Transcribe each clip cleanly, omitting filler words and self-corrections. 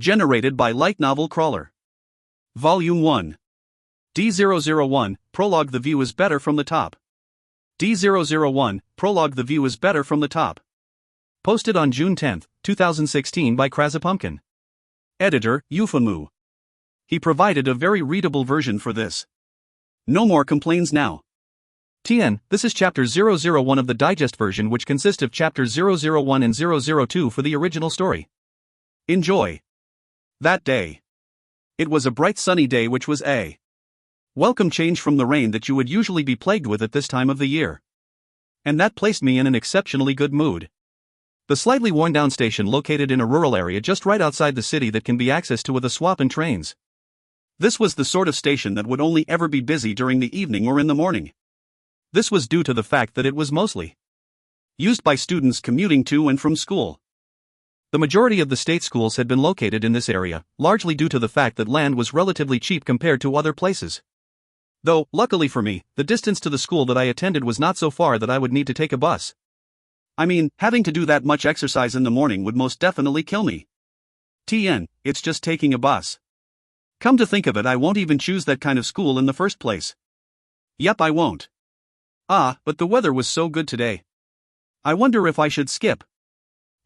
Generated by Light Novel Crawler. Volume 1. D001, Prologue. The view is better from the top. D001, Prologue. The view is better from the top. Posted on June 10, 2016 by Krasapumpkin. Editor, Euphemu. He provided a very readable version for this. No more complaints now. TN, this is Chapter 001 of the digest version, which consists of Chapters 001 and 002 for the original story. Enjoy. That day. It was a bright sunny day, which was a welcome change from the rain that you would usually be plagued with at this time of the year. And that placed me in an exceptionally good mood. The slightly worn-down station located in a rural area just right outside the city that can be accessed to with a swap in trains. This was the sort of station that would only ever be busy during the evening or in the morning. This was due to the fact that it was mostly used by students commuting to and from school. The majority of the state schools had been located in this area, largely due to the fact that land was relatively cheap compared to other places. Though, luckily for me, the distance to the school that I attended was not so far that I would need to take a bus. I mean, having to do that much exercise in the morning would most definitely kill me. TN, it's just taking a bus. Come to think of it, I won't even choose that kind of school in the first place. Yep, I won't. But the weather was so good today. I wonder if I should skip.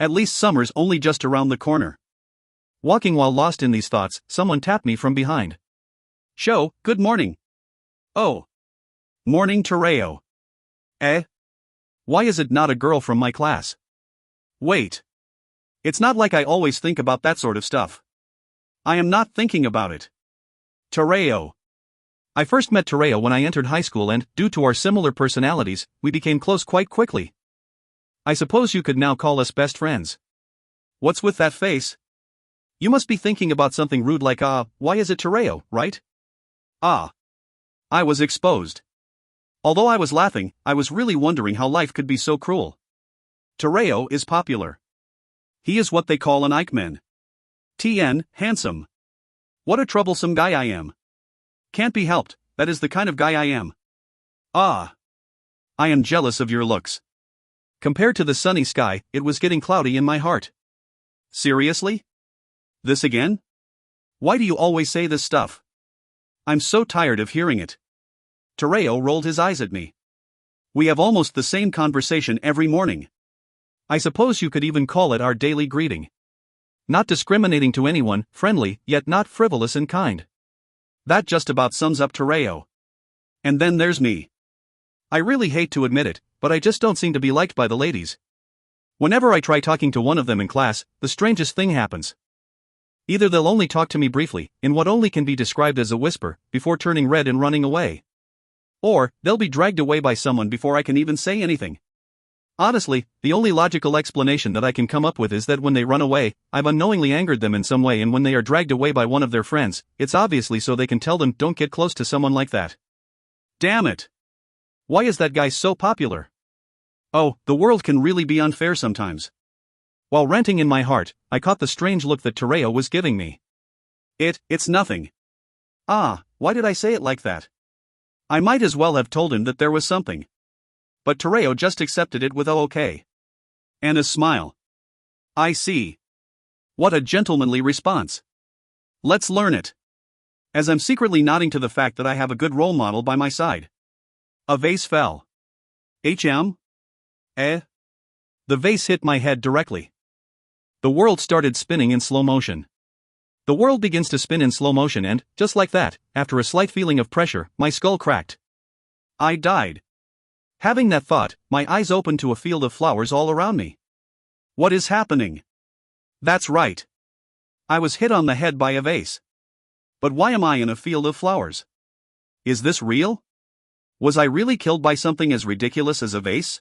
At least summer's only just around the corner. Walking while lost in these thoughts, someone tapped me from behind. Show, good morning. Oh. Morning, Tereo. Why is it not a girl from my class? Wait. It's not like I always think about that sort of stuff. I am not thinking about it. Tereo. I first met Tereo when I entered high school, and, due to our similar personalities, we became close quite quickly. I suppose you could now call us best friends. What's with that face? You must be thinking about something rude like, why is it Tereo, right? I was exposed. Although I was laughing, I was really wondering how life could be so cruel. Tereo is popular. He is what they call an Eichmann. TN, handsome. What a troublesome guy I am. Can't be helped, that is the kind of guy I am. I am jealous of your looks. Compared to the sunny sky, it was getting cloudy in my heart. Seriously? This again? Why do you always say this stuff? I'm so tired of hearing it. Tereo rolled his eyes at me. We have almost the same conversation every morning. I suppose you could even call it our daily greeting. Not discriminating to anyone, friendly, yet not frivolous and kind. That just about sums up Tereo. And then there's me. I really hate to admit it, but I just don't seem to be liked by the ladies. Whenever I try talking to one of them in class, the strangest thing happens. Either they'll only talk to me briefly, in what only can be described as a whisper, before turning red and running away. Or, they'll be dragged away by someone before I can even say anything. Honestly, the only logical explanation that I can come up with is that when they run away, I've unknowingly angered them in some way, and when they are dragged away by one of their friends, it's obviously so they can tell them, don't get close to someone like that. Damn it! Why is that guy so popular? Oh, the world can really be unfair sometimes. While ranting in my heart, I caught the strange look that Tereo was giving me. It's nothing. Why did I say it like that? I might as well have told him that there was something. But Tereo just accepted it with okay. And a smile. I see. What a gentlemanly response. Let's learn it. As I'm secretly nodding to the fact that I have a good role model by my side. A vase fell. The vase hit my head directly. The world started spinning in slow motion. The world begins to spin in slow motion, and, just like that, after a slight feeling of pressure, my skull cracked. I died. Having that thought, my eyes opened to a field of flowers all around me. What is happening? That's right. I was hit on the head by a vase. But why am I in a field of flowers? Is this real? Was I really killed by something as ridiculous as a vase?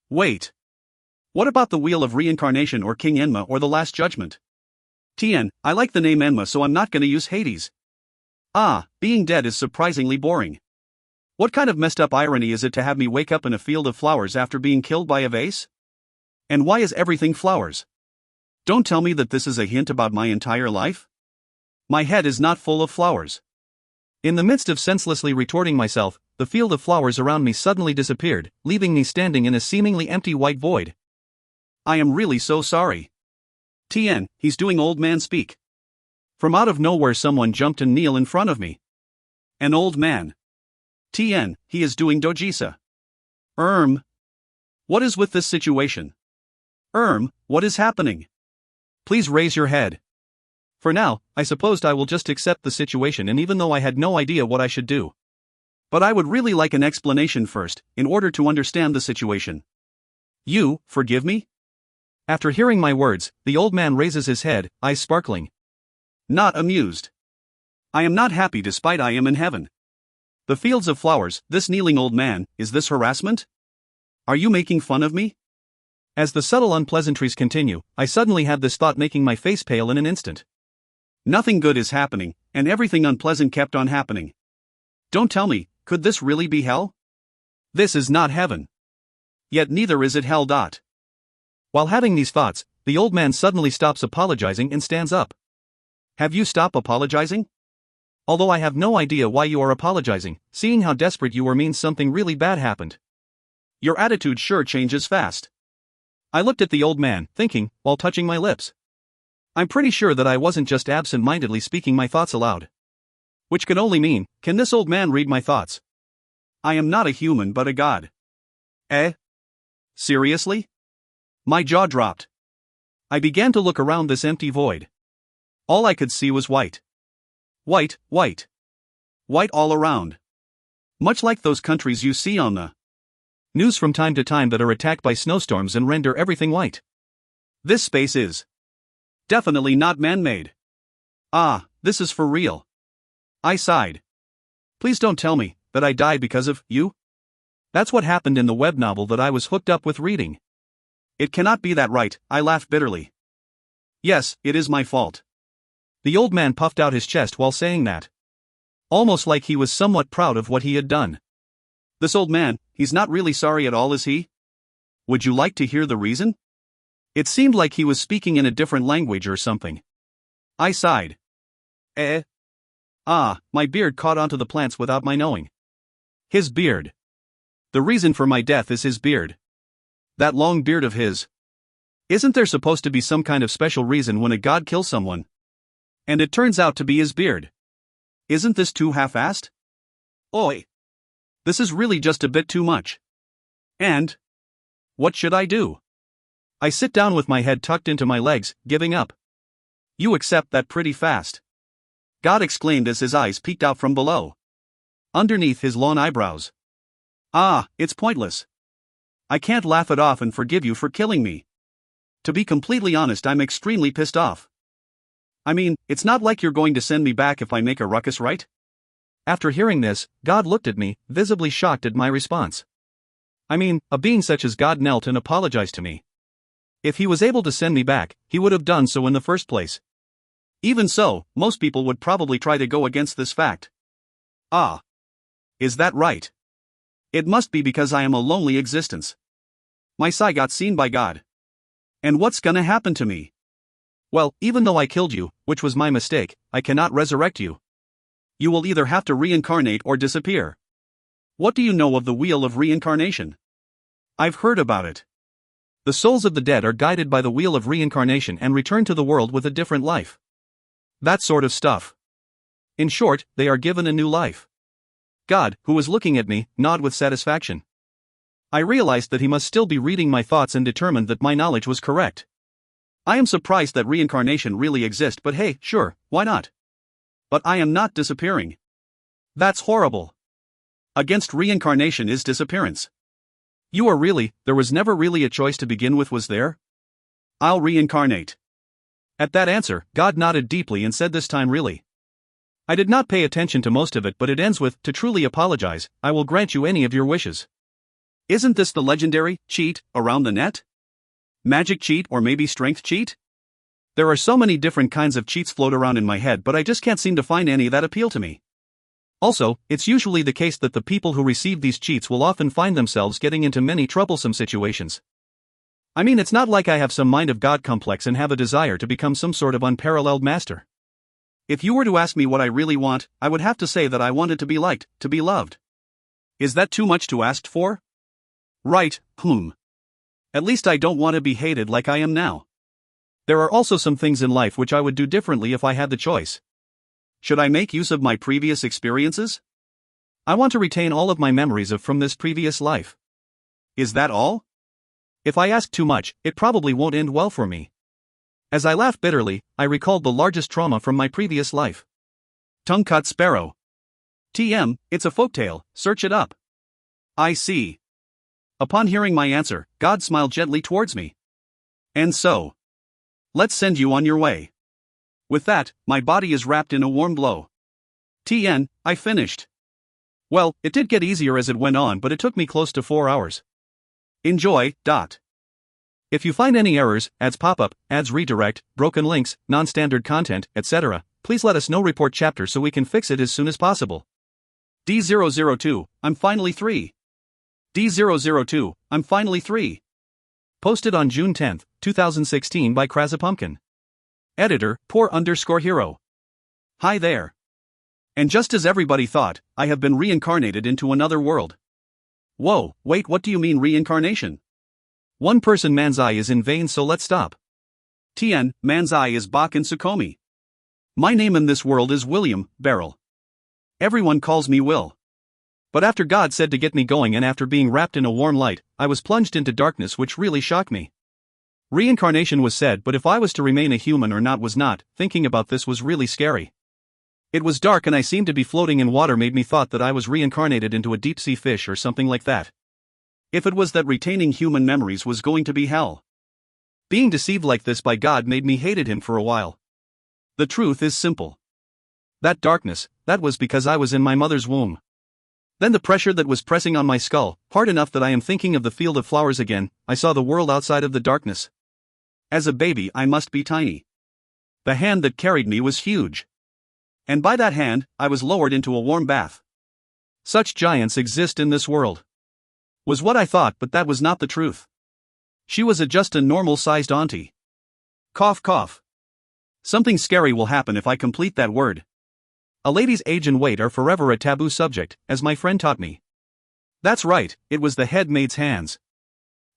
Wait. What about the Wheel of Reincarnation or King Enma or the Last Judgment? TN, I like the name Enma, so I'm not gonna use Hades. Being dead is surprisingly boring. What kind of messed up irony is it to have me wake up in a field of flowers after being killed by a vase? And why is everything flowers? Don't tell me that this is a hint about my entire life? My head is not full of flowers. In the midst of senselessly retorting myself, the field of flowers around me suddenly disappeared, leaving me standing in a seemingly empty white void. I am really so sorry. TN, he's doing old man speak. From out of nowhere someone jumped and kneeled in front of me. An old man. He is doing dojisa. What is with this situation? What is happening? Please raise your head. For now, I supposed I will just accept the situation, and even though I had no idea what I should do. But I would really like an explanation first, in order to understand the situation. You, forgive me? After hearing my words, the old man raises his head, eyes sparkling. Not amused. I am not happy despite I am in heaven. The fields of flowers, this kneeling old man, is this harassment? Are you making fun of me? As the subtle unpleasantries continue, I suddenly have this thought making my face pale in an instant. Nothing good is happening, and everything unpleasant kept on happening. Don't tell me, could this really be hell? This is not heaven. Yet neither is it hell. While having these thoughts, the old man suddenly stops apologizing and stands up. Have you stopped apologizing? Although I have no idea why you are apologizing, seeing how desperate you were means something really bad happened. Your attitude sure changes fast. I looked at the old man, thinking, while touching my lips. I'm pretty sure that I wasn't just absent-mindedly speaking my thoughts aloud. Which could only mean, can this old man read my thoughts? I am not a human but a god. Seriously? My jaw dropped. I began to look around this empty void. All I could see was white. White. White all around. Much like those countries you see on the news from time to time that are attacked by snowstorms and render everything white. This space is definitely not man-made. This is for real. I sighed. Please don't tell me that I died because of you? That's what happened in the web novel that I was hooked up with reading. It cannot be that, right? I laughed bitterly. Yes, it is my fault. The old man puffed out his chest while saying that. Almost like he was somewhat proud of what he had done. This old man, he's not really sorry at all, is he? Would you like to hear the reason? It seemed like he was speaking in a different language or something. I sighed. My beard caught onto the plants without my knowing. His beard. The reason for my death is his beard. That long beard of his. Isn't there supposed to be some kind of special reason when a god kills someone? And it turns out to be his beard. Isn't this too half-assed? Oi! This is really just a bit too much. And what should I do? I sit down with my head tucked into my legs, giving up. You accept that pretty fast. God exclaimed as his eyes peeked out from below. Underneath his long eyebrows. It's pointless. I can't laugh it off and forgive you for killing me. To be completely honest, I'm extremely pissed off. I mean, it's not like you're going to send me back if I make a ruckus, right? After hearing this, God looked at me, visibly shocked at my response. I mean, a being such as God knelt and apologized to me. If he was able to send me back, he would have done so in the first place. Even so, most people would probably try to go against this fact. Is that right? It must be because I am a lonely existence. My sigh got seen by God. And what's gonna happen to me? Well, even though I killed you, which was my mistake, I cannot resurrect you. You will either have to reincarnate or disappear. What do you know of the wheel of reincarnation? I've heard about it. The souls of the dead are guided by the wheel of reincarnation and return to the world with a different life. That sort of stuff. In short, they are given a new life. God, who was looking at me, nodded with satisfaction. I realized that he must still be reading my thoughts and determined that my knowledge was correct. I am surprised that reincarnation really exists, but hey, sure, why not? But I am not disappearing. That's horrible. Against reincarnation is disappearance. You are really, there was never really a choice to begin with, was there? I'll reincarnate. At that answer, God nodded deeply and said this time really. I did not pay attention to most of it, but it ends with, to truly apologize, I will grant you any of your wishes. Isn't this the legendary cheat around the net? Magic cheat or maybe strength cheat? There are so many different kinds of cheats float around in my head, but I just can't seem to find any that appeal to me. Also, it's usually the case that the people who receive these cheats will often find themselves getting into many troublesome situations. I mean, it's not like I have some mind of God complex and have a desire to become some sort of unparalleled master. If you were to ask me what I really want, I would have to say that I wanted to be liked, to be loved. Is that too much to ask for? Right, At least I don't want to be hated like I am now. There are also some things in life which I would do differently if I had the choice. Should I make use of my previous experiences? I want to retain all of my memories from this previous life. Is that all? If I ask too much, it probably won't end well for me. As I laughed bitterly, I recalled the largest trauma from my previous life. Tongue-cut sparrow. TM, it's a folktale, search it up. I see. Upon hearing my answer, God smiled gently towards me. And so, let's send you on your way. With that, my body is wrapped in a warm glow. TN, I finished. Well, it did get easier as it went on, but it took me close to 4 hours. Enjoy. If you find any errors, ads pop up, ads redirect, broken links, non-standard content, etc., please let us know. Report chapter so we can fix it as soon as possible. D002, I'm finally 3. D002, I'm finally 3. Posted on June 10, 2016 by Krasapumpkin. Editor, poor_hero. Hi there. And just as everybody thought, I have been reincarnated into another world. Whoa, wait, what do you mean reincarnation? One person man's eye is in vain, so let's stop. TN, man's eye is Bach and Sukomi. My name in this world is William, Beryl. Everyone calls me Will. But after God said to get me going and after being wrapped in a warm light, I was plunged into darkness, which really shocked me. Reincarnation was said, but if I was to remain a human or not was not, thinking about this was really scary. It was dark and I seemed to be floating in water, made me thought that I was reincarnated into a deep-sea fish or something like that. If it was that retaining human memories was going to be hell. Being deceived like this by God made me hated him for a while. The truth is simple. That darkness, that was because I was in my mother's womb. Then the pressure that was pressing on my skull, hard enough that I am thinking of the field of flowers again, I saw the world outside of the darkness. As a baby I must be tiny. The hand that carried me was huge. And by that hand, I was lowered into a warm bath. Such giants exist in this world. Was what I thought, but that was not the truth. She was just a normal-sized auntie. Cough cough. Something scary will happen if I complete that word. A lady's age and weight are forever a taboo subject, as my friend taught me. That's right, it was the head maid's hands.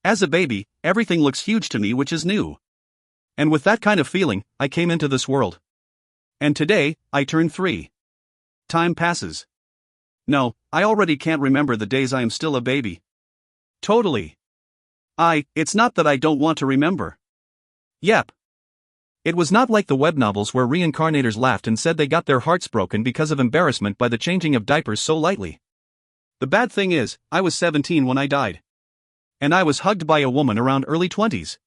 As a baby, everything looks huge to me, which is new. And with that kind of feeling, I came into this world. And today, I turn 3. Time passes. No, I already can't remember the days I am still a baby. Totally. It's not that I don't want to remember. Yep. It was not like the web novels where reincarnators laughed and said they got their hearts broken because of embarrassment by the changing of diapers so lightly. The bad thing is, I was 17 when I died. And I was hugged by a woman around early 20s.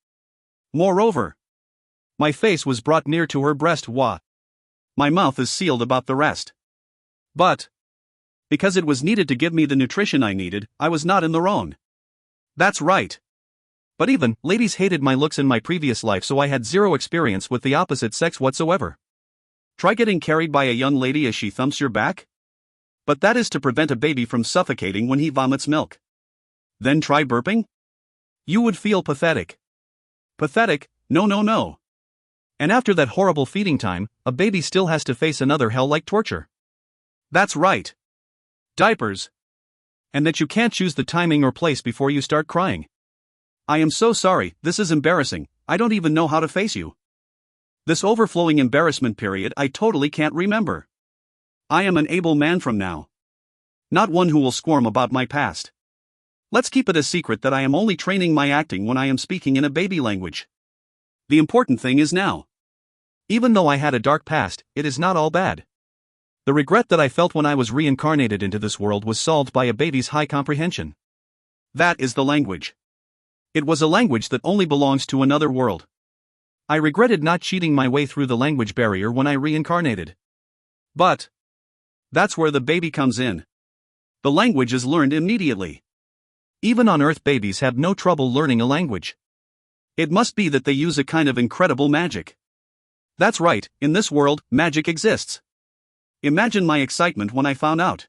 Moreover, my face was brought near to her breast. My mouth is sealed about the rest. But, because it was needed to give me the nutrition I needed, I was not in the wrong. That's right. But even, ladies hated my looks in my previous life, so I had zero experience with the opposite sex whatsoever. Try getting carried by a young lady as she thumps your back? But that is to prevent a baby from suffocating when he vomits milk. Then try burping? You would feel pathetic. Pathetic? No. And after that horrible feeding time, a baby still has to face another hell-like torture. That's right. Diapers. And that you can't choose the timing or place before you start crying. I am so sorry, this is embarrassing, I don't even know how to face you. This overflowing embarrassment period I totally can't remember. I am an able man from now. Not one who will squirm about my past. Let's keep it a secret that I am only training my acting when I am speaking in a baby language. The important thing is now. Even though I had a dark past, it is not all bad. The regret that I felt when I was reincarnated into this world was solved by a baby's high comprehension. That is the language. It was a language that only belongs to another world. I regretted not cheating my way through the language barrier when I reincarnated. But that's where the baby comes in. The language is learned immediately. Even on Earth, babies have no trouble learning a language. It must be that they use a kind of incredible magic. That's right, in this world, magic exists. Imagine my excitement when I found out.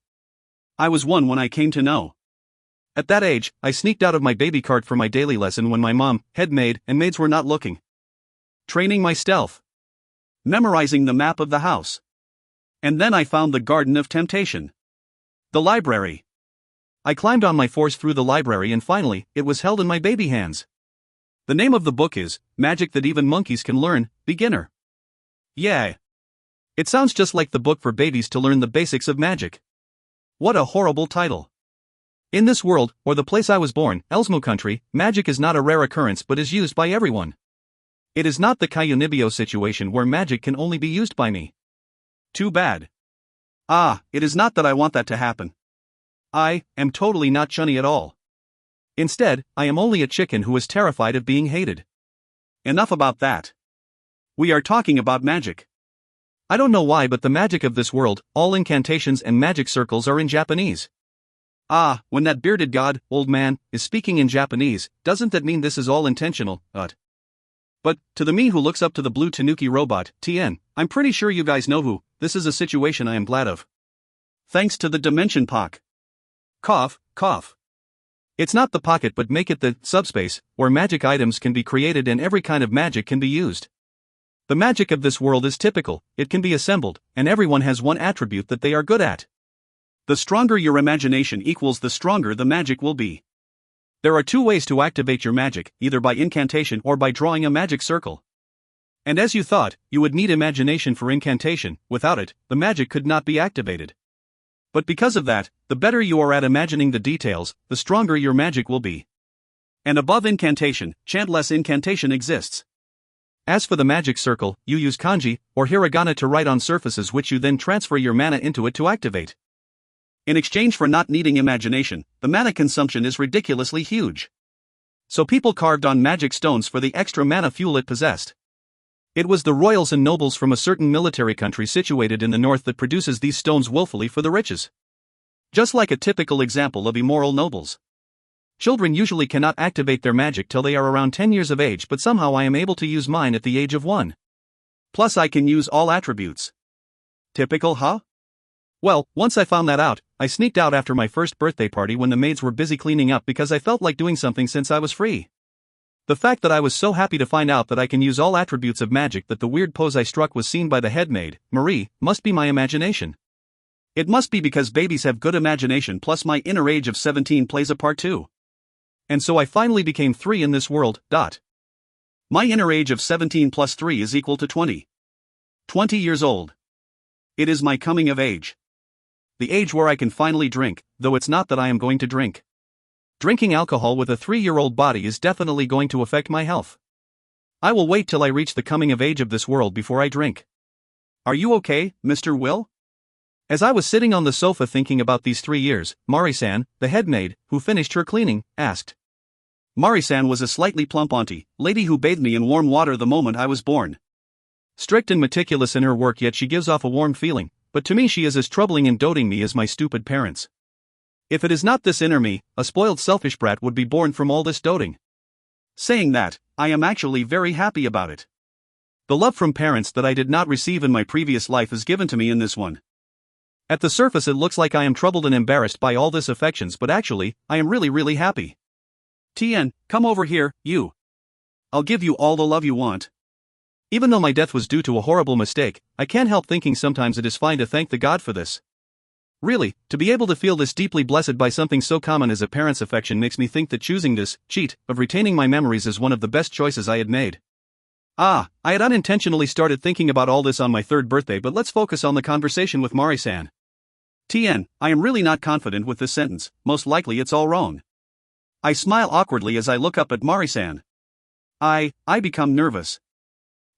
I was 1 when I came to know. At that age, I sneaked out of my baby cart for my daily lesson when my mom, head maid, and maids were not looking. Training my stealth. Memorizing the map of the house. And then I found the Garden of Temptation. The library. I climbed on my force through the library and finally, it was held in my baby hands. The name of the book is Magic That Even Monkeys Can Learn, Beginner. Yeah. It sounds just like the book for babies to learn the basics of magic. What a horrible title. In this world, or the place I was born, Elsmo country, magic is not a rare occurrence but is used by everyone. It is not the Kayunibio situation where magic can only be used by me. Too bad. It is not that I want that to happen. I am totally not chunny at all. Instead, I am only a chicken who is terrified of being hated. Enough about that. We are talking about magic. I don't know why, but the magic of this world, all incantations and magic circles are in Japanese. When that bearded god, old man, is speaking in Japanese, doesn't that mean this is all intentional? But, to the me who looks up to the blue tanuki robot, TN, I'm pretty sure you guys know who. This is a situation I am glad of. Thanks to the dimension pock. Cough, cough. It's not the pocket but make it the subspace, where magic items can be created and every kind of magic can be used. The magic of this world is typical, it can be assembled, and everyone has one attribute that they are good at. The stronger your imagination equals the stronger the magic will be. There are two ways to activate your magic, either by incantation or by drawing a magic circle. And as you thought, you would need imagination for incantation. Without it, the magic could not be activated. But because of that, the better you are at imagining the details, the stronger your magic will be. And above incantation, chantless incantation exists. As for the magic circle, you use kanji, or hiragana to write on surfaces which you then transfer your mana into it to activate. In exchange for not needing imagination, the mana consumption is ridiculously huge. So people carved on magic stones for the extra mana fuel it possessed. It was the royals and nobles from a certain military country situated in the north that produces these stones willfully for the riches. Just like a typical example of immoral nobles. Children usually cannot activate their magic till they are around 10 years of age, but somehow I am able to use mine at the age of 1. Plus I can use all attributes. Typical, huh? Well, once I found that out, I sneaked out after my first birthday party when the maids were busy cleaning up because I felt like doing something since I was free. The fact that I was so happy to find out that I can use all attributes of magic that the weird pose I struck was seen by the head maid, Marie, must be my imagination. It must be because babies have good imagination, plus my inner age of 17 plays a part too. And so I finally became 3 in this world. My inner age of 17 plus 3 is equal to 20. 20 years old. It is my coming of age. The age where I can finally drink, though it's not that I am going to drink. Drinking alcohol with a 3-year-old body is definitely going to affect my health. I will wait till I reach the coming of age of this world before I drink. Are you okay, Mr. Will? As I was sitting on the sofa thinking about these 3 years, Mari-san, the head maid, who finished her cleaning, asked. Mari-san was a slightly plump auntie, lady who bathed me in warm water the moment I was born. Strict and meticulous in her work, yet she gives off a warm feeling, but to me she is as troubling and doting me as my stupid parents. If it is not this inner me, a spoiled selfish brat would be born from all this doting. Saying that, I am actually very happy about it. The love from parents that I did not receive in my previous life is given to me in this one. At the surface it looks like I am troubled and embarrassed by all this affections, but actually, I am really happy. TN, come over here, you. I'll give you all the love you want. Even though my death was due to a horrible mistake, I can't help thinking sometimes it is fine to thank the God for this. Really, to be able to feel this deeply blessed by something so common as a parent's affection makes me think that choosing this cheat of retaining my memories is one of the best choices I had made. I had unintentionally started thinking about all this on my 3rd birthday, but let's focus on the conversation with Mari-san. TN, I am really not confident with this sentence, most likely it's all wrong. I smile awkwardly as I look up at Mari-san. I become nervous.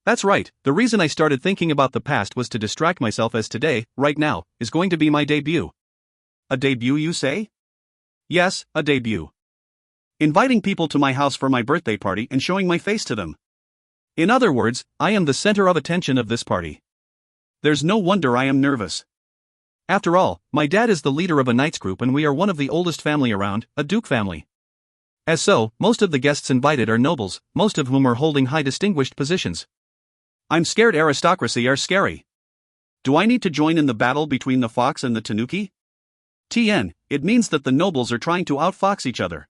That's right, the reason I started thinking about the past was to distract myself, as today, right now, is going to be my debut. A debut, you say? Yes, a debut. Inviting people to my house for my birthday party and showing my face to them. In other words, I am the center of attention of this party. There's no wonder I am nervous. After all, my dad is the leader of a knights group and we are one of the oldest family around, a duke family. As so, most of the guests invited are nobles, most of whom are holding high distinguished positions. I'm scared aristocracy are scary. Do I need to join in the battle between the fox and the tanuki? TN, it means that the nobles are trying to outfox each other.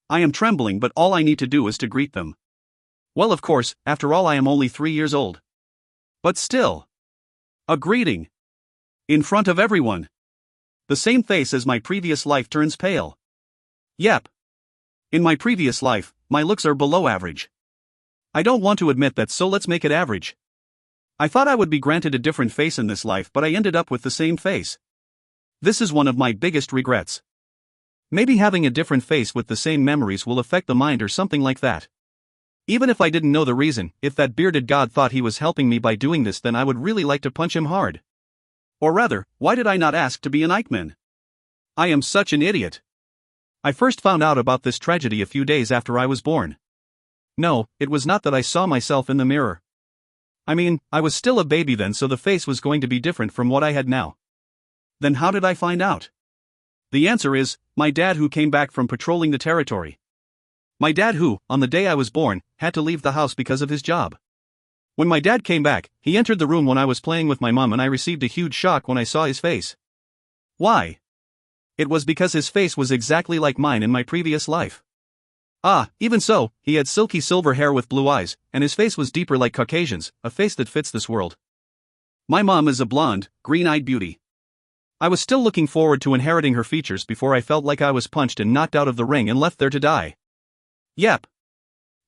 I am trembling, but all I need to do is to greet them. Well, of course, after all I am only 3 years old. But still. A greeting. In front of everyone. The same face as my previous life turns pale. Yep. In my previous life, my looks are below average. I don't want to admit that, so let's make it average. I thought I would be granted a different face in this life, but I ended up with the same face. This is one of my biggest regrets. Maybe having a different face with the same memories will affect the mind or something like that. Even if I didn't know the reason, if that bearded god thought he was helping me by doing this, then I would really like to punch him hard. Or rather, why did I not ask to be an Eichmann? I am such an idiot. I first found out about this tragedy a few days after I was born. No, it was not that I saw myself in the mirror. I mean, I was still a baby then, so the face was going to be different from what I had now. Then how did I find out? The answer is, my dad, who came back from patrolling the territory. My dad who, on the day I was born, had to leave the house because of his job. When my dad came back, he entered the room when I was playing with my mom, and I received a huge shock when I saw his face. Why? It was because his face was exactly like mine in my previous life. Ah, even so, he had silky silver hair with blue eyes, and his face was deeper like Caucasians, a face that fits this world. My mom is a blonde, green-eyed beauty. I was still looking forward to inheriting her features before I felt like I was punched and knocked out of the ring and left there to die. Yep.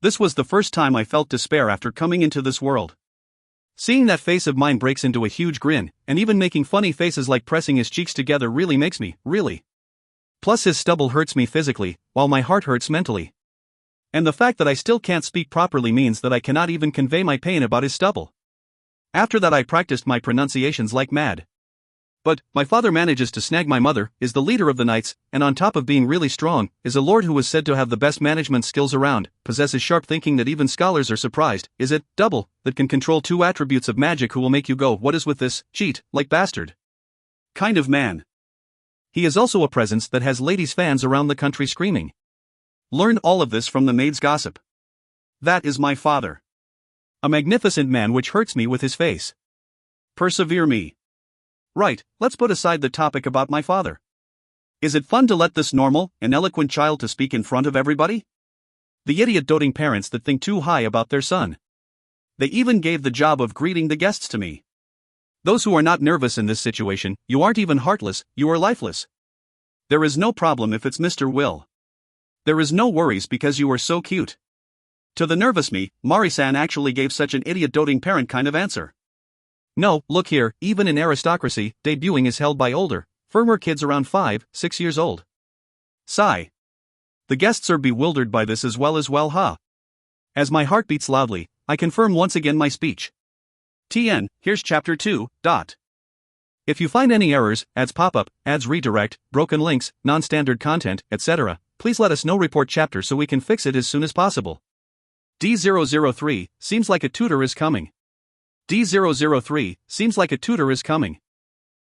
This was the first time I felt despair after coming into this world. Seeing that face of mine breaks into a huge grin, and even making funny faces like pressing his cheeks together really makes me, really. Plus his stubble hurts me physically, while my heart hurts mentally. And the fact that I still can't speak properly means that I cannot even convey my pain about his stubble. After that I practiced my pronunciations like mad. But, my father manages to snag my mother, is the leader of the knights, and on top of being really strong, is a lord who was said to have the best management skills around, possesses sharp thinking that even scholars are surprised, is it, double, that can control 2 attributes of magic, who will make you go, what is with this, cheat, like bastard kind of man. He is also a presence that has ladies fans around the country screaming. Learned all of this from the maid's gossip. That is my father. A magnificent man which hurts me with his face. Persevere me. Right, let's put aside the topic about my father. Is it fun to let this normal and eloquent child to speak in front of everybody? The idiot doting parents that think too high about their son. They even gave the job of greeting the guests to me. Those who are not nervous in this situation, you aren't even heartless, you are lifeless. There is no problem if it's Mr. Will. There is no worries because you are so cute. To the nervous me, Mari-san actually gave such an idiot doting parent kind of answer. No, look here, even in aristocracy, debuting is held by older, firmer kids around 5, 6 years old. Sigh. The guests are bewildered by this as well, huh? As my heart beats loudly, I confirm once again my speech. TN, here's chapter 2, If you find any errors, ads pop up, ads redirect, broken links, non-standard content, etc., please let us know. Report chapter so we can fix it as soon as possible. D003, seems like a tutor is coming. D003, seems like a tutor is coming.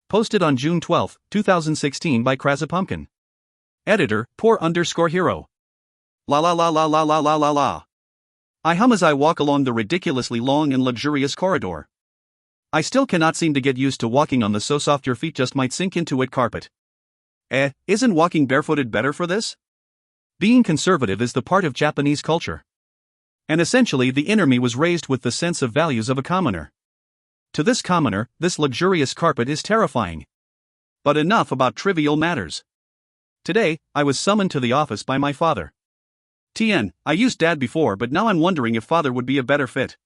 Posted on June 12, 2016 by Krasapumpkin. Editor, poor_hero. La la la la la la la la la. I hum as I walk along the ridiculously long and luxurious corridor. I still cannot seem to get used to walking on the so soft your feet just might sink into it carpet. Isn't walking barefooted better for this? Being conservative is the part of Japanese culture. And essentially the inner me was raised with the sense of values of a commoner. To this commoner, this luxurious carpet is terrifying. But enough about trivial matters. Today, I was summoned to the office by my father. TN, I used dad before, but now I'm wondering if father would be a better fit.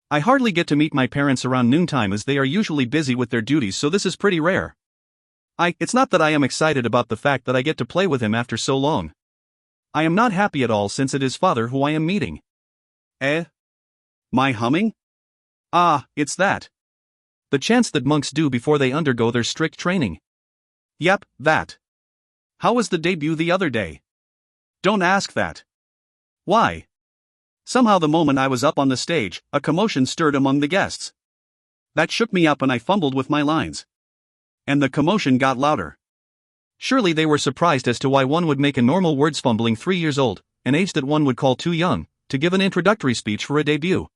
I hardly get to meet my parents around noontime as they are usually busy with their duties, so this is pretty rare. It's not that I am excited about the fact that I get to play with him after so long. I am not happy at all since it is father who I am meeting. My humming? Ah, it's that. The chants that monks do before they undergo their strict training. Yep, that. How was the debut the other day? Don't ask that. Why? Somehow the moment I was up on the stage, a commotion stirred among the guests. That shook me up and I fumbled with my lines. And the commotion got louder. Surely they were surprised as to why one would make a normal words fumbling 3 years old, an age that one would call too young, to give an introductory speech for a debut.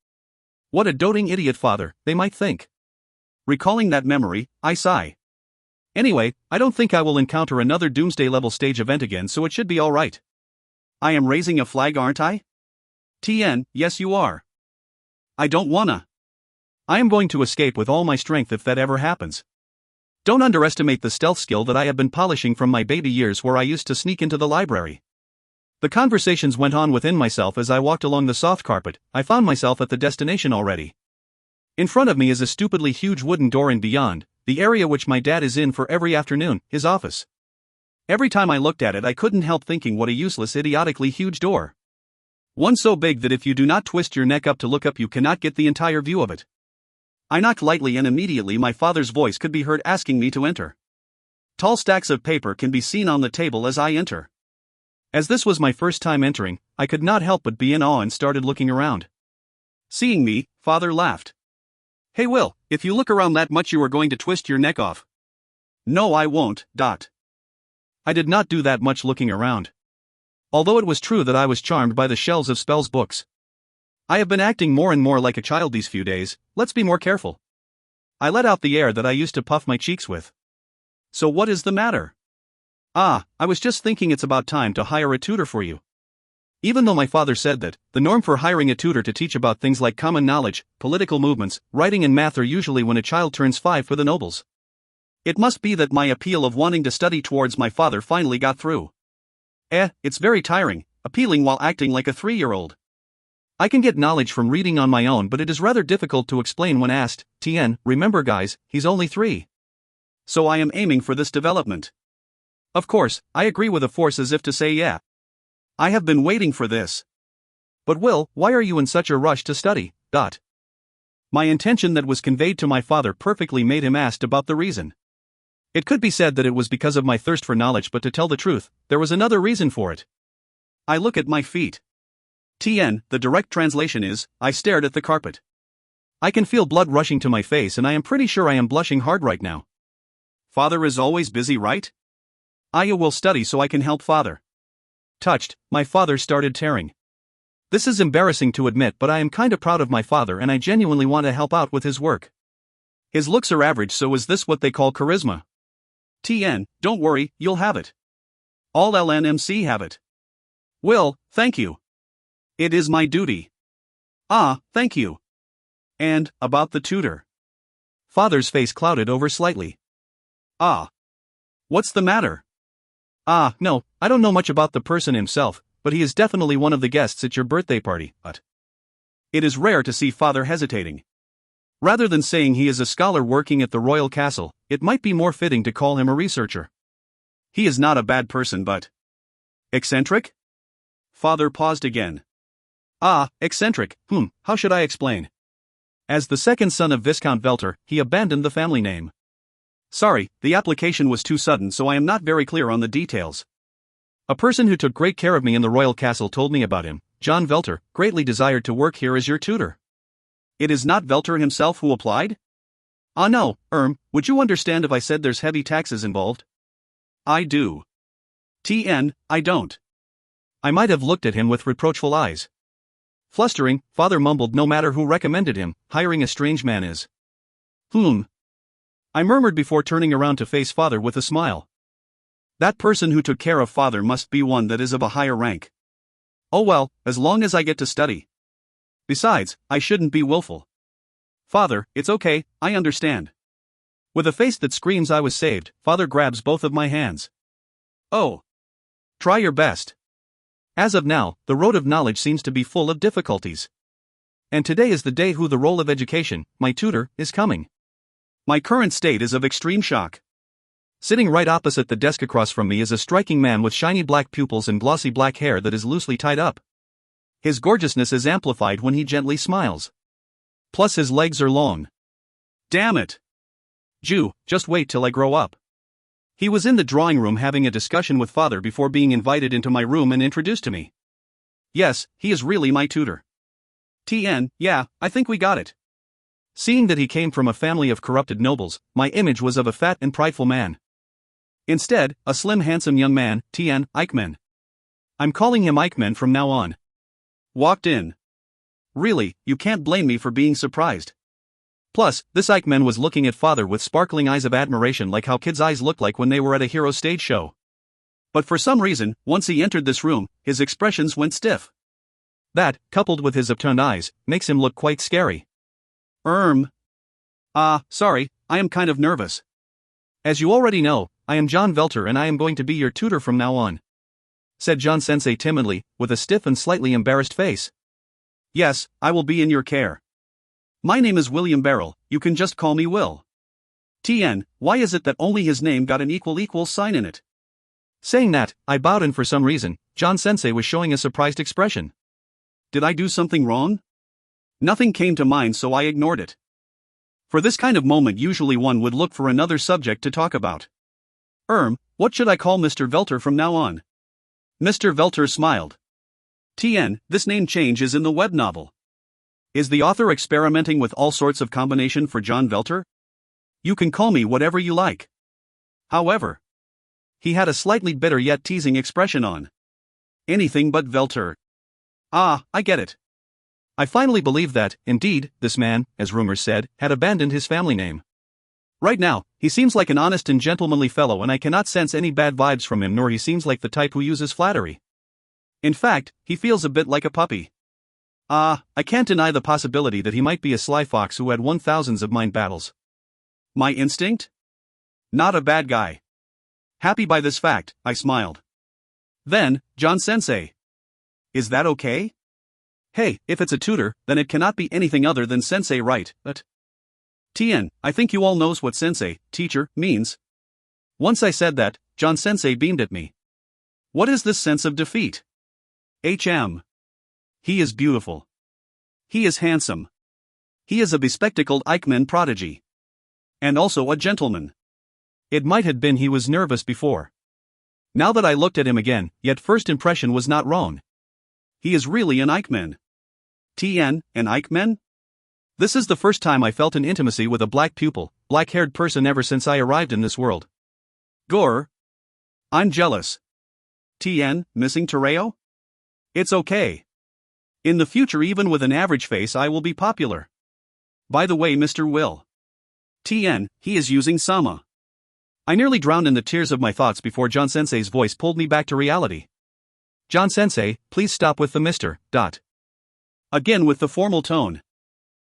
What a doting idiot father, they might think. Recalling that memory, I sigh. Anyway, I don't think I will encounter another doomsday-level stage event again, so it should be alright. I am raising a flag, aren't I? TN, yes you are. I don't wanna. I am going to escape with all my strength if that ever happens. Don't underestimate the stealth skill that I have been polishing from my baby years where I used to sneak into the library. The conversations went on within myself as I walked along the soft carpet. I found myself at the destination already. In front of me is a stupidly huge wooden door, and beyond, the area which my dad is in for every afternoon, his office. Every time I looked at it, I couldn't help thinking, what a useless, idiotically huge door. One so big that if you do not twist your neck up to look up, you cannot get the entire view of it. I knocked lightly, and immediately my father's voice could be heard asking me to enter. Tall stacks of paper can be seen on the table as I enter. As this was my first time entering, I could not help but be in awe and started looking around. Seeing me, father laughed. "Hey Will, if you look around that much you are going to twist your neck off." "No, I won't." I did not do that much looking around. Although it was true that I was charmed by the shelves of spells books. I have been acting more and more like a child these few days. Let's be more careful. I let out the air that I used to puff my cheeks with. "So what is the matter?" "I was just thinking it's about time to hire a tutor for you." Even though my father said that the norm for hiring a tutor to teach about things like common knowledge, political movements, writing and math are usually when a child turns 5 for the nobles. It must be that my appeal of wanting to study towards my father finally got through. It's very tiring, appealing while acting like a 3-year-old. I can get knowledge from reading on my own, but it is rather difficult to explain when asked. Remember guys, he's only 3. So I am aiming for this development. Of course, I agree with a force as if to say yeah. I have been waiting for this. But Will, why are you in such a rush to study? My intention that was conveyed to my father perfectly made him ask about the reason. It could be said that it was because of my thirst for knowledge, but to tell the truth, there was another reason for it. I look at my feet. The direct translation is, I stared at the carpet. I can feel blood rushing to my face, and I am pretty sure I am blushing hard right now. Father is always busy, right? I will study so I can help father. Touched, my father started tearing. This is embarrassing to admit, but I am kinda proud of my father and I genuinely want to help out with his work. His looks are average, so is this what they call charisma? Don't worry, you'll have it. All LNMC have it. Will, thank you. It is my duty. Thank you. And, about the tutor. Father's face clouded over slightly. What's the matter? No, I don't know much about the person himself, but he is definitely one of the guests at your birthday party, but it is rare to see father hesitating. Rather than saying he is a scholar working at the royal castle, it might be more fitting to call him a researcher. He is not a bad person, but eccentric? Father paused again. Eccentric, how should I explain? As the second son of Viscount Velter, he abandoned the family name. Sorry, the application was too sudden, so I am not very clear on the details. A person who took great care of me in the royal castle told me about him. John Velter greatly desired to work here as your tutor. It is not Velter himself who applied? No, would you understand if I said there's heavy taxes involved? I do. I don't. I might have looked at him with reproachful eyes. Flustering, father mumbled, no matter who recommended him, hiring a strange man is. I murmured before turning around to face father with a smile. That person who took care of father must be one that is of a higher rank. Oh well, as long as I get to study. Besides, I shouldn't be willful. Father, it's okay, I understand. With a face that screams I was saved, father grabs both of my hands. Oh. Try your best. As of now, the road of knowledge seems to be full of difficulties. And today is the day who the role of education, my tutor, is coming. My current state is of extreme shock. Sitting right opposite the desk across from me is a striking man with shiny black pupils and glossy black hair that is loosely tied up. His gorgeousness is amplified when he gently smiles. Plus his legs are long. Damn it. Jew, just wait till I grow up. He was in the drawing room having a discussion with father before being invited into my room and introduced to me. Yes, he is really my tutor. Yeah, I think we got it. Seeing that he came from a family of corrupted nobles, my image was of a fat and prideful man. Instead, a slim handsome young man, Eichmann. I'm calling him Eichmann from now on. Walked in. Really, you can't blame me for being surprised. Plus, this Eichmann was looking at father with sparkling eyes of admiration, like how kids' eyes look like when they were at a hero stage show. But for some reason, once he entered this room, his expressions went stiff. That, coupled with his upturned eyes, makes him look quite scary. Sorry, I am kind of nervous. As you already know, I am John Velter and I am going to be your tutor from now on. said John-sensei timidly, with a stiff and slightly embarrassed face. Yes, I will be in your care. My name is William Beryl, you can just call me Will. TN, why is it that only his name got an equal sign in it? Saying that, I bowed, and for some reason, John-sensei was showing a surprised expression. Did I do something wrong? Nothing came to mind, so I ignored it. For this kind of moment usually one would look for another subject to talk about. What should I call Mr. Velter from now on? Mr. Velter smiled. TN, this name change is in the web novel. Is the author experimenting with all sorts of combination for John Velter? You can call me whatever you like. However, he had a slightly bitter yet teasing expression on. Anything but Velter. Ah, I get it. I finally believed that, indeed, this man, as rumors said, had abandoned his family name. Right now, he seems like an honest and gentlemanly fellow, and I cannot sense any bad vibes from him, nor he seems like the type who uses flattery. In fact, he feels a bit like a puppy. I can't deny the possibility that he might be a sly fox who had won thousands of mind battles. My instinct? Not a bad guy. Happy by this fact, I smiled. Then, John-sensei. Is that okay? Hey, if it's a tutor, then it cannot be anything other than sensei, right? But TN, I think you all knows what sensei, teacher, means. Once I said that, John-sensei beamed at me. What is this sense of defeat? HM. He is beautiful. He is handsome. He is a bespectacled Eichmann prodigy. And also a gentleman. It might have been he was nervous before. Now that I looked at him again, yet first impression was not wrong. He is really an Eichmann. TN, an Eichmann? This is the first time I felt an intimacy with a black pupil, black-haired person ever since I arrived in this world. Gore. I'm jealous. TN, missing Tereo? It's okay. In the future, even with an average face, I will be popular. By the way, Mr. Will. TN, he is using Sama. I nearly drowned in the tears of my thoughts before John-sensei's voice pulled me back to reality. John-sensei, please stop with the Mr. Again with the formal tone.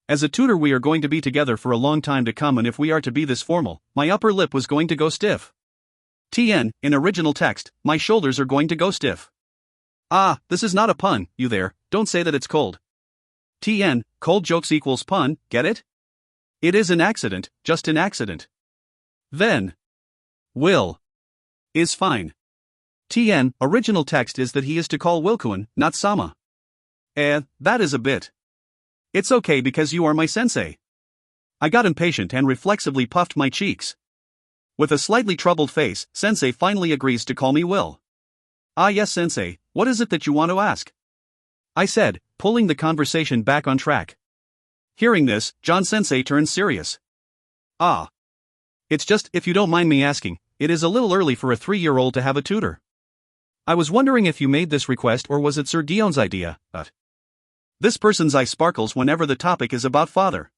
As a tutor, we are going to be together for a long time to come, and if we are to be this formal, my upper lip was going to go stiff. TN, in original text, my shoulders are going to go stiff. This is not a pun, you there, don't say that it's cold. TN, cold jokes equals pun, get it? It is an accident, just an accident. Then. Will. Is fine. TN, original text is that he is to call Wilkuin, not Sama. That is a bit. It's okay because you are my sensei. I got impatient and reflexively puffed my cheeks. With a slightly troubled face, sensei finally agrees to call me Will. Yes, sensei, what is it that you want to ask? I said, pulling the conversation back on track. Hearing this, John-sensei turns serious. It's just, if you don't mind me asking, it is a little early for a 3-year-old to have a tutor. I was wondering if you made this request or was it Sir Dion's idea, This person's eye sparkles whenever the topic is about father.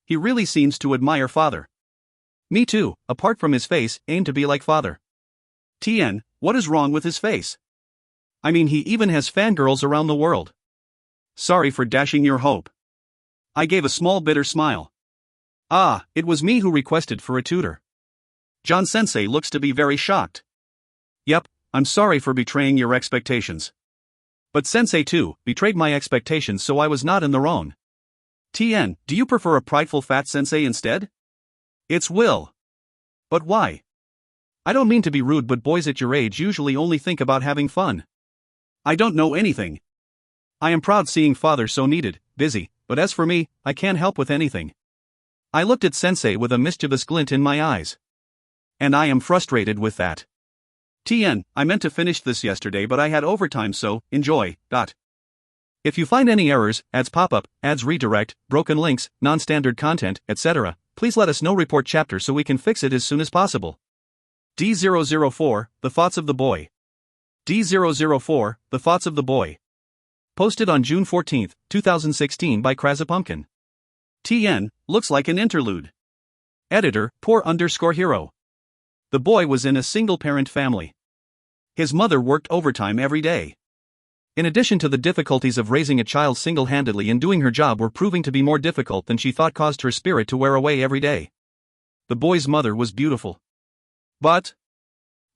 He really seems to admire father. Me too, apart from his face, aim to be like father. TN, what is wrong with his face? I mean, he even has fangirls around the world. Sorry for dashing your hope. I gave a small bitter smile. It was me who requested for a tutor. John-sensei looks to be very shocked. Yep, I'm sorry for betraying your expectations. But sensei too betrayed my expectations, so I was not in the wrong. TN, do you prefer a prideful fat sensei instead? It's Will. But why? I don't mean to be rude, but boys at your age usually only think about having fun. I don't know anything. I am proud seeing father so needed, busy, but as for me, I can't help with anything. I looked at sensei with a mischievous glint in my eyes. And I am frustrated with that. TN, I meant to finish this yesterday, but I had overtime, so, enjoy. If you find any errors, ads pop up, ads redirect, broken links, non-standard content, etc., please let us know. Report chapter so we can fix it as soon as possible. D004, The Thoughts of the Boy. D004, The Thoughts of the Boy. Posted on June 14, 2016 by Krasapumpkin. TN, looks like an interlude. Editor, poor_hero. The boy was in a single-parent family. His mother worked overtime every day. In addition to the difficulties of raising a child single-handedly, and doing her job were proving to be more difficult than she thought, caused her spirit to wear away every day. The boy's mother was beautiful. But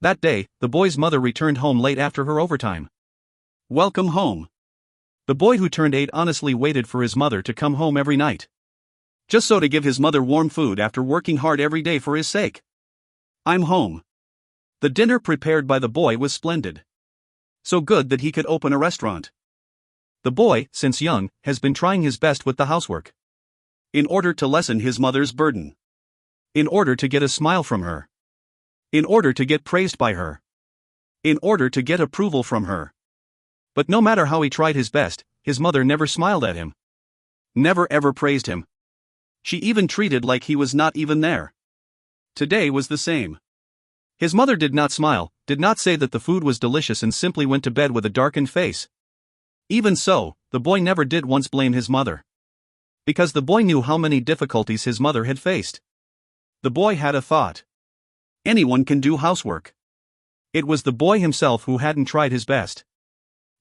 That day, the boy's mother returned home late after her overtime. Welcome home. The boy who turned 8 honestly waited for his mother to come home every night. Just so to give his mother warm food after working hard every day for his sake. I'm home. The dinner prepared by the boy was splendid. So good that he could open a restaurant. The boy, since young, has been trying his best with the housework. In order to lessen his mother's burden. In order to get a smile from her. In order to get praised by her. In order to get approval from her. But no matter how he tried his best, his mother never smiled at him. Never ever praised him. She even treated like he was not even there. Today was the same. His mother did not smile, did not say that the food was delicious, and simply went to bed with a darkened face. Even so, the boy never did once blame his mother. Because the boy knew how many difficulties his mother had faced. The boy had a thought. Anyone can do housework. It was the boy himself who hadn't tried his best.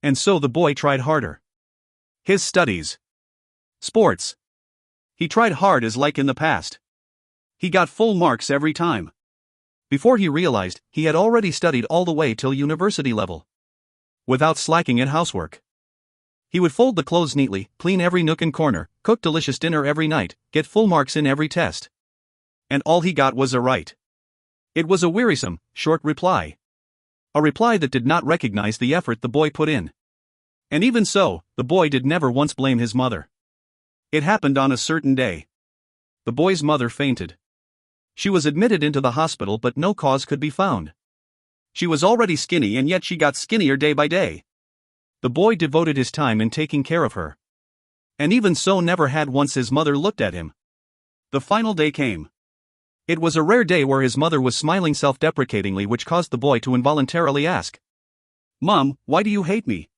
And so the boy tried harder. His studies. Sports. He tried hard as like in the past. He got full marks every time. Before he realized, he had already studied all the way till university level. Without slacking at housework. He would fold the clothes neatly, clean every nook and corner, cook delicious dinner every night, get full marks in every test. And all he got was a right. It was a wearisome, short reply. A reply that did not recognize the effort the boy put in. And even so, the boy did never once blame his mother. It happened on a certain day. The boy's mother fainted. She was admitted into the hospital, but no cause could be found. She was already skinny, and yet she got skinnier day by day. The boy devoted his time in taking care of her. And even so never had once his mother looked at him. The final day came. It was a rare day where his mother was smiling self-deprecatingly, which caused the boy to involuntarily ask, "Mom, why do you hate me?"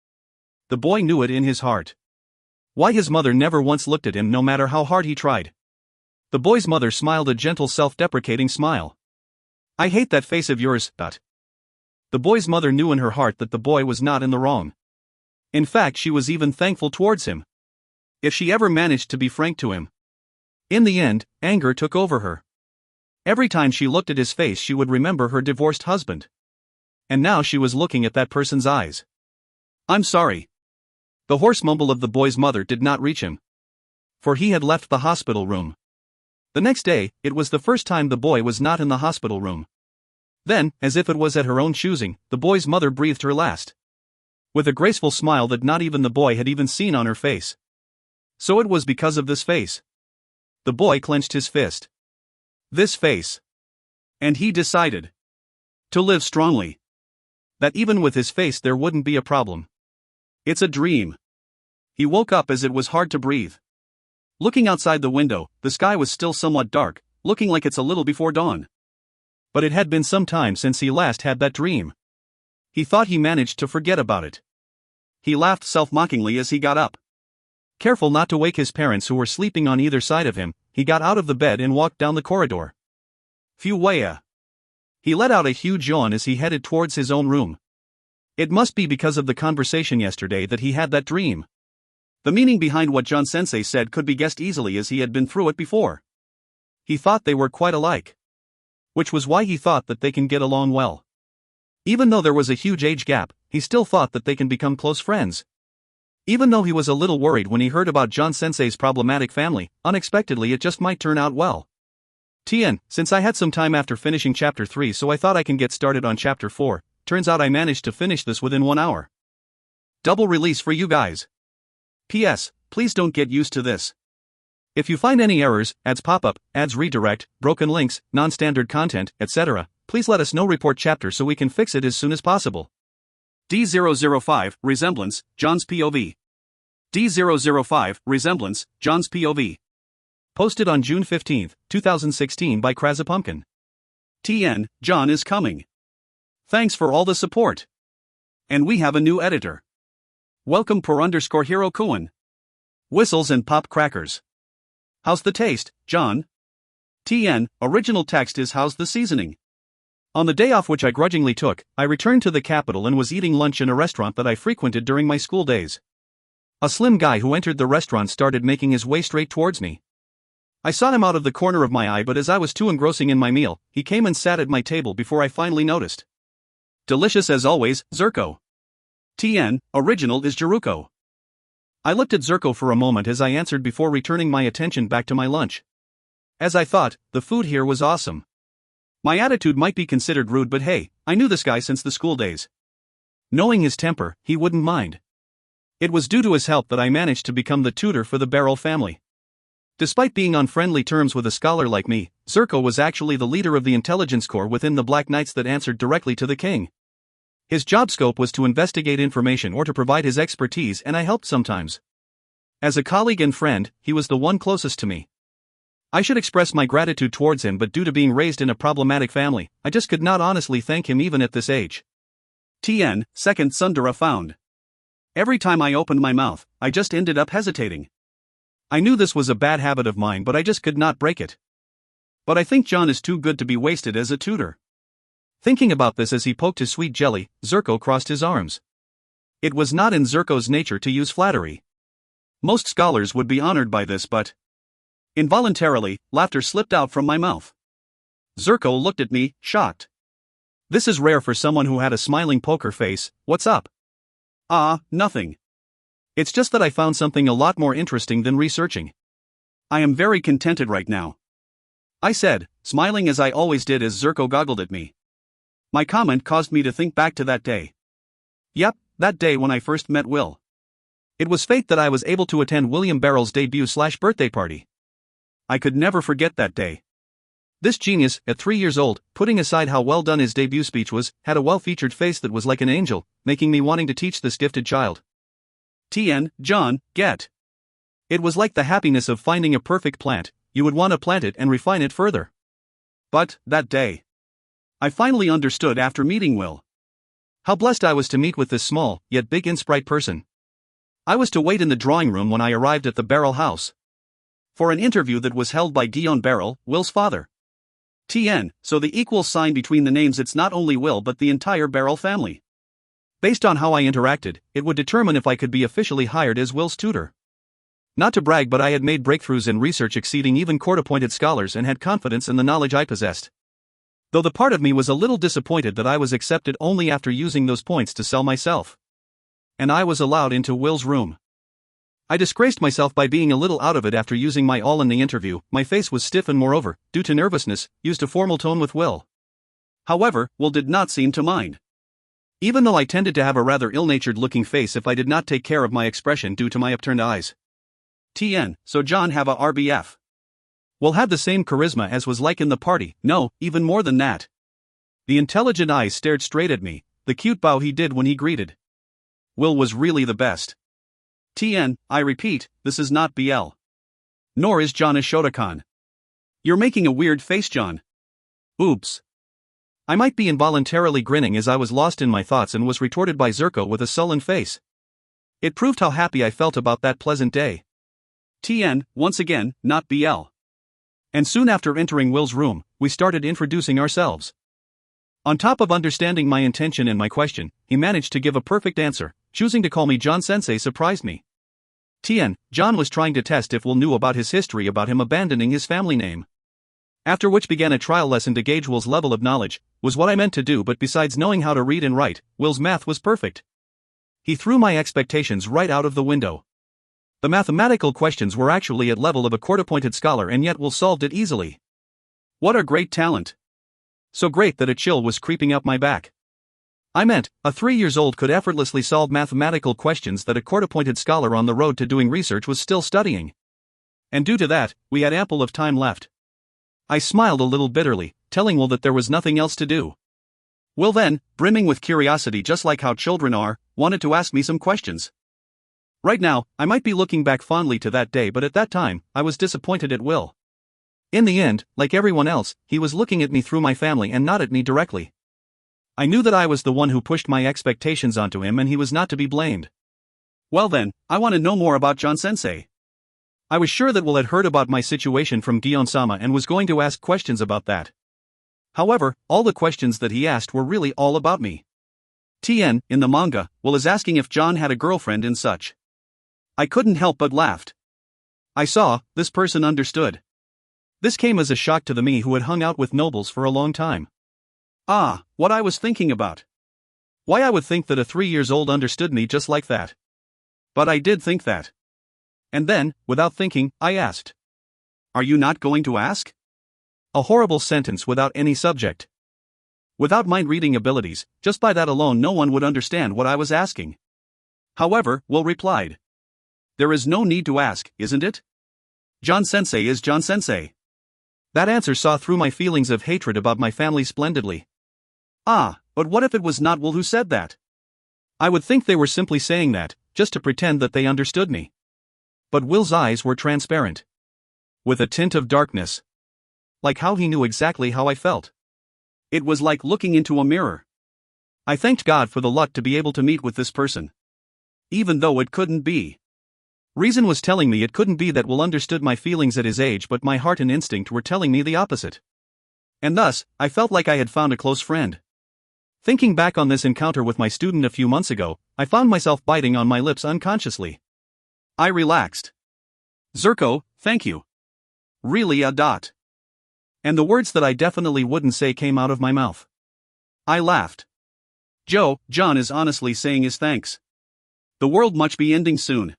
The boy knew it in his heart. Why his mother never once looked at him, no matter how hard he tried. The boy's mother smiled a gentle self-deprecating smile. "I hate that face of yours, Dot." The boy's mother knew in her heart that the boy was not in the wrong. In fact, she was even thankful towards him. If she ever managed to be frank to him. In the end, anger took over her. Every time she looked at his face, she would remember her divorced husband. And now she was looking at that person's eyes. "I'm sorry." The hoarse mumble of the boy's mother did not reach him. For he had left the hospital room. The next day, it was the first time the boy was not in the hospital room. Then, as if it was at her own choosing, the boy's mother breathed her last. With a graceful smile that not even the boy had even seen on her face. So it was because of this face. The boy clenched his fist. This face. And he decided to live strongly. That even with his face there wouldn't be a problem. It's a dream. He woke up as it was hard to breathe. Looking outside the window, the sky was still somewhat dark, looking like it's a little before dawn. But it had been some time since he last had that dream. He thought he managed to forget about it. He laughed self-mockingly as he got up. Careful not to wake his parents, who were sleeping on either side of him, he got out of the bed and walked down the corridor. Phew waya. He let out a huge yawn as he headed towards his own room. It must be because of the conversation yesterday that he had that dream. The meaning behind what John Sensei said could be guessed easily, as he had been through it before. He thought they were quite alike. Which was why he thought that they can get along well. Even though there was a huge age gap, he still thought that they can become close friends. Even though he was a little worried when he heard about John Sensei's problematic family, unexpectedly it just might turn out well. Since I had some time after finishing chapter 3, so I thought I can get started on chapter 4, turns out I managed to finish this within 1 hour. Double release for you guys. P.S. Please don't get used to this. If you find any errors, ads pop up, ads redirect, broken links, non-standard content, etc., please let us know. Report chapter so we can fix it as soon as possible. D005, Resemblance, John's POV. D005, Resemblance, John's POV. Posted on June 15, 2016 by Krazapumpkin. TN, John is coming. Thanks for all the support. And we have a new editor. Welcome _Hero Kuan. Whistles and pop crackers. How's the taste, John? TN, original text is how's the seasoning? On the day off which I grudgingly took, I returned to the capital and was eating lunch in a restaurant that I frequented during my school days. A slim guy who entered the restaurant started making his way straight towards me. I saw him out of the corner of my eye, but as I was too engrossing in my meal, he came and sat at my table before I finally noticed. Delicious as always, Zerko. TN, original is Jeruko. I looked at Zerko for a moment as I answered before returning my attention back to my lunch. As I thought, the food here was awesome. My attitude might be considered rude, but hey, I knew this guy since the school days. Knowing his temper, he wouldn't mind. It was due to his help that I managed to become the tutor for the Barrel family. Despite being on friendly terms with a scholar like me, Zerko was actually the leader of the intelligence corps within the Black Knights that answered directly to the king. His job scope was to investigate information or to provide his expertise, and I helped sometimes. As a colleague and friend, he was the one closest to me. I should express my gratitude towards him, but due to being raised in a problematic family, I just could not honestly thank him even at this age. TN, second Sundara found. Every time I opened my mouth, I just ended up hesitating. I knew this was a bad habit of mine, but I just could not break it. But I think John is too good to be wasted as a tutor. Thinking about this as he poked his sweet jelly, Zerko crossed his arms. It was not in Zerko's nature to use flattery. Most scholars would be honored by this, but... Involuntarily, laughter slipped out from my mouth. Zerko looked at me, shocked. This is rare for someone who had a smiling poker face. What's up? Ah, nothing. It's just that I found something a lot more interesting than researching. I am very contented right now, I said, smiling as I always did as Zerko goggled at me. My comment caused me to think back to that day. Yep, that day when I first met Will. It was fate that I was able to attend William Barrel's debut/birthday party. I could never forget that day. This genius, at 3 years old, putting aside how well done his debut speech was, had a well-featured face that was like an angel, making me wanting to teach this gifted child. TN, John, get. It was like the happiness of finding a perfect plant. You would want to plant it and refine it further. But, that day, I finally understood after meeting Will. How blessed I was to meet with this small, yet big and sprite person. I was to wait in the drawing room when I arrived at the Barrel house for an interview that was held by Dion Barrel, Will's father. TN, so the equal sign between the names, it's not only Will but the entire Barrel family. Based on how I interacted, it would determine if I could be officially hired as Will's tutor. Not to brag, but I had made breakthroughs in research exceeding even court-appointed scholars and had confidence in the knowledge I possessed. Though the part of me was a little disappointed that I was accepted only after using those points to sell myself. And I was allowed into Will's room. I disgraced myself by being a little out of it after using my all in the interview. My face was stiff and moreover, due to nervousness, used a formal tone with Will. However, Will did not seem to mind. Even though I tended to have a rather ill-natured looking face if I did not take care of my expression due to my upturned eyes. TN, so John have a RBF. Will have the same charisma as was like in the party, no, even more than that. The intelligent eyes stared straight at me, the cute bow he did when he greeted. Will was really the best. TN, I repeat, this is not BL. Nor is John a Shotokan. You're making a weird face, John. Oops. I might be involuntarily grinning as I was lost in my thoughts and was retorted by Zerko with a sullen face. It proved how happy I felt about that pleasant day. TN, once again, not BL. And soon after entering Will's room, we started introducing ourselves. On top of understanding my intention and my question, he managed to give a perfect answer. Choosing to call me John Sensei surprised me. TN, John was trying to test if Will knew about his history about him abandoning his family name. After which began a trial lesson to gauge Will's level of knowledge, was what I meant to do, but besides knowing how to read and write, Will's math was perfect. He threw my expectations right out of the window. The mathematical questions were actually at level of a court-appointed scholar, and yet Will solved it easily. What a great talent. So great that a chill was creeping up my back. I meant, a 3-year-old could effortlessly solve mathematical questions that a court-appointed scholar on the road to doing research was still studying. And due to that, we had ample of time left. I smiled a little bitterly, telling Will that there was nothing else to do. Will then, brimming with curiosity just like how children are, wanted to ask me some questions. Right now, I might be looking back fondly to that day, but at that time, I was disappointed at Will. In the end, like everyone else, he was looking at me through my family and not at me directly. I knew that I was the one who pushed my expectations onto him and he was not to be blamed. Well then, I want to know more about John Sensei. I was sure that Will had heard about my situation from Gion-sama and was going to ask questions about that. However, all the questions that he asked were really all about me. TN, in the manga, Will is asking if John had a girlfriend and such. I couldn't help but laughed. I saw, this person understood. This came as a shock to me who had hung out with nobles for a long time. Ah, what I was thinking about. Why I would think that a 3-year-old understood me just like that. But I did think that. And then, without thinking, I asked. Are you not going to ask? A horrible sentence without any subject. Without mind-reading abilities, just by that alone no one would understand what I was asking. However, Will replied. There is no need to ask, isn't it? John Sensei is John Sensei. That answer saw through my feelings of hatred about my family splendidly. Ah, but what if it was not Will who said that? I would think they were simply saying that, just to pretend that they understood me. But Will's eyes were transparent. With a tint of darkness. Like how he knew exactly how I felt. It was like looking into a mirror. I thanked God for the luck to be able to meet with this person. Even though it couldn't be. Reason was telling me it couldn't be that Will understood my feelings at his age, but my heart and instinct were telling me the opposite. And thus, I felt like I had found a close friend. Thinking back on this encounter with my student a few months ago, I found myself biting on my lips unconsciously. I relaxed. Zerko, thank you. Really a dot. And the words that I definitely wouldn't say came out of my mouth. I laughed. John is honestly saying his thanks. The world must be ending soon.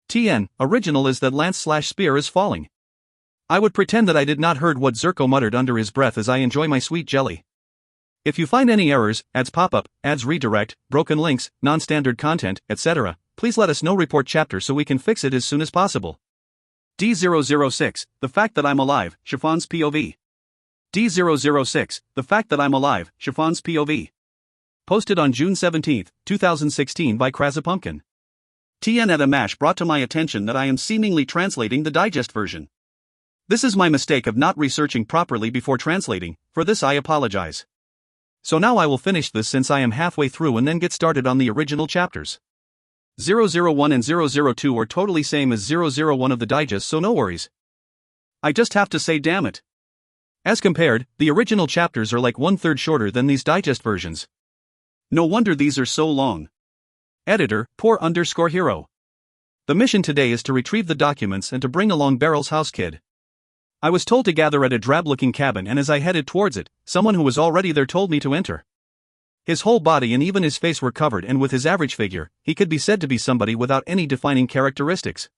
TN, original is that Lance/Spear is falling. I would pretend that I did not heard what Zerko muttered under his breath as I enjoy my sweet jelly. If you find any errors, ads pop up, ads redirect, broken links, non-standard content, etc., please let us know. Report chapter so we can fix it as soon as possible. D006, the fact that I'm alive, Chiffon's POV. D006, the fact that I'm alive, Chiffon's POV. Posted on June 17, 2016 by Krasapumpkin. TN at a mash brought to my attention that I am seemingly translating the digest version. This is my mistake of not researching properly before translating, for this I apologize. So now I will finish this since I am halfway through and then get started on the original chapters. 001 and 002 are totally same as 001 of the digest, so no worries. I just have to say damn it. As compared, the original chapters are like 1/3 shorter than these digest versions. No wonder these are so long. Editor, poor_hero. The mission today is to retrieve the documents and to bring along Beryl's house kid. I was told to gather at a drab-looking cabin, and as I headed towards it, someone who was already there told me to enter. His whole body and even his face were covered, and with his average figure, he could be said to be somebody without any defining characteristics.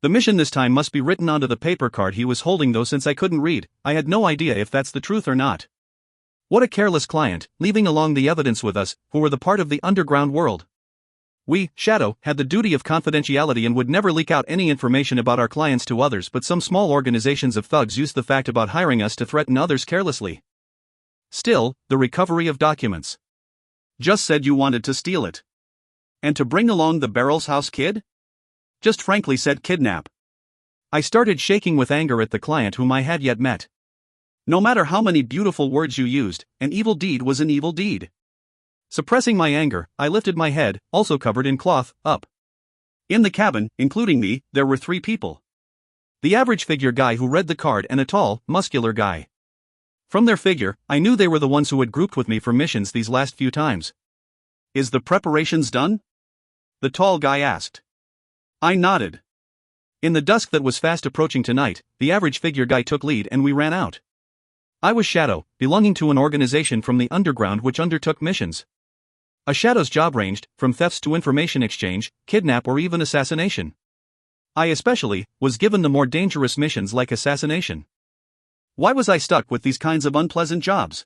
The mission this time must be written onto the paper card he was holding, though since I couldn't read, I had no idea if that's the truth or not. What a careless client, leaving along the evidence with us, who were the part of the underground world. We, Shadow, had the duty of confidentiality and would never leak out any information about our clients to others, but some small organizations of thugs used the fact about hiring us to threaten others carelessly. Still, the recovery of documents. Just said you wanted to steal it. And to bring along the Beryl's house kid? Just frankly said kidnap. I started shaking with anger at the client whom I had yet met. No matter how many beautiful words you used, an evil deed was an evil deed. Suppressing my anger, I lifted my head, also covered in cloth, up. In the cabin, including me, there were 3 people. The average figure guy who read the card and a tall, muscular guy. From their figure, I knew they were the ones who had grouped with me for missions these last few times. Is the preparations done? The tall guy asked. I nodded. In the dusk that was fast approaching tonight, the average figure guy took lead and we ran out. I was Shadow, belonging to an organization from the underground which undertook missions. A Shadow's job ranged from thefts to information exchange, kidnap, or even assassination. I especially was given the more dangerous missions like assassination. Why was I stuck with these kinds of unpleasant jobs?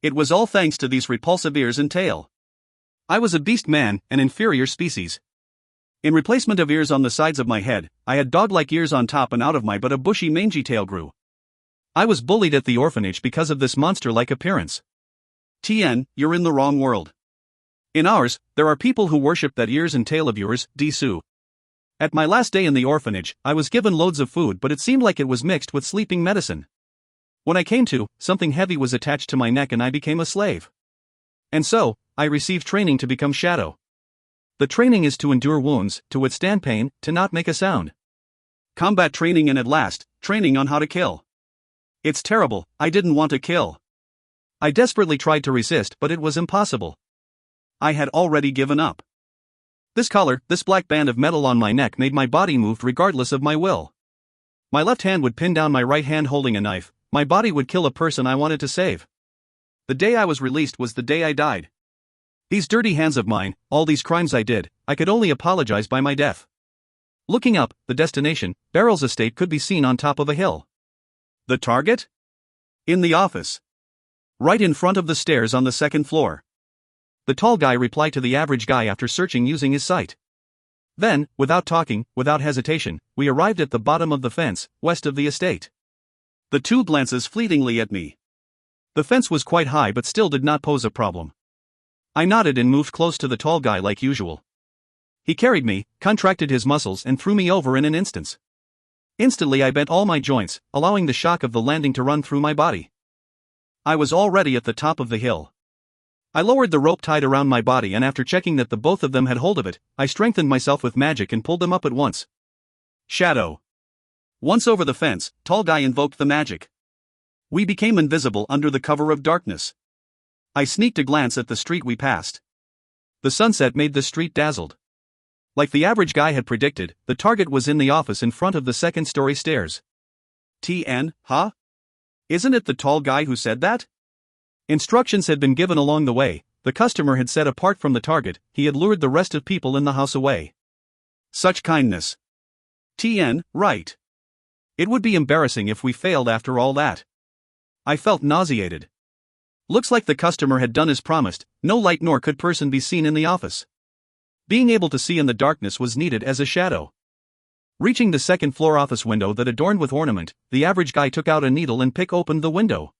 It was all thanks to these repulsive ears and tail. I was a beast man, an inferior species. In replacement of ears on the sides of my head, I had dog-like ears on top, and out of my butt a bushy mangy tail grew. I was bullied at the orphanage because of this monster-like appearance. TN, you're in the wrong world. In ours, there are people who worship that ears and tail of yours, Disu. At my last day in the orphanage, I was given loads of food, but it seemed like it was mixed with sleeping medicine. When I came to, something heavy was attached to my neck and I became a slave. And so, I received training to become Shadow. The training is to endure wounds, to withstand pain, to not make a sound. Combat training, and at last, training on how to kill. It's terrible. I didn't want to kill. I desperately tried to resist, but it was impossible. I had already given up. This collar, this black band of metal on my neck, made my body move regardless of my will. My left hand would pin down my right hand holding a knife, my body would kill a person I wanted to save. The day I was released was the day I died. These dirty hands of mine, all these crimes I did, I could only apologize by my death. Looking up, the destination, Beryl's estate, could be seen on top of a hill. The target? In the office. Right in front of the stairs on the second floor. The tall guy replied to the average guy after searching using his sight. Then, without talking, without hesitation, we arrived at the bottom of the fence, west of the estate. The two glances fleetingly at me. The fence was quite high but still did not pose a problem. I nodded and moved close to the tall guy like usual. He carried me, contracted his muscles and threw me over in an instant. Instantly I bent all my joints, allowing the shock of the landing to run through my body. I was already at the top of the hill. I lowered the rope tied around my body and after checking that the both of them had hold of it, I strengthened myself with magic and pulled them up at once. Shadow. Once over the fence, tall guy invoked the magic. We became invisible under the cover of darkness. I sneaked a glance at the street we passed. The sunset made the street dazzled. Like the average guy had predicted, the target was in the office in front of the second-story stairs. TN, huh? Isn't it the tall guy who said that? Instructions had been given along the way, the customer had set apart from the target, he had lured the rest of people in the house away. Such kindness. TN, right. It would be embarrassing if we failed after all that. I felt nauseated. Looks like the customer had done as promised, no light nor could person be seen in the office. Being able to see in the darkness was needed as a shadow. Reaching the second-floor office window that adorned with ornament, the average guy took out a needle and opened the window.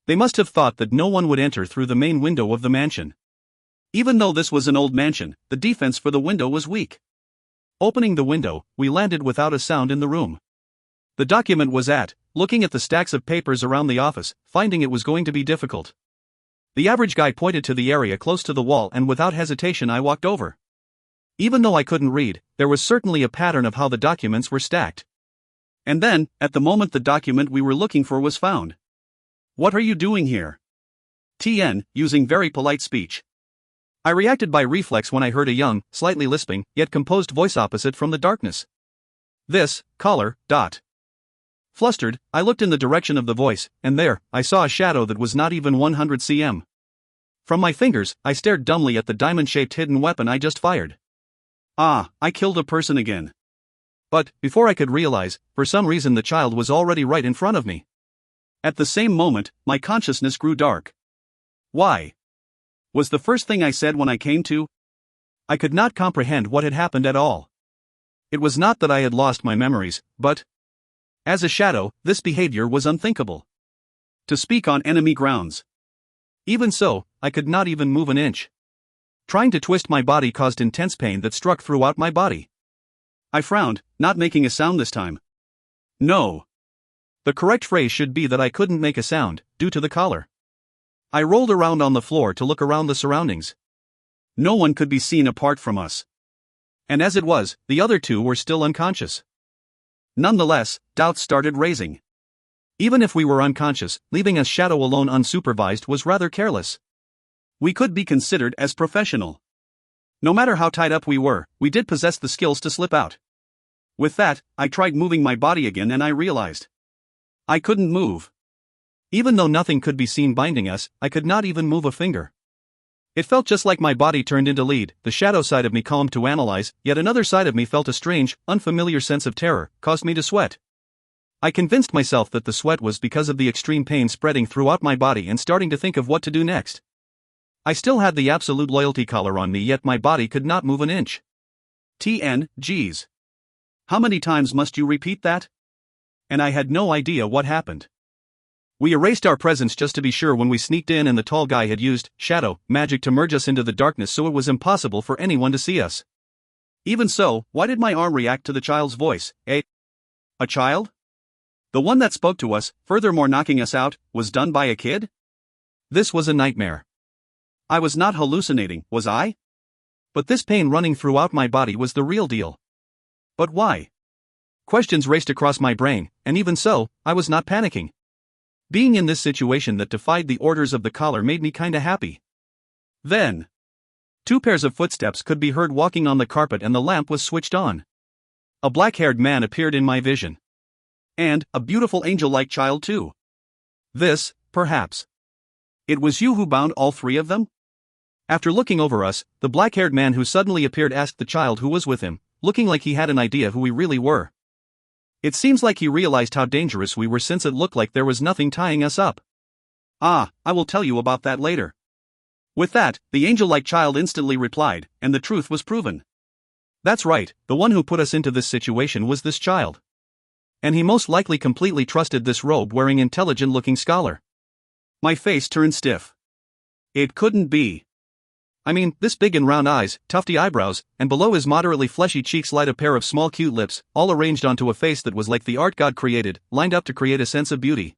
They must have thought that no one would enter through the main window of the mansion. Even though this was an old mansion, the defense for the window was weak. Opening the window, we landed without a sound in the room. The document was looking at the stacks of papers around the office, finding it was going to be difficult. The average guy pointed to the area close to the wall and without hesitation I walked over. Even though I couldn't read, there was certainly a pattern of how the documents were stacked. And then, at the moment the document we were looking for was found. What are you doing here? TN, using very polite speech. I reacted by reflex when I heard a young, slightly lisping, yet composed voice opposite from the darkness. This, caller, ... Flustered, I looked in the direction of the voice, and there, I saw a shadow that was not even 100 cm. From my fingers, I stared dumbly at the diamond-shaped hidden weapon I just fired. Ah, I killed a person again. But, before I could realize, for some reason the child was already right in front of me. At the same moment, my consciousness grew dark. Why? Was the first thing I said when I came to? I could not comprehend what had happened at all. It was not that I had lost my memories, but... as a shadow, this behavior was unthinkable. To speak on enemy grounds. Even so, I could not even move an inch. Trying to twist my body caused intense pain that struck throughout my body. I frowned, not making a sound this time. No. The correct phrase should be that I couldn't make a sound, due to the collar. I rolled around on the floor to look around the surroundings. No one could be seen apart from us. And as it was, the other two were still unconscious. Nonetheless, doubts started raising. Even if we were unconscious, leaving a shadow alone unsupervised was rather careless. We could be considered as professional. No matter how tied up we were, we did possess the skills to slip out. With that, I tried moving my body again and I realized I couldn't move. Even though nothing could be seen binding us, I could not even move a finger. It felt just like my body turned into lead, the shadow side of me calmed to analyze, yet another side of me felt a strange, unfamiliar sense of terror, caused me to sweat. I convinced myself that the sweat was because of the extreme pain spreading throughout my body and starting to think of what to do next. I still had the absolute loyalty collar on me yet my body could not move an inch. TN, geez. How many times must you repeat that? And I had no idea what happened. We erased our presence just to be sure when we sneaked in and the tall guy had used shadow magic to merge us into the darkness so it was impossible for anyone to see us. Even so, why did my arm react to the child's voice? A child? The one that spoke to us, furthermore knocking us out, was done by a kid? This was a nightmare. I was not hallucinating, was I? But this pain running throughout my body was the real deal. But why? Questions raced across my brain, and even so, I was not panicking. Being in this situation that defied the orders of the collar made me kinda happy. Then, 2 pairs of footsteps could be heard walking on the carpet and the lamp was switched on. A black-haired man appeared in my vision. And a beautiful angel-like child too. This, perhaps. It was you who bound all 3 of them? After looking over us, the black-haired man who suddenly appeared asked the child who was with him, looking like he had an idea who we really were. It seems like he realized how dangerous we were since it looked like there was nothing tying us up. Ah, I will tell you about that later. With that, the angel-like child instantly replied, and the truth was proven. That's right, the one who put us into this situation was this child. And he most likely completely trusted this robe-wearing intelligent-looking scholar. My face turned stiff. It couldn't be. I mean, this big and round eyes, tufty eyebrows, and below his moderately fleshy cheeks lied a pair of small cute lips, all arranged onto a face that was like the art God created, lined up to create a sense of beauty.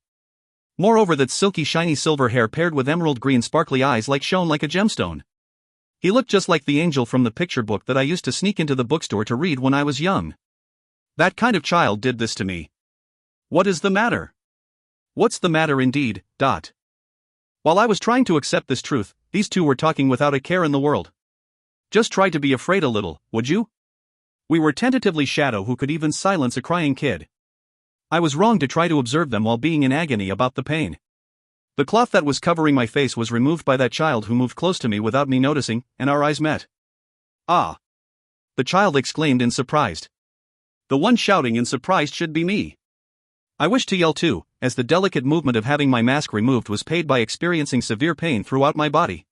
Moreover, that silky shiny silver hair paired with emerald green sparkly eyes shone like a gemstone. He looked just like the angel from the picture book that I used to sneak into the bookstore to read when I was young. That kind of child did this to me. What is the matter? What's the matter indeed, dot. While I was trying to accept this truth, these two were talking without a care in the world. Just try to be afraid a little, would you? We were tentatively shadow who could even silence a crying kid. I was wrong to try to observe them while being in agony about the pain. The cloth that was covering my face was removed by that child who moved close to me without me noticing, and our eyes met. Ah! The child exclaimed in surprise. The one shouting in surprise should be me. I wished to yell too, as the delicate movement of having my mask removed was paid by experiencing severe pain throughout my body.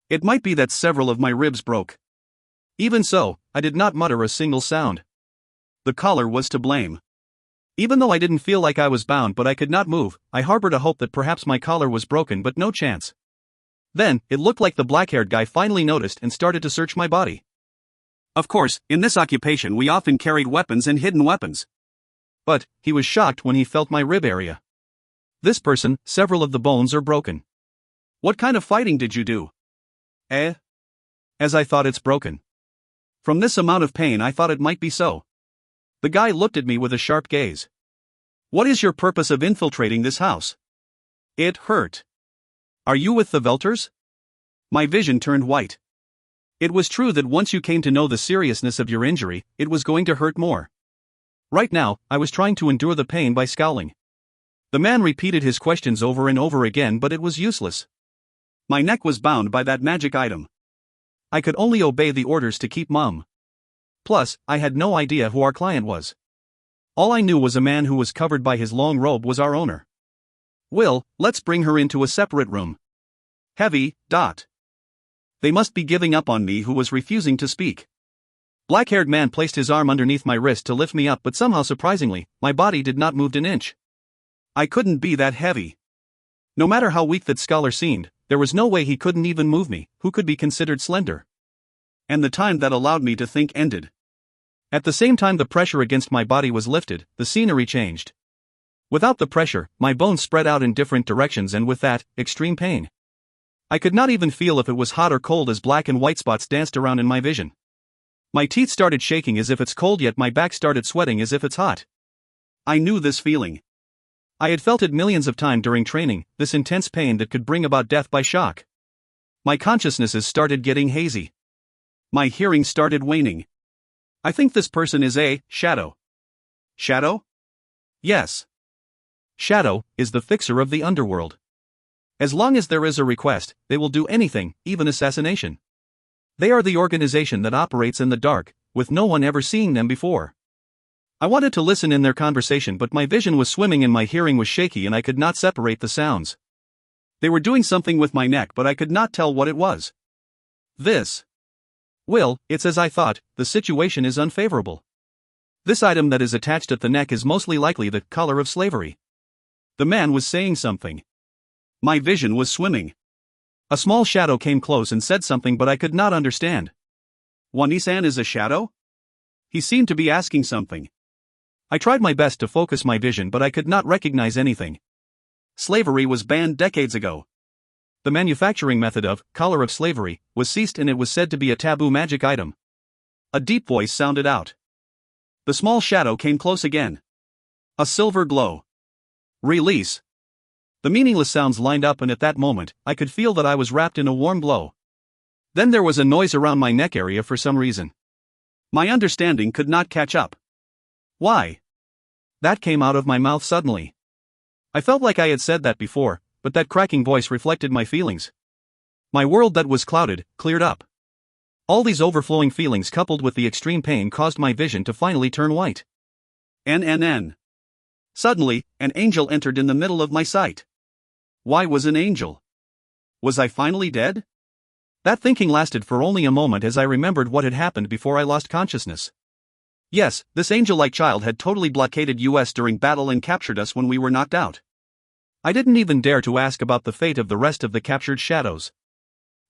It might be that several of my ribs broke. Even so, I did not mutter a single sound. The collar was to blame. Even though I didn't feel like I was bound but I could not move, I harbored a hope that perhaps my collar was broken, but no chance. Then, it looked like the black-haired guy finally noticed and started to search my body. Of course, in this occupation we often carried weapons and hidden weapons. But, he was shocked when he felt my rib area. This person, several of the bones are broken. What kind of fighting did you do? As I thought, it's broken. From this amount of pain I thought it might be so. The guy looked at me with a sharp gaze. What is your purpose of infiltrating this house? It hurt. Are you with the Velters? My vision turned white. It was true that once you came to know the seriousness of your injury, it was going to hurt more. Right now, I was trying to endure the pain by scowling. The man repeated his questions over and over again, but it was useless. My neck was bound by that magic item. I could only obey the orders to keep mum. Plus, I had no idea who our client was. All I knew was a man who was covered by his long robe was our owner. Will, let's bring her into a separate room. Heavy, dot. They must be giving up on me who was refusing to speak. Black-haired man placed his arm underneath my wrist to lift me up, but somehow surprisingly, my body did not move an inch. I couldn't be that heavy. No matter how weak that scholar seemed, there was no way he couldn't even move me, who could be considered slender. And the time that allowed me to think ended. At the same time the pressure against my body was lifted, the scenery changed. Without the pressure, my bones spread out in different directions, and with that, extreme pain. I could not even feel if it was hot or cold as black and white spots danced around in my vision. My teeth started shaking as if it's cold, yet my back started sweating as if it's hot. I knew this feeling. I had felt it millions of times during training, this intense pain that could bring about death by shock. My consciousnesses started getting hazy. My hearing started waning. I think this person is a shadow. Shadow? Yes. Shadow is the fixer of the underworld. As long as there is a request, they will do anything, even assassination. They are the organization that operates in the dark, with no one ever seeing them before. I wanted to listen in their conversation, but my vision was swimming and my hearing was shaky and I could not separate the sounds. They were doing something with my neck, but I could not tell what it was. This. Will, it's as I thought, the situation is unfavorable. This item that is attached at the neck is mostly likely the collar of slavery. The man was saying something. My vision was swimming. A small shadow came close and said something, but I could not understand. Wani-san is a shadow? He seemed to be asking something. I tried my best to focus my vision, but I could not recognize anything. Slavery was banned decades ago. The manufacturing method of collar of slavery was ceased, and it was said to be a taboo magic item. A deep voice sounded out. The small shadow came close again. A silver glow. Release. The meaningless sounds lined up, and at that moment, I could feel that I was wrapped in a warm glow. Then there was a noise around my neck area for some reason. My understanding could not catch up. Why? That came out of my mouth suddenly. I felt like I had said that before, but that cracking voice reflected my feelings. My world that was clouded, cleared up. All these overflowing feelings coupled with the extreme pain caused my vision to finally turn white. N. Suddenly, an angel entered in the middle of my sight. Why was an angel? Was I finally dead? That thinking lasted for only a moment as I remembered what had happened before I lost consciousness. Yes, this angel-like child had totally blockaded us during battle and captured us when we were knocked out. I didn't even dare to ask about the fate of the rest of the captured shadows.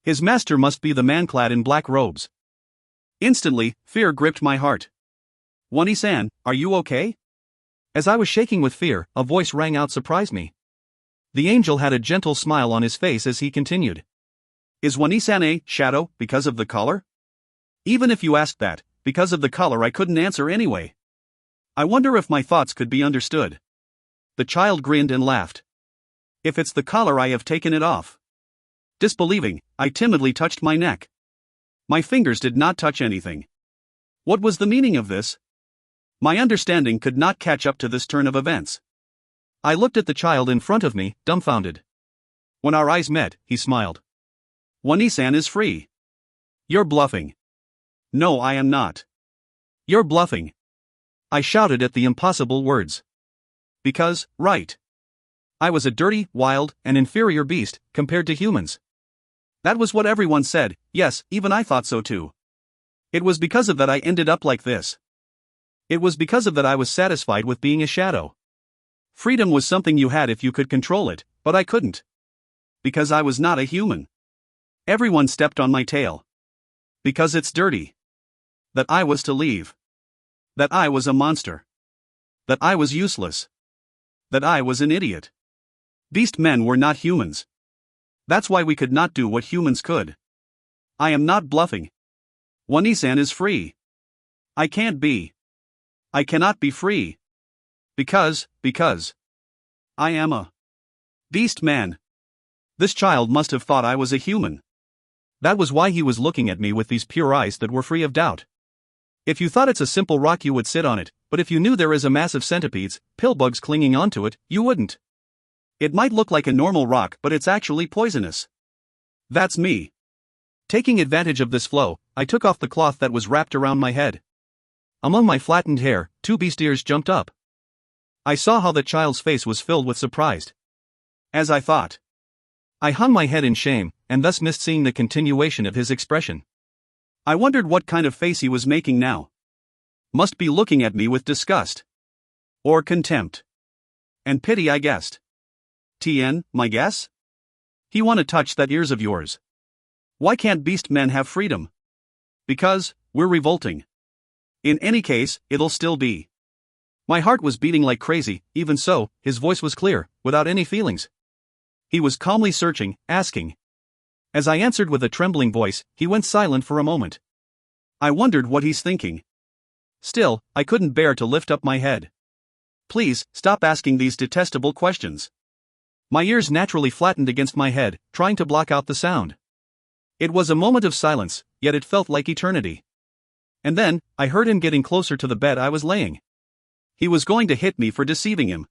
His master must be the man clad in black robes. Instantly, fear gripped my heart. Wani-san, are you okay? As I was shaking with fear, a voice rang out surprised me. The angel had a gentle smile on his face as he continued. Is Wani-san a shadow because of the color? Even if you asked that, because of the color I couldn't answer anyway. I wonder if my thoughts could be understood. The child grinned and laughed. If it's the collar I have taken it off. Disbelieving, I timidly touched my neck. My fingers did not touch anything. What was the meaning of this? My understanding could not catch up to this turn of events. I looked at the child in front of me, dumbfounded. When our eyes met, he smiled. Wani-san is free. You're bluffing. No, I am not. You're bluffing. I shouted at the impossible words. Because, right. I was a dirty, wild, and inferior beast, compared to humans. That was what everyone said, yes, even I thought so too. It was because of that I ended up like this. It was because of that I was satisfied with being a shadow. Freedom was something you had if you could control it, but I couldn't. Because I was not a human. Everyone stepped on my tail. Because it's dirty. That I was to leave. That I was a monster. That I was useless. That I was an idiot. Beast men were not humans. That's why we could not do what humans could. I am not bluffing. Wani-san is free. I can't be. I cannot be free. Because I am a beast man. This child must have thought I was a human. That was why he was looking at me with these pure eyes that were free of doubt. If you thought it's a simple rock you would sit on it, but if you knew there is a mass of centipedes, pillbugs clinging onto it, you wouldn't. It might look like a normal rock but it's actually poisonous. That's me. Taking advantage of this flow, I took off the cloth that was wrapped around my head. Among my flattened hair, two beast ears jumped up. I saw how the child's face was filled with surprise. As I thought. I hung my head in shame, and thus missed seeing the continuation of his expression. I wondered what kind of face he was making now. Must be looking at me with disgust. Or contempt. And pity, I guessed. Tien, my guess? He wanna touch that ears of yours. Why can't beast men have freedom? Because, we're revolting. In any case, it'll still be. My heart was beating like crazy, even so, his voice was clear, without any feelings. He was calmly searching, asking. As I answered with a trembling voice, he went silent for a moment. I wondered what he's thinking. Still, I couldn't bear to lift up my head. Please, stop asking these detestable questions. My ears naturally flattened against my head, trying to block out the sound. It was a moment of silence, yet it felt like eternity. And then, I heard him getting closer to the bed I was laying. He was going to hit me for deceiving him.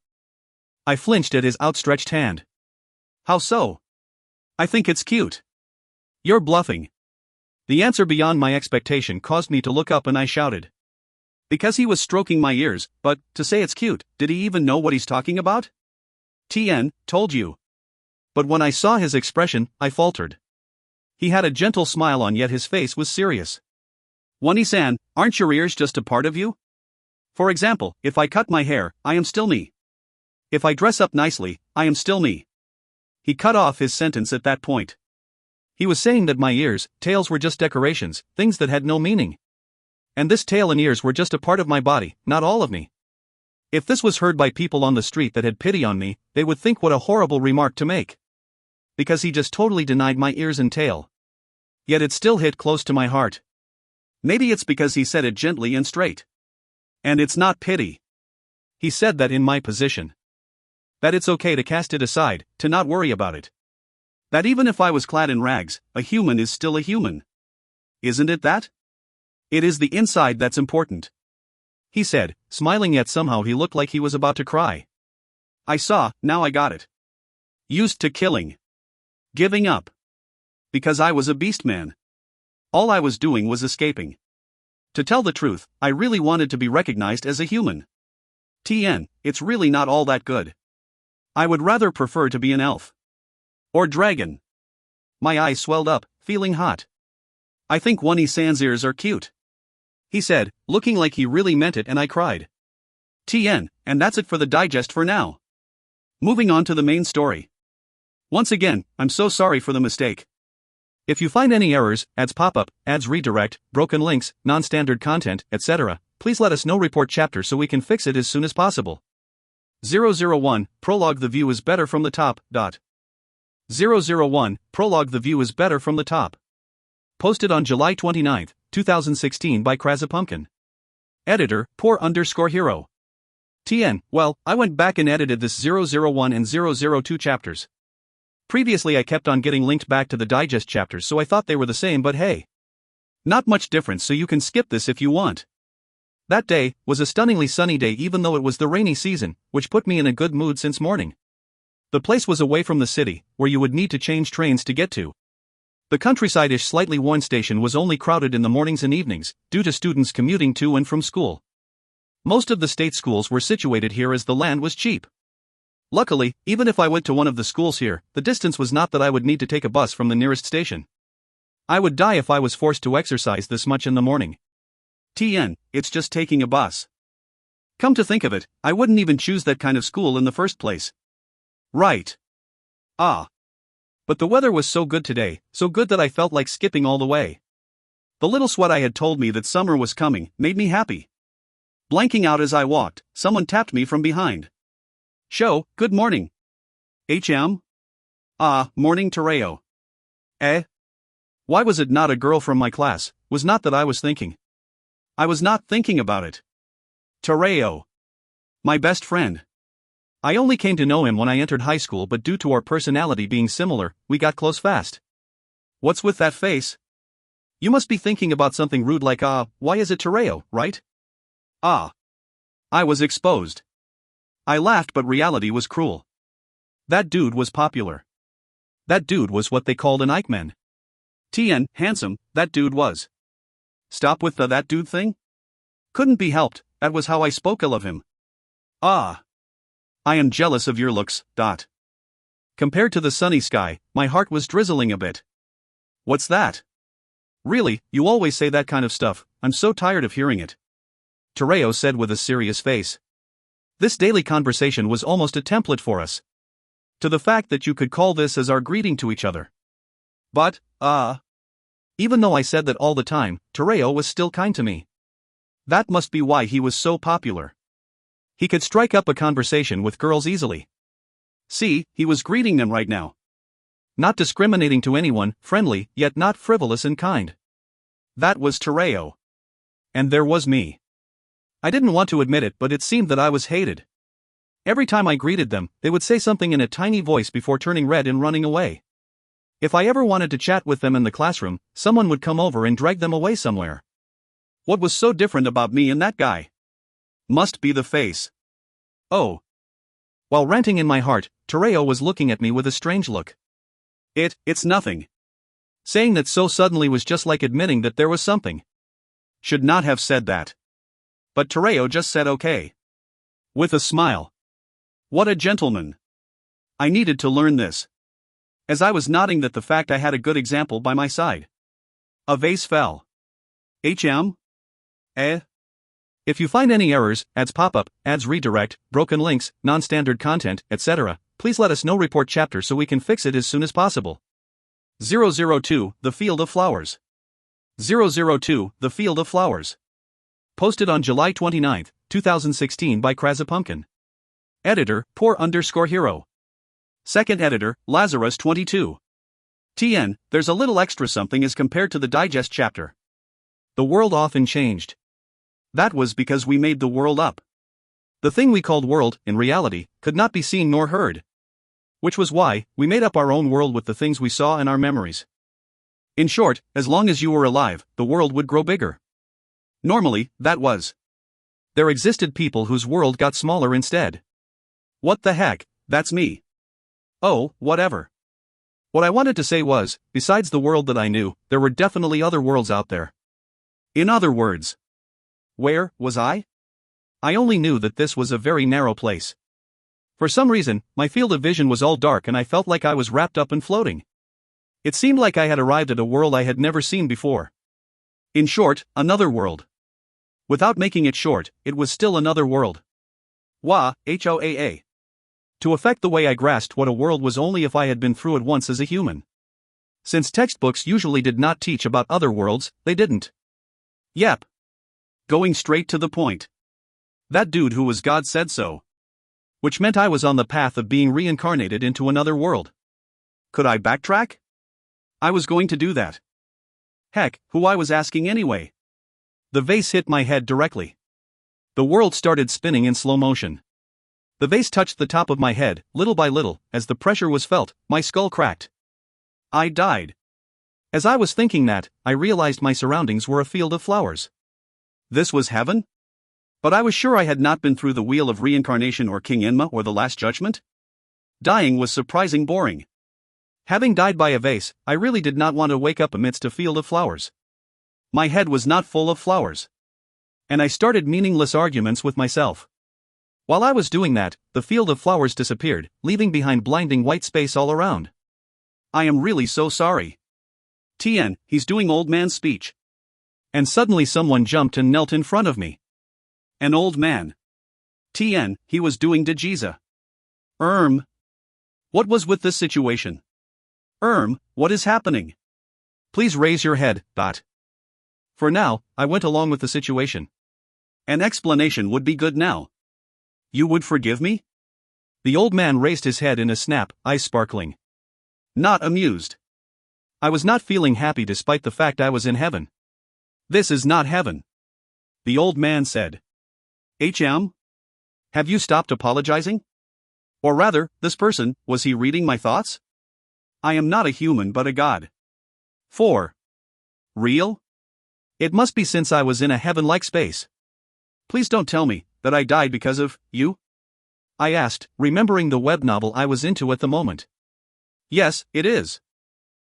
I flinched at his outstretched hand. How so? I think it's cute. You're bluffing. The answer beyond my expectation caused me to look up and I shouted. Because he was stroking my ears, but, to say it's cute, did he even know what he's talking about? Tien, told you. But when I saw his expression, I faltered. He had a gentle smile on yet his face was serious. Wani-san, aren't your ears just a part of you? For example, if I cut my hair, I am still me. If I dress up nicely, I am still me. He cut off his sentence at that point. He was saying that my ears, tails were just decorations, things that had no meaning. And this tail and ears were just a part of my body, not all of me. If this was heard by people on the street that had pity on me, they would think what a horrible remark to make. Because he just totally denied my ears and tail. Yet it still hit close to my heart. Maybe it's because he said it gently and straight. And it's not pity. He said that in my position. That it's okay to cast it aside, to not worry about it. That even if I was clad in rags, a human is still a human. Isn't it that? It is the inside that's important. He said, smiling yet somehow he looked like he was about to cry. I saw, now I got it. Used to killing. Giving up. because I was a beast man. All I was doing was escaping. To tell the truth, I really wanted to be recognized as a human. It's really not all that good. I would rather prefer to be an elf. Or dragon. My eyes swelled up, feeling hot. I think One-Sans ears are cute. He said, looking like he really meant it, and I cried. And that's it for the digest for now. Moving on to the main story. Once again, I'm so sorry for the mistake. If you find any errors, ads pop up, ads redirect, broken links, non-standard content, etc., please let us know. Report chapter so we can fix it as soon as possible. 001, Prologue. The view is better from the top. 001, Prologue. The view is better from the top. Posted on July 29, 2016 by Krasapumpkin. Editor, poor_hero. Well, I went back and edited this 001 and 002 chapters. Previously I kept on getting linked back to the digest chapters, so I thought they were the same, but hey. Not much difference, so you can skip this if you want. That day was a stunningly sunny day, even though it was the rainy season, which put me in a good mood since morning. The place was away from the city, where you would need to change trains to get to. The countryside-ish, slightly worn station was only crowded in the mornings and evenings, due to students commuting to and from school. Most of the state schools were situated here as the land was cheap. Luckily, even if I went to one of the schools here, the distance was not that I would need to take a bus from the nearest station. I would die if I was forced to exercise this much in the morning. It's just taking a bus. Come to think of it, I wouldn't even choose that kind of school in the first place. Right. But the weather was so good today, so good that I felt like skipping all the way. The little sweat I had told me that summer was coming made me happy. Blanking out as I walked, someone tapped me from behind. Good morning. Morning, Tereo. Why was it not a girl from my class? Was not that I was thinking. I was not thinking about it. Tereo. My best friend. I only came to know him when I entered high school, but due to our personality being similar, we got close fast. What's with that face? You must be thinking about something rude like, why is it Tereo, right? I was exposed. I laughed, but reality was cruel. That dude was popular. That dude was what they called an Eichmann. Handsome, that dude was. Stop with the that dude thing? Couldn't be helped, that was how I spoke ill of him. I am jealous of your looks. Compared to the sunny sky, my heart was drizzling a bit. What's that? Really, you always say that kind of stuff, I'm so tired of hearing it. Tereo said with a serious face. This daily conversation was almost a template for us. To the fact that you could call this as our greeting to each other. But, even though I said that all the time, Tereo was still kind to me. That must be why he was so popular. He could strike up a conversation with girls easily. See, he was greeting them right now. Not discriminating to anyone, friendly, yet not frivolous and kind. That was Tereo. And there was me. I didn't want to admit it, but it seemed that I was hated. Every time I greeted them, they would say something in a tiny voice before turning red and running away. If I ever wanted to chat with them in the classroom, someone would come over and drag them away somewhere. What was so different about me and that guy? Must be the face. While ranting in my heart, Tereo was looking at me with a strange look. It's nothing. Saying that so suddenly was just like admitting that there was something. Should not have said that. But Tereo just said okay. With a smile. What a gentleman. I needed to learn this. As I was nodding that the fact I had a good example by my side. A vase fell. If you find any errors, ads pop up, ads redirect, broken links, non-standard content, etc., please let us know. Report chapter so we can fix it as soon as possible. 002, The Field of Flowers. 002, The Field of Flowers. Posted on July 29, 2016 by Krasapumpkin. Editor, poor_hero. Second editor, Lazarus22. There's a little extra something as compared to the digest chapter. The world often changed. That was because we made the world up. The thing we called world, in reality, could not be seen nor heard. Which was why we made up our own world with the things we saw in our memories. In short, as long as you were alive, the world would grow bigger. Normally, that was. There existed people whose world got smaller instead. What the heck, that's me. Oh, whatever. What I wanted to say was, besides the world that I knew, there were definitely other worlds out there. In other words, where was I? I only knew that this was a very narrow place. For some reason, my field of vision was all dark and I felt like I was wrapped up and floating. It seemed like I had arrived at a world I had never seen before. In short, another world. Without making it short, it was still another world. Hoa. To affect the way I grasped what a world was only if I had been through it once as a human. Since textbooks usually did not teach about other worlds, they didn't. Yep. Going straight to the point. That dude who was God said so. Which meant I was on the path of being reincarnated into another world. Could I backtrack? I was going to do that. Heck, who I was asking anyway? The vase hit my head directly. The world started spinning in slow motion. The vase touched the top of my head, little by little, as the pressure was felt, my skull cracked. I died. As I was thinking that, I realized my surroundings were a field of flowers. This was heaven? But I was sure I had not been through the wheel of reincarnation or King Enma or the Last Judgment. Dying was surprising boring. Having died by a vase, I really did not want to wake up amidst a field of flowers. My head was not full of flowers. And I started meaningless arguments with myself. While I was doing that, the field of flowers disappeared, leaving behind blinding white space all around. I am really so sorry. Tien, he's doing old man's speech. And suddenly someone jumped and knelt in front of me. An old man. Tien, he was doing Dejiza. What was with this situation? What is happening? Please raise your head, Dot. For now, I went along with the situation. An explanation would be good now. You would forgive me? The old man raised his head in a snap, eyes sparkling. Not amused. I was not feeling happy despite the fact I was in heaven. This is not heaven. The old man said. Have you stopped apologizing? Or rather, this person, was he reading my thoughts? I am not a human but a god. 4. Real? It must be since I was in a heaven-like space. Please don't tell me that I died because of you? I asked, remembering the web novel I was into at the moment. Yes, it is.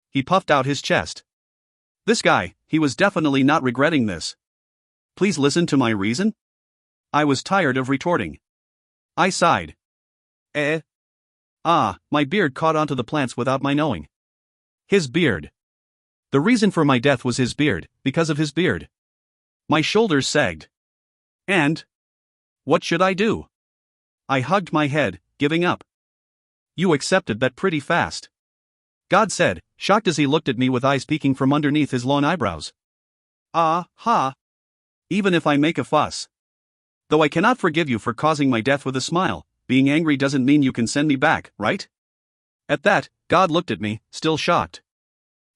He puffed out his chest. This guy, he was definitely not regretting this. Please listen to my reason? I was tired of retorting. I sighed. My beard caught onto the plants without my knowing. His beard. The reason for my death was his beard, because of his beard. My shoulders sagged. And? What should I do? I hugged my head, giving up. You accepted that pretty fast. God said, shocked as he looked at me with eyes peeking from underneath his long eyebrows. Even if I make a fuss. Though I cannot forgive you for causing my death with a smile, being angry doesn't mean you can send me back, right? At that, God looked at me, still shocked.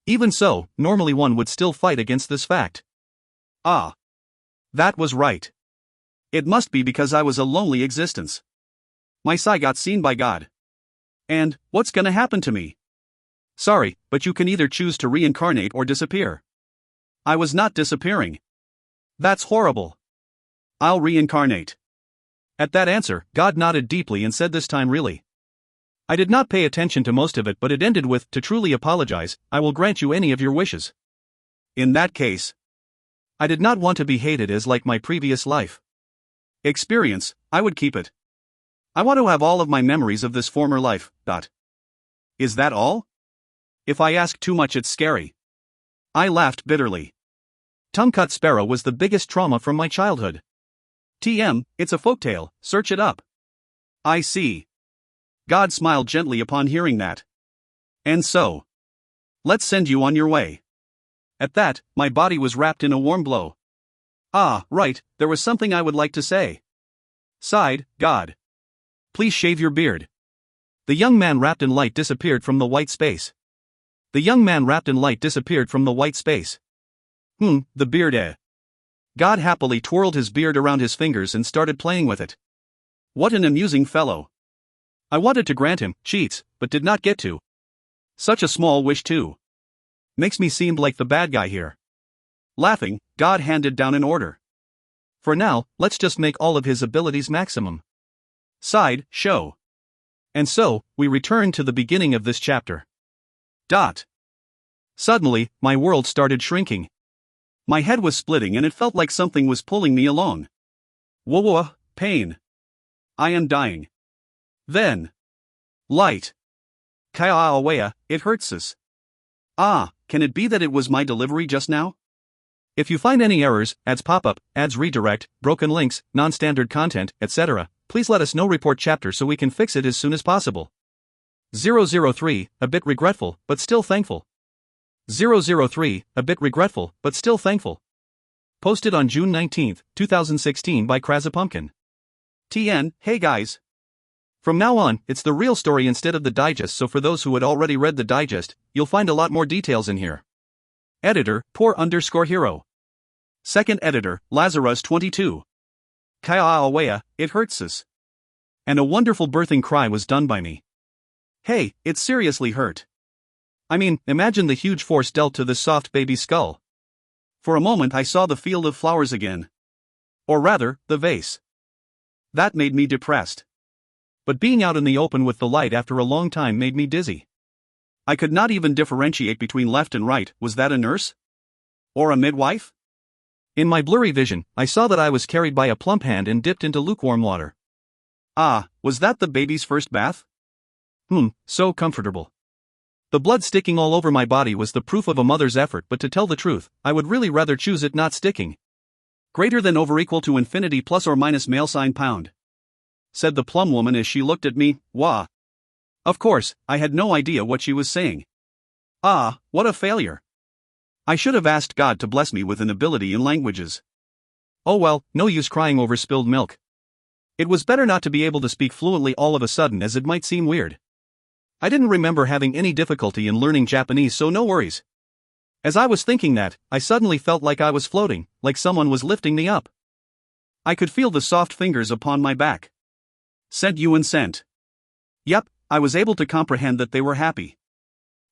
Even so, normally one would still fight against this fact. That was right. It must be because I was a lonely existence. My sigh got seen by God. And, what's gonna happen to me? Sorry, but you can either choose to reincarnate or disappear. I was not disappearing. That's horrible. I'll reincarnate. At that answer, God nodded deeply and said this time really. I did not pay attention to most of it, but it ended with, to truly apologize, I will grant you any of your wishes. In that case, I did not want to be hated as like my previous life. Experience, I would keep it. I want to have all of my memories of this former life. Is that all? If I ask too much, it's scary. I laughed bitterly. Tongue-cut sparrow was the biggest trauma from my childhood. It's a folktale, search it up. I see. God smiled gently upon hearing that. And so, let's send you on your way. At that, my body was wrapped in a warm glow. Right, there was something I would like to say. Sighed, God. Please shave your beard. The young man wrapped in light disappeared from the white space. The beard. God happily twirled his beard around his fingers and started playing with it. What an amusing fellow. I wanted to grant him cheats, but did not get to. Such a small wish too. Makes me seem like the bad guy here. Laughing, God handed down an order. For now, let's just make all of his abilities maximum. Sighed, show. And so, we return to the beginning of this chapter. Dot. Suddenly, my world started shrinking. My head was splitting and it felt like something was pulling me along. Whoa, pain. I am dying. Then. Light. Kaya, it hurts us. Ah, can it be that it was my delivery just now? If you find any errors, ads pop up, ads redirect, broken links, non-standard content, etc., please let us know. Report chapter so we can fix it as soon as possible. 003, a bit regretful, but still thankful. 003, a bit regretful, but still thankful. Posted on June 19, 2016 by Pumpkin. TN, hey guys. From now on, it's the real story instead of the digest, so for those who had already read the digest, you'll find a lot more details in here. Editor, poor_hero. Second editor, Lazarus22. Kaya, it hurts us. And a wonderful birthing cry was done by me. Hey, it seriously hurt. I mean, imagine the huge force dealt to this soft baby skull. For a moment I saw the field of flowers again. Or rather, the vase. That made me depressed. But being out in the open with the light after a long time made me dizzy. I could not even differentiate between left and right. Was that a nurse? Or a midwife? In my blurry vision, I saw that I was carried by a plump hand and dipped into lukewarm water. Ah, was that the baby's first bath? So comfortable. The blood sticking all over my body was the proof of a mother's effort, but to tell the truth, I would really rather choose it not sticking. Greater than over equal to infinity plus or minus £, said the plum woman as she looked at me. Wah. Of course, I had no idea what she was saying. Ah, what a failure. I should have asked God to bless me with an ability in languages. Oh well, no use crying over spilled milk. It was better not to be able to speak fluently all of a sudden, as it might seem weird. I didn't remember having any difficulty in learning Japanese, so no worries. As I was thinking that, I suddenly felt like I was floating, like someone was lifting me up. I could feel the soft fingers upon my back. Sent you and sent. Yep, I was able to comprehend that they were happy.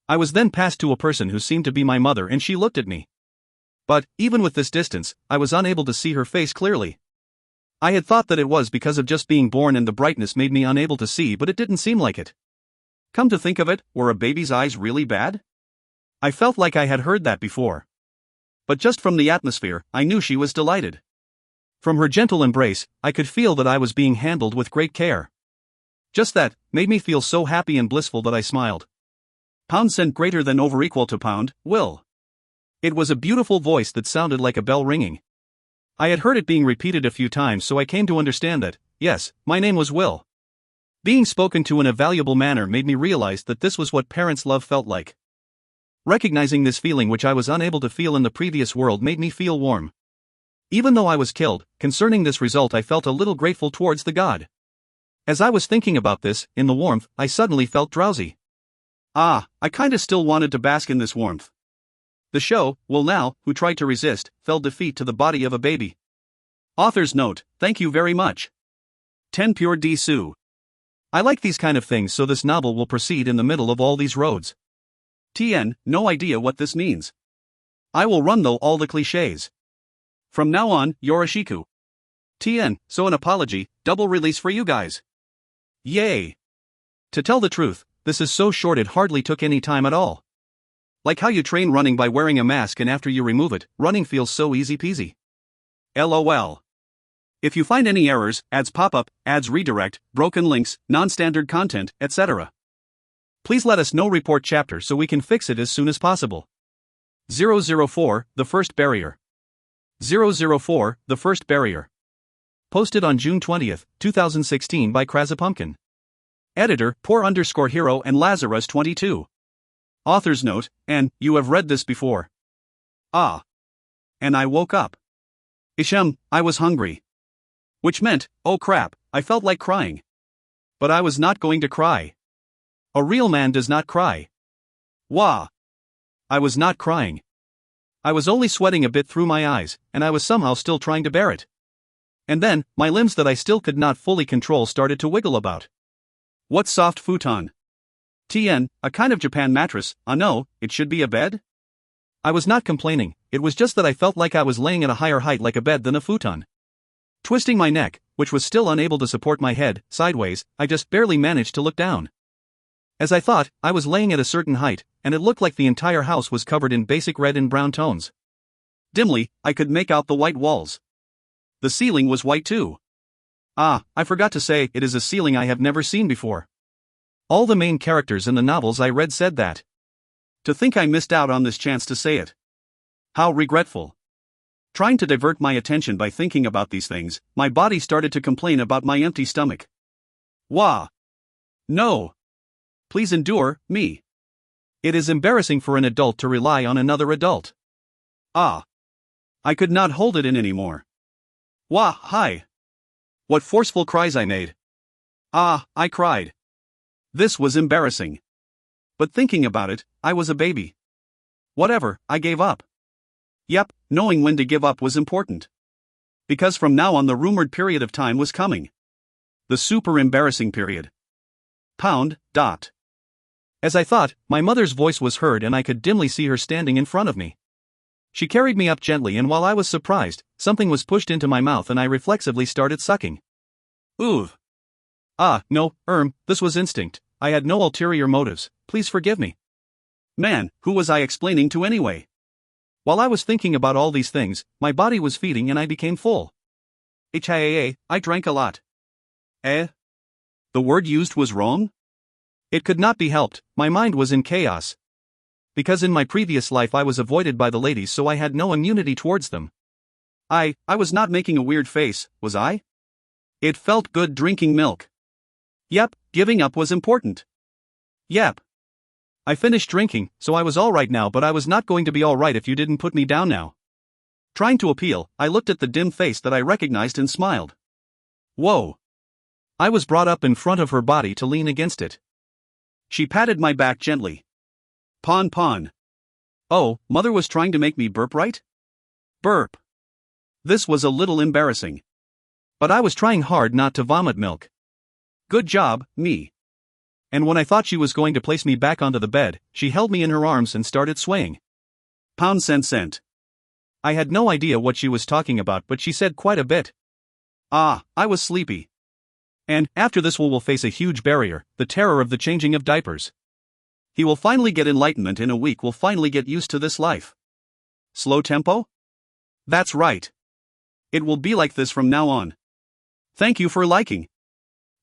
I was then passed to a person who seemed to be my mother, and she looked at me. But, even with this distance, I was unable to see her face clearly. I had thought that it was because of just being born and the brightness made me unable to see, but it didn't seem like it. Come to think of it, were a baby's eyes really bad? I felt like I had heard that before. But just from the atmosphere, I knew she was delighted. From her gentle embrace, I could feel that I was being handled with great care. Just that made me feel so happy and blissful that I smiled. £, greater than over equal to £, will. It was a beautiful voice that sounded like a bell ringing. I had heard it being repeated a few times, so I came to understand that, yes, my name was Will. Being spoken to in a valuable manner made me realize that this was what parents' love felt like. Recognizing this feeling, which I was unable to feel in the previous world, made me feel warm. Even though I was killed, concerning this result I felt a little grateful towards the god. As I was thinking about this, in the warmth, I suddenly felt drowsy. I kinda still wanted to bask in this warmth. The show, Will Now, who tried to resist, fell defeat to the body of a baby. Author's note, thank you very much. 10 Pure D. Sue. I like these kind of things, so this novel will proceed in the middle of all these roads. TN, no idea what this means. I will run though all the cliches. From now on, Yoroshiku. TN, so an apology, double release for you guys. Yay. To tell the truth, this is so short it hardly took any time at all. Like how you train running by wearing a mask and after you remove it, running feels so easy peasy. LOL. If you find any errors, ads pop up, ads redirect, broken links, non-standard content, etc., please let us know. Report chapter so we can fix it as soon as possible. 004, The First Barrier. 004, The First Barrier. Posted on June 20, 2016 by Pumpkin. Editor, poor_hero and Lazarus22. Author's note, and you have read this before. And I woke up. I was hungry. Which meant, oh crap, I felt like crying. But I was not going to cry. A real man does not cry. Wah! I was not crying. I was only sweating a bit through my eyes, and I was somehow still trying to bear it. And then, my limbs that I still could not fully control started to wiggle about. What soft futon? TN, a kind of Japan mattress. No, it should be a bed? I was not complaining, it was just that I felt like I was laying at a higher height like a bed than a futon. Twisting my neck, which was still unable to support my head, sideways, I just barely managed to look down. As I thought, I was laying at a certain height, and it looked like the entire house was covered in basic red and brown tones. Dimly, I could make out the white walls. The ceiling was white too. Ah, I forgot to say, it is a ceiling I have never seen before. All the main characters in the novels I read said that. To think I missed out on this chance to say it. How regretful. Trying to divert my attention by thinking about these things, my body started to complain about my empty stomach. Wah! No! Please endure, me. It is embarrassing for an adult to rely on another adult. Ah! I could not hold it in anymore. Wah! Hi! What forceful cries I made. Ah! I cried. This was embarrassing. But thinking about it, I was a baby. Whatever, I gave up. Yep, knowing when to give up was important. Because from now on the rumored period of time was coming. The super embarrassing period. Pound. As I thought, my mother's voice was heard and I could dimly see her standing in front of me. She carried me up gently, and while I was surprised, something was pushed into my mouth and I reflexively started sucking. Ooh. Ah, no, this was instinct. I had no ulterior motives, please forgive me. Man, who was I explaining to anyway? While I was thinking about all these things, my body was feeding and I became full. I drank a lot. The word used was wrong? It could not be helped, my mind was in chaos. Because in my previous life I was avoided by the ladies, so I had no immunity towards them. I was not making a weird face, was I? It felt good drinking milk. Yep, giving up was important. Yep. I finished drinking, so I was alright now, but I was not going to be alright if you didn't put me down now. Trying to appeal, I looked at the dim face that I recognized and smiled. Whoa. I was brought up in front of her body to lean against it. She patted my back gently. Pon. Oh, mother was trying to make me burp, right? Burp. This was a little embarrassing. But I was trying hard not to vomit milk. Good job, me. And when I thought she was going to place me back onto the bed, she held me in her arms and started swaying. Pound cent. I had no idea what she was talking about, but she said quite a bit. Ah, I was sleepy. And, after this will face a huge barrier, the terror of the changing of diapers. He will finally get enlightenment in a week, will finally get used to this life. Slow tempo? That's right. It will be like this from now on. Thank you for liking.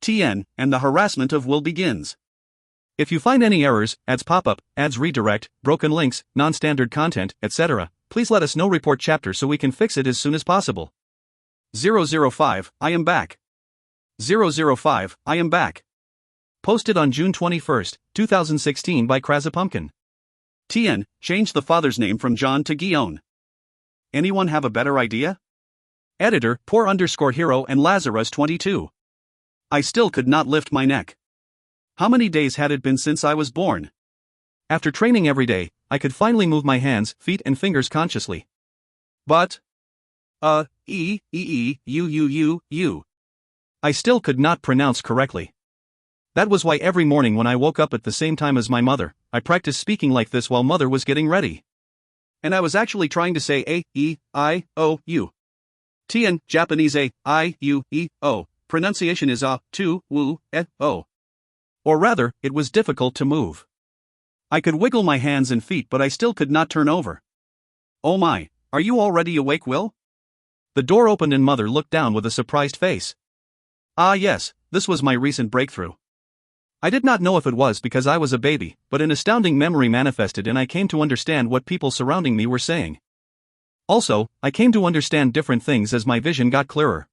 TN, and the harassment of Will begins. If you find any errors, ads pop up, ads redirect, broken links, non-standard content, etc., please let us know. Report chapter so we can fix it as soon as possible. 005, I am back. 005, I am back. Posted on June 21, 2016 by Krazapumpkin. TN, change the father's name from John to Guillaume. Anyone have a better idea? Editor, poor_hero and Lazarus 22. I still could not lift my neck. How many days had it been since I was born? After training every day, I could finally move my hands, feet and fingers consciously. But, you. I still could not pronounce correctly. That was why every morning when I woke up at the same time as my mother, I practiced speaking like this while mother was getting ready. And I was actually trying to say A, E, I, O, U. TN, Japanese A, I, U, E, O. Pronunciation is A, tu, wu, e, o. Or rather, it was difficult to move. I could wiggle my hands and feet, but I still could not turn over. Oh my, are you already awake, Will? The door opened and mother looked down with a surprised face. Ah yes, this was my recent breakthrough. I did not know if it was because I was a baby, but an astounding memory manifested and I came to understand what people surrounding me were saying. Also, I came to understand different things as my vision got clearer.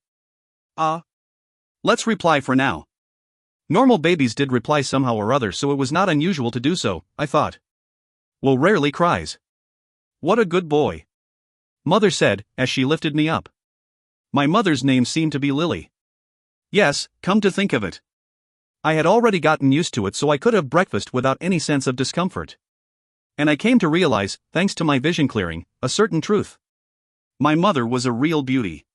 Let's reply for now. Normal babies did reply somehow or other, so it was not unusual to do so, I thought. Will rarely cries. What a good boy. Mother said, as she lifted me up. My mother's name seemed to be Lily. Yes, come to think of it. I had already gotten used to it, so I could have breakfast without any sense of discomfort. And I came to realize, thanks to my vision clearing, a certain truth. My mother was a real beauty.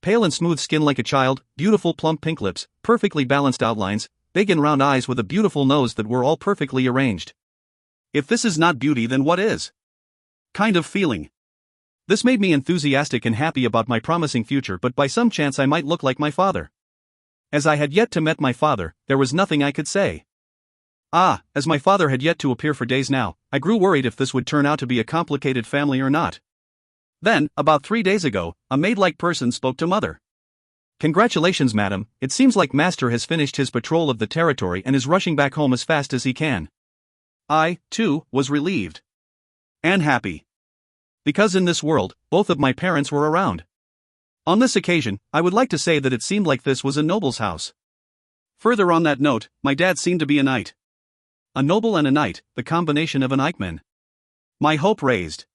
Pale and smooth skin like a child, beautiful plump pink lips, perfectly balanced outlines, big and round eyes with a beautiful nose that were all perfectly arranged. If this is not beauty, then what is? Kind of feeling. This made me enthusiastic and happy about my promising future, but by some chance I might look like my father. As I had yet to met my father, there was nothing I could say. As my father had yet to appear for days now, I grew worried if this would turn out to be a complicated family or not. Then, about 3 days ago, a maid-like person spoke to mother. "Congratulations, madam, it seems like master has finished his patrol of the territory and is rushing back home as fast as he can." I, too, was relieved. And happy. Because in this world, both of my parents were around. On this occasion, I would like to say that it seemed like this was a noble's house. Further on that note, my dad seemed to be a knight. A noble and a knight, the combination of an Eichmann. My hope raised.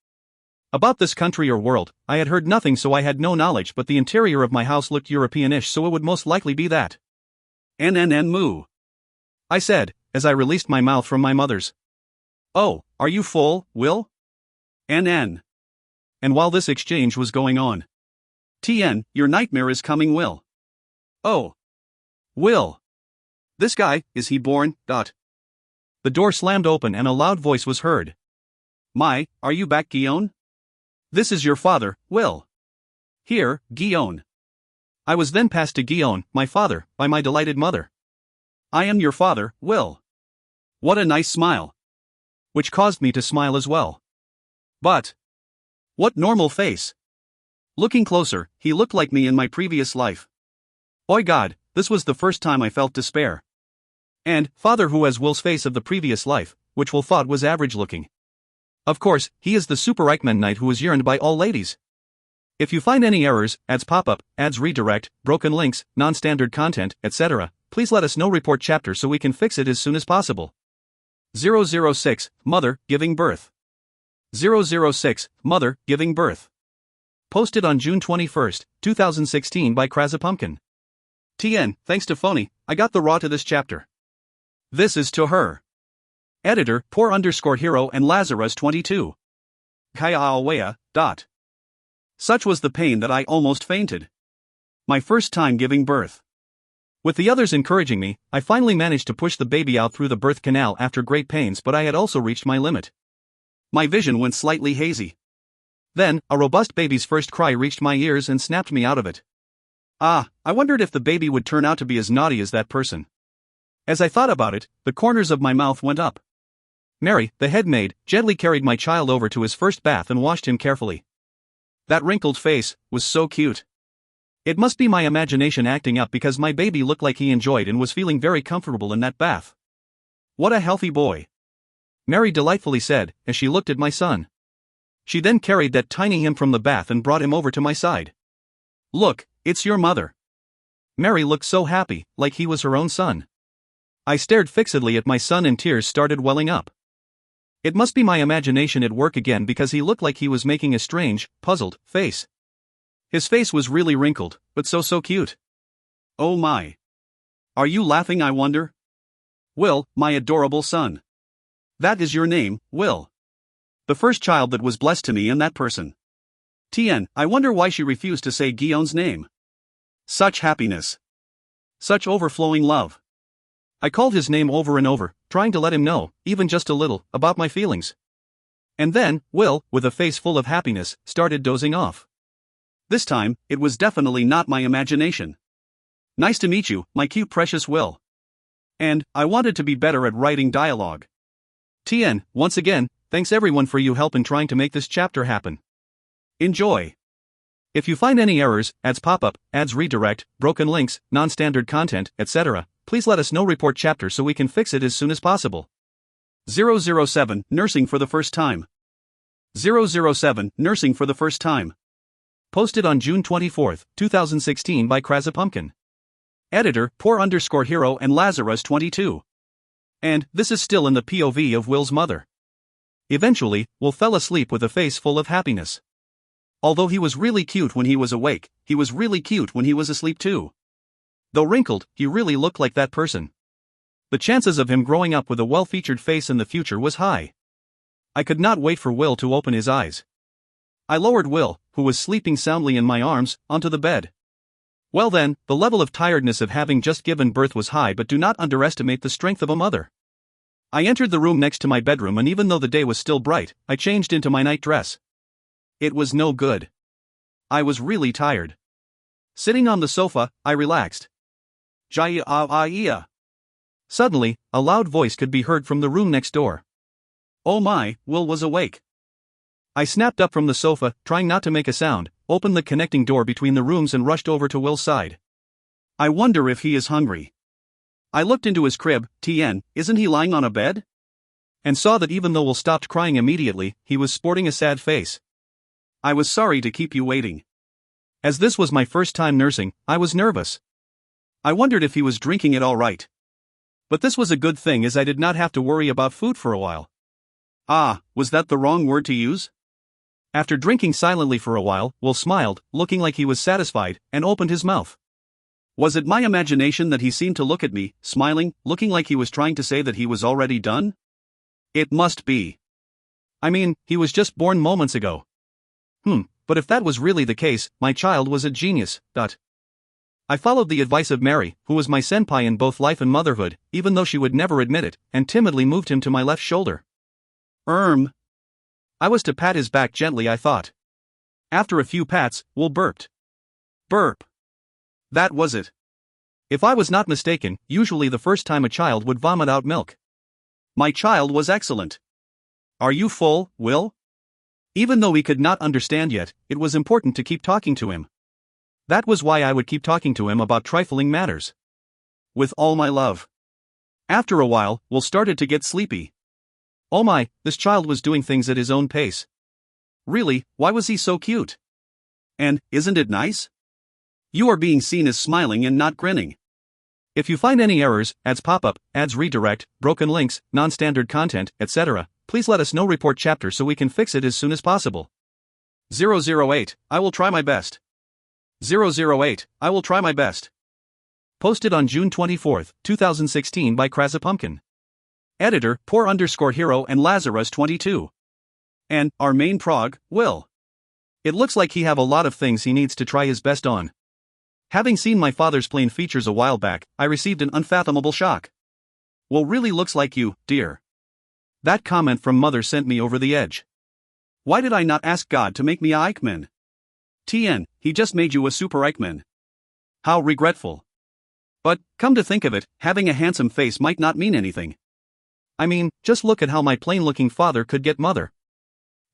About this country or world, I had heard nothing, so I had no knowledge, but the interior of my house looked Europeanish, so it would most likely be that. Moo. I said, as I released my mouth from my mother's. "Oh, are you full, Will?" And while this exchange was going on. Your nightmare is coming, Will." "Oh. Will. This guy, is he born? The door slammed open and a loud voice was heard. Are you back, Guillaume? This is your father, Will. Here, Guillaume." I was then passed to Guillaume, my father, by my delighted mother. "I am your father, Will." What a nice smile. Which caused me to smile as well. But what normal face. Looking closer, he looked like me in my previous life. Oi God, this was the first time I felt despair. And father who has Will's face of the previous life, which Will thought was average looking. Of course, he is the super Eichmann knight who is yearned by all ladies. If you find any errors, ads pop up, ads redirect, broken links, non-standard content, etc., please let us know. Report chapter so we can fix it as soon as possible. 006, Mother, Giving Birth. 006, Mother, Giving Birth. Posted on June 21, 2016 by Pumpkin. Thanks to Phony, I got the raw to this chapter. This is to her. Editor, poor_hero and Lazarus 22. Kaya. Such was the pain that I almost fainted. My first time giving birth. With the others encouraging me, I finally managed to push the baby out through the birth canal after great pains, but I had also reached my limit. My vision went slightly hazy. Then, a robust baby's first cry reached my ears and snapped me out of it. I wondered if the baby would turn out to be as naughty as that person. As I thought about it, the corners of my mouth went up. Mary, the head maid, gently carried my child over to his first bath and washed him carefully. That wrinkled face was so cute. It must be my imagination acting up, because my baby looked like he enjoyed and was feeling very comfortable in that bath. What a healthy boy, Mary delightfully said, as she looked at my son. She then carried that tiny him from the bath and brought him over to my side. Look, it's your mother. Mary looked so happy, like he was her own son. I stared fixedly at my son and tears started welling up. It must be my imagination at work again, because he looked like he was making a strange, puzzled face. His face was really wrinkled, but so cute. Oh my. Are you laughing, I wonder? Will, my adorable son. That is your name, Will. The first child that was blessed to me in that person. I wonder why she refused to say Guillaume's name. Such happiness. Such overflowing love. I called his name over and over, trying to let him know, even just a little, about my feelings. And then, Will, with a face full of happiness, started dozing off. This time, it was definitely not my imagination. Nice to meet you, my cute precious Will. And, I wanted to be better at writing dialogue. Once again, thanks everyone for your help in trying to make this chapter happen. Enjoy. If you find any errors, ads pop up, ads redirect, broken links, non-standard content, etc., please let us know. Report chapter so we can fix it as soon as possible. 007, Nursing for the First Time. 007, Nursing for the First Time. Posted on June 24, 2016 by Pumpkin. Editor, poor_hero and Lazarus 22. And this is still in the POV of Will's mother. Eventually, Will fell asleep with a face full of happiness. Although he was really cute when he was awake, he was really cute when he was asleep too. Though wrinkled, he really looked like that person. The chances of him growing up with a well-featured face in the future was high. I could not wait for Will to open his eyes. I lowered Will, who was sleeping soundly in my arms, onto the bed. Well then, the level of tiredness of having just given birth was high, but do not underestimate the strength of a mother. I entered the room next to my bedroom, and even though the day was still bright, I changed into my night dress. It was no good. I was really tired. Sitting on the sofa, I relaxed. Jaya. Suddenly, a loud voice could be heard from the room next door. Oh my, Will was awake. I snapped up from the sofa, trying not to make a sound, opened the connecting door between the rooms and rushed over to Will's side. I wonder if he is hungry. I looked into his crib. Isn't he lying on a bed? And saw that even though Will stopped crying immediately, he was sporting a sad face. I was sorry to keep you waiting. As this was my first time nursing, I was nervous. I wondered if he was drinking it all right. But this was a good thing as I did not have to worry about food for a while. Ah, was that the wrong word to use? After drinking silently for a while, Will smiled, looking like he was satisfied, and opened his mouth. Was it my imagination that he seemed to look at me, smiling, looking like he was trying to say that he was already done? It must be. I mean, he was just born moments ago. But if that was really the case, my child was a genius. I followed the advice of Mary, who was my senpai in both life and motherhood, even though she would never admit it, and timidly moved him to my left shoulder. I was to pat his back gently, I thought. After a few pats, Will burped. Burp. That was it. If I was not mistaken, usually the first time a child would vomit out milk. My child was excellent. Are you full, Will? Even though he could not understand yet, it was important to keep talking to him. That was why I would keep talking to him about trifling matters. With all my love. After a while, Will started to get sleepy. Oh my, this child was doing things at his own pace. Really, why was he so cute? And, isn't it nice? You are being seen as smiling and not grinning. If you find any errors, ads pop up, ads redirect, broken links, non-standard content, etc., please let us know. Report chapter so we can fix it as soon as possible. 008, I will try my best. 008, I will try my best. Posted on June 24, 2016 by Krasa Pumpkin. Editor, Poor_Hero and Lazarus22. And, our main prog, Will. It looks like he have a lot of things he needs to try his best on. Having seen my father's plain features a while back, I received an unfathomable shock. Will really looks like you, dear. That comment from mother sent me over the edge. Why did I not ask God to make me a Eichmann? He just made you a super Eichmann. How regretful. But, come to think of it, having a handsome face might not mean anything. I mean, just look at how my plain-looking father could get mother.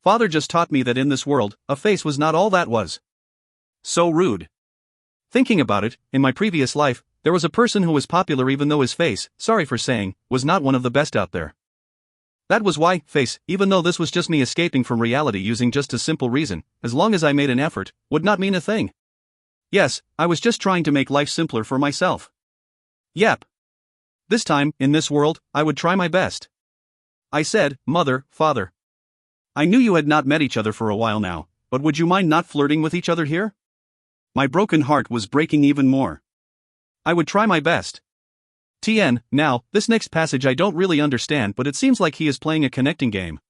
Father just taught me that in this world, a face was not all that was. So rude. Thinking about it, in my previous life, there was a person who was popular even though his face, sorry for saying, was not one of the best out there. That was why, face, even though this was just me escaping from reality using just a simple reason, as long as I made an effort, would not mean a thing. Yes, I was just trying to make life simpler for myself. Yep. This time, in this world, I would try my best. I said, Mother, Father. I knew you had not met each other for a while now, but would you mind not flirting with each other here? My broken heart was breaking even more. I would try my best. Now, this next passage I don't really understand, but it seems like he is playing a connecting game.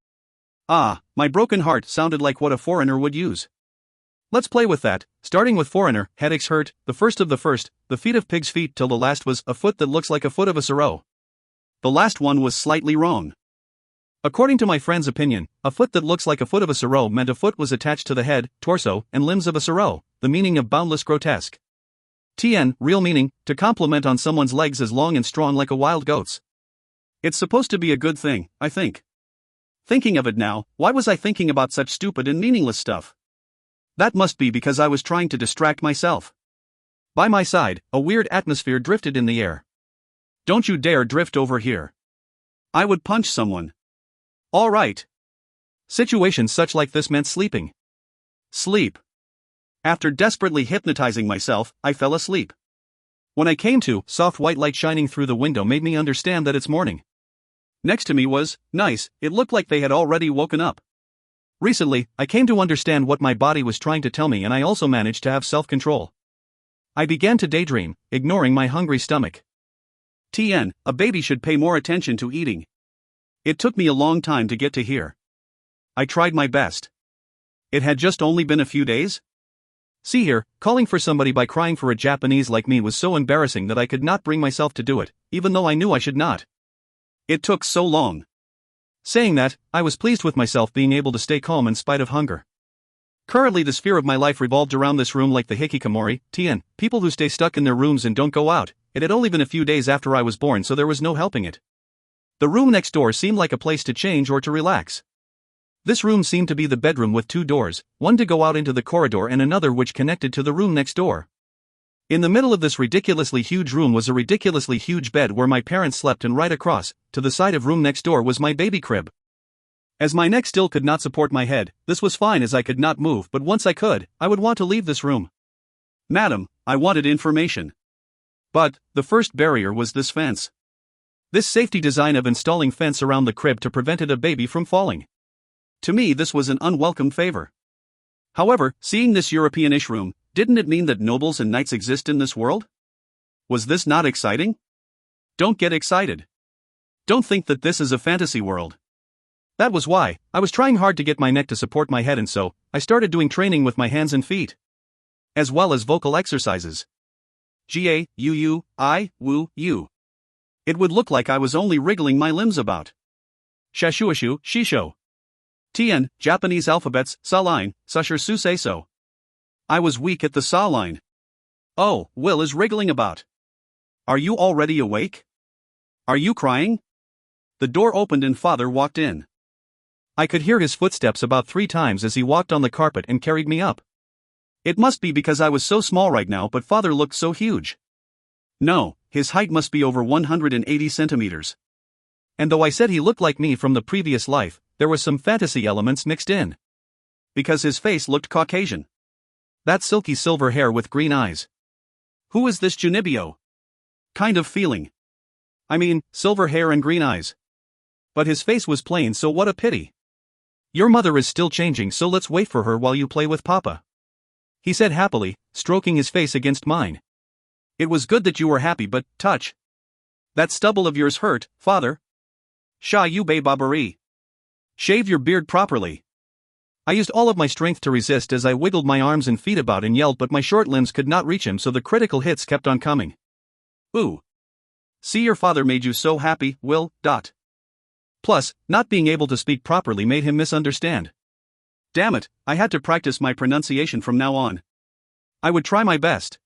Ah, my broken heart sounded like what a foreigner would use. Let's play with that, starting with foreigner, headaches hurt, the first of the first, the feet of pig's feet till the last was a foot that looks like a foot of a sorrow. The last one was slightly wrong. According to my friend's opinion, a foot that looks like a foot of a sorrow meant a foot was attached to the head, torso, and limbs of a sorrow, the meaning of boundless grotesque. Real meaning, to compliment on someone's legs as long and strong like a wild goat's. It's supposed to be a good thing, I think. Thinking of it now, why was I thinking about such stupid and meaningless stuff? That must be because I was trying to distract myself. By my side, a weird atmosphere drifted in the air. Don't you dare drift over here. I would punch someone. All right. Situations such like this meant sleeping. Sleep. After desperately hypnotizing myself, I fell asleep. When I came to, soft white light shining through the window made me understand that it's morning. Next to me was, nice, it looked like they had already woken up. Recently, I came to understand what my body was trying to tell me, and I also managed to have self-control. I began to daydream, ignoring my hungry stomach. A baby should pay more attention to eating. It took me a long time to get to here. I tried my best. It had just only been a few days? See here, calling for somebody by crying for a Japanese like me was so embarrassing that I could not bring myself to do it, even though I knew I should not. It took so long. Saying that, I was pleased with myself being able to stay calm in spite of hunger. Currently the sphere of my life revolved around this room like the hikikomori, people who stay stuck in their rooms and don't go out, it had only been a few days after I was born, so there was no helping it. The room next door seemed like a place to change or to relax. This room seemed to be the bedroom with two doors, one to go out into the corridor and another which connected to the room next door. In the middle of this ridiculously huge room was a ridiculously huge bed where my parents slept, and right across, to the side of room next door, was my baby crib. As my neck still could not support my head, this was fine as I could not move, but once I could, I would want to leave this room. Madam, I wanted information. But, the first barrier was this fence. This safety design of installing fence around the crib to prevent a baby from falling. To me this was an unwelcome favor. However, seeing this European-ish room, didn't it mean that nobles and knights exist in this world? Was this not exciting? Don't get excited. Don't think that this is a fantasy world. That was why I was trying hard to get my neck to support my head, and so I started doing training with my hands and feet, as well as vocal exercises. G-A-U-U-I, woo-you. It would look like I was only wriggling my limbs about. Shashuashu, shisho. Tien, Japanese alphabets, sa line, susher su say so. I was weak at the sa line. Oh, Will is wriggling about. Are you already awake? Are you crying? The door opened and Father walked in. I could hear his footsteps about 3 times as he walked on the carpet and carried me up. It must be because I was so small right now, but Father looked so huge. No, his height must be over 180 centimeters. And though I said he looked like me from the previous life, there was some fantasy elements mixed in. Because his face looked Caucasian. That silky silver hair with green eyes. Who is this Junibio? Kind of feeling. I mean, silver hair and green eyes. But his face was plain, so what a pity. Your mother is still changing, so let's wait for her while you play with Papa, he said happily, stroking his face against mine. It was good that you were happy, but, touch. That stubble of yours hurt, Father. Sha you bay babari. Shave your beard properly. I used all of my strength to resist as I wiggled my arms and feet about and yelled, but my short limbs could not reach him, so the critical hits kept on coming. Ooh. See, your father made you so happy, Will. Plus, not being able to speak properly made him misunderstand. Damn it, I had to practice my pronunciation from now on. I would try my best.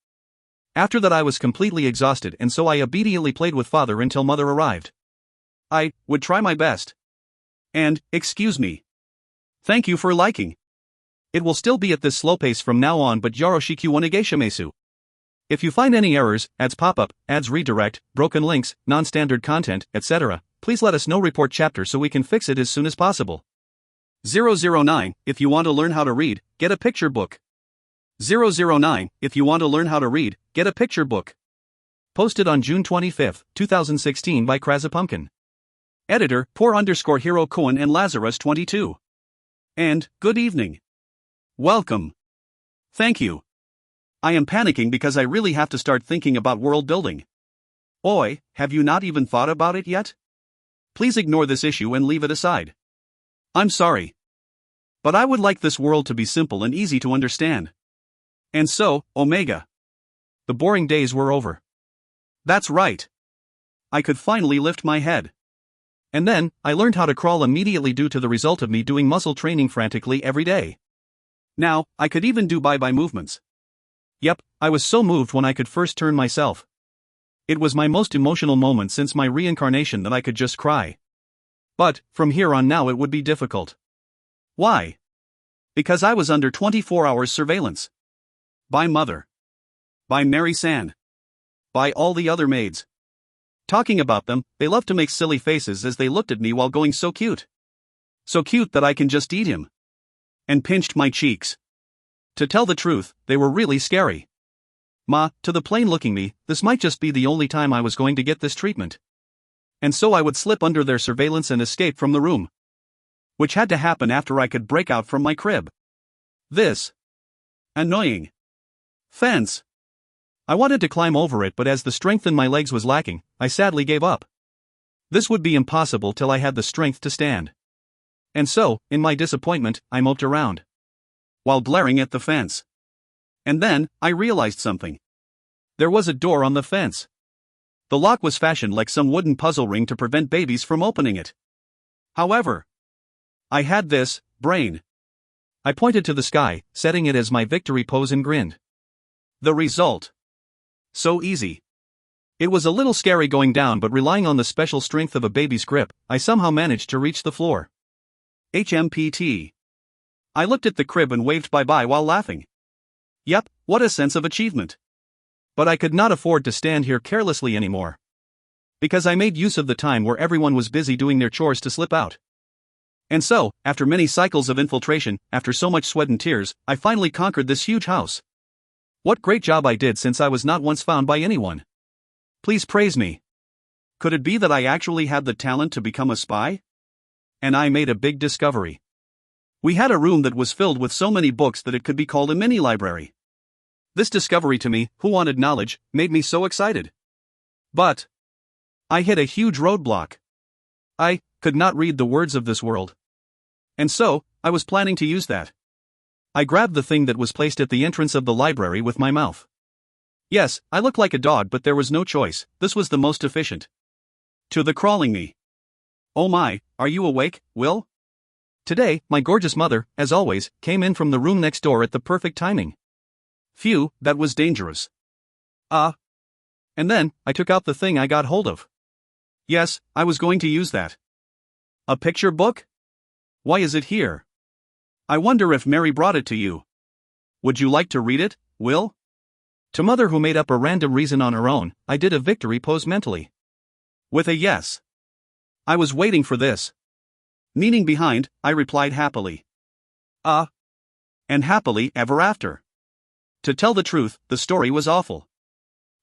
After that I was completely exhausted, and so I obediently played with Father until Mother arrived. I would try my best. And, excuse me. Thank you for liking. It will still be at this slow pace from now on, but Yoroshiku onegaishimasu. If you find any errors, ads pop up, ads redirect, broken links, non-standard content, etc., please let us know. Report chapter so we can fix it as soon as possible. 009, if you want to learn how to read, get a picture book. 009, if you want to learn how to read, get a picture book. Posted on June 25, 2016 by Krasapumpkin. Editor, Hero Cohen and Lazarus 22. And, good evening. Welcome. Thank you. I am panicking because I really have to start thinking about world building. Oi, have you not even thought about it yet? Please ignore this issue and leave it aside. I'm sorry. But I would like this world to be simple and easy to understand. And so, Omega. The boring days were over. That's right. I could finally lift my head. And then, I learned how to crawl immediately due to the result of me doing muscle training frantically every day. Now, I could even do bye-bye movements. Yep, I was so moved when I could first turn myself. It was my most emotional moment since my reincarnation that I could just cry. But, from here on now it would be difficult. Why? Because I was under 24 hours surveillance. By Mother. By Mary San. By all the other maids. Talking about them, they loved to make silly faces as they looked at me while going so cute. So cute that I can just eat him. And pinched my cheeks. To tell the truth, they were really scary. Ma, to the plain-looking me, this might just be the only time I was going to get this treatment. And so I would slip under their surveillance and escape from the room. Which had to happen after I could break out from my crib. This annoying fence. I wanted to climb over it, but as the strength in my legs was lacking, I sadly gave up. This would be impossible till I had the strength to stand. And so, in my disappointment, I moped around, while glaring at the fence. And then, I realized something. There was a door on the fence. The lock was fashioned like some wooden puzzle ring to prevent babies from opening it. However, I had this brain. I pointed to the sky, setting it as my victory pose and grinned. The result. So easy. It was a little scary going down, but relying on the special strength of a baby's grip, I somehow managed to reach the floor. HMPT. I looked at the crib and waved bye-bye while laughing. Yep, what a sense of achievement. But I could not afford to stand here carelessly anymore. Because I made use of the time where everyone was busy doing their chores to slip out. And so, after many cycles of infiltration, after so much sweat and tears, I finally conquered this huge house. What great job I did, since I was not once found by anyone. Please praise me. Could it be that I actually had the talent to become a spy? And I made a big discovery. We had a room that was filled with so many books that it could be called a mini library. This discovery to me, who wanted knowledge, made me so excited. But I hit a huge roadblock. I could not read the words of this world. And so, I was planning to use that. I grabbed the thing that was placed at the entrance of the library with my mouth. Yes, I look like a dog, but there was no choice, this was the most efficient. To the crawling me. Oh my, are you awake, Will? Today, my gorgeous mother, as always, came in from the room next door at the perfect timing. Phew, that was dangerous. And then, I took out the thing I got hold of. Yes, I was going to use that. A picture book? Why is it here? I wonder if Mary brought it to you. Would you like to read it, Will? To Mother, who made up a random reason on her own, I did a victory pose mentally. With a yes. I was waiting for this. Meaning behind, I replied happily. And happily ever after. To tell the truth, the story was awful.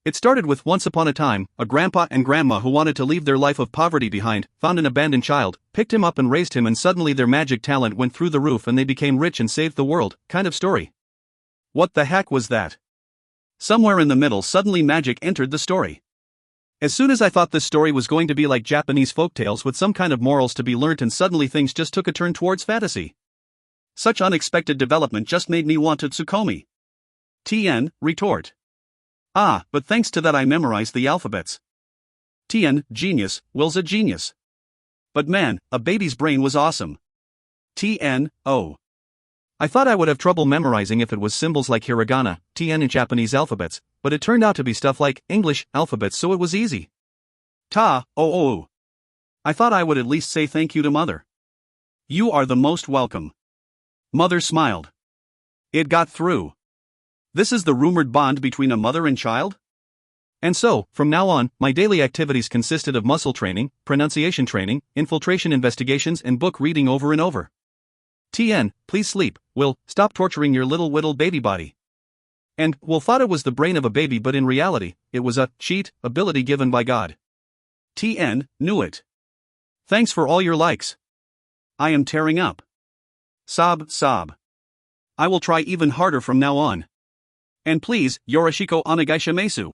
It started with once upon a time, a grandpa and grandma who wanted to leave their life of poverty behind, found an abandoned child, picked him up and raised him, and suddenly their magic talent went through the roof and they became rich and saved the world, kind of story. What the heck was that? Somewhere in the middle suddenly magic entered the story. As soon as I thought this story was going to be like Japanese folktales with some kind of morals to be learnt, and suddenly things just took a turn towards fantasy. Such unexpected development just made me want to Tsukomi. TN, retort. But thanks to that I memorized the alphabets. TN, genius, Will's a genius. But man, a baby's brain was awesome. TN, oh. I thought I would have trouble memorizing if it was symbols like hiragana, TN in Japanese alphabets, but it turned out to be stuff like English alphabets, so it was easy. Oh. I thought I would at least say thank you to Mother. You are the most welcome. Mother smiled. It got through. This is the rumored bond between a mother and child? And so, from now on, my daily activities consisted of muscle training, pronunciation training, infiltration investigations, and book reading over and over. TN, please sleep, Will, stop torturing your little whittle baby body. And, Will thought it was the brain of a baby, but in reality, it was a cheat ability given by God. TN, knew it. Thanks for all your likes. I am tearing up. Sob. I will try even harder from now on. And please, yoroshiku onegaishimasu.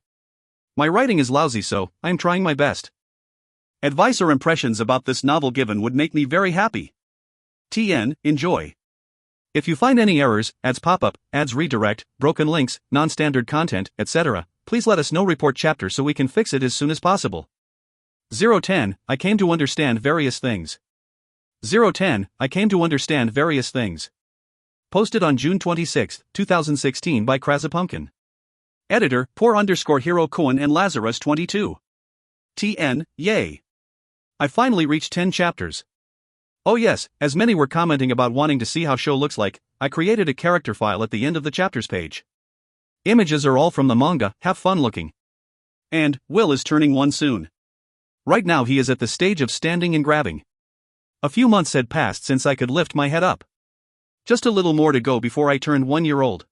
My writing is lousy, so I am trying my best. Advice or impressions about this novel given would make me very happy. TN, enjoy. If you find any errors, ads pop up, ads redirect, broken links, non-standard content, etc., please let us know. Report chapter so we can fix it as soon as possible. 010, I came to understand various things. 010, I came to understand various things. Posted on June 26, 2016 by Krasapumpkin. Editor, Hiro Cohen and Lazarus 22. TN, yay. I finally reached 10 chapters. Oh yes, as many were commenting about wanting to see how show looks like, I created a character file at the end of the chapters page. Images are all from the manga, have fun looking. And, Will is turning 1 soon. Right now he is at the stage of standing and grabbing. A few months had passed since I could lift my head up. Just a little more to go before I turned 1 year old.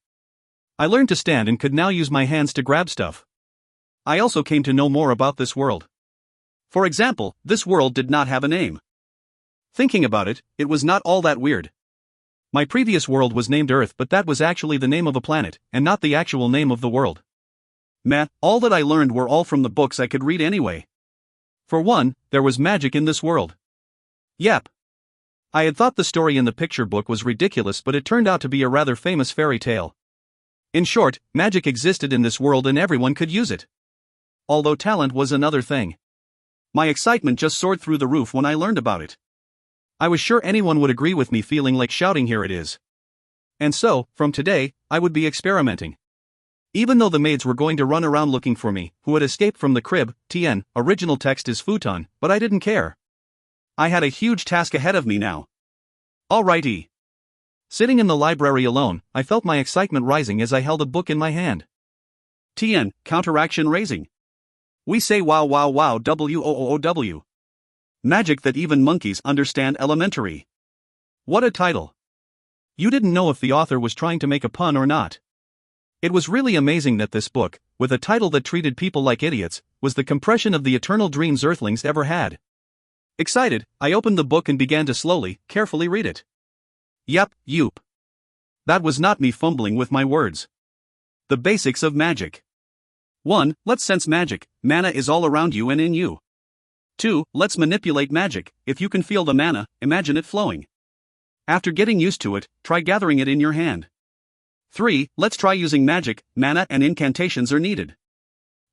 I learned to stand and could now use my hands to grab stuff. I also came to know more about this world. For example, this world did not have a name. Thinking about it, it was not all that weird. My previous world was named Earth, but that was actually the name of a planet, and not the actual name of the world. Meh, all that I learned were all from the books I could read anyway. For one, there was magic in this world. Yep. I had thought the story in the picture book was ridiculous, but it turned out to be a rather famous fairy tale. In short, magic existed in this world and everyone could use it. Although talent was another thing. My excitement just soared through the roof when I learned about it. I was sure anyone would agree with me, feeling like shouting, "Here it is." And so, from today, I would be experimenting. Even though the maids were going to run around looking for me, who had escaped from the crib, TN, original text is futon, but I didn't care. I had a huge task ahead of me now. Alrighty. Sitting in the library alone, I felt my excitement rising as I held a book in my hand. TN, counteraction raising. We say wow wow wow WOOOW. Magic that even monkeys understand elementary. What a title. You didn't know if the author was trying to make a pun or not. It was really amazing that this book, with a title that treated people like idiots, was the compression of the eternal dreams Earthlings ever had. Excited, I opened the book and began to slowly, carefully read it. Yep. That was not me fumbling with my words. The basics of magic. 1. Let's sense magic. Mana is all around you and in you. 2. Let's manipulate magic. If you can feel the mana, imagine it flowing. After getting used to it, try gathering it in your hand. 3. Let's try using magic. Mana and incantations are needed.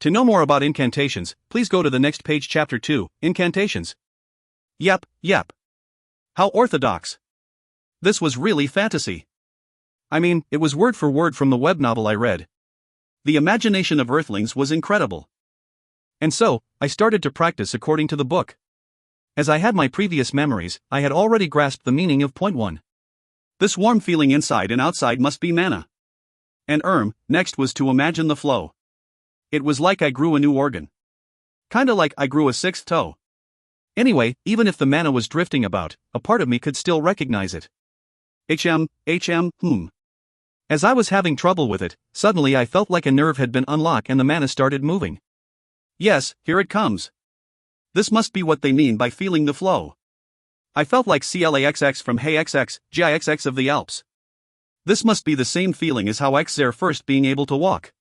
To know more about incantations, please go to the next page. Chapter 2, Incantations. Yep. How orthodox. This was really fantasy. I mean, it was word for word from the web novel I read. The imagination of Earthlings was incredible. And so, I started to practice according to the book. As I had my previous memories, I had already grasped the meaning of point 1. This warm feeling inside and outside must be mana. And next was to imagine the flow. It was like I grew a new organ. Kinda like I grew a 6th toe. Anyway, even if the mana was drifting about, a part of me could still recognize it. As I was having trouble with it, suddenly I felt like a nerve had been unlocked and the mana started moving. Yes, here it comes. This must be what they mean by feeling the flow. I felt like CLAXX from Hey XX, GIXX of the Alps. This must be the same feeling as how X there first being able to walk.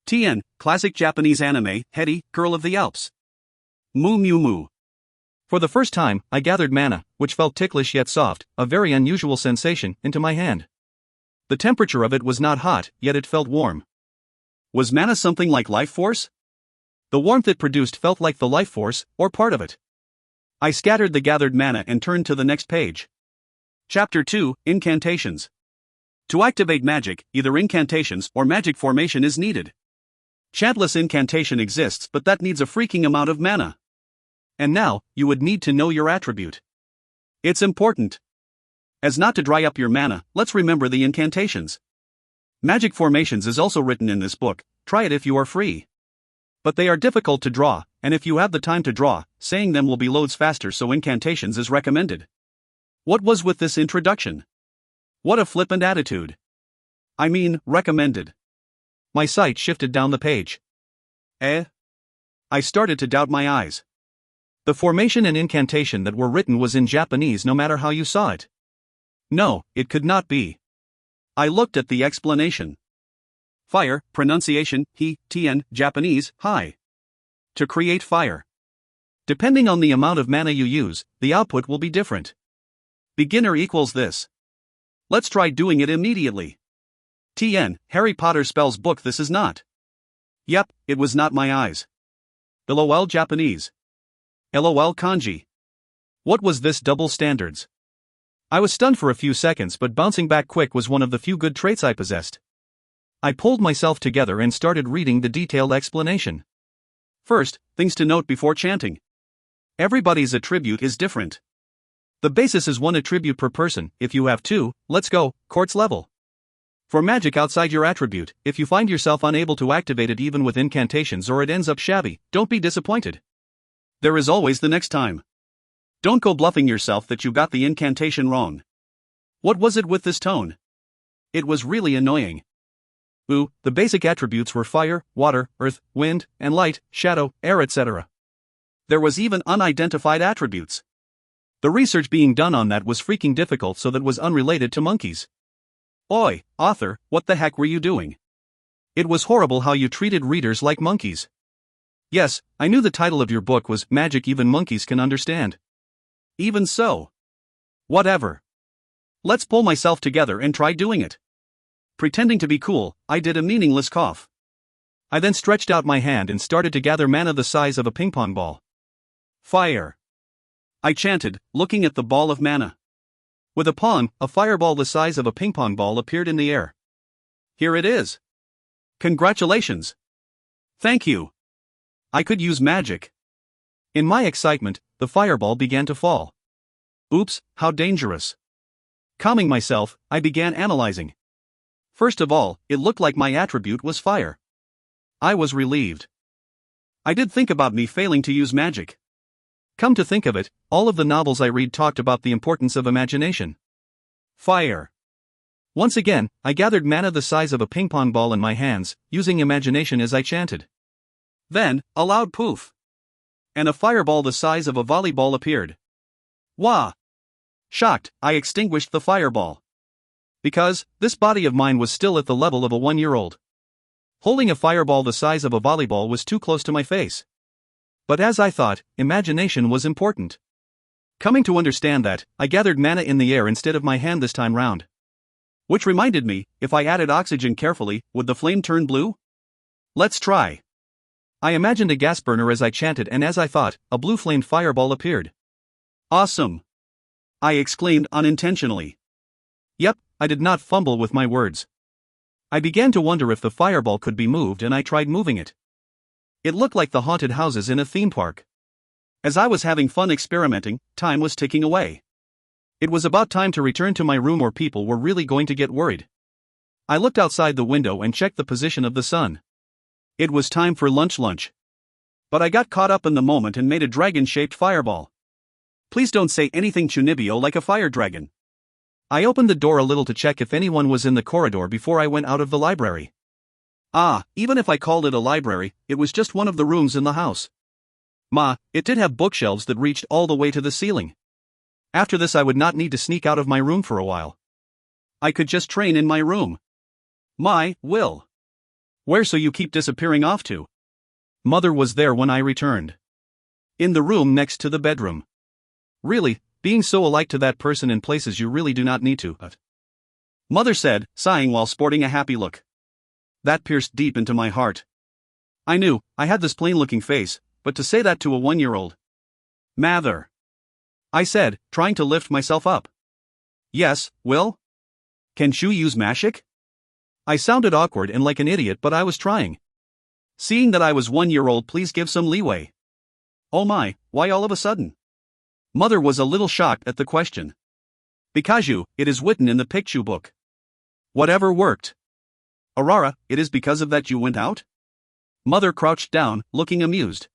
TN, classic Japanese anime, Hetty, Girl of the Alps. Moo. For the first time, I gathered mana, which felt ticklish yet soft, a very unusual sensation, into my hand. The temperature of it was not hot, yet it felt warm. Was mana something like life force? The warmth it produced felt like the life force, or part of it. I scattered the gathered mana and turned to the next page. Chapter 2, Incantations. To activate magic, either incantations or magic formation is needed. Chantless incantation exists, but that needs a freaking amount of mana. And now, you would need to know your attribute. It's important. As not to dry up your mana, let's remember the incantations. Magic formations is also written in this book, try it if you are free. But they are difficult to draw, and if you have the time to draw, saying them will be loads faster, so incantations is recommended. What was with this introduction? What a flippant attitude. I mean, recommended. My sight shifted down the page. I started to doubt my eyes. The formation and incantation that were written was in Japanese no matter how you saw it. No, it could not be. I looked at the explanation. Fire, pronunciation, TN, Japanese, hi. To create fire. Depending on the amount of mana you use, the output will be different. Beginner equals this. Let's try doing it immediately. TN, Harry Potter spells book. This is not. Yep, it was not my eyes. LOL Japanese. LOL kanji. What was this double standards? I was stunned for a few seconds, but bouncing back quick was one of the few good traits I possessed. I pulled myself together and started reading the detailed explanation. First, things to note before chanting. Everybody's attribute is different. The basis is 1 attribute per person. If you have 2, let's go, quartz level. For magic outside your attribute, if you find yourself unable to activate it even with incantations or it ends up shabby, don't be disappointed. There is always the next time. Don't go bluffing yourself that you got the incantation wrong. What was it with this tone? It was really annoying. The basic attributes were fire, water, earth, wind, and light, shadow, air, etc. There was even unidentified attributes. The research being done on that was freaking difficult, so that was unrelated to monkeys. Oi, author, what the heck were you doing? It was horrible how you treated readers like monkeys. Yes, I knew the title of your book was Magic Even Monkeys Can Understand. Even so. Whatever. Let's pull myself together and try doing it. Pretending to be cool, I did a meaningless cough. I then stretched out my hand and started to gather mana the size of a ping pong ball. Fire. I chanted, looking at the ball of mana. With a pawn, a fireball the size of a ping pong ball appeared in the air. Here it is. Congratulations! Thank you! I could use magic. In my excitement, the fireball began to fall. Oops, how dangerous. Calming myself, I began analyzing. First of all, it looked like my attribute was fire. I was relieved. I did think about me failing to use magic. Come to think of it, all of the novels I read talked about the importance of imagination. Fire. Once again, I gathered mana the size of a ping pong ball in my hands, using imagination as I chanted. Then, a loud poof. And a fireball the size of a volleyball appeared. Wah! Shocked, I extinguished the fireball. Because, this body of mine was still at the level of a 1-year-old. Holding a fireball the size of a volleyball was too close to my face. But as I thought, imagination was important. Coming to understand that, I gathered mana in the air instead of my hand this time round. Which reminded me, if I added oxygen carefully, would the flame turn blue? Let's try. I imagined a gas burner as I chanted, and as I thought, a blue flamed fireball appeared. Awesome! I exclaimed unintentionally. Yep, I did not fumble with my words. I began to wonder if the fireball could be moved, and I tried moving it. It looked like the haunted houses in a theme park. As I was having fun experimenting, time was ticking away. It was about time to return to my room or people were really going to get worried. I looked outside the window and checked the position of the sun. It was time for lunch. But I got caught up in the moment and made a dragon-shaped fireball. Please don't say anything chunibyo like a fire dragon. I opened the door a little to check if anyone was in the corridor before I went out of the library. Even if I called it a library, it was just one of the rooms in the house. It did have bookshelves that reached all the way to the ceiling. After this I would not need to sneak out of my room for a while. I could just train in my room. Will. Where so you keep disappearing off to? Mother was there when I returned. In the room next to the bedroom. Really, being so alike to that person in places you really do not need to. Mother said, sighing while sporting a happy look. That pierced deep into my heart. I knew, I had this plain-looking face, but to say that to a 1-year-old. Mather. I said, trying to lift myself up. Yes, Will? Can you use magic? I sounded awkward and like an idiot, but I was trying. Seeing that I was 1-year-old, please give some leeway. Oh my, why all of a sudden? Mother was a little shocked at the question. Because it is written in the picture book. Whatever worked. Aurora, it is because of that you went out? Mother crouched down, looking amused.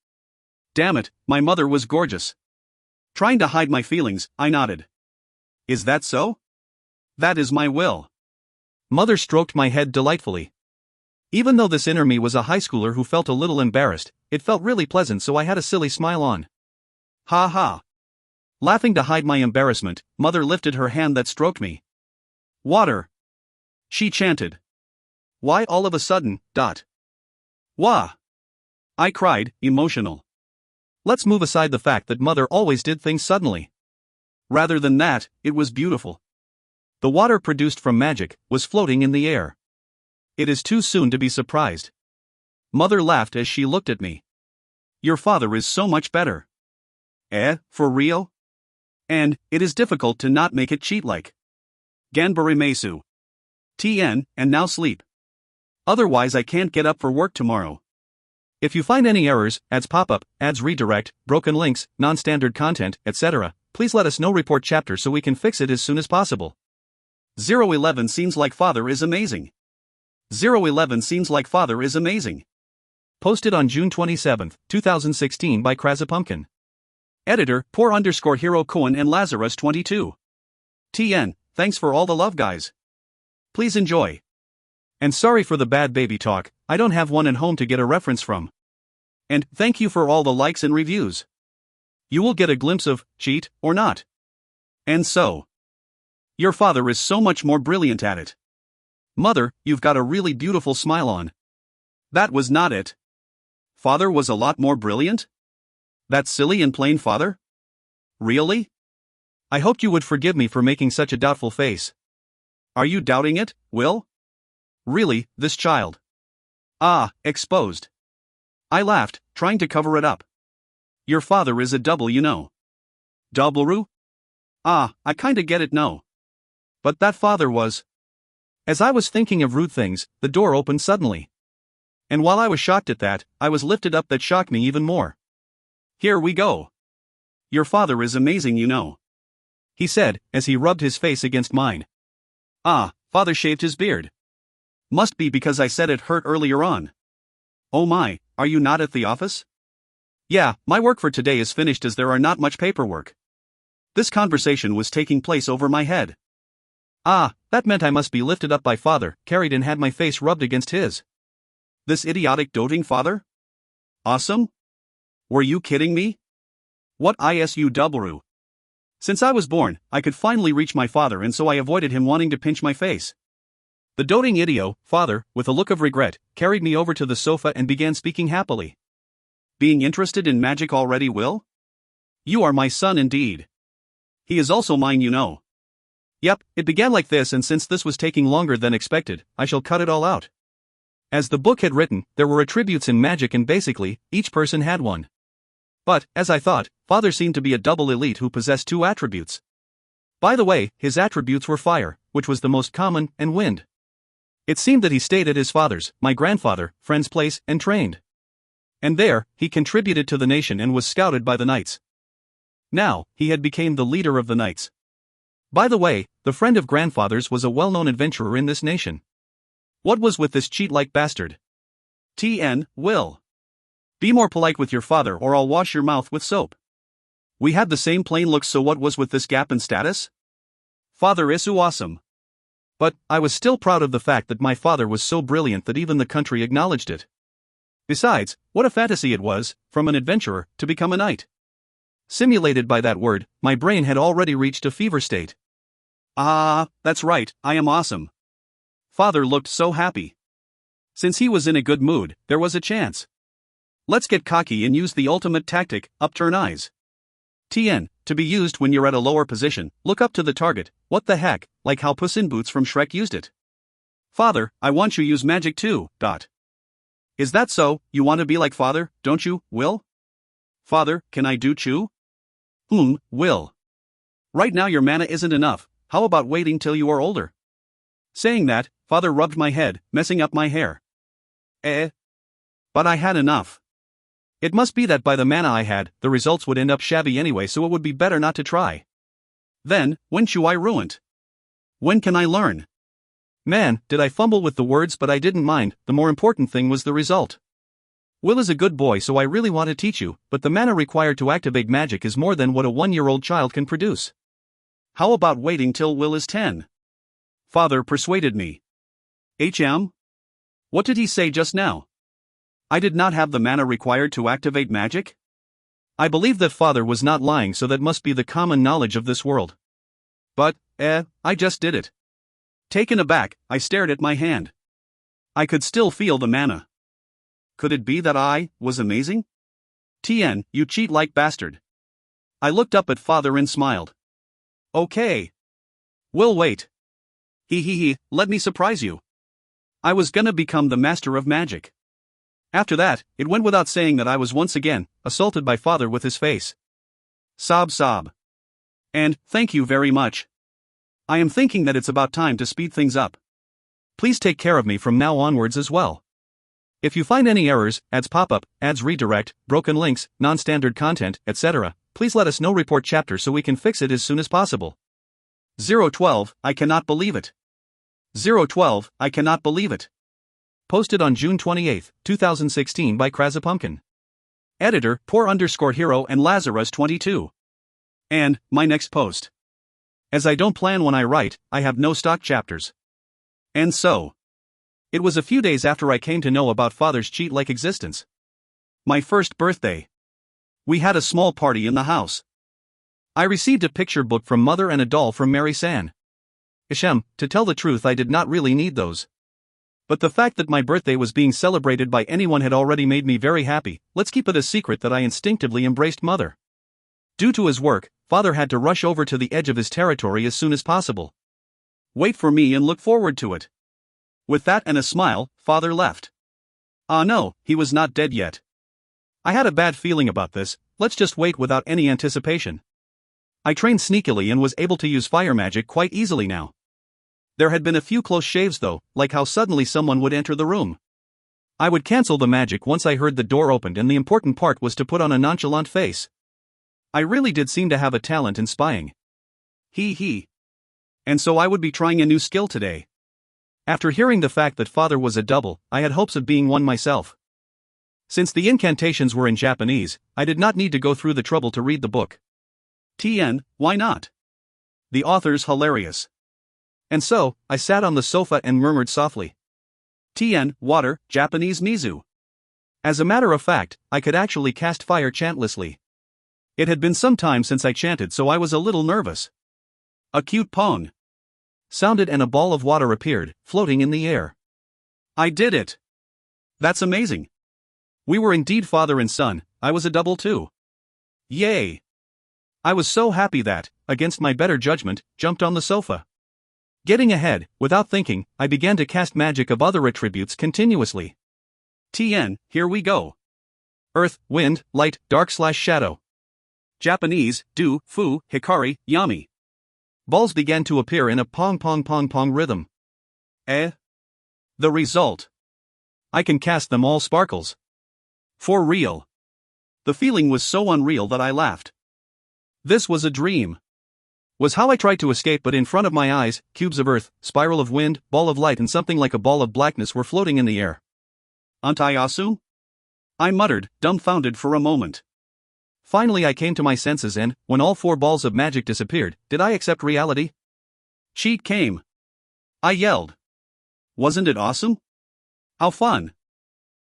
Damn it, my mother was gorgeous. Trying to hide my feelings, I nodded. Is that so? That is my will. Mother stroked my head delightfully. Even though this inner me was a high schooler who felt a little embarrassed, it felt really pleasant, so I had a silly smile on. Ha ha. Laughing to hide my embarrassment, Mother lifted her hand that stroked me. Water. She chanted. Why all of a sudden, Wah. I cried, emotional. Let's move aside the fact that Mother always did things suddenly. Rather than that, it was beautiful. The water produced from magic was floating in the air. It is too soon to be surprised. Mother laughed as she looked at me. Your father is so much better. For real? And, it is difficult to not make it cheat-like. Ganbare Mesu. TN, and now sleep. Otherwise I can't get up for work tomorrow. If you find any errors, ads pop-up, ads redirect, broken links, non-standard content, etc., please let us know. Report chapter so we can fix it as soon as possible. 011 seems like father is amazing. 011 seems like father is amazing. Posted on June 27, 2016 by Krazapumpkin. Editor, _Hero Cohen and Lazarus 22. TN, thanks for all the love, guys. Please enjoy. And sorry for the bad baby talk, I don't have one at home to get a reference from. And thank you for all the likes and reviews. You will get a glimpse of cheat or not. And so, your father is so much more brilliant at it. Mother, you've got a really beautiful smile on. That was not it. Father was a lot more brilliant? That silly and plain father? Really? I hoped you would forgive me for making such a doubtful face. Are you doubting it, Will? Really, this child. Exposed. I laughed, trying to cover it up. Your father is a double, you know. Doubleroo? I kinda get it, no. But that father was. As I was thinking of rude things, the door opened suddenly. And while I was shocked at that, I was lifted up that shocked me even more. Here we go. Your father is amazing, you know, he said, as he rubbed his face against mine. Ah, father shaved his beard. Must be because I said it hurt earlier on. Oh my, are you not at the office? Yeah, my work for today is finished as there are not much paperwork. This conversation was taking place over my head. Ah, that meant I must be lifted up by father, carried and had my face rubbed against his. This idiotic doting father? Awesome? Were you kidding me? What ISUW? Since I was born, I could finally reach my father, and so I avoided him wanting to pinch my face. The doting idiot, father, with a look of regret, carried me over to the sofa and began speaking happily. Being interested in magic already, Will? You are my son indeed. He is also mine, you know. Yep, it began like this, and since this was taking longer than expected, I shall cut it all out. As the book had written, there were attributes in magic and basically, each person had one. But, as I thought, father seemed to be a double elite who possessed two attributes. By the way, his attributes were fire, which was the most common, and wind. It seemed that he stayed at his father's, my grandfather, friend's place, and trained. And there, he contributed to the nation and was scouted by the knights. Now, he had become the leader of the knights. By the way, the friend of grandfather's was a well-known adventurer in this nation. What was with this cheat-like bastard? TN, Will. Be more polite with your father or I'll wash your mouth with soap. We had the same plain looks, so what was with this gap in status? Father is so awesome. But, I was still proud of the fact that my father was so brilliant that even the country acknowledged it. Besides, what a fantasy it was, from an adventurer, to become a knight. Simulated by that word, my brain had already reached a fever state. Ah, that's right, I am awesome. Father looked so happy. Since he was in a good mood, there was a chance. Let's get cocky and use the ultimate tactic, upturn eyes. TN, to be used when you're at a lower position, look up to the target, what the heck, like how Puss in Boots from Shrek used it. Father, I want you use magic too, ... Is that so? You want to be like father, don't you, Will? Father, can I do chew? Will. Right now your mana isn't enough, how about waiting till you are older? Saying that, father rubbed my head, messing up my hair. But I had enough. It must be that by the mana I had, the results would end up shabby anyway, so it would be better not to try. Then, when shall I ruin? When can I learn? Man, did I fumble with the words, but I didn't mind, the more important thing was the result. Will is a good boy, so I really want to teach you, but the mana required to activate magic is more than what a 1-year-old child can produce. How about waiting till Will is 10? Father persuaded me. What did he say just now? I did not have the mana required to activate magic? I believe that father was not lying, so that must be the common knowledge of this world. But, I just did it. Taken aback, I stared at my hand. I could still feel the mana. Could it be that I was amazing? TN, you cheat-like bastard. I looked up at father and smiled. Okay. We'll wait. Let me surprise you. I was gonna become the master of magic. After that, it went without saying that I was once again assaulted by father with his face. Sob. And, thank you very much. I am thinking that it's about time to speed things up. Please take care of me from now onwards as well. If you find any errors, ads pop up, ads redirect, broken links, non-standard content, etc., please let us know. Report chapter so we can fix it as soon as possible. 012, I cannot believe it. 012, I cannot believe it. Posted on June 28, 2016 by Krazapumpkin. Editor, Poor_Hero and Lazarus22. And, my next post. As I don't plan when I write, I have no stock chapters. And so. It was a few days after I came to know about father's cheat-like existence. My first birthday. We had a small party in the house. I received a picture book from mother and a doll from Mary San. To tell the truth, I did not really need those. But the fact that my birthday was being celebrated by anyone had already made me very happy. Let's keep it a secret that I instinctively embraced mother. Due to his work, father had to rush over to the edge of his territory as soon as possible. Wait for me and look forward to it. With that and a smile, father left. Ah no, he was not dead yet. I had a bad feeling about this, let's just wait without any anticipation. I trained sneakily and was able to use fire magic quite easily now. There had been a few close shaves though, like how suddenly someone would enter the room. I would cancel the magic once I heard the door opened, and the important part was to put on a nonchalant face. I really did seem to have a talent in spying. He. And so I would be trying a new skill today. After hearing the fact that father was a double, I had hopes of being one myself. Since the incantations were in Japanese, I did not need to go through the trouble to read the book. Why not? The author's hilarious. And so, I sat on the sofa and murmured softly. Water, Japanese mizu. As a matter of fact, I could actually cast fire chantlessly. It had been some time since I chanted, so I was a little nervous. A cute pong sounded and a ball of water appeared, floating in the air. I did it! That's amazing! We were indeed father and son. I was a double too. Yay! I was so happy that, against my better judgment, jumped on the sofa. Getting ahead, without thinking, I began to cast magic of other attributes continuously. Here we go. Earth, wind, light, dark/shadow. Japanese, do, fu, hikari, yami. Balls began to appear in a pong rhythm. The result. I can cast them all sparkles. For real. The feeling was so unreal that I laughed. This was a dream. Was how I tried to escape, but in front of my eyes, cubes of earth, spiral of wind, ball of light and something like a ball of blackness were floating in the air. Antayasu? I muttered, dumbfounded for a moment. Finally I came to my senses and, when all 4 balls of magic disappeared, did I accept reality? Cheat came. I yelled. Wasn't it awesome? How fun.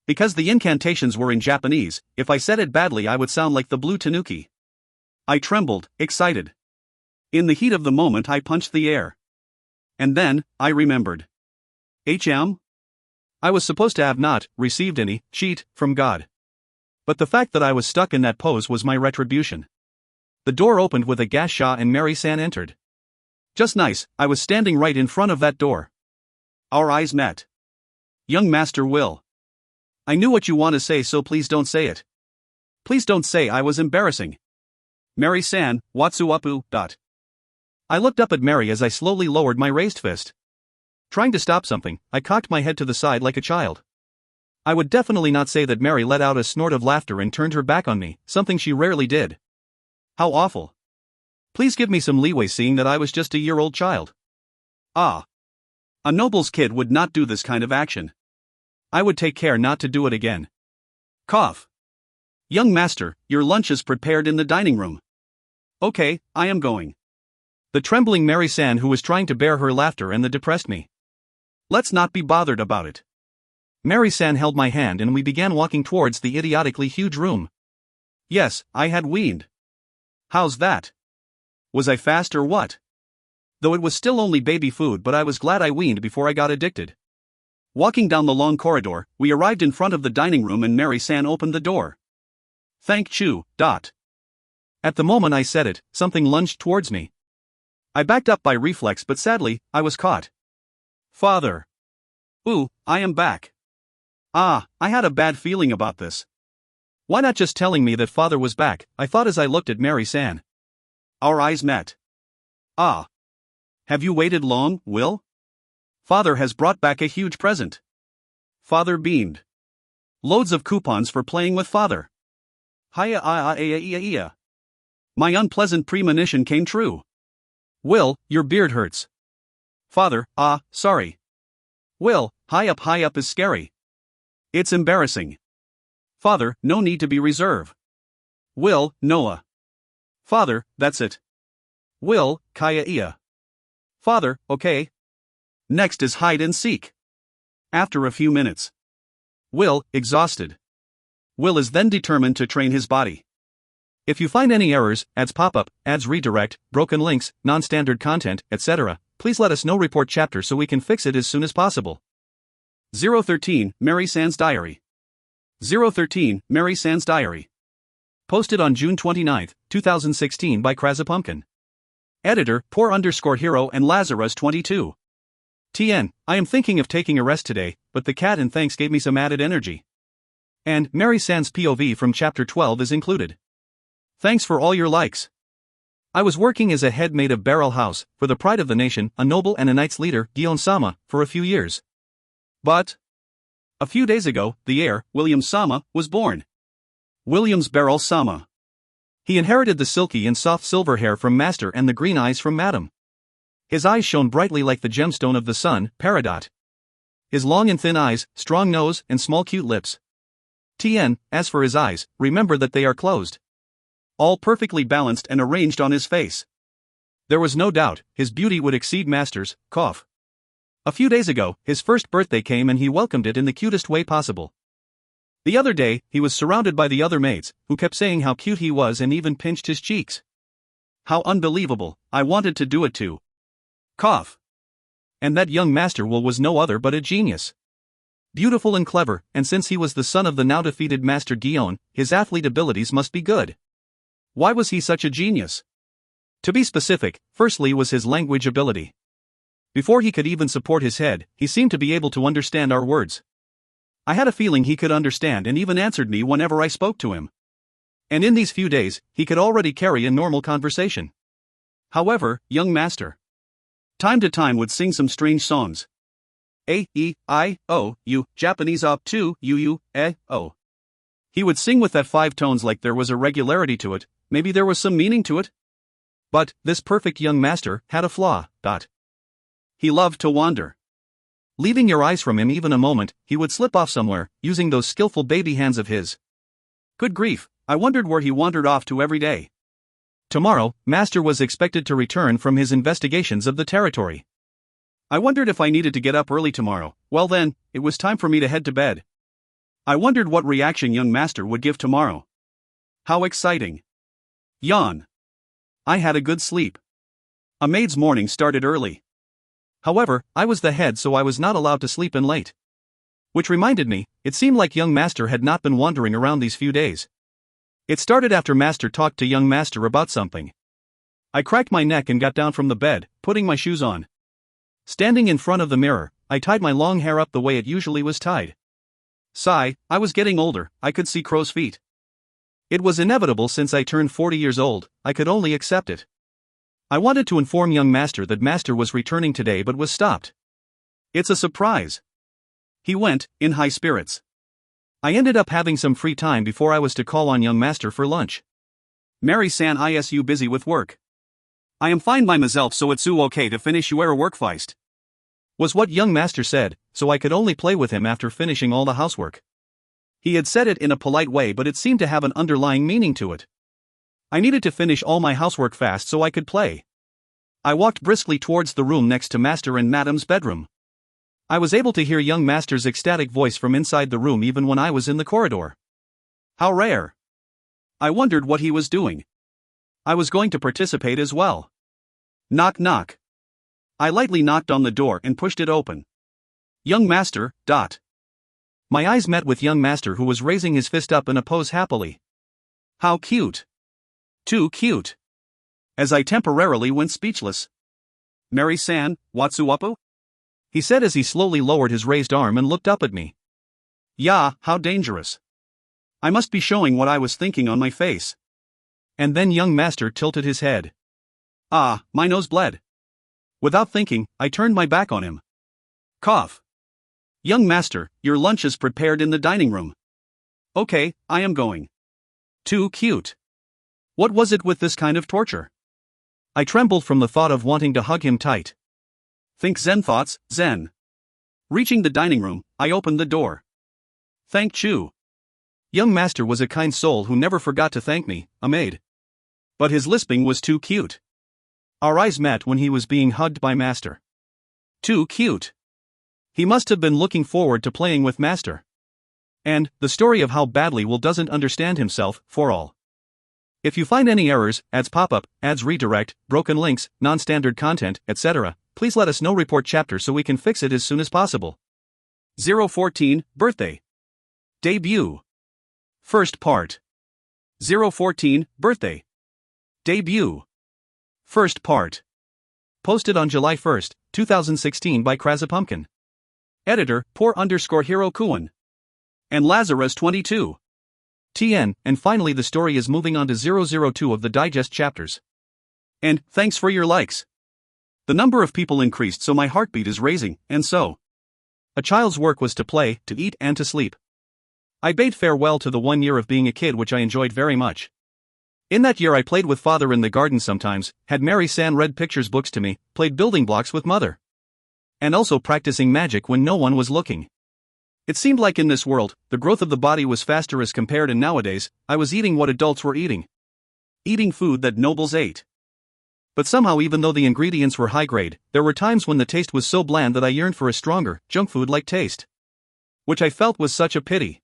Because the incantations were in Japanese, if I said it badly I would sound like the Blue Tanuki. I trembled, excited. In the heat of the moment I punched the air. And then, I remembered. I was supposed to have not received any cheat from God. But the fact that I was stuck in that pose was my retribution. The door opened with a gasha and Mary-san entered. Just nice, I was standing right in front of that door. Our eyes met. Young Master Will. I knew what you want to say, so please don't say it. Please don't say I was embarrassing. Mary-san, watsuapu. I looked up at Mary as I slowly lowered my raised fist. Trying to stop something, I cocked my head to the side like a child. I would definitely not say that Mary let out a snort of laughter and turned her back on me, something she rarely did. How awful. Please give me some leeway, seeing that I was just a year-old child. A noble's kid would not do this kind of action. I would take care not to do it again. Cough. Young master, your lunch is prepared in the dining room. Okay, I am going. The trembling Mary-san who was trying to bear her laughter and that depressed me. Let's not be bothered about it. Mary-san held my hand and we began walking towards the idiotically huge room. Yes, I had weaned. How's that? Was I fast or what? Though it was still only baby food, but I was glad I weaned before I got addicted. Walking down the long corridor, we arrived in front of the dining room and Mary-san opened the door. Thank you. At the moment I said it, something lunged towards me. I backed up by reflex, but sadly, I was caught. Father. Ooh, I am back. I had a bad feeling about this. Why not just telling me that father was back, I thought as I looked at Mary-san. Our eyes met. Have you waited long, Will? Father has brought back a huge present. Father beamed. Loads of coupons for playing with father. Hiya. My unpleasant premonition came true. Will, your beard hurts. Father, sorry. Will, high up is scary. It's embarrassing. Father, no need to be reserved. Will, Noah. Father, that's it. Will, Kaya. Father, okay. Next is hide and seek. After a few minutes. Will, exhausted. Will is then determined to train his body. If you find any errors, ads pop-up, ads redirect, broken links, non-standard content, etc., please let us know. Report chapter so we can fix it as soon as possible. 013, Mary-san's Diary. 013, Mary-san's Diary. Posted on June 29, 2016 by Krazapumpkin. Editor, Poor_Hero and Lazarus22. I am thinking of taking a rest today, but the cat and thanks gave me some added energy. And Mary-san's POV from chapter 12 is included. Thanks for all your likes. I was working as a head maid of Barrel House, for the pride of the nation, a noble and a knight's leader, Gion-sama, for a few years. But A few days ago, the heir, William Sama, was born. William's Beryl Sama. He inherited the silky and soft silver hair from master and the green eyes from madam. His eyes shone brightly like the gemstone of the sun, peridot. His long and thin eyes, strong nose, and small cute lips. As for his eyes, remember that they are closed. All perfectly balanced and arranged on his face. There was no doubt, his beauty would exceed master's, cough. A few days ago, his first birthday came and he welcomed it in the cutest way possible. The other day, he was surrounded by the other maids, who kept saying how cute he was and even pinched his cheeks. How unbelievable, I wanted to do it too. Cough. And that young Master was no other but a genius. Beautiful and clever, and since he was the son of the now defeated Master Guion, his athlete abilities must be good. Why was he such a genius? To be specific, firstly was his language ability. Before he could even support his head, he seemed to be able to understand our words. I had a feeling he could understand and even answered me whenever I spoke to him. And in these few days, he could already carry a normal conversation. However, young Master, time to time would sing some strange songs. A, E, I, O, U, Japanese up to, U, O. He would sing with that 5 tones like there was a regularity to it, maybe there was some meaning to it. But, this perfect young Master had a flaw, He loved to wander. Leaving your eyes from him even a moment, he would slip off somewhere, using those skillful baby hands of his. Good grief, I wondered where he wandered off to every day. Tomorrow, Master was expected to return from his investigations of the territory. I wondered if I needed to get up early tomorrow. Well then, it was time for me to head to bed. I wondered what reaction young Master would give tomorrow. How exciting. Yawn. I had a good sleep. A maid's morning started early. However, I was the head so I was not allowed to sleep in late. Which reminded me, it seemed like young Master had not been wandering around these few days. It started after Master talked to young Master about something. I cracked my neck and got down from the bed, putting my shoes on. Standing in front of the mirror, I tied my long hair up the way it usually was tied. Sigh, I was getting older, I could see crow's feet. It was inevitable since I turned 40 years old, I could only accept it. I wanted to inform young Master that Master was returning today but was stopped. It's a surprise. He went, in high spirits. I ended up having some free time before I was to call on young Master for lunch. Mary-san isu busy with work. I am fine by myself so it's okay to finish your work feist. Was what young Master said, so I could only play with him after finishing all the housework. He had said it in a polite way but it seemed to have an underlying meaning to it. I needed to finish all my housework fast so I could play. I walked briskly towards the room next to Master and Madam's bedroom. I was able to hear young Master's ecstatic voice from inside the room even when I was in the corridor. How rare. I wondered what he was doing. I was going to participate as well. Knock knock. I lightly knocked on the door and pushed it open. Young Master, My eyes met with young Master who was raising his fist up in a pose happily. How cute. Too cute. As I temporarily went speechless. Mary-san, watsuwapu? He said as he slowly lowered his raised arm and looked up at me. Yeah, how dangerous. I must be showing what I was thinking on my face. And then young Master tilted his head. Ah, my nose bled. Without thinking, I turned my back on him. Cough. Young Master, your lunch is prepared in the dining room. Okay, I am going. Too cute. What was it with this kind of torture? I trembled from the thought of wanting to hug him tight. Think Zen thoughts, Zen. Reaching the dining room, I opened the door. Thank you. Young Master was a kind soul who never forgot to thank me, a maid. But his lisping was too cute. Our eyes met when he was being hugged by Master. Too cute. He must have been looking forward to playing with Master. And, the story of how badly Will doesn't understand himself, for all. If you find any errors, ads pop up, ads redirect, broken links, non-standard content, etc., please let us know. Report chapter so we can fix it as soon as possible. 014, Birthday. Debut. First part. 014, Birthday. Debut. First part. Posted on July 1st, 2016 by Krasapumpkin. Editor, Poor_Hero Kuan. And Lazarus22. And finally the story is moving on to 002 of the digest chapters. And, thanks for your likes. The number of people increased so my heartbeat is raising, and so. A child's work was to play, to eat, and to sleep. I bade farewell to the 1 year of being a kid, which I enjoyed very much. In that year I played with father in the garden sometimes, had Mary San read pictures books to me, played building blocks with mother. And also practicing magic when no one was looking. It seemed like in this world, the growth of the body was faster as compared, and nowadays, I was eating what adults were eating. Eating food that nobles ate. But somehow, even though the ingredients were high grade, there were times when the taste was so bland that I yearned for a stronger, junk food-like taste. Which I felt was such a pity.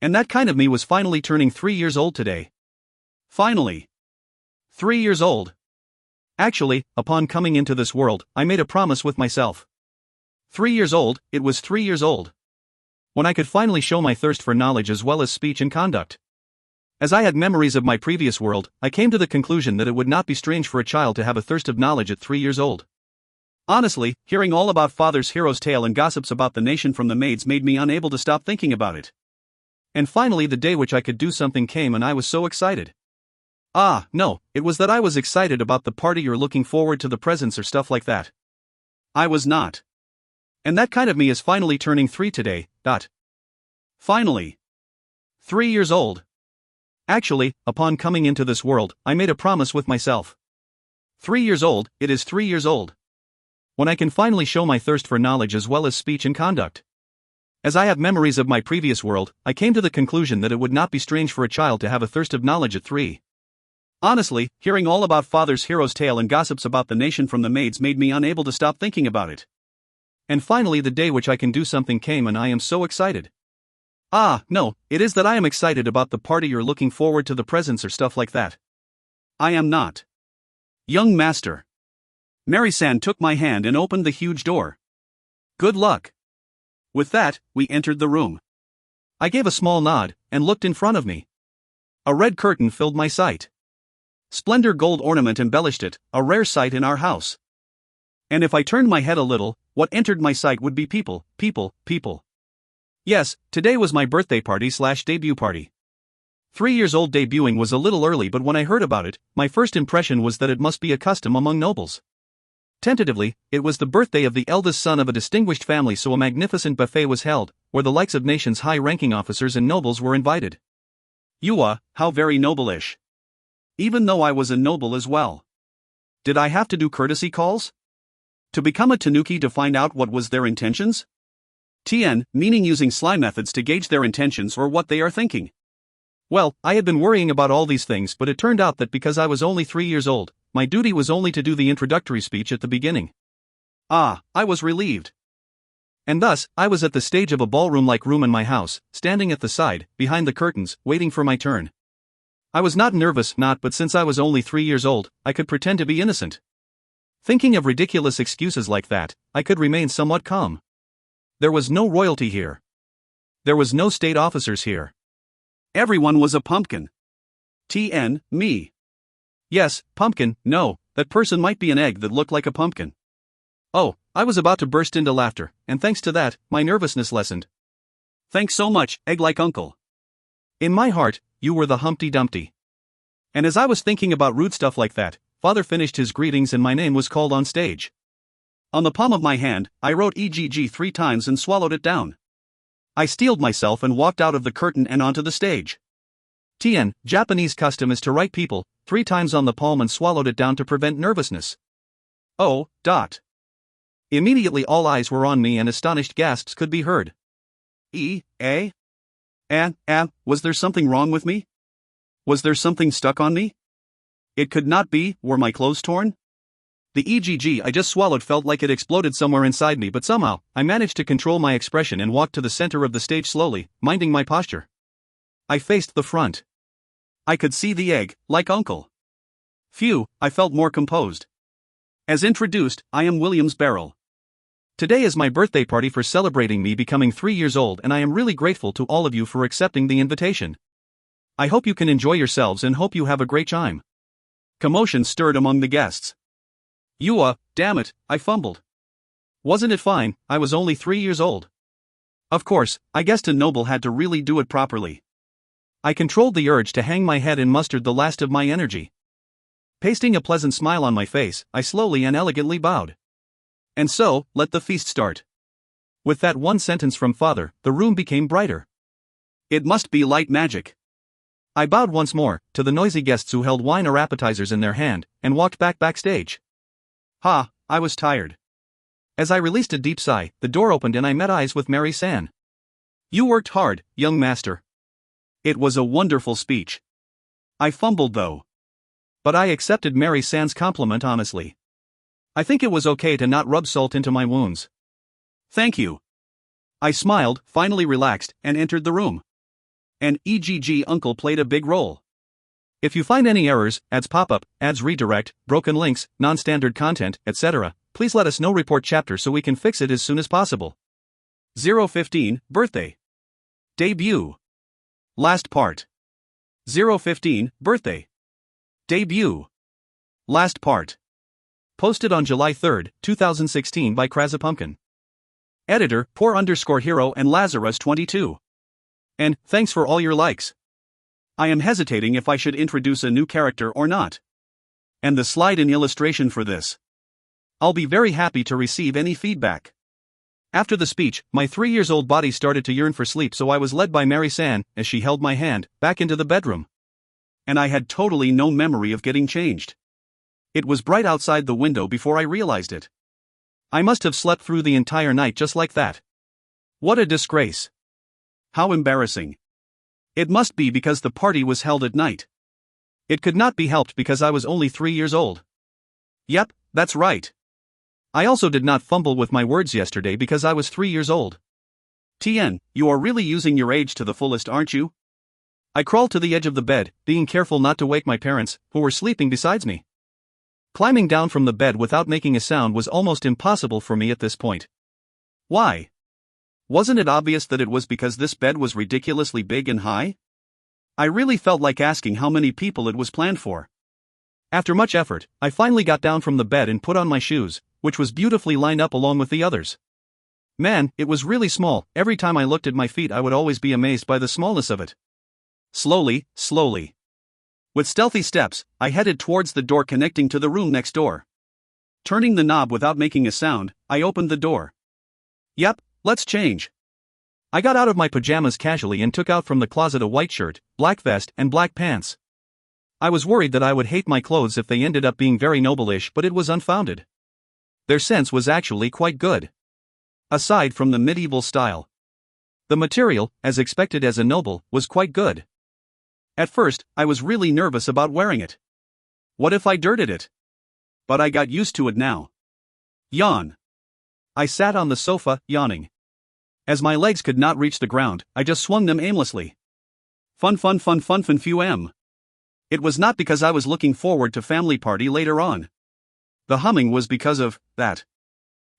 And that kind of me was finally turning 3 years old today. Finally. 3 years old. Actually, upon coming into this world, I made a promise with myself. 3 years old, it was 3 years old. When I could finally show my thirst for knowledge as well as speech and conduct. As I had memories of my previous world, I came to the conclusion that it would not be strange for a child to have a thirst of knowledge at 3 years old. Honestly, hearing all about father's hero's tale and gossips about the nation from the maids made me unable to stop thinking about it. And finally the day which I could do something came, and I was so excited. Ah, no, it was that I was excited about the party you're looking forward to, the presents or stuff like that. I was not. And that kind of me is finally turning 3 today, Finally. 3 years old. Actually, upon coming into this world, I made a promise with myself. 3 years old, it is 3 years old. When I can finally show my thirst for knowledge as well as speech and conduct. As I have memories of my previous world, I came to the conclusion that it would not be strange for a child to have a thirst of knowledge at 3. Honestly, hearing all about father's hero's tale and gossips about the nation from the maids made me unable to stop thinking about it. And finally the day which I can do something came, and I am so excited. Ah, no, it is that I am excited about the party you're looking forward to, the presents or stuff like that. I am not. Young master. Mary San took my hand and opened the huge door. Good luck. With that, we entered the room. I gave a small nod, and looked in front of me. A red curtain filled my sight. Splendor gold ornament embellished it, a rare sight in our house. And if I turned my head a little, what entered my sight would be people. Yes, today was my birthday party/debut party. 3 years old debuting was a little early, but when I heard about it, my first impression was that it must be a custom among nobles. Tentatively, it was the birthday of the eldest son of a distinguished family, so a magnificent buffet was held, where the likes of nations' high-ranking officers and nobles were invited. How very noble-ish. Even though I was a noble as well. Did I have to do courtesy calls? To become a tanuki to find out what was their intentions? TN, meaning using sly methods to gauge their intentions or what they are thinking. Well, I had been worrying about all these things, but it turned out that because I was only 3 years old, my duty was only to do the introductory speech at the beginning. Ah, I was relieved. And thus, I was at the stage of a ballroom-like room in my house, standing at the side, behind the curtains, waiting for my turn. I was not nervous, but since I was only 3 years old, I could pretend to be innocent. Thinking of ridiculous excuses like that, I could remain somewhat calm. There was no royalty here. There was no state officers here. Everyone was a pumpkin. TN, me. Yes, pumpkin, no, that person might be an egg that looked like a pumpkin. Oh, I was about to burst into laughter, and thanks to that, my nervousness lessened. Thanks so much, egg-like uncle. In my heart, you were the Humpty Dumpty. And as I was thinking about rude stuff like that, father finished his greetings and my name was called on stage. On the palm of my hand, I wrote EGG 3 times and swallowed it down. I steeled myself and walked out of the curtain and onto the stage. TN, Japanese custom is to write people 3 times on the palm and swallowed it down to prevent nervousness. Oh. Immediately all eyes were on me and astonished gasps could be heard. Was there something wrong with me? Was there something stuck on me? It could not be, were my clothes torn? The EGG I just swallowed felt like it exploded somewhere inside me, but somehow, I managed to control my expression and walked to the center of the stage slowly, minding my posture. I faced the front. I could see the egg-like uncle. Phew, I felt more composed. As introduced, I am William's barrel. Today is my birthday party for celebrating me becoming 3 years old, and I am really grateful to all of you for accepting the invitation. I hope you can enjoy yourselves and hope you have a great time. Commotion stirred among the guests. Damn it, I fumbled. Wasn't it fine, I was only 3 years old. Of course, I guessed a noble had to really do it properly. I controlled the urge to hang my head and mustered the last of my energy. Pasting a pleasant smile on my face, I slowly and elegantly bowed. And so, let the feast start. With that one sentence from father, the room became brighter. It must be light magic. I bowed once more, to the noisy guests who held wine or appetizers in their hand, and walked backstage. I was tired. As I released a deep sigh, the door opened and I met eyes with Mary San. You worked hard, young master. It was a wonderful speech. I fumbled though. But I accepted Mary San's compliment honestly. I think it was okay to not rub salt into my wounds. Thank you. I smiled, finally relaxed, and entered the room. An EGG uncle played a big role. If you find any errors, ads pop up, ads redirect, broken links, non-standard content, etc., please let us know. Report chapter so we can fix it as soon as possible. 015, birthday. Debut. Last part. 015, birthday. Debut. Last part. Posted on July 3, 2016 by Krazapumpkin. Editor, poor_hero and Lazarus22. And, thanks for all your likes. I am hesitating if I should introduce a new character or not. And the slide in illustration for this. I'll be very happy to receive any feedback. After the speech, my 3-year-old body started to yearn for sleep, so I was led by Mary San, as she held my hand, back into the bedroom. And I had totally no memory of getting changed. It was bright outside the window before I realized it. I must have slept through the entire night just like that. What a disgrace. How embarrassing. It must be because the party was held at night. It could not be helped because I was only 3 years old. Yep, that's right. I also did not fumble with my words yesterday because I was 3 years old. TN, you are really using your age to the fullest, aren't you? I crawled to the edge of the bed, being careful not to wake my parents, who were sleeping besides me. Climbing down from the bed without making a sound was almost impossible for me at this point. Why? Wasn't it obvious that it was because this bed was ridiculously big and high? I really felt like asking how many people it was planned for. After much effort, I finally got down from the bed and put on my shoes, which was beautifully lined up along with the others. Man, it was really small. Every time I looked at my feet I would always be amazed by the smallness of it. Slowly. With stealthy steps, I headed towards the door connecting to the room next door. Turning the knob without making a sound, I opened the door. Yep, let's change. I got out of my pajamas casually and took out from the closet a white shirt, black vest, and black pants. I was worried that I would hate my clothes if they ended up being very noble-ish, but it was unfounded. Their sense was actually quite good. Aside from the medieval style. The material, as expected as a noble, was quite good. At first, I was really nervous about wearing it. What if I dirted it? But I got used to it now. Yawn. I sat on the sofa, yawning. As my legs could not reach the ground, I just swung them aimlessly. Fun. It was not because I was looking forward to family party later on. The humming was because of that.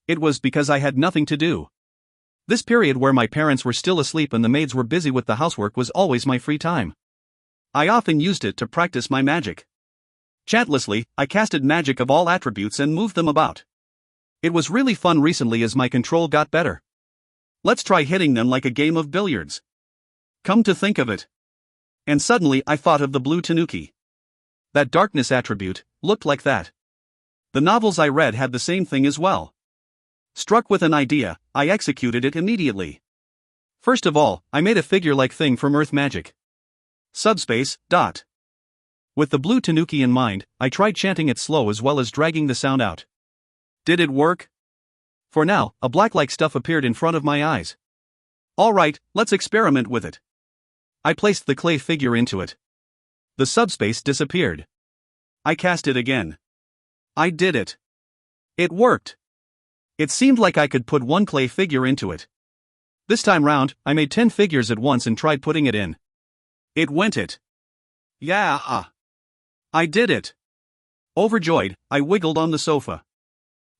It was because I had nothing to do. This period where my parents were still asleep and the maids were busy with the housework was always my free time. I often used it to practice my magic. Chantlessly, I casted magic of all attributes and moved them about. It was really fun recently as my control got better. Let's try hitting them like a game of billiards. Come to think of it. And suddenly I thought of the blue tanuki. That darkness attribute looked like that. The novels I read had the same thing as well. Struck with an idea, I executed it immediately. First of all, I made a figure-like thing from earth magic. Subspace, dot. With the blue tanuki in mind, I tried chanting it slow as well as dragging the sound out. Did it work? For now, a black-like stuff appeared in front of my eyes. Alright, let's experiment with it. I placed the clay figure into it. The subspace disappeared. I cast it again. I did it. It worked. It seemed like I could put one clay figure into it. This time round, I made 10 figures at once and tried putting it in. It went it. Yeah. I did it. Overjoyed, I wiggled on the sofa.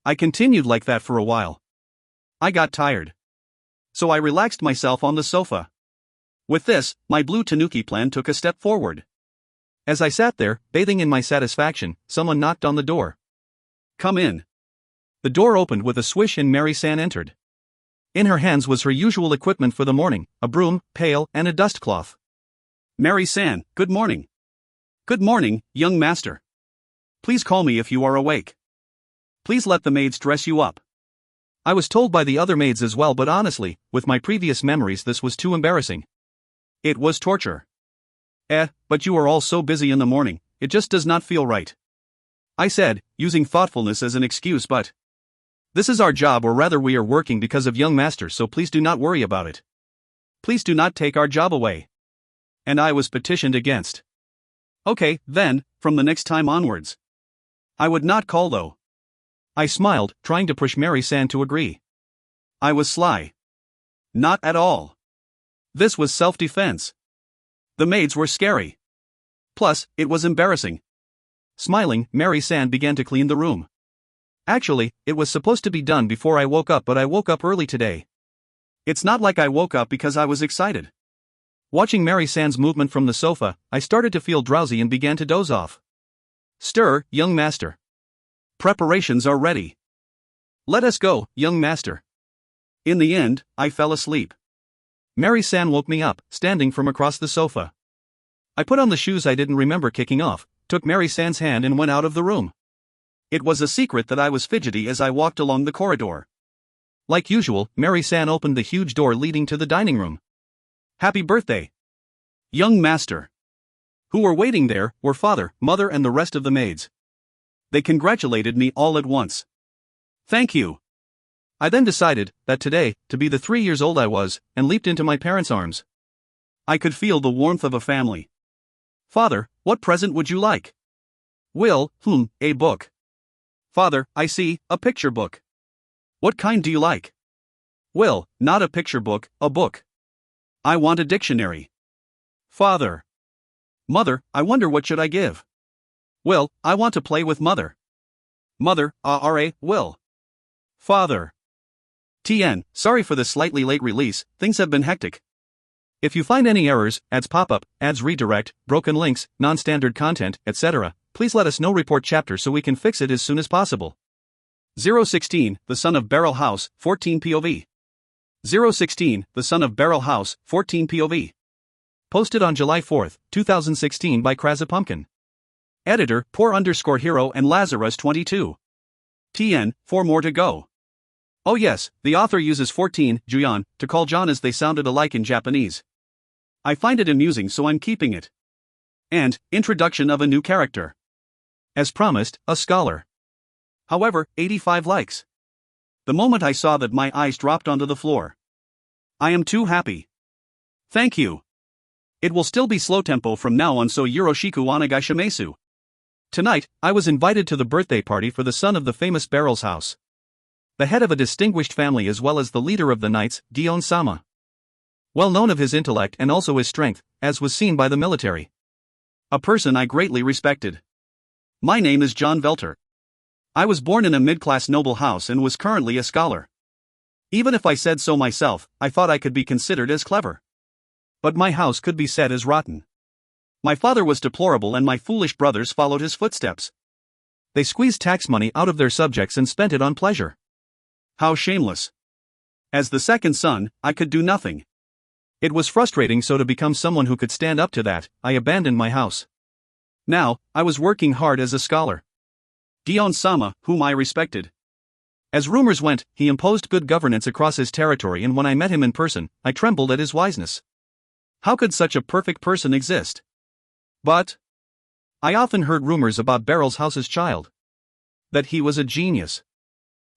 I continued like that for a while. I got tired. So I relaxed myself on the sofa. With this, my blue tanuki plan took a step forward. As I sat there, bathing in my satisfaction, someone knocked on the door. Come in. The door opened with a swish and Mary San entered. In her hands was her usual equipment for the morning, a broom, pail, and a dust cloth. Mary San, good morning. Good morning, young master. Please call me if you are awake. Please let the maids dress you up. I was told by the other maids as well, but honestly, with my previous memories, this was too embarrassing. It was torture. But you are all so busy in the morning, it just does not feel right. I said, using thoughtfulness as an excuse, but this is our job, or rather we are working because of young master, so please do not worry about it. Please do not take our job away. And I was petitioned against. Okay, then, from the next time onwards. I would not call though. I smiled, trying to push Mary-san to agree. I was sly. Not at all. This was self-defense. The maids were scary. Plus, it was embarrassing. Smiling, Mary-san began to clean the room. Actually, it was supposed to be done before I woke up, but I woke up early today. It's not like I woke up because I was excited. Watching Mary-san's movement from the sofa, I started to feel drowsy and began to doze off. Stir, young master. Preparations are ready. Let us go, young master. In the end, I fell asleep. Mary-san woke me up, standing from across the sofa. I put on the shoes I didn't remember kicking off, took Mary-san's hand and went out of the room. It was a secret that I was fidgety as I walked along the corridor. Like usual, Mary-san opened the huge door leading to the dining room. Happy birthday, young master. Who were waiting there were father, mother and the rest of the maids. They congratulated me all at once. Thank you. I then decided that today, to be the 3 years old I was, and leaped into my parents' arms. I could feel the warmth of a family. Father, what present would you like? Will, a book. Father, I see, a picture book. What kind do you like? Will, not a picture book, a book. I want a dictionary. Father. Mother, I wonder what should I give? Will, I want to play with mother. Mother, Will. Father. TN, sorry for the slightly late release, things have been hectic. If you find any errors, ads pop up, ads redirect, broken links, non-standard content, etc., please let us know. Report chapter so we can fix it as soon as possible. 016, the son of Barrel House, 14 POV. 016, the son of Barrel House, 14 POV. Posted on July 4, 2016 by Kraza Pumpkin. Editor, Poor_Hero and Lazarus 22. TN, 4 more to go. Oh yes, the author uses 14, Juyon, to call John as they sounded alike in Japanese. I find it amusing, so I'm keeping it. And, introduction of a new character. As promised, a scholar. However, 85 likes. The moment I saw that, my eyes dropped onto the floor. I am too happy. Thank you. It will still be slow tempo from now on, so yoroshiku onegai shimasu. Tonight, I was invited to the birthday party for the son of the famous Barrel's house. The head of a distinguished family as well as the leader of the knights, Gion-sama. Well known of his intellect and also his strength, as was seen by the military. A person I greatly respected. My name is John Velter. I was born in a mid-class noble house and was currently a scholar. Even if I said so myself, I thought I could be considered as clever. But my house could be said as rotten. My father was deplorable and my foolish brothers followed his footsteps. They squeezed tax money out of their subjects and spent it on pleasure. How shameless. As the second son, I could do nothing. It was frustrating, so to become someone who could stand up to that, I abandoned my house. Now, I was working hard as a scholar. Gion-sama, whom I respected. As rumors went, he imposed good governance across his territory, and when I met him in person, I trembled at his wiseness. How could such a perfect person exist? But I often heard rumors about Barrel's house's child. That he was a genius.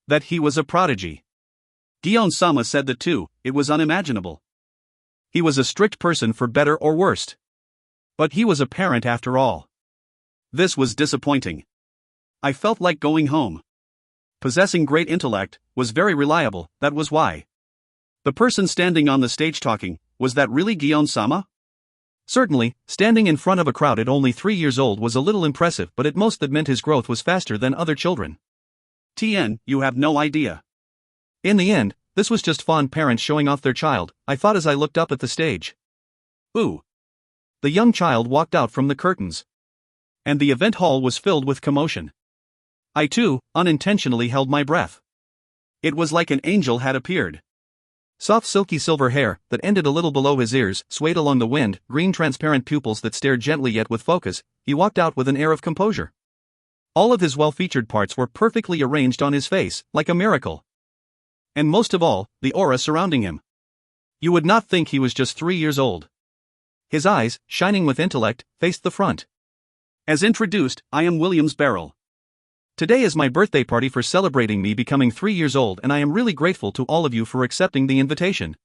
That he was a prodigy. Gion-sama said that too, it was unimaginable. He was a strict person for better or worse. But he was a parent after all. This was disappointing. I felt like going home. Possessing great intellect, was very reliable, that was why. The person standing on the stage talking, was that really Gion-sama? Certainly, standing in front of a crowd at only 3 years old was a little impressive, but at most that meant his growth was faster than other children. TN, you have no idea. In the end, this was just fond parents showing off their child, I thought as I looked up at the stage. Ooh. The young child walked out from the curtains. And the event hall was filled with commotion. I too, unintentionally held my breath. It was like an angel had appeared. Soft silky silver hair, that ended a little below his ears, swayed along the wind, green transparent pupils that stared gently yet with focus, he walked out with an air of composure. All of his well-featured parts were perfectly arranged on his face, like a miracle. And most of all, the aura surrounding him. You would not think he was just 3 years old. His eyes, shining with intellect, faced the front. As introduced, I am William's Barrel. Today is my birthday party for celebrating me becoming 3 years old, and I am really grateful to all of you for accepting the invitation.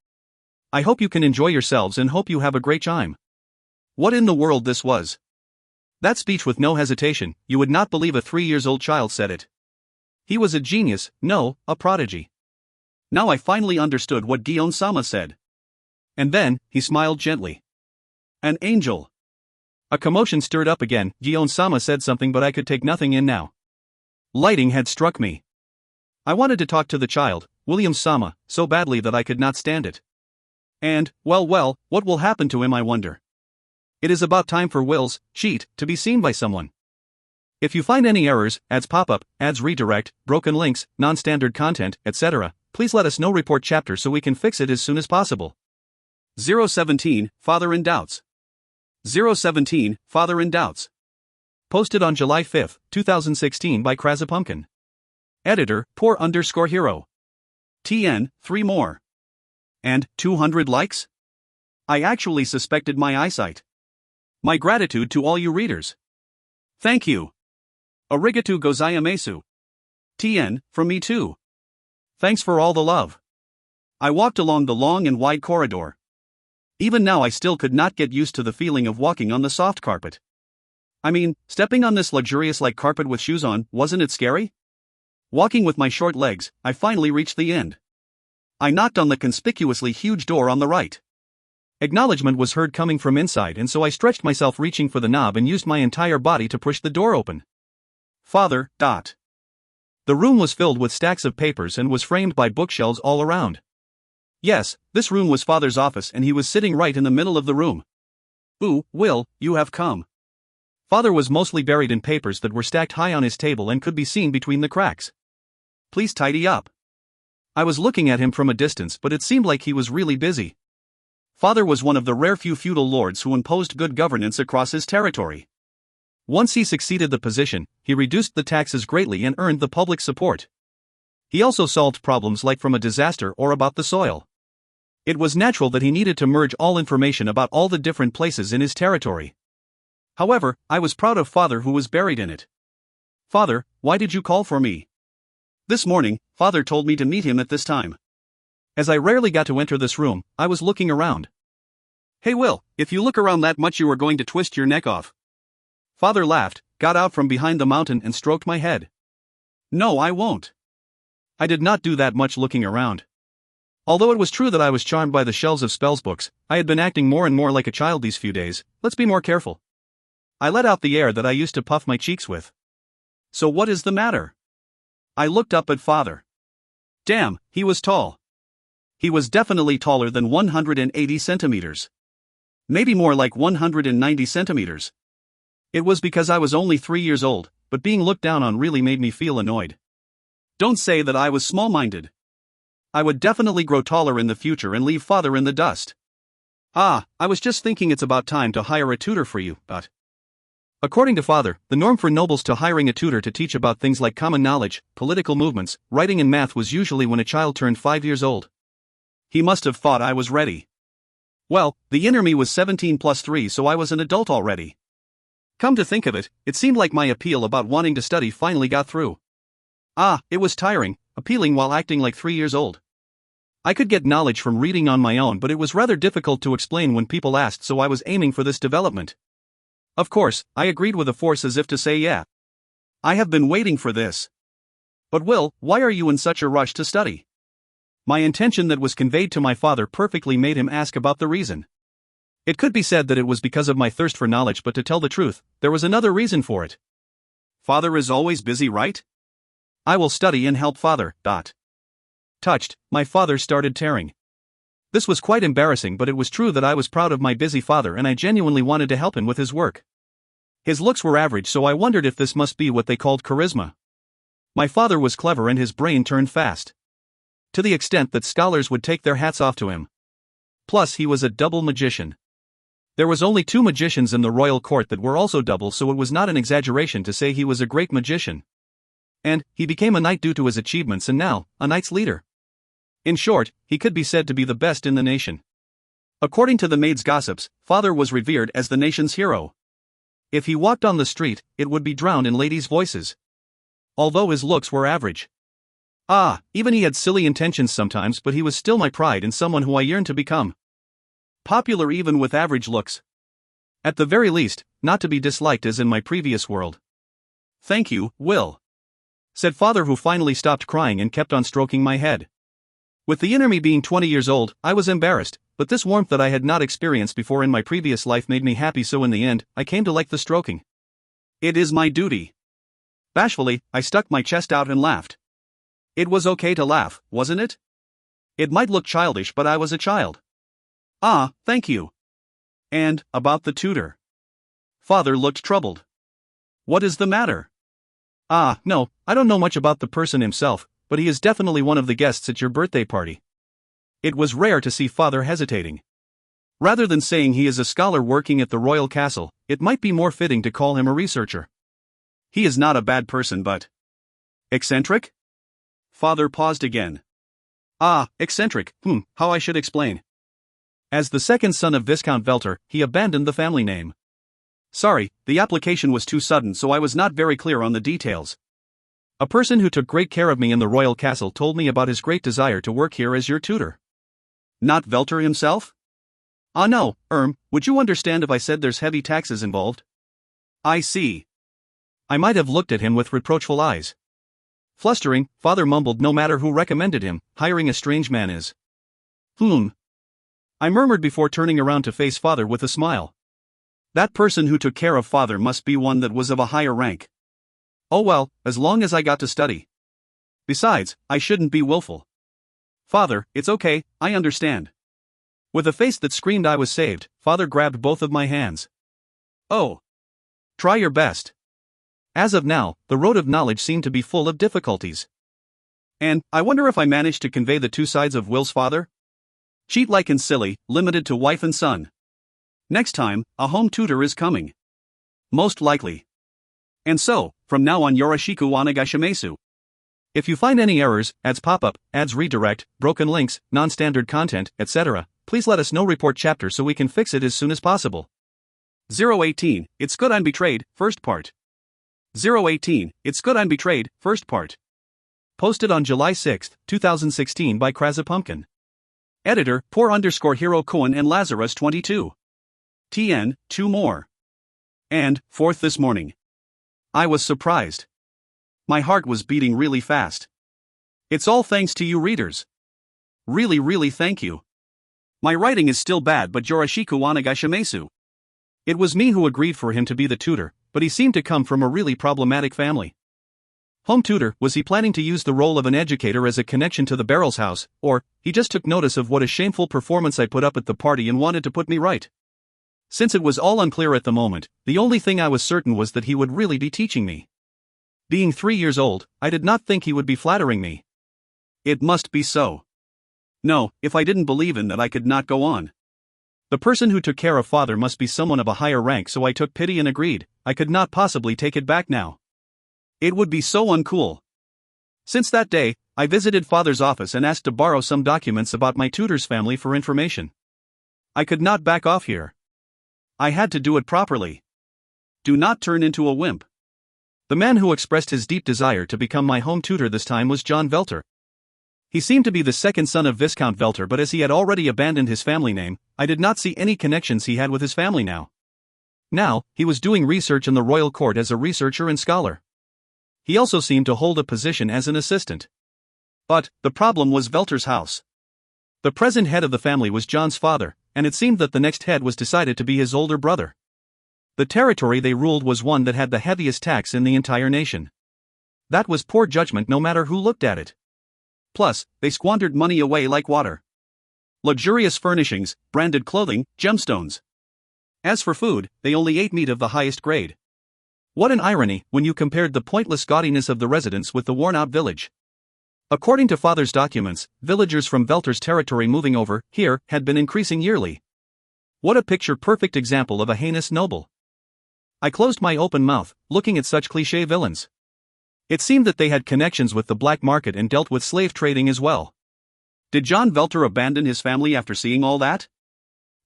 I hope you can enjoy yourselves and hope you have a great time. What in the world this was? That speech with no hesitation, you would not believe a 3 years old child said it. He was a genius, no, a prodigy. Now I finally understood what Gion-sama said. And then, he smiled gently. An angel. A commotion stirred up again. Gion-sama said something, but I could take nothing in now. Lighting had struck me. I wanted to talk to the child, William-sama, so badly that I could not stand it. And, well, what will happen to him, I wonder? It is about time for Will's cheat to be seen by someone. If you find any errors, ads pop up, ads redirect, broken links, non-standard content, etc., please let us know. Report chapter so we can fix it as soon as possible. 017, Father in Doubts. 017, Father in Doubts. Posted on July 5, 2016 by Krasapumpkin. Editor, poor_hero. TN, 3 more. And, 200 likes? I actually suspected my eyesight. My gratitude to all you readers. Thank you. Arigatou gozaimasu. TN, from me too. Thanks for all the love. I walked along the long and wide corridor. Even now I still could not get used to the feeling of walking on the soft carpet. I mean, stepping on this luxurious-like carpet with shoes on, wasn't it scary? Walking with my short legs, I finally reached the end. I knocked on the conspicuously huge door on the right. Acknowledgement was heard coming from inside, and so I stretched myself, reaching for the knob, and used my entire body to push the door open. Father. The room was filled with stacks of papers and was framed by bookshelves all around. Yes, this room was Father's office, and he was sitting right in the middle of the room. Ooh, Will, you have come. Father was mostly buried in papers that were stacked high on his table and could be seen between the cracks. Please tidy up. I was looking at him from a distance, but it seemed like he was really busy. Father was one of the rare few feudal lords who imposed good governance across his territory. Once he succeeded the position, he reduced the taxes greatly and earned the public support. He also solved problems like from a disaster or about the soil. It was natural that he needed to merge all information about all the different places in his territory. However, I was proud of Father who was buried in it. Father, why did you call for me? This morning, Father told me to meet him at this time. As I rarely got to enter this room, I was looking around. Hey Will, if you look around that much you are going to twist your neck off. Father laughed, got out from behind the mountain and stroked my head. No, I won't. I did not do that much looking around. Although it was true that I was charmed by the shelves of spells books, I had been acting more and more like a child these few days. Let's be more careful. I let out the air that I used to puff my cheeks with. So what is the matter? I looked up at Father. Damn, he was tall. He was definitely taller than 180 centimeters. Maybe more like 190 centimeters. It was because I was only 3 years old, but being looked down on really made me feel annoyed. Don't say that I was small-minded. I would definitely grow taller in the future and leave Father in the dust. I was just thinking it's about time to hire a tutor for you, but... According to Father, the norm for nobles to hiring a tutor to teach about things like common knowledge, political movements, writing and math was usually when a child turned 5 years old. He must have thought I was ready. Well, the inner me was 17 plus 3, so I was an adult already. Come to think of it, it seemed like my appeal about wanting to study finally got through. It was tiring, appealing while acting like 3 years old. I could get knowledge from reading on my own, but it was rather difficult to explain when people asked, so I was aiming for this development. Of course, I agreed with a force as if to say yeah. I have been waiting for this. But Will, why are you in such a rush to study? My intention that was conveyed to my father perfectly made him ask about the reason. It could be said that it was because of my thirst for knowledge, but to tell the truth, there was another reason for it. Father is always busy, right? I will study and help Father. Touched, my father started tearing. This was quite embarrassing, but it was true that I was proud of my busy father and I genuinely wanted to help him with his work. His looks were average, so I wondered if this must be what they called charisma. My father was clever and his brain turned fast. To the extent that scholars would take their hats off to him. Plus, he was a double magician. There was only 2 magicians in the royal court that were also double, so it was not an exaggeration to say he was a great magician. And he became a knight due to his achievements and now, a knight's leader. In short, he could be said to be the best in the nation. According to the maid's gossips, father was revered as the nation's hero. If he walked on the street, it would be drowned in ladies' voices. Although his looks were average. Even he had silly intentions sometimes, but he was still my pride and someone who I yearned to become. Popular even with average looks. At the very least, not to be disliked as in my previous world. Thank you, Will, said father, who finally stopped crying and kept on stroking my head. With the inner me being 20 years old, I was embarrassed, but this warmth that I had not experienced before in my previous life made me happy, so in the end, I came to like the stroking. It is my duty. Bashfully, I stuck my chest out and laughed. It was okay to laugh, wasn't it? It might look childish, but I was a child. Thank you. And, about the tutor? Father looked troubled. What is the matter? No, I don't know much about the person himself, but he is definitely one of the guests at your birthday party. It was rare to see father hesitating. Rather than saying he is a scholar working at the royal castle, it might be more fitting to call him a researcher. He is not a bad person, but... eccentric? Father paused again. Eccentric, how I should explain. As the second son of Viscount Velter, he abandoned the family name. Sorry, the application was too sudden, so I was not very clear on the details. A person who took great care of me in the royal castle told me about his great desire to work here as your tutor. Not Velter himself? No, would you understand if I said there's heavy taxes involved? I see. I might have looked at him with reproachful eyes. Flustering, father mumbled, no matter who recommended him, hiring a strange man is. I murmured before turning around to face father with a smile. That person who took care of father must be one that was of a higher rank. Oh well, as long as I got to study. Besides, I shouldn't be willful. Father, it's okay, I understand. With a face that screamed I was saved, father grabbed both of my hands. Oh. Try your best. As of now, the road of knowledge seemed to be full of difficulties. And, I wonder if I managed to convey the two sides of Will's father? Cheat-like and silly, limited to wife and son. Next time, a home tutor is coming. Most likely. And so, from now on yoroshiku onegaishimasu. If you find any errors, ads pop-up, ads redirect, broken links, non-standard content, etc., please let us know. Report chapter so we can fix it as soon as possible. 018, It's Good I'm Betrayed, First Part. 018, It's Good I'm Betrayed, First Part. Posted on July 6, 2016 by Krazapumpkin. Editor, Poor_Hero Cohen and Lazarus 22. TN, 2 more. And, 4th this morning. I was surprised. My heart was beating really fast. It's all thanks to you readers. Really thank you. My writing is still bad, but yoroshiku onegaishimasu. It was me who agreed for him to be the tutor, but he seemed to come from a really problematic family. Home tutor, was he planning to use the role of an educator as a connection to the Barrel's house, or, he just took notice of what a shameful performance I put up at the party and wanted to put me right? Since it was all unclear at the moment, the only thing I was certain was that he would really be teaching me. Being 3 years old, I did not think he would be flattering me. It must be so. No, if I didn't believe in that, I could not go on. The person who took care of father must be someone of a higher rank, so I took pity and agreed. I could not possibly take it back now. It would be so uncool. Since that day, I visited father's office and asked to borrow some documents about my tutor's family for information. I could not back off here. I had to do it properly. Do not turn into a wimp. The man who expressed his deep desire to become my home tutor this time was John Velter. He seemed to be the second son of Viscount Velter, but as he had already abandoned his family name, I did not see any connections he had with his family now. Now, he was doing research in the royal court as a researcher and scholar. He also seemed to hold a position as an assistant. But, the problem was Velter's house. The present head of the family was John's father, and it seemed that the next head was decided to be his older brother. The territory they ruled was one that had the heaviest tax in the entire nation. That was poor judgment no matter who looked at it. Plus, they squandered money away like water. Luxurious furnishings, branded clothing, gemstones. As for food, they only ate meat of the highest grade. What an irony when you compared the pointless gaudiness of the residence with the worn-out village. According to father's documents, villagers from Velter's territory moving over here had been increasing yearly. What a picture-perfect example of a heinous noble. I closed my open mouth, looking at such cliché villains. It seemed that they had connections with the black market and dealt with slave trading as well. Did John Velter abandon his family after seeing all that?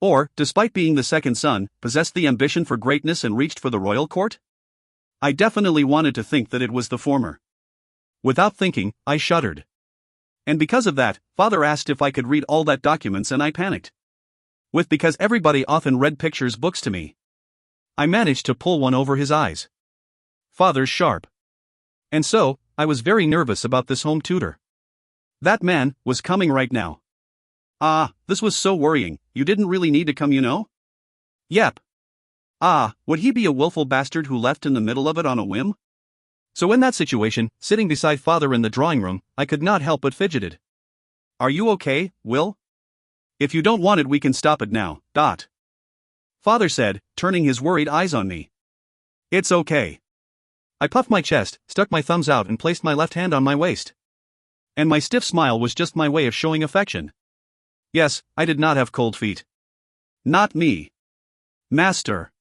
Or, despite being the second son, possessed the ambition for greatness and reached for the royal court? I definitely wanted to think that it was the former. Without thinking, I shuddered. And because of that, Father asked if I could read all that documents and I panicked. Because everybody often read pictures books to me. I managed to pull one over his eyes. Father's sharp. And so, I was very nervous about this home tutor. That man was coming right now. This was so worrying. You didn't really need to come, you know? Yep. Would he be a willful bastard who left in the middle of it on a whim? So in that situation, sitting beside Father in the drawing room, I could not help but fidgeted. Are you okay, Will? If you don't want it, we can stop it now. Father said, turning his worried eyes on me. It's okay. I puffed my chest, stuck my thumbs out and placed my left hand on my waist. And my stiff smile was just my way of showing affection. Yes, I did not have cold feet. Not me. Master.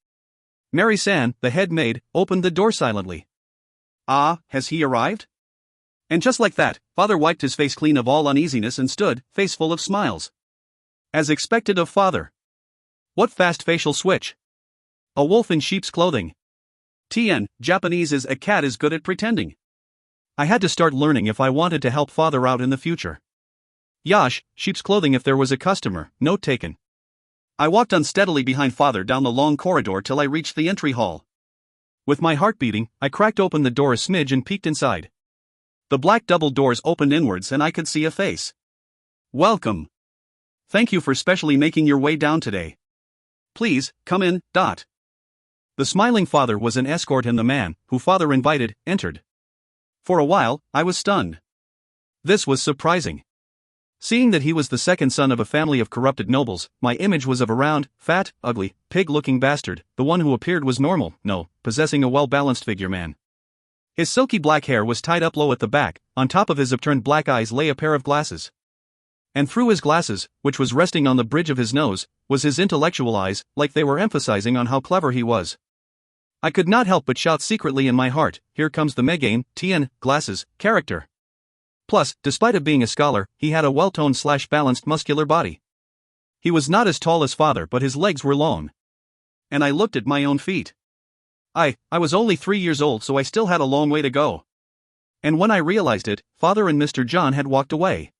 Mary San, the head maid, opened the door silently. Has he arrived? And just like that, Father wiped his face clean of all uneasiness and stood, face full of smiles. As expected of Father. What fast facial switch. A wolf in sheep's clothing. Japanese is a cat is good at pretending. I had to start learning if I wanted to help Father out in the future. Yash, sheep's clothing if there was a customer, note taken. I walked unsteadily behind Father down the long corridor till I reached the entry hall. With my heart beating, I cracked open the door a smidge and peeked inside. The black double doors opened inwards and I could see a face. Welcome. Thank you for specially making your way down today. Please, come in. The smiling Father was an escort and the man, who Father invited, entered. For a while, I was stunned. This was surprising. Seeing that he was the second son of a family of corrupted nobles, my image was of a round, fat, ugly, pig-looking bastard. The one who appeared was normal, possessing a well-balanced figure man. His silky black hair was tied up low at the back, on top of his upturned black eyes lay a pair of glasses. And through his glasses, which was resting on the bridge of his nose, was his intellectual eyes, like they were emphasizing on how clever he was. I could not help but shout secretly in my heart, here comes the Megain, glasses, character. Plus, despite of being a scholar, he had a well-toned / balanced muscular body. He was not as tall as Father but his legs were long. And I looked at my own feet. I was only 3 years old so I still had a long way to go. And when I realized it, Father and Mr. John had walked away.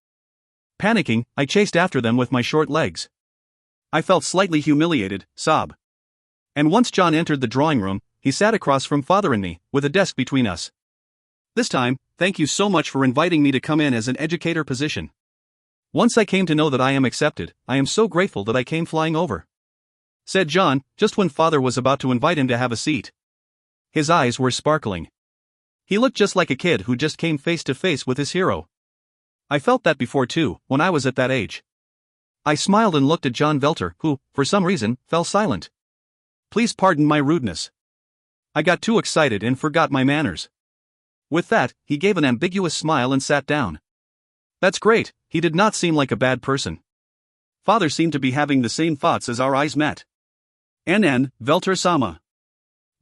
Panicking, I chased after them with my short legs. I felt slightly humiliated, sob. And once John entered the drawing room, he sat across from Father and me, with a desk between us. This time, thank you so much for inviting me to come in as an educator position. Once I came to know that I am accepted, I am so grateful that I came flying over. Said John, just when Father was about to invite him to have a seat. His eyes were sparkling. He looked just like a kid who just came face to face with his hero. I felt that before too, when I was at that age. I smiled and looked at John Velter, who, for some reason, fell silent. Please pardon my rudeness. I got too excited and forgot my manners. With that, he gave an ambiguous smile and sat down. That's great, he did not seem like a bad person. Father seemed to be having the same thoughts as our eyes met. N.N. Velter-sama.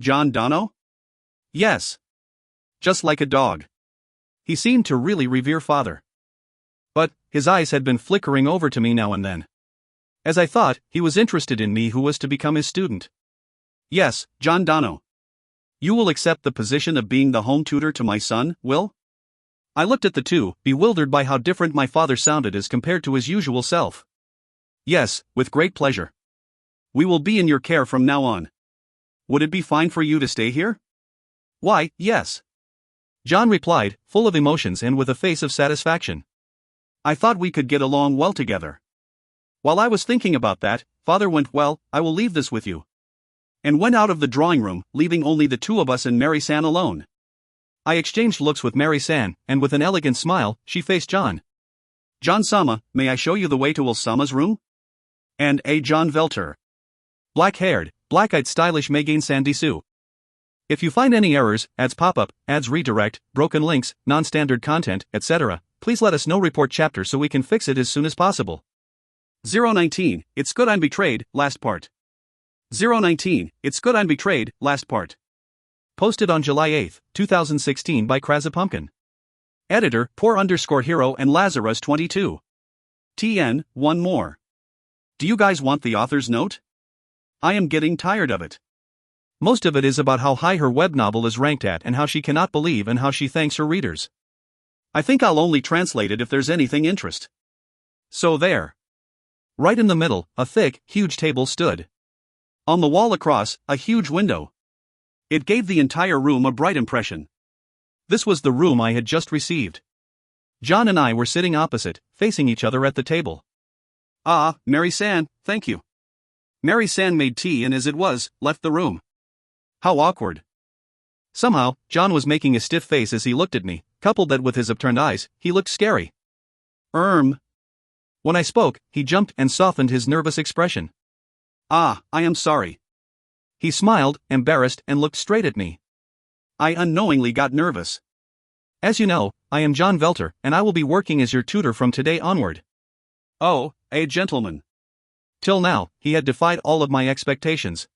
John Dono? Yes. Just like a dog. He seemed to really revere Father. But, his eyes had been flickering over to me now and then. As I thought, he was interested in me who was to become his student. Yes, John Dono. You will accept the position of being the home tutor to my son, Will? I looked at the two, bewildered by how different my father sounded as compared to his usual self. Yes, with great pleasure. We will be in your care from now on. Would it be fine for you to stay here? Why, yes. John replied, full of emotions and with a face of satisfaction. I thought we could get along well together. While I was thinking about that, Father went, well, I will leave this with you. And went out of the drawing room, leaving only the two of us and Mary San alone. I exchanged looks with Mary San, and with an elegant smile, she faced John. John-sama, may I show you the way to Will-sama's room? And a John Velter. Black-haired, black-eyed stylish Megain Sandisu. If you find any errors, ads pop-up, ads redirect, broken links, non-standard content, etc., please let us know. Report chapter so we can fix it as soon as possible. 019, it's good I'm betrayed, last part. 019, it's good I'm betrayed, last part. Posted on July 8, 2016 by Kraza Pumpkin. Editor, Poor_Hero and Lazarus 22. TN, one more. Do you guys want the author's note? I am getting tired of it. Most of it is about how high her web novel is ranked at and how she cannot believe and how she thanks her readers. I think I'll only translate it if there's anything interest. So there. Right in the middle, a thick, huge table stood. On the wall across, a huge window. It gave the entire room a bright impression. This was the room I had just received. John and I were sitting opposite, facing each other at the table. Ah, Mary-san, thank you. Mary-san made tea and as it was, left the room. How awkward. Somehow, John was making a stiff face as he looked at me, coupled that with his upturned eyes, he looked scary. When I spoke, he jumped and softened his nervous expression. Ah, I am sorry. He smiled, embarrassed, and looked straight at me. I unknowingly got nervous. As you know, I am John Velter, and I will be working as your tutor from today onward. Oh, a gentleman. Till now, he had defied all of my expectations.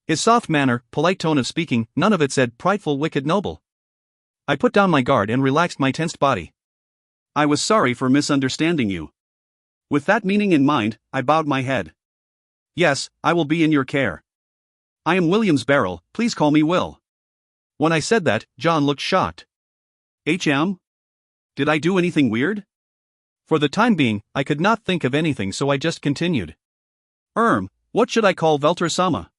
His soft manner, polite tone of speaking, none of it said prideful, wicked, noble. I put down my guard and relaxed my tensed body. I was sorry for misunderstanding you. With that meaning in mind, I bowed my head. Yes, I will be in your care. I am William's Barrel, please call me Will. When I said that, John looked shocked. HM? Did I do anything weird? For the time being, I could not think of anything, so I just continued. What should I call Velter-sama?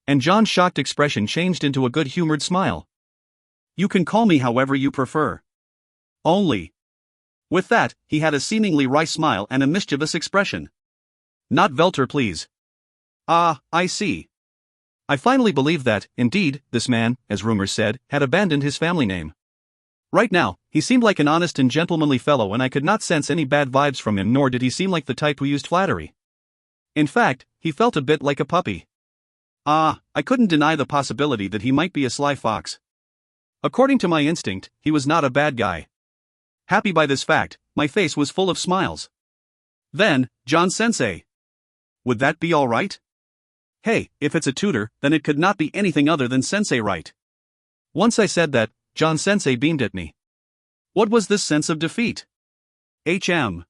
And John's shocked expression changed into a good-humored smile. You can call me however you prefer. Only. With that, he had a seemingly wry smile and a mischievous expression. Not Velter, please. Ah, I see. I finally believed that, indeed, this man, as rumors said, had abandoned his family name. Right now, he seemed like an honest and gentlemanly fellow and I could not sense any bad vibes from him, nor did he seem like the type who used flattery. In fact, he felt a bit like a puppy. I couldn't deny the possibility that he might be a sly fox. According to my instinct, he was not a bad guy. Happy by this fact, my face was full of smiles. Then, John-sensei. Would that be all right? Hey, if it's a tutor, then it could not be anything other than sensei, right? Once I said that, John-sensei beamed at me. What was this sense of defeat? HM.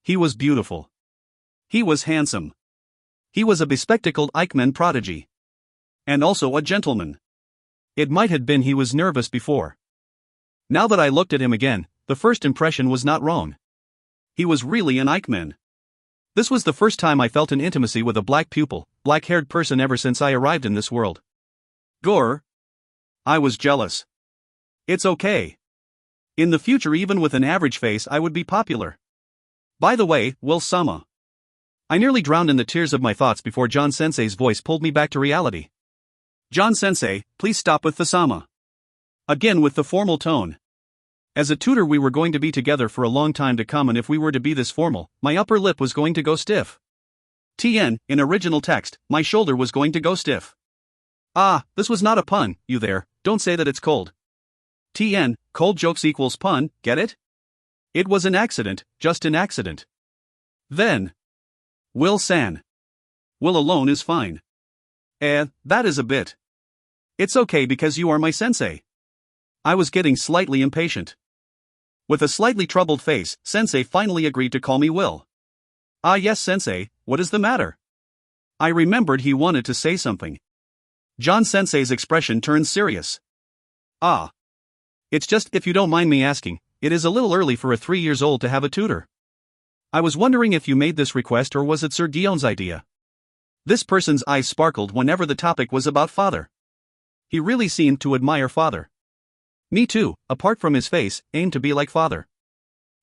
He was beautiful. He was handsome. He was a bespectacled Eichmann prodigy. And also a gentleman. It might have been he was nervous before. Now that I looked at him again, the first impression was not wrong. He was really an Eichmann. This was the first time I felt an intimacy with a black pupil, black-haired person ever since I arrived in this world. Gore. I was jealous. It's okay. In the future, even with an average face, I would be popular. By the way, Will-sama. I nearly drowned in the tears of my thoughts before John-sensei's voice pulled me back to reality. John-sensei, please stop with the sama. Again with the formal tone. As a tutor we were going to be together for a long time to come, and if we were to be this formal, my upper lip was going to go stiff. TN, in original text, my shoulder was going to go stiff. Ah, this was not a pun, you there, don't say that it's cold. TN, cold jokes equals pun, get it? It was an accident, just an accident. Then. Will-san. Will alone is fine. That is a bit. It's okay because you are my sensei. I was getting slightly impatient. With a slightly troubled face, sensei finally agreed to call me Will. Ah yes, sensei, what is the matter? I remembered he wanted to say something. John-sensei's expression turned serious. Ah. It's just, if you don't mind me asking, it is a little early for a 3-year-old to have a tutor. I was wondering if you made this request or was it Sir Dion's idea? This person's eyes sparkled whenever the topic was about father. He really seemed to admire father. Me too, apart from his face, aimed to be like father.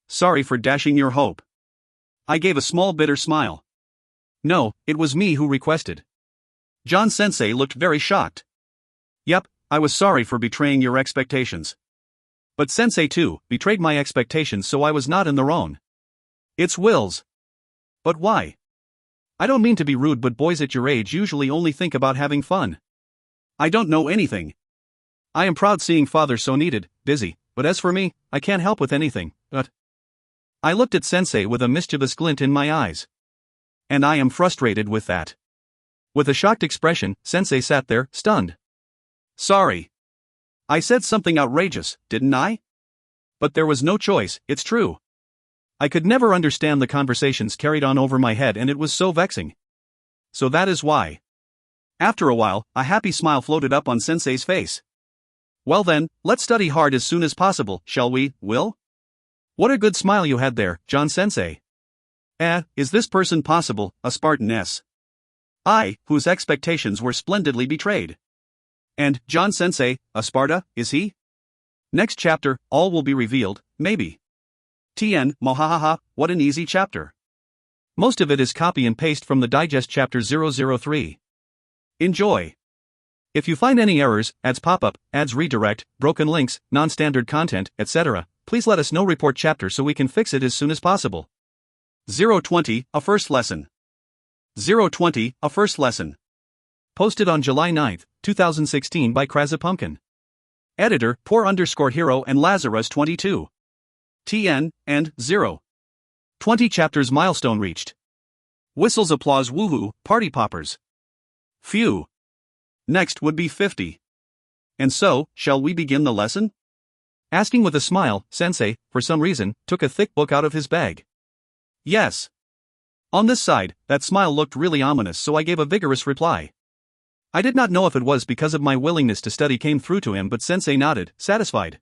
Sorry for dashing your hope. I gave a small bitter smile. No, it was me who requested. John-sensei looked very shocked. Yep, I was sorry for betraying your expectations. But sensei too betrayed my expectations, so I was not in the wrong. It's Will's. But why? I don't mean to be rude, but boys at your age usually only think about having fun. I don't know anything. I am proud seeing father so needed, busy, but as for me, I can't help with anything, but... I looked at sensei with a mischievous glint in my eyes. And I am frustrated with that. With a shocked expression, sensei sat there, stunned. Sorry. I said something outrageous, didn't I? But there was no choice, it's true. I could never understand the conversations carried on over my head, and it was so vexing. So that is why. After a while, a happy smile floated up on Sensei's face. Well then, let's study hard as soon as possible, shall we, Will? What a good smile you had there, John Sensei. Is this person possible, a Spartan S? I, whose expectations were splendidly betrayed. And, John Sensei, a Sparta, is he? Next chapter, all will be revealed, maybe. TN, mohahaha, what an easy chapter. Most of it is copy and paste from the digest chapter 003. Enjoy. If you find any errors, ads pop up, ads redirect, broken links, non-standard content, etc., please let us know. Report chapter so we can fix it as soon as possible. 020, a first lesson. 020, a first lesson. Posted on July 9, 2016 by Kraza Pumpkin. Editor, poor_hero and Lazarus 22. TN, and 0. 20 chapters milestone reached. Whistles, applause, woohoo, party poppers. Phew. Next would be 50. And so, shall we begin the lesson? Asking with a smile, Sensei, for some reason, took a thick book out of his bag. Yes. On this side, that smile looked really ominous, so I gave a vigorous reply. I did not know if it was because of my willingness to study came through to him, but Sensei nodded, satisfied.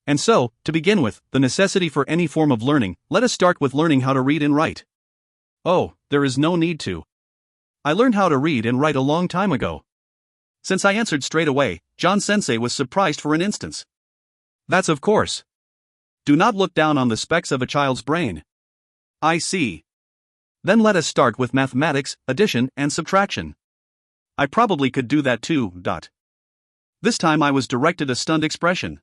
And so, to begin with, the necessity for any form of learning, let us start with learning how to read and write. Oh, there is no need to. I learned how to read and write a long time ago. Since I answered straight away, John Sensei was surprised for an instant. That's of course. Do not look down on the specks of a child's brain. I see. Then let us start with mathematics, addition and subtraction. I probably could do that too. This time I was directed a stunned expression.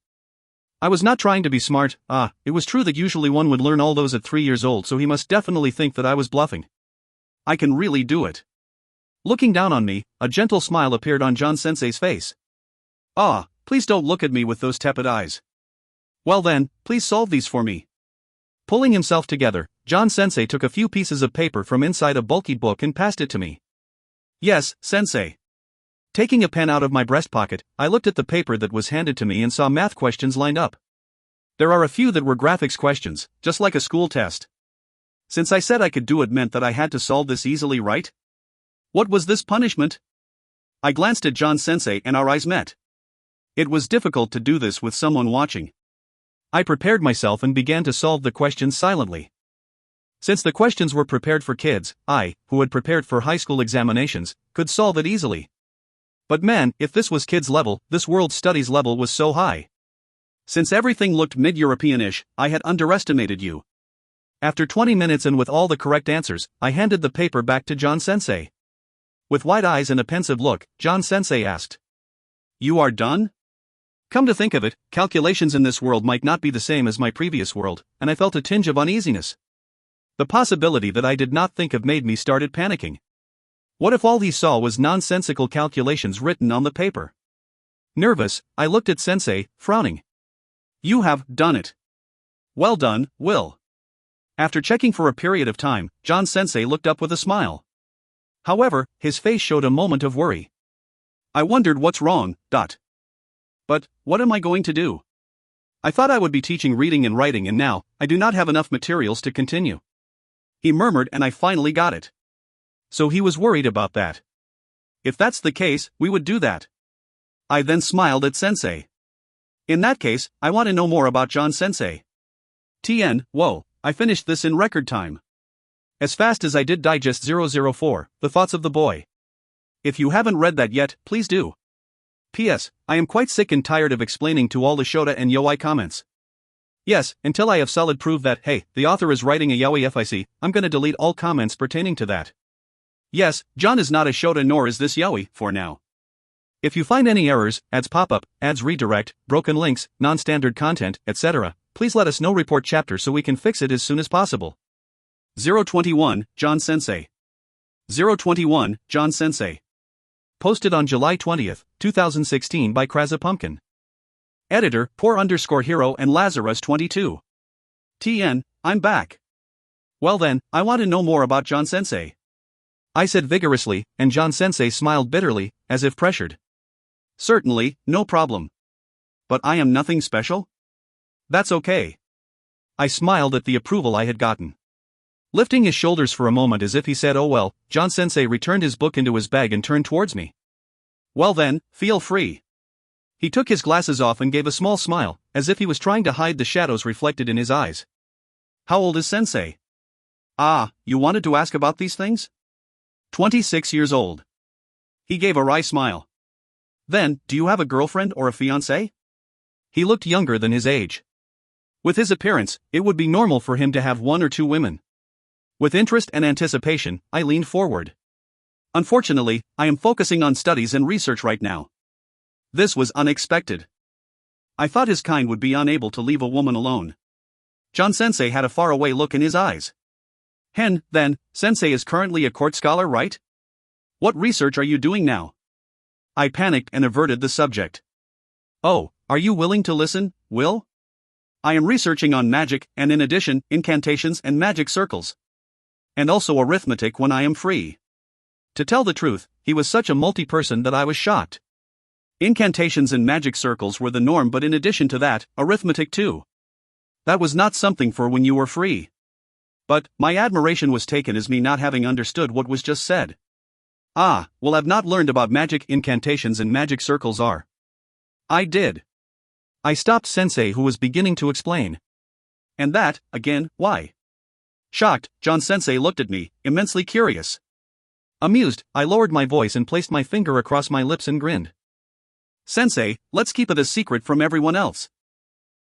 I was not trying to be smart. It was true that usually one would learn all those at 3 years old, so he must definitely think that I was bluffing. I can really do it. Looking down on me, a gentle smile appeared on John Sensei's face. Please don't look at me with those tepid eyes. Well then, please solve these for me. Pulling himself together, John Sensei took a few pieces of paper from inside a bulky book and passed it to me. Yes, Sensei. Taking a pen out of my breast pocket, I looked at the paper that was handed to me and saw math questions lined up. There are a few that were graphics questions, just like a school test. Since I said I could do it meant that I had to solve this easily, right? What was this punishment? I glanced at John Sensei and our eyes met. It was difficult to do this with someone watching. I prepared myself and began to solve the questions silently. Since the questions were prepared for kids, I, who had prepared for high school examinations, could solve it easily. But man, if this was kids level, this world studies level was so high. Since everything looked mid-European-ish, I had underestimated you. After 20 minutes and with all the correct answers, I handed the paper back to John Sensei. With wide eyes and a pensive look, John Sensei asked, "You are done?" Come to think of it, calculations in this world might not be the same as my previous world, and I felt a tinge of uneasiness. The possibility that I did not think of made me started panicking. What if all he saw was nonsensical calculations written on the paper? Nervous, I looked at Sensei, frowning. You have done it. Well done, Will. After checking for a period of time, John Sensei looked up with a smile. However, his face showed a moment of worry. I wondered what's wrong. But, what am I going to do? I thought I would be teaching reading and writing, and now, I do not have enough materials to continue. He murmured, and I finally got it. So he was worried about that. If that's the case, we would do that. I then smiled at Sensei. In that case, I want to know more about John Sensei. TN, whoa, I finished this in record time. As fast as I did digest 004, The Thoughts of the Boy. If you haven't read that yet, please do. P.S. I am quite sick and tired of explaining to all the Shota and Yoi comments. Yes, until I have solid proof that, hey, the author is writing a Yaoi fic, I'm gonna delete all comments pertaining to that. Yes, John is not a Shota nor is this Yaoi, for now. If you find any errors, ads pop up, ads redirect, broken links, non-standard content, etc., please let us know. Report chapter so we can fix it as soon as possible. 021, John Sensei. 021, John Sensei. Posted on July 20, 2016 by Kraza Pumpkin. Editor, poor_hero and Lazarus 22. TN, I'm back. Well then, I want to know more about John Sensei. I said vigorously, and John Sensei smiled bitterly, as if pressured. Certainly, no problem. But I am nothing special? That's okay. I smiled at the approval I had gotten. Lifting his shoulders for a moment as if he said, "Oh well," John-sensei returned his book into his bag and turned towards me. "Well then, feel free." He took his glasses off and gave a small smile, as if he was trying to hide the shadows reflected in his eyes. "How old is sensei?" "Ah, you wanted to ask about these things?" 26 years old. He gave a wry smile. "Then, do you have a girlfriend or a fiancé?" He looked younger than his age. With his appearance, it would be normal for him to have one or two women. With interest and anticipation, I leaned forward. "Unfortunately, I am focusing on studies and research right now." This was unexpected. I thought his kind would be unable to leave a woman alone. John-sensei had a faraway look in his eyes. Then, sensei is currently a court scholar, right? What research are you doing now?" I panicked and averted the subject. "Oh, are you willing to listen, Will? I am researching on magic and in addition, incantations and magic circles. And also arithmetic when I am free." To tell the truth, he was such a multi-person that I was shocked. Incantations and magic circles were the norm, but in addition to that, arithmetic too. That was not something for when you were free. But, my admiration was taken as me not having understood what was just said. "Ah, well, I've not learned about magic incantations and magic circles are." I did. I stopped sensei who was beginning to explain. "And that, again, why?" Shocked, John-sensei looked at me, immensely curious. Amused, I lowered my voice and placed my finger across my lips and grinned. "Sensei, let's keep it a secret from everyone else."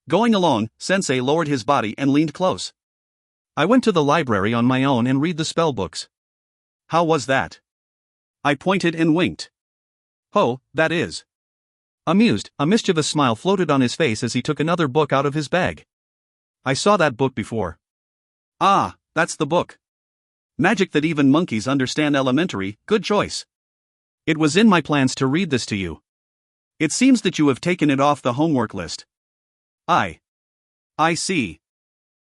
Going along, sensei lowered his body and leaned close. I went to the library on my own and read the spell books. "How was that?" I pointed and winked. "Oh, that is." Amused, a mischievous smile floated on his face as he took another book out of his bag. "I saw that book before." "Ah, that's the book. Magic that even monkeys understand elementary, good choice. It was in my plans to read this to you. It seems that you have taken it off the homework list." I see.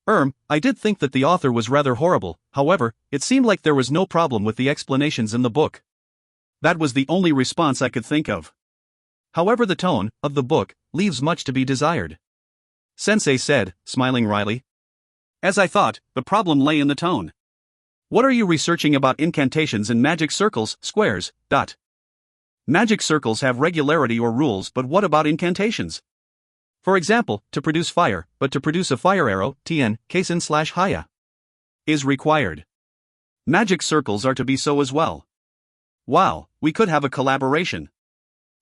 I did think that the author was rather horrible, however, it seemed like there was no problem with the explanations in the book. That was the only response I could think of. However, the tone of the book leaves much to be desired. Sensei said, smiling wryly. As I thought, the problem lay in the tone. "What are you researching about incantations and magic circles, squares, dot? Magic circles have regularity or rules, but what about incantations? For example, to produce fire, but to produce a fire arrow, tn, kaisen/haya, is required. Magic circles are to be so as well. Wow, we could have a collaboration.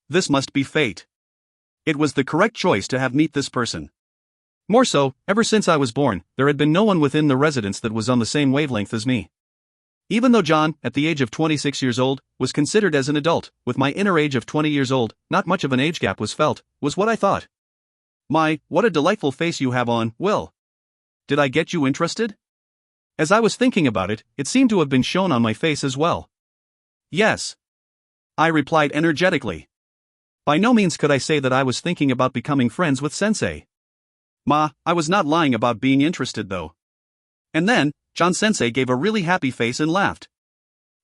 This must be fate. It was the correct choice to have meet this person. More so, ever since I was born, there had been no one within the residence that was on the same wavelength as me. Even though John, at the age of 26 years old, was considered as an adult, with my inner age of 20 years old, not much of an age gap was felt, was what I thought. My, what a delightful face you have on, Will. Did I get you interested? As I was thinking about it, it seemed to have been shown on my face as well. Yes. I replied energetically. By no means could I say that I was thinking about becoming friends with Sensei. I was not lying about being interested though. And then, John-sensei gave a really happy face and laughed.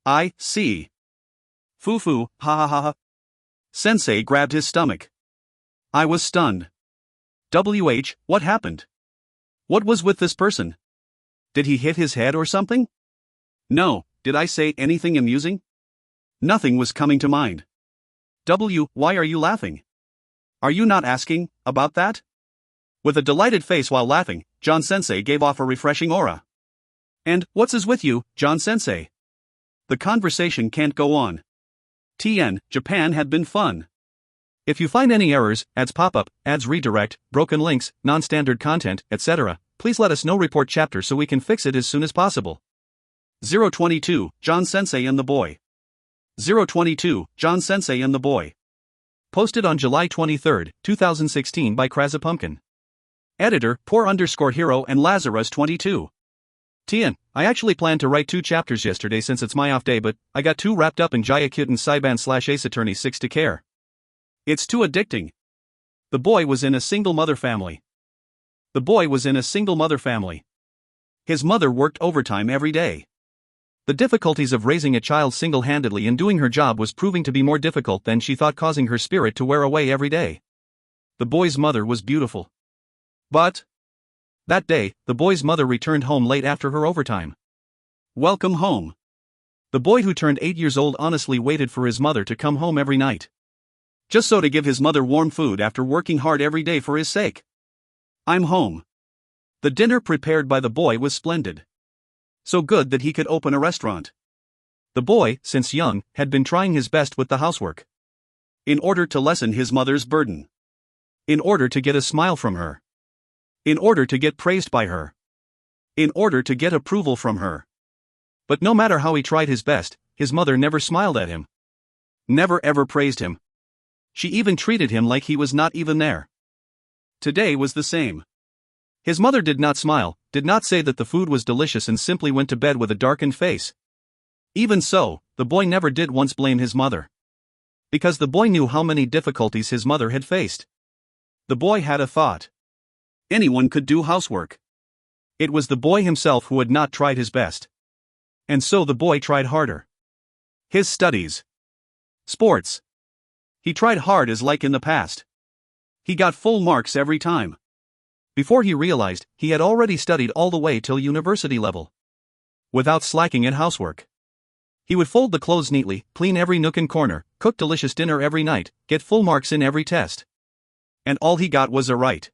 I see. Foo-foo, ha ha ha ha. Sensei grabbed his stomach. I was stunned. What happened? What was with this person? Did he hit his head or something? No, did I say anything amusing? Nothing was coming to mind. Why are you laughing? Are you not asking about that? With a delighted face while laughing, John-sensei gave off a refreshing aura. And, what's is with you, John-sensei? The conversation can't go on. Japan had been fun. If you find any errors, ads pop up, ads redirect, broken links, non-standard content, etc., please let us know. Report chapter so we can fix it as soon as possible. 022, John-sensei and the boy. 022, John-sensei and the boy. Posted on July 23, 2016 by Krazapumpkin. Editor, Poor_Hero and Lazarus22. I actually planned to write 2 chapters yesterday since it's my off day, but I got too wrapped up in Jayakuten Saiban/Ace Attorney 6 to care. It's too addicting. The boy was in a single mother family. His mother worked overtime every day. The difficulties of raising a child single-handedly and doing her job was proving to be more difficult than she thought, causing her spirit to wear away every day. The boy's mother was beautiful. But That day, the boy's mother returned home late after her overtime. Welcome home. The boy who turned 8 years old honestly waited for his mother to come home every night. Just so to give his mother warm food after working hard every day for his sake. I'm home. The dinner prepared by the boy was splendid. So good that he could open a restaurant. The boy, since young, had been trying his best with the housework. In order to lessen his mother's burden. In order to get a smile from her. In order to get praised by her. In order to get approval from her. But no matter how he tried his best, his mother never smiled at him. Never ever praised him. She even treated him like he was not even there. Today was the same. His mother did not smile, did not say that the food was delicious, and simply went to bed with a darkened face. Even so, the boy never did once blame his mother. Because the boy knew how many difficulties his mother had faced. The boy had a thought. Anyone could do housework. It was the boy himself who had not tried his best. And so the boy tried harder. His studies. Sports. He tried hard as like in the past. He got full marks every time. Before he realized, he had already studied all the way till university level. Without slacking at housework. He would fold the clothes neatly, clean every nook and corner, cook delicious dinner every night, get full marks in every test. And all he got was a right.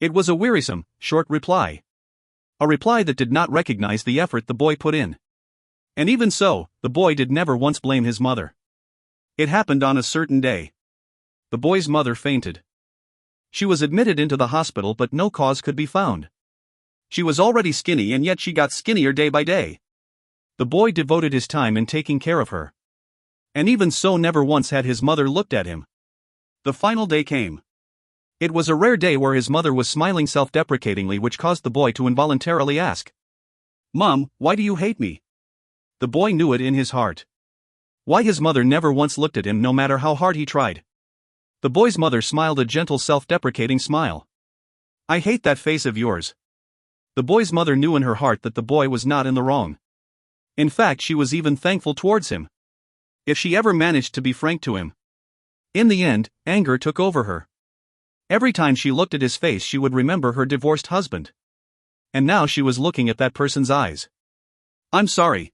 It was a wearisome, short reply. A reply that did not recognize the effort the boy put in. And even so, the boy did never once blame his mother. It happened on a certain day. The boy's mother fainted. She was admitted into the hospital, but no cause could be found. She was already skinny, and yet she got skinnier day by day. The boy devoted his time in taking care of her. And even so, never once had his mother looked at him. The final day came. It was a rare day where his mother was smiling self-deprecatingly, which caused the boy to involuntarily ask, "Mom, why do you hate me?" The boy knew it in his heart. Why his mother never once looked at him, no matter how hard he tried. The boy's mother smiled a gentle self-deprecating smile. "I hate that face of yours." The boy's mother knew in her heart that the boy was not in the wrong. In fact, she was even thankful towards him. If she ever managed to be frank to him. In the end, anger took over her. Every time she looked at his face, she would remember her divorced husband. And now she was looking at that person's eyes. "I'm sorry."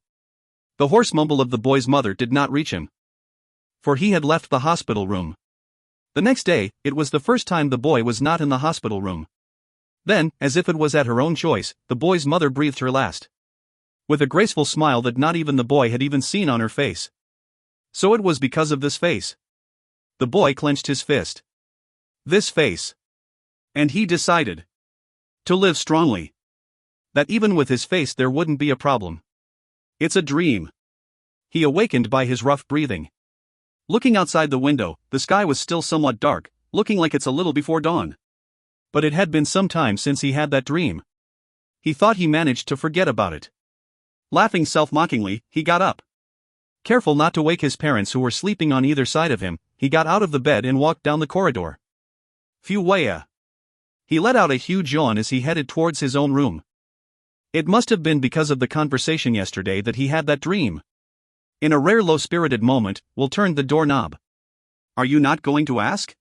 The hoarse mumble of the boy's mother did not reach him. For he had left the hospital room. The next day, it was the first time the boy was not in the hospital room. Then, as if it was at her own choice, the boy's mother breathed her last. With a graceful smile that not even the boy had even seen on her face. So it was because of this face. The boy clenched his fist. This face. And he decided to live strongly. That even with his face there wouldn't be a problem. It's a dream. He awakened by his rough breathing. Looking outside the window, the sky was still somewhat dark, looking like it's a little before dawn. But it had been some time since he had that dream. He thought he managed to forget about it. Laughing self-mockingly, he got up. Careful not to wake his parents, who were sleeping on either side of him, he got out of the bed and walked down the corridor. Phew-waya. He let out a huge yawn as he headed towards his own room. It must have been because of the conversation yesterday that he had that dream. In a rare low-spirited moment, Will turned the doorknob. "Are you not going to ask?"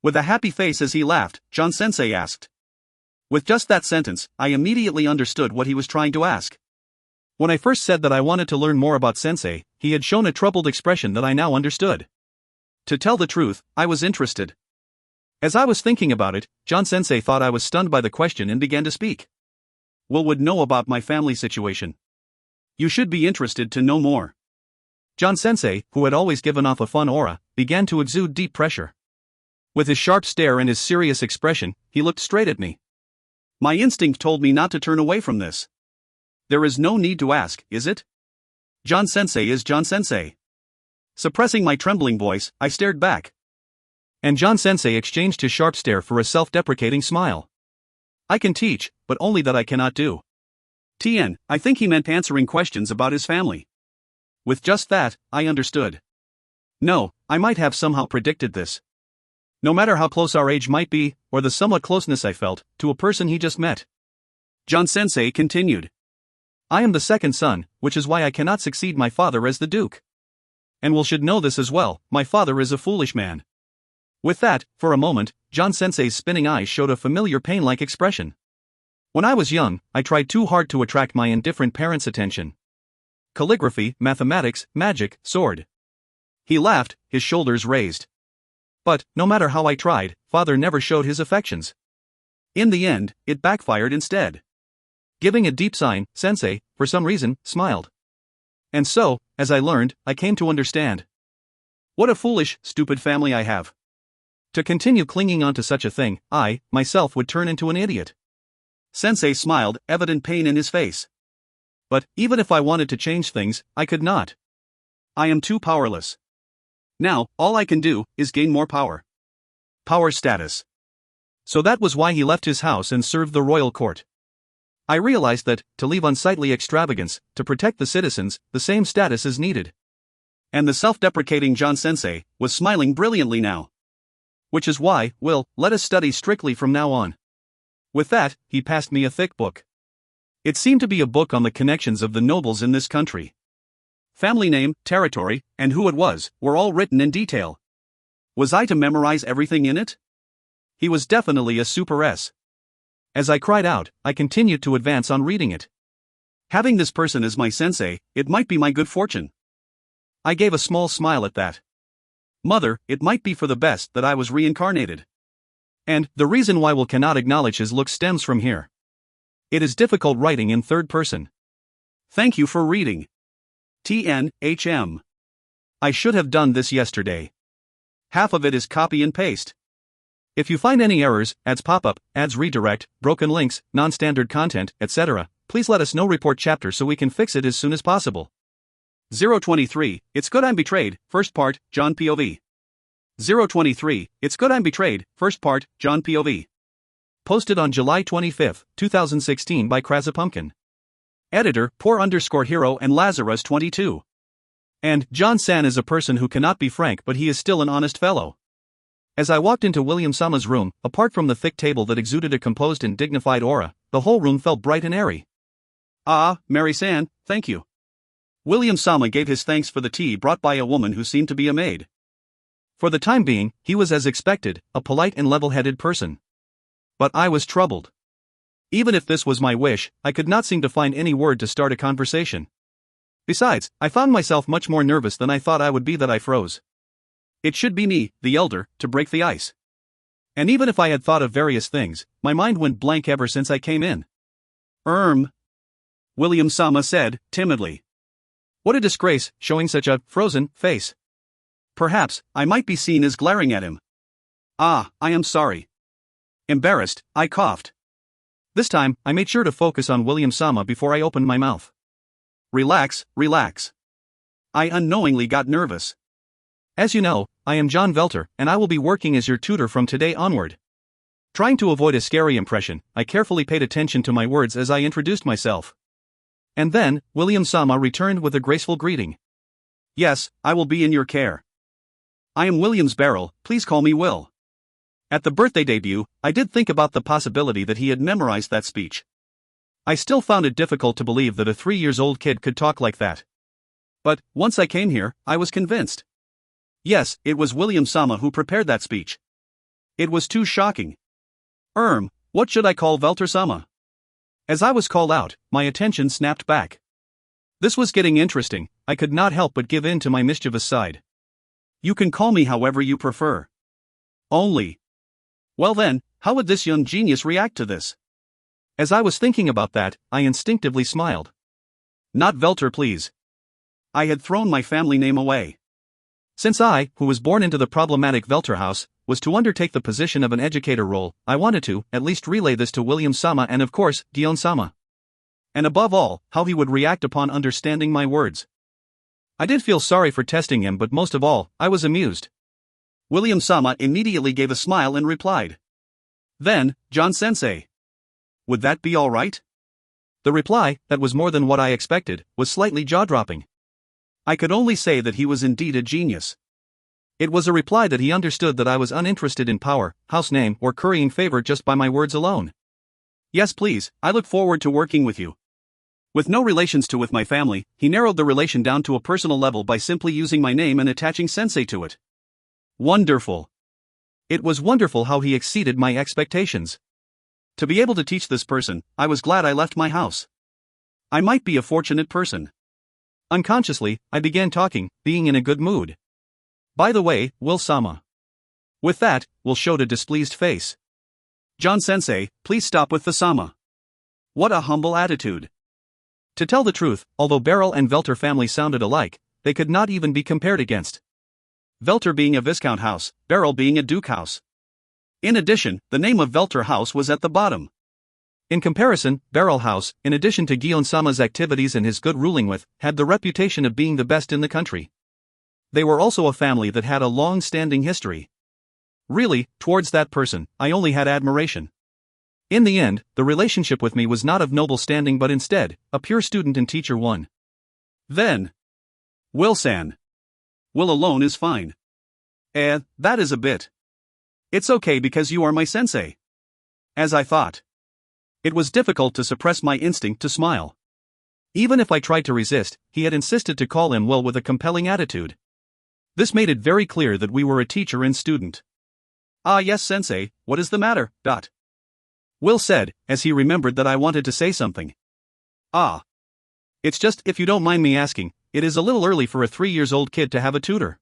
With a happy face as he laughed, John Sensei asked. With just that sentence, I immediately understood what he was trying to ask. When I first said that I wanted to learn more about Sensei, he had shown a troubled expression that I now understood. To tell the truth, I was interested. As I was thinking about it, John Sensei thought I was stunned by the question and began to speak. Will would know about my family situation. You should be interested to know more. John Sensei, who had always given off a fun aura, began to exude deep pressure. With his sharp stare and his serious expression, he looked straight at me. My instinct told me not to turn away from this. There is no need to ask, is it? John Sensei is John Sensei. Suppressing my trembling voice, I stared back. And John Sensei exchanged his sharp stare for a self-deprecating smile. I can teach, but only that I cannot do. TN, I think he meant answering questions about his family. With just that, I understood. No, I might have somehow predicted this. No matter how close our age might be, or the somewhat closeness I felt, to a person he just met. John Sensei continued. I am the second son, which is why I cannot succeed my father as the Duke. And Will should know this as well, my father is a foolish man. With that, for a moment, John Sensei's spinning eyes showed a familiar pain-like expression. When I was young, I tried too hard to attract my indifferent parents' attention. Calligraphy, mathematics, magic, sword. He laughed, his shoulders raised. But, no matter how I tried, father never showed his affections. In the end, it backfired instead. Giving a deep sign, Sensei, for some reason, smiled. And so, as I learned, I came to understand. What a foolish, stupid family I have. To continue clinging on to such a thing, I, myself would turn into an idiot. Sensei smiled, evident pain in his face. But, even if I wanted to change things, I could not. I am too powerless. Now, all I can do is gain more power. Power status. So that was why he left his house and served the royal court. I realized that, to leave unsightly extravagance, to protect the citizens, the same status is needed. And the self-deprecating John Sensei was smiling brilliantly now. Which is why, let us study strictly from now on. With that, he passed me a thick book. It seemed to be a book on the connections of the nobles in this country. Family name, territory, and who it was, were all written in detail. Was I to memorize everything in it? He was definitely a super S. As I cried out, I continued to advance on reading it. Having this person as my sensei, it might be my good fortune. I gave a small smile at that. Mother, it might be for the best that I was reincarnated. And, the reason why Will cannot acknowledge his look stems from here. It is difficult writing in third person. Thank you for reading. TNHM. I should have done this yesterday. Half of it is copy and paste. If you find any errors, ads pop up, ads redirect, broken links, non-standard content, etc., please let us know. Report chapter so we can fix it as soon as possible. 023, It's Good I'm Betrayed, First Part, John POV. 023, It's Good I'm Betrayed, First Part, John POV. Posted on July 25, 2016 by Krasapumpkin. Editor, Poor_Hero and Lazarus22. And, John San is a person who cannot be frank, but he is still an honest fellow. As I walked into William Sama's room, apart from the thick table that exuded a composed and dignified aura, the whole room felt bright and airy. Ah, Mary-san, thank you. William Sama gave his thanks for the tea brought by a woman who seemed to be a maid. For the time being, he was as expected, a polite and level-headed person. But I was troubled. Even if this was my wish, I could not seem to find any word to start a conversation. Besides, I found myself much more nervous than I thought I would be that I froze. It should be me, the elder, to break the ice. And even if I had thought of various things, my mind went blank ever since I came in. William Sama said, timidly. What a disgrace, showing such a frozen face. Perhaps, I might be seen as glaring at him. Ah, I am sorry. Embarrassed, I coughed. This time, I made sure to focus on William Sama before I opened my mouth. Relax, relax. I unknowingly got nervous. As you know, I am John Velter, and I will be working as your tutor from today onward. Trying to avoid a scary impression, I carefully paid attention to my words as I introduced myself. And then, William Sama returned with a graceful greeting. Yes, I will be in your care. I am William's Barrel, please call me Will. At the birthday debut, I did think about the possibility that he had memorized that speech. I still found it difficult to believe that a 3-year-old kid could talk like that. But, once I came here, I was convinced. Yes, it was William Sama who prepared that speech. It was too shocking. What should I call Velter Sama? As I was called out, my attention snapped back. This was getting interesting, I could not help but give in to my mischievous side. You can call me however you prefer. Only. Well then, how would this young genius react to this? As I was thinking about that, I instinctively smiled. Not Velter, please. I had thrown my family name away. Since I, who was born into the problematic Velter house, was to undertake the position of an educator role, I wanted to, at least relay this to William Sama and of course, Gion Sama. And above all, how he would react upon understanding my words. I did feel sorry for testing him, but most of all, I was amused. William Sama immediately gave a smile and replied. Then, John Sensei. Would that be all right? The reply, that was more than what I expected, was slightly jaw-dropping. I could only say that he was indeed a genius. It was a reply that he understood that I was uninterested in power, house name, or currying favor just by my words alone. Yes, please, I look forward to working with you. With no relations to with my family, he narrowed the relation down to a personal level by simply using my name and attaching sensei to it. Wonderful. It was wonderful how he exceeded my expectations. To be able to teach this person, I was glad I left my house. I might be a fortunate person. Unconsciously, I began talking, being in a good mood. By the way, Will-sama. With that, Will showed a displeased face. John-sensei, please stop with the sama. What a humble attitude. To tell the truth, although Beryl and Velter family sounded alike, they could not even be compared against. Velter being a Viscount house, Beryl being a Duke house. In addition, the name of Velter house was at the bottom. In comparison, Beryl house, in addition to Gion-sama's activities and his good ruling with, had the reputation of being the best in the country. They were also a family that had a long-standing history. Really, towards that person, I only had admiration. In the end, the relationship with me was not of noble standing but instead, a pure student and teacher one. Then. Will-san. Will alone is fine. That is a bit. It's okay because you are my sensei. As I thought. It was difficult to suppress my instinct to smile. Even if I tried to resist, he had insisted to call him Will with a compelling attitude. This made it very clear that we were a teacher and student. Ah yes sensei, what is the matter? Will said, as he remembered that I wanted to say something. Ah. It's just, if you don't mind me asking, it is a little early for a 3-year-old kid to have a tutor.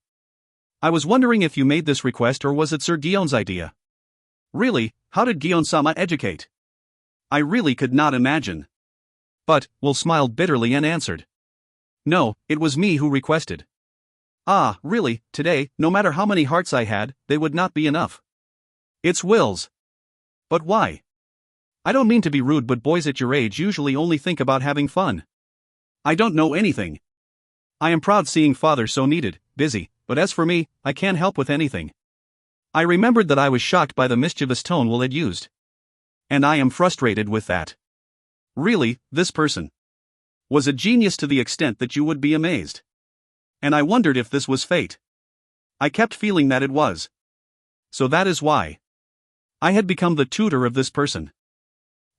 I was wondering if you made this request or was it Sir Gion's idea? Really, how did Gion-sama educate? I really could not imagine. But, Will smiled bitterly and answered. No, it was me who requested. Ah, really, today, no matter how many hearts I had, they would not be enough. It's Will's. But why? I don't mean to be rude but boys at your age usually only think about having fun. I don't know anything. I am proud seeing father so needed, busy, but as for me, I can't help with anything. I remembered that I was shocked by the mischievous tone Will had used. And I am frustrated with that. Really, this person was a genius to the extent that you would be amazed. And I wondered if this was fate. I kept feeling that it was. So that is why I had become the tutor of this person.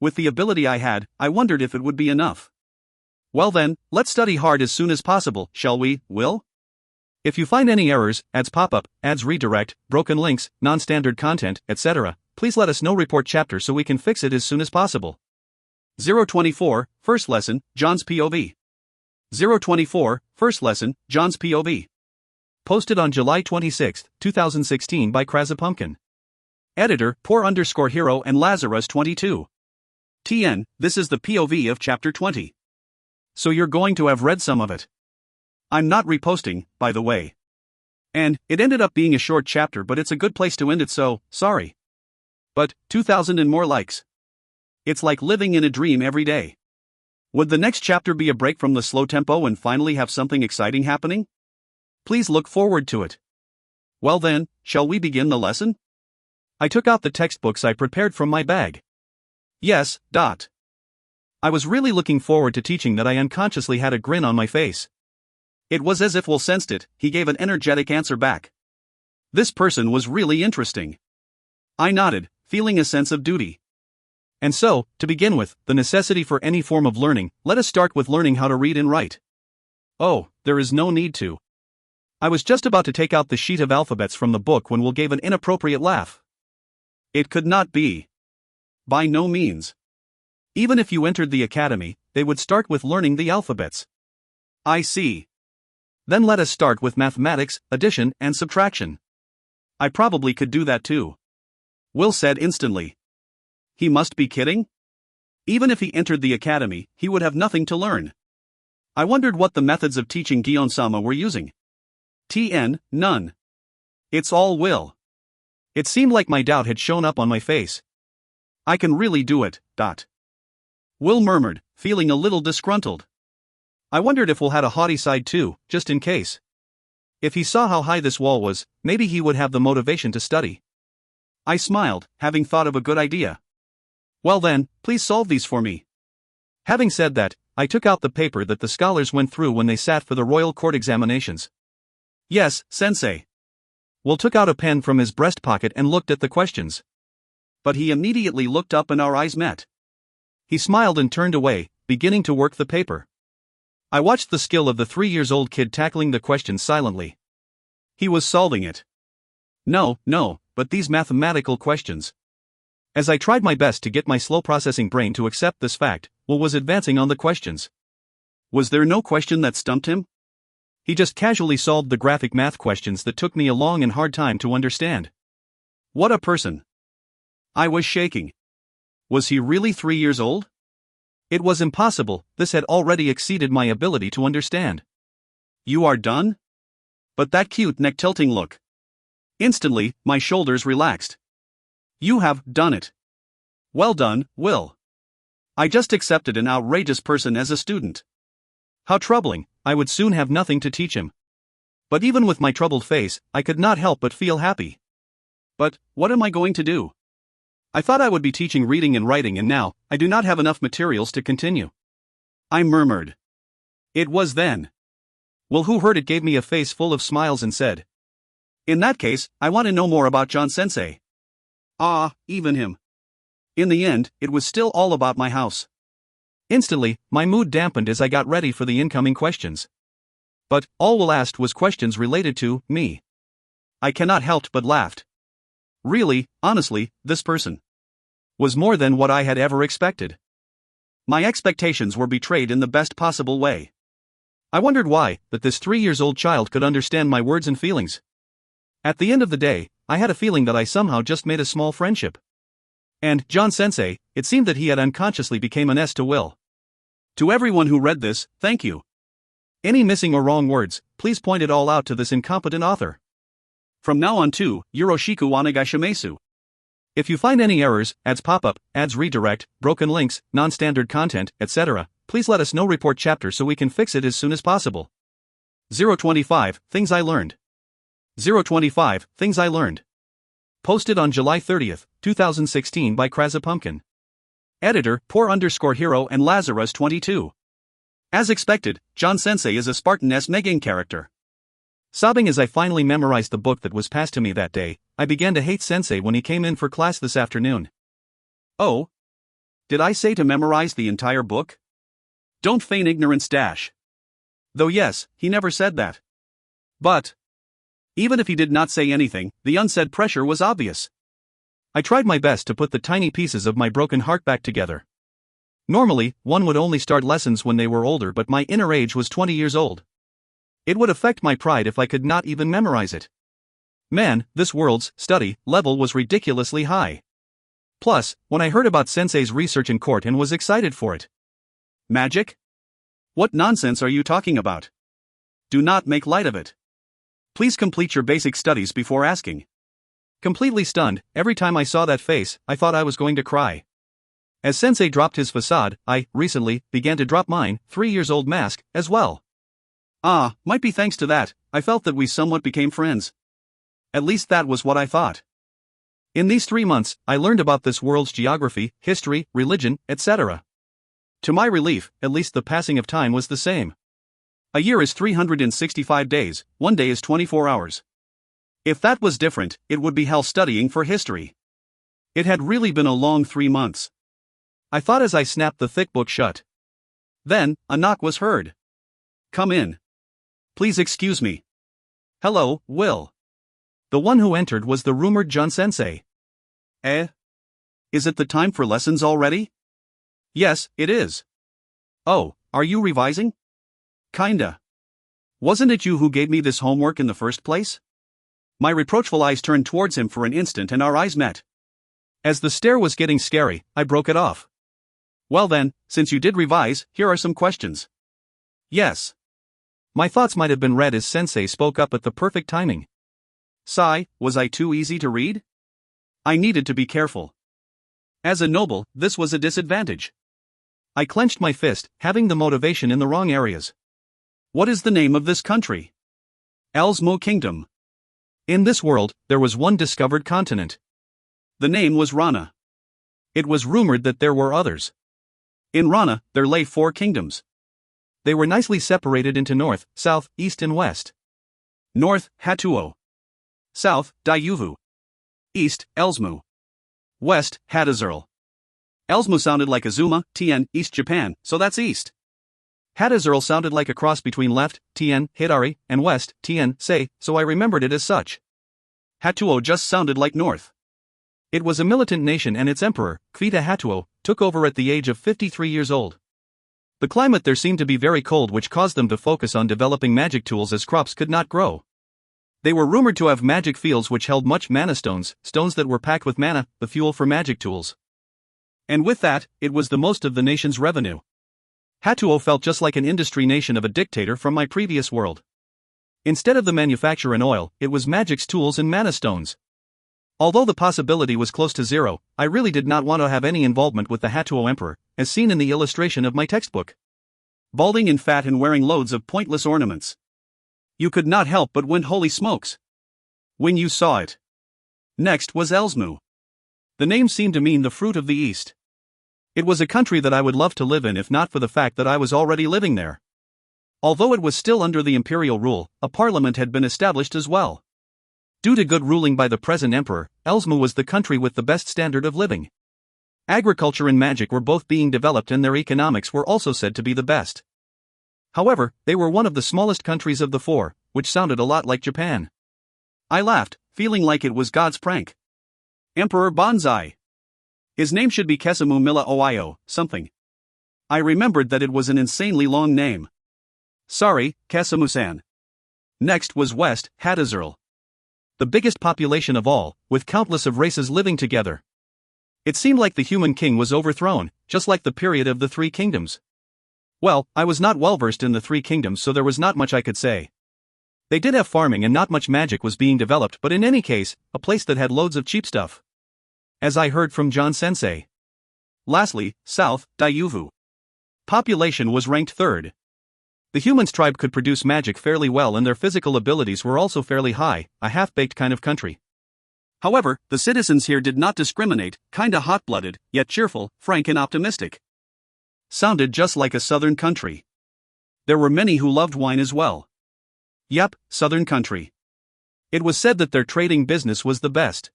With the ability I had, I wondered if it would be enough. Well then, let's study hard as soon as possible, shall we, Will? If you find any errors, ads pop up, ads redirect, broken links, non-standard content, etc., please let us know. Report chapter so we can fix it as soon as possible. 024, First Lesson, John's POV. 024, First Lesson, John's POV. Posted on July 26, 2016 by Krasapumpkin. Editor, Poor_Hero and Lazarus22. TN, this is the POV of Chapter 20. So you're going to have read some of it. I'm not reposting, by the way. And, it ended up being a short chapter but it's a good place to end it so, sorry. But, 2,000 and more likes. It's like living in a dream every day. Would the next chapter be a break from the slow tempo and finally have something exciting happening? Please look forward to it. Well then, shall we begin the lesson? I took out the textbooks I prepared from my bag. Yes. I was really looking forward to teaching that I unconsciously had a grin on my face. It was as if Will sensed it, he gave an energetic answer back. This person was really interesting. I nodded, feeling a sense of duty. And so, to begin with, the necessity for any form of learning, let us start with learning how to read and write. Oh, there is no need to. I was just about to take out the sheet of alphabets from the book when Will gave an inappropriate laugh. It could not be. By no means. Even if you entered the academy, they would start with learning the alphabets. I see. Then let us start with mathematics, addition, and subtraction. I probably could do that too. Will said instantly. He must be kidding? Even if he entered the academy, he would have nothing to learn. I wondered what the methods of teaching Gion-sama were using. TN, none. It's all Will. It seemed like my doubt had shown up on my face. I can really do it. Will murmured, feeling a little disgruntled. I wondered if Will had a haughty side too, just in case. If he saw how high this wall was, maybe he would have the motivation to study. I smiled, having thought of a good idea. Well then, please solve these for me. Having said that, I took out the paper that the scholars went through when they sat for the royal court examinations. Yes, sensei. Will took out a pen from his breast pocket and looked at the questions. But he immediately looked up and our eyes met. He smiled and turned away, beginning to work the paper. I watched the skill of the 3-year-old kid tackling the questions silently. He was solving it. No, but these mathematical questions. As I tried my best to get my slow-processing brain to accept this fact, Will was advancing on the questions. Was there no question that stumped him? He just casually solved the graphic math questions that took me a long and hard time to understand. What a person. I was shaking. Was he really 3 years old? It was impossible, this had already exceeded my ability to understand. You are done? But that cute neck-tilting look. Instantly, my shoulders relaxed. You have done it. Well done, Will. I just accepted an outrageous person as a student. How troubling, I would soon have nothing to teach him. But even with my troubled face, I could not help but feel happy. But, what am I going to do? I thought I would be teaching reading and writing, and now, I do not have enough materials to continue. I murmured. It was then. Will, who heard it, gave me a face full of smiles and said, in that case, I want to know more about John Sensei. Ah, even him. In the end, it was still all about my house. Instantly, my mood dampened as I got ready for the incoming questions. But, all Will asked was questions related to me. I cannot help but laughed. Really, honestly, this person was more than what I had ever expected. My expectations were betrayed in the best possible way. I wondered why, that this 3-year-old child could understand my words and feelings. At the end of the day, I had a feeling that I somehow just made a small friendship. And, John Sensei, it seemed that he had unconsciously become an S to Will. To everyone who read this, thank you. Any missing or wrong words, please point it all out to this incompetent author. From now on to, Yoroshiku onegaishimasu. If you find any errors, ads pop up, ads redirect, broken links, non-standard content, etc., please let us know. Report chapter so we can fix it as soon as possible. 025, Things I Learned. 025, Things I Learned. Posted on July 30th, 2016 by Krazapumpkin. Editor, Poor_Hero and Lazarus 22. As expected, John Sensei is a Spartan-esque main character. Sobbing as I finally memorized the book that was passed to me that day, I began to hate Sensei when he came in for class this afternoon. Oh? Did I say to memorize the entire book? Don't feign ignorance dash. Though yes, he never said that. But even if he did not say anything, the unsaid pressure was obvious. I tried my best to put the tiny pieces of my broken heart back together. Normally, one would only start lessons when they were older, but my inner age was 20 years old. It would affect my pride if I could not even memorize it. Man, this world's study level was ridiculously high. Plus, when I heard about Sensei's research in court and was excited for it. Magic? What nonsense are you talking about? Do not make light of it. Please complete your basic studies before asking. Completely stunned, every time I saw that face, I thought I was going to cry. As Sensei dropped his facade, I, recently, began to drop mine, 3-year-old mask, as well. Ah, might be thanks to that, I felt that we somewhat became friends. At least that was what I thought. In these 3 months, I learned about this world's geography, history, religion, etc. To my relief, at least the passing of time was the same. A year is 365 days, 1 day is 24 hours. If that was different, it would be hell studying for history. It had really been a long 3 months. I thought as I snapped the thick book shut. Then, a knock was heard. Come in. Please excuse me. Hello, Will. The one who entered was the rumored John Sensei. Eh? Is it the time for lessons already? Yes, it is. Oh, are you revising? Kinda. Wasn't it you who gave me this homework in the first place? My reproachful eyes turned towards him for an instant and our eyes met. As the stare was getting scary, I broke it off. Well then, since you did revise, here are some questions. Yes. My thoughts might have been read as Sensei spoke up at the perfect timing. Sigh, was I too easy to read? I needed to be careful. As a noble, this was a disadvantage. I clenched my fist, having the motivation in the wrong areas. What is the name of this country? Elsmo Kingdom. In this world, there was one discovered continent. The name was Rana. It was rumored that there were others. In Rana, there lay 4 kingdoms. They were nicely separated into north, south, east and west. North, Hatuo. South, Dayuvu. East, Elsmu. West, Hadazurl. Elsmu sounded like Azuma, Tien, East Japan, so that's east. Hadazurl sounded like a cross between left, Tien, Hidari, and west, Tien, Sei, so I remembered it as such. Hatuo just sounded like north. It was a militant nation and its emperor, Hatuo, took over at the age of 53 years old. The climate there seemed to be very cold, which caused them to focus on developing magic tools as crops could not grow. They were rumored to have magic fields which held much mana stones, stones that were packed with mana, the fuel for magic tools. And with that, it was the most of the nation's revenue. Hatuo felt just like an industry nation of a dictator from my previous world. Instead of the manufacture and oil, it was magic's tools and mana stones. Although the possibility was close to zero, I really did not want to have any involvement with the Hatuo emperor, as seen in the illustration of my textbook. Balding and fat and wearing loads of pointless ornaments. You could not help but went holy smokes when you saw it. Next was Elsmu. The name seemed to mean the fruit of the East. It was a country that I would love to live in if not for the fact that I was already living there. Although it was still under the imperial rule, a parliament had been established as well. Due to good ruling by the present emperor, Elsmu was the country with the best standard of living. Agriculture and magic were both being developed and their economics were also said to be the best. However, they were one of the smallest countries of the four, which sounded a lot like Japan. I laughed, feeling like it was God's prank. Emperor Banzai. His name should be Kesamu Mila Oio, something. I remembered that it was an insanely long name. Sorry, Kesamu-san. Next was West Hadazerl. The biggest population of all, with countless of races living together. It seemed like the human king was overthrown, just like the period of the Three Kingdoms. Well, I was not well versed in the Three Kingdoms, so there was not much I could say. They did have farming and not much magic was being developed, but in any case, a place that had loads of cheap stuff. As I heard from John Sensei. Lastly, South Dayuvu. Population was ranked third. The humans tribe could produce magic fairly well and their physical abilities were also fairly high, a half-baked kind of country. However, the citizens here did not discriminate, kinda hot-blooded, yet cheerful, frank and optimistic. Sounded just like a southern country. There were many who loved wine as well. Yep, southern country. It was said that their trading business was the best.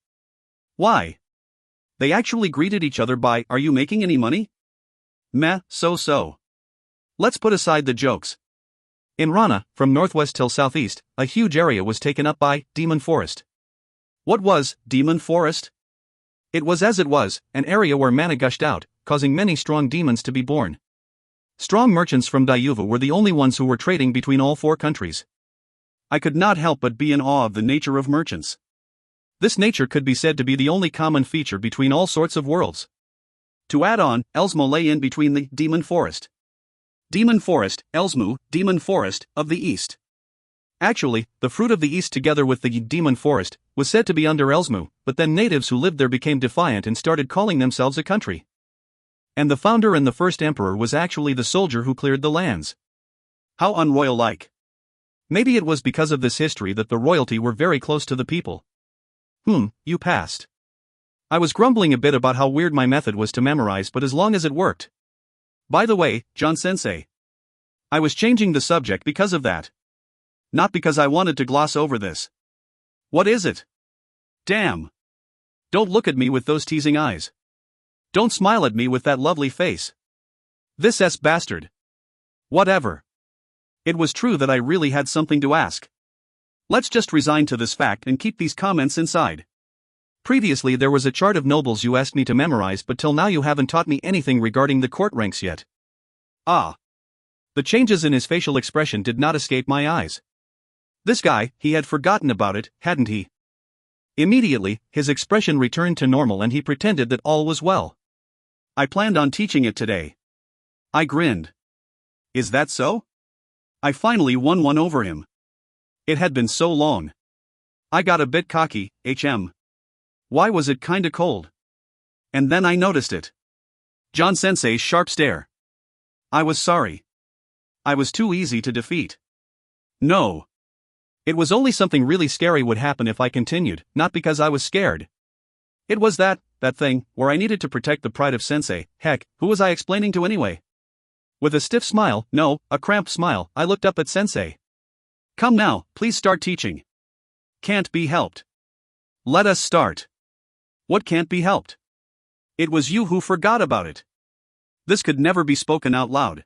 Why? They actually greeted each other by, "Are you making any money?" Meh, so. Let's put aside the jokes. In Rana, from northwest till southeast, a huge area was taken up by Demon Forest. What was Demon Forest? It was as it was, an area where mana gushed out, causing many strong demons to be born. Strong merchants from Dayuva were the only ones who were trading between all four countries. I could not help but be in awe of the nature of merchants. This nature could be said to be the only common feature between all sorts of worlds. To add on, Elsmu lay in between the Demon Forest. Demon Forest, Elsmu, Demon Forest, of the East. Actually, the fruit of the East together with the Demon Forest was said to be under Elsmu, but then natives who lived there became defiant and started calling themselves a country. And the founder and the first emperor was actually the soldier who cleared the lands. How unroyal-like. Maybe it was because of this history that the royalty were very close to the people. You passed. I was grumbling a bit about how weird my method was to memorize, but as long as it worked. By the way, John Sensei. I was changing the subject because of that. Not because I wanted to gloss over this. What is it? Damn. Don't look at me with those teasing eyes. Don't smile at me with that lovely face. This bastard. Whatever. It was true that I really had something to ask. Let's just resign to this fact and keep these comments inside. Previously there was a chart of nobles you asked me to memorize, but till now you haven't taught me anything regarding the court ranks yet. Ah. The changes in his facial expression did not escape my eyes. This guy, he had forgotten about it, hadn't he? Immediately, his expression returned to normal and he pretended that all was well. I planned on teaching it today. I grinned. Is that so? I finally won one over him. It had been so long. I got a bit cocky, Why was it kinda cold? And then I noticed it. John Sensei's sharp stare. I was sorry. I was too easy to defeat. No. It was only something really scary would happen if I continued, not because I was scared. It was that thing, where I needed to protect the pride of Sensei. Heck, who was I explaining to anyway? With a stiff smile, no, a cramped smile, I looked up at Sensei. Come now, please start teaching. Can't be helped. Let us start. What can't be helped? It was you who forgot about it. This could never be spoken out loud.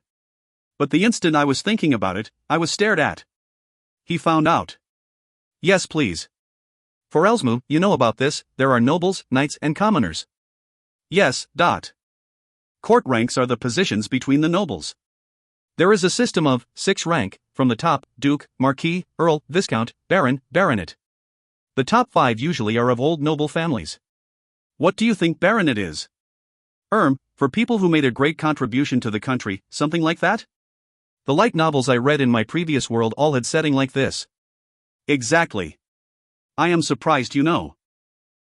But the instant I was thinking about it, I was stared at. He found out. Yes, please. For Elsmu, you know about this, there are nobles, knights and commoners. Yes. Court ranks are the positions between the nobles. There is a system of 6 rank, from the top, duke, marquis, earl, viscount, baron, baronet. The top 5 usually are of old noble families. What do you think baronet is? For people who made a great contribution to the country, something like that? The light novels I read in my previous world all had setting like this. Exactly. I am surprised, you know.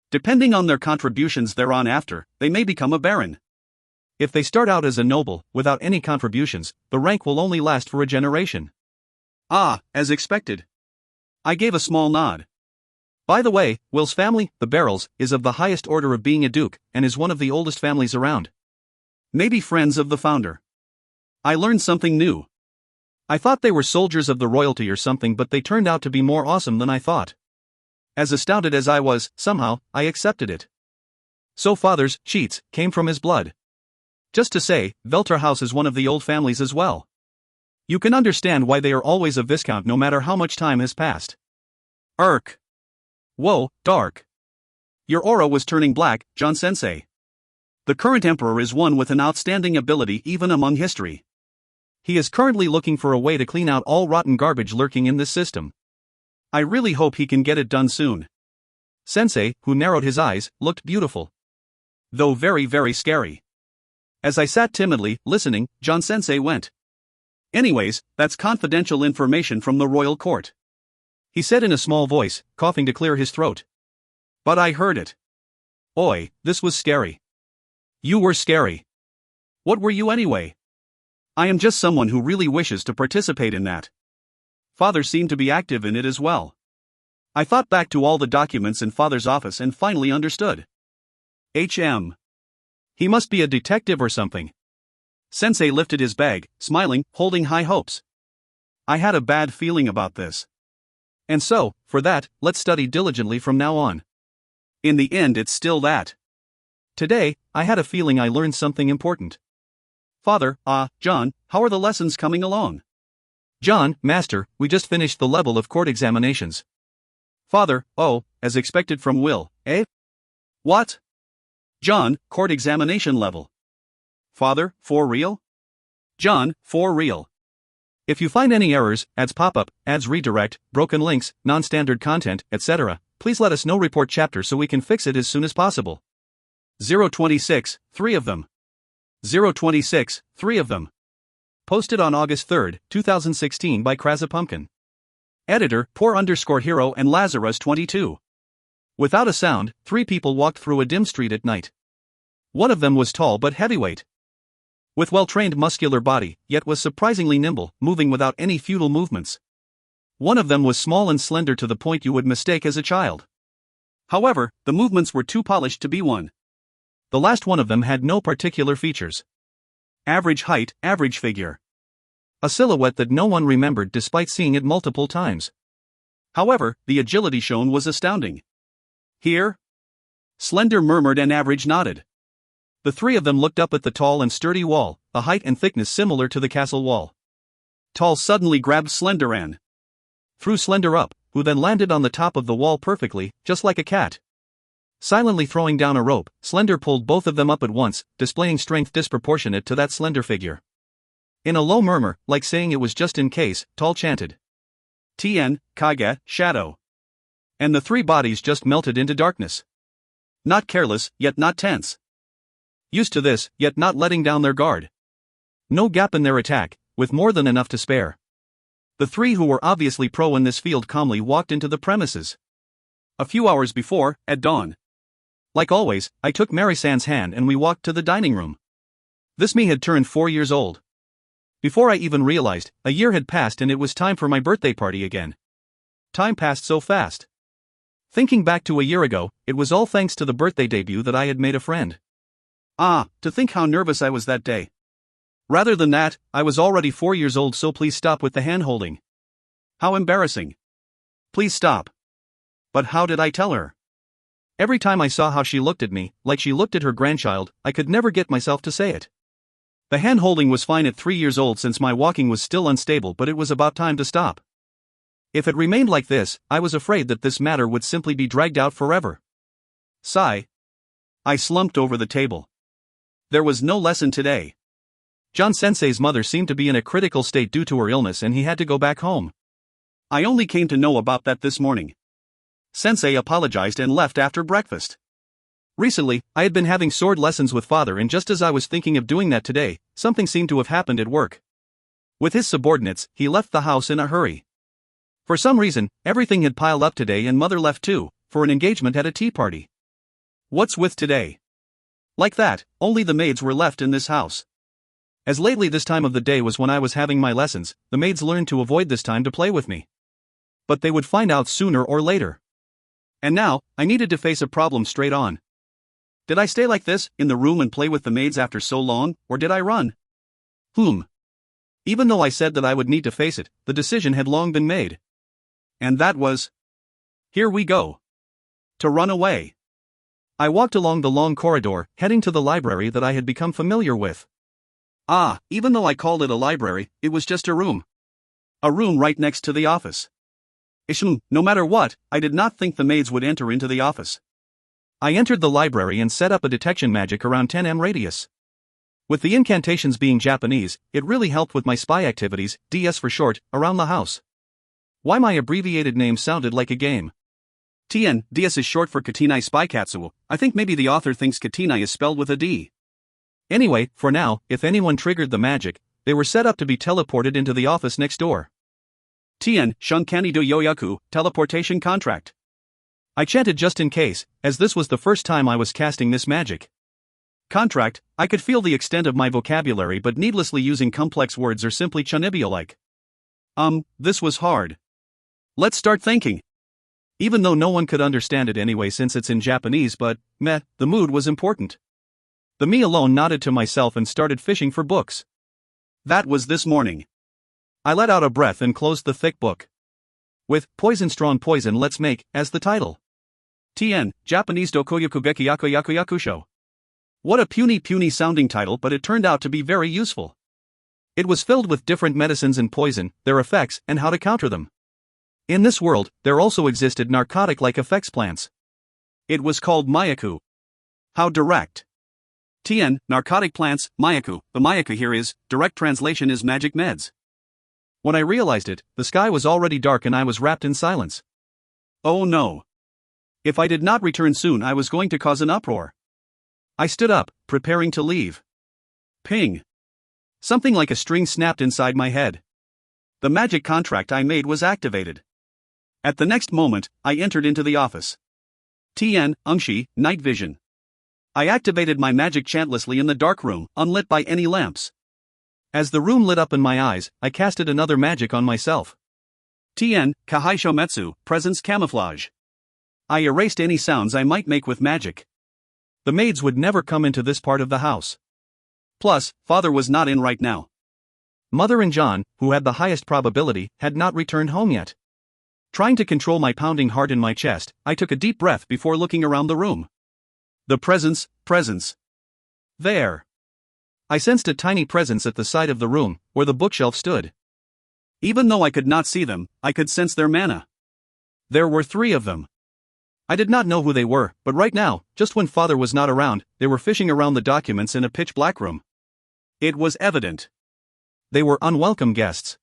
Depending on their contributions thereon after, they may become a baron. If they start out as a noble, without any contributions, the rank will only last for a generation. Ah, as expected. I gave a small nod. By the way, Will's family, the Barrels, is of the highest order of being a duke, and is one of the oldest families around. Maybe friends of the founder. I learned something new. I thought they were soldiers of the royalty or something, but they turned out to be more awesome than I thought. As astounded as I was, somehow, I accepted it. So father's cheats came from his blood. Just to say, Velter House is one of the old families as well. You can understand why they are always a viscount no matter how much time has passed. Whoa, dark. Your aura was turning black, John Sensei. The current emperor is one with an outstanding ability even among history. He is currently looking for a way to clean out all rotten garbage lurking in this system. I really hope he can get it done soon. Sensei, who narrowed his eyes, looked beautiful. Though very, very scary. As I sat timidly, listening, John Sensei went. Anyways, that's confidential information from the royal court. He said in a small voice, coughing to clear his throat. But I heard it. Oi, this was scary. You were scary. What were you anyway? I am just someone who really wishes to participate in that. Father seemed to be active in it as well. I thought back to all the documents in Father's office and finally understood. He must be a detective or something. Sensei lifted his bag, smiling, holding high hopes. I had a bad feeling about this. And so, for that, let's study diligently from now on. In the end, it's still that. Today, I had a feeling I learned something important. Father, John, how are the lessons coming along? John, Master, we just finished the level of court examinations. Father, as expected from Will, eh? What? John, court examination level. Father, for real? John, for real. If you find any errors, ads pop-up, ads redirect, broken links, non-standard content, etc., please let us know. Report chapter so we can fix it as soon as possible. 026, 3 of them. 026, 3 of them. Posted on August 3, 2016 by Kraza Pumpkin. Editor, Poor_Hero and Lazarus22. Without a sound, 3 people walked through a dim street at night. One of them was tall but heavyweight. With well-trained muscular body, yet was surprisingly nimble, moving without any futile movements. One of them was small and slender to the point you would mistake as a child. However, the movements were too polished to be one. The last one of them had no particular features. Average height, average figure. A silhouette that no one remembered despite seeing it multiple times. However, the agility shown was astounding. Here? Slender murmured and Average nodded. The 3 of them looked up at the tall and sturdy wall, a height and thickness similar to the castle wall. Tall suddenly grabbed Slender and threw Slender up, who then landed on the top of the wall perfectly, just like a cat. Silently throwing down a rope, Slender pulled both of them up at once, displaying strength disproportionate to that slender figure. In a low murmur, like saying it was just in case, Tall chanted. Tien, Kage, Shadow. And the 3 bodies just melted into darkness. Not careless, yet not tense. Used to this, yet not letting down their guard. No gap in their attack, with more than enough to spare. The 3 who were obviously pro in this field calmly walked into the premises. A few hours before, at dawn. Like always, I took Mary-san's hand and we walked to the dining room. This me had turned 4 years old. Before I even realized, a year had passed and it was time for my birthday party again. Time passed so fast. Thinking back to a year ago, it was all thanks to the birthday debut that I had made a friend. To think how nervous I was that day. Rather than that, I was already 4 years old, so please stop with the hand-holding. How embarrassing. Please stop. But how did I tell her? Every time I saw how she looked at me, like she looked at her grandchild, I could never get myself to say it. The hand-holding was fine at 3 years old since my walking was still unstable, but it was about time to stop. If it remained like this, I was afraid that this matter would simply be dragged out forever. Sigh. I slumped over the table. There was no lesson today. John Sensei's mother seemed to be in a critical state due to her illness and he had to go back home. I only came to know about that this morning. Sensei apologized and left after breakfast. Recently, I had been having sword lessons with father, and just as I was thinking of doing that today, something seemed to have happened at work. With his subordinates, he left the house in a hurry. For some reason, everything had piled up today and mother left too, for an engagement at a tea party. What's with today? Like that, only the maids were left in this house. As lately this time of the day was when I was having my lessons, the maids learned to avoid this time to play with me. But they would find out sooner or later. And now, I needed to face a problem straight on. Did I stay like this, in the room and play with the maids after so long, or did I run? Even though I said that I would need to face it, the decision had long been made. And that was... here we go. To run away. I walked along the long corridor, heading to the library that I had become familiar with. Even though I called it a library, it was just a room. A room right next to the office. No matter what, I did not think the maids would enter into the office. I entered the library and set up a detection magic around 10 m radius. With the incantations being Japanese, it really helped with my spy activities, DS for short, around the house. Why my abbreviated name sounded like a game. DS is short for Katinai Spykatsu. I think maybe the author thinks Katinai is spelled with a D. Anyway, for now, if anyone triggered the magic, they were set up to be teleported into the office next door. Shunkani do Yoyaku, teleportation contract. I chanted just in case, as this was the first time I was casting this magic. Contract, I could feel the extent of my vocabulary, but needlessly using complex words or simply chunibyo-like. This was hard. Let's start thinking. Even though no one could understand it anyway since it's in Japanese, but, the mood was important. The me alone nodded to myself and started fishing for books. That was this morning. I let out a breath and closed the thick book. With Poison Strong Poison Let's Make as the title. Japanese Dokoyaku Geki Yaku Yaku Yakusho. What a puny sounding title, but it turned out to be very useful. It was filled with different medicines and poison, their effects, and how to counter them. In this world, there also existed narcotic-like effects plants. It was called Mayaku. How direct. Narcotic plants, Mayaku. The Mayaku here is, direct translation is magic meds. When I realized it, the sky was already dark and I was wrapped in silence. Oh no. If I did not return soon, I was going to cause an uproar. I stood up, preparing to leave. Ping. Something like a string snapped inside my head. The magic contract I made was activated. At the next moment, I entered into the office. Ungshi, night vision. I activated my magic chantlessly in the dark room, unlit by any lamps. As the room lit up in my eyes, I casted another magic on myself. Kahai Shometsu, presence camouflage. I erased any sounds I might make with magic. The maids would never come into this part of the house. Plus, father was not in right now. Mother and John, who had the highest probability, had not returned home yet. Trying to control my pounding heart in my chest, I took a deep breath before looking around the room. The presence. There. I sensed a tiny presence at the side of the room, where the bookshelf stood. Even though I could not see them, I could sense their mana. There were 3 of them. I did not know who they were, but right now, just when father was not around, they were fishing around the documents in a pitch-black room. It was evident. They were unwelcome guests.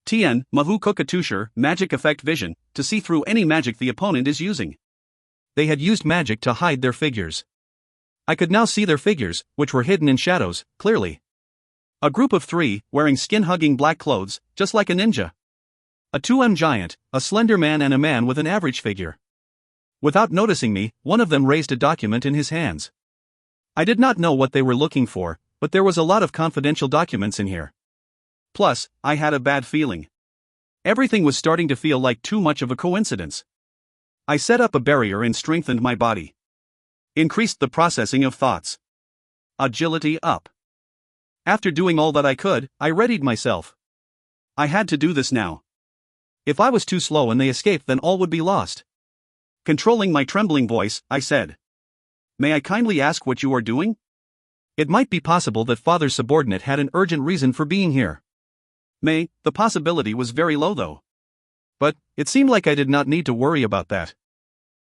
Mahu Kokatushur, magic effect vision, to see through any magic the opponent is using. They had used magic to hide their figures. I could now see their figures, which were hidden in shadows, clearly. A group of 3, wearing skin-hugging black clothes, just like a ninja. A 2M giant, a slender man and a man with an average figure. Without noticing me, one of them raised a document in his hands. I did not know what they were looking for, but there was a lot of confidential documents in here. Plus, I had a bad feeling. Everything was starting to feel like too much of a coincidence. I set up a barrier and strengthened my body. Increased the processing of thoughts. Agility up. After doing all that I could, I readied myself. I had to do this now. If I was too slow and they escaped, then all would be lost. Controlling my trembling voice, I said, "May I kindly ask what you are doing?" It might be possible that father's subordinate had an urgent reason for being here. The possibility was very low though. But it seemed like I did not need to worry about that.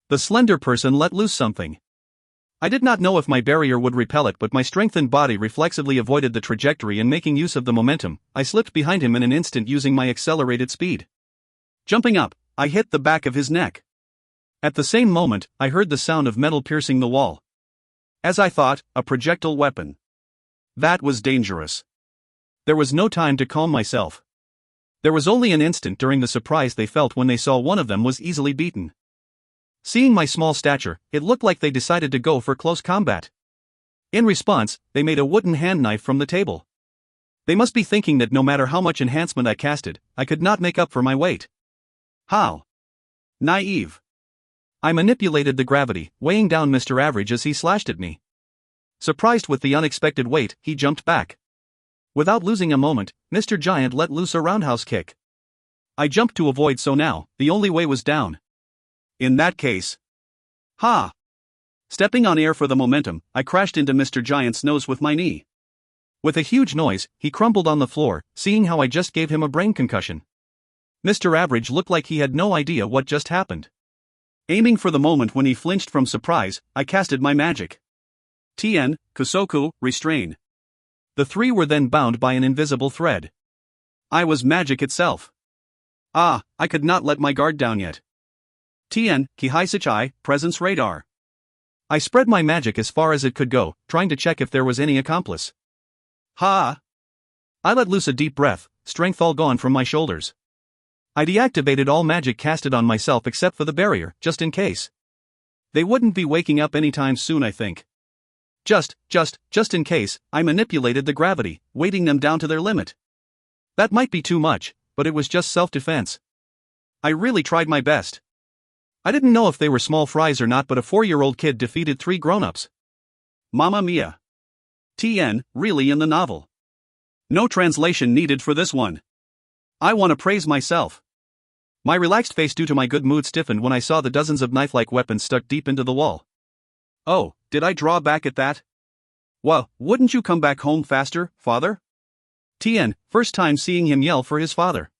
The slender person let loose something. I did not know if my barrier would repel it, but my strengthened body reflexively avoided the trajectory, and making use of the momentum, I slipped behind him in an instant using my accelerated speed. Jumping up, I hit the back of his neck. At the same moment, I heard the sound of metal piercing the wall. As I thought, a projectile weapon. That was dangerous. There was no time to calm myself. There was only an instant during the surprise they felt when they saw one of them was easily beaten. Seeing my small stature, it looked like they decided to go for close combat. In response, they made a wooden hand knife from the table. They must be thinking that no matter how much enhancement I casted, I could not make up for my weight. How naive. I manipulated the gravity, weighing down Mr. Average as he slashed at me. Surprised with the unexpected weight, he jumped back. Without losing a moment, Mr. Giant let loose a roundhouse kick. I jumped to avoid, so now, the only way was down. In that case. Ha! Stepping on air for the momentum, I crashed into Mr. Giant's nose with my knee. With a huge noise, he crumpled on the floor, seeing how I just gave him a brain concussion. Mr. Average looked like he had no idea what just happened. Aiming for the moment when he flinched from surprise, I casted my magic. Tien, Kusoku, restrain. The three were then bound by an invisible thread. I was magic itself. I could not let my guard down yet. Tien, Kihai Sichai, presence radar. I spread my magic as far as it could go, trying to check if there was any accomplice. Ha! I let loose a deep breath, strength all gone from my shoulders. I deactivated all magic casted on myself except for the barrier, just in case. They wouldn't be waking up anytime soon, I think. Just in case, I manipulated the gravity, weighting them down to their limit. That might be too much, but it was just self-defense. I really tried my best. I didn't know if they were small fries or not, but a 4-year-old kid defeated 3 grown-ups. Mamma mia. Tien, really in the novel. No translation needed for this one. I want to praise myself. My relaxed face due to my good mood stiffened when I saw the dozens of knife-like weapons stuck deep into the wall. Oh, did I draw back at that? Well, wouldn't you come back home faster, father? Tien, first time seeing him yell for his father.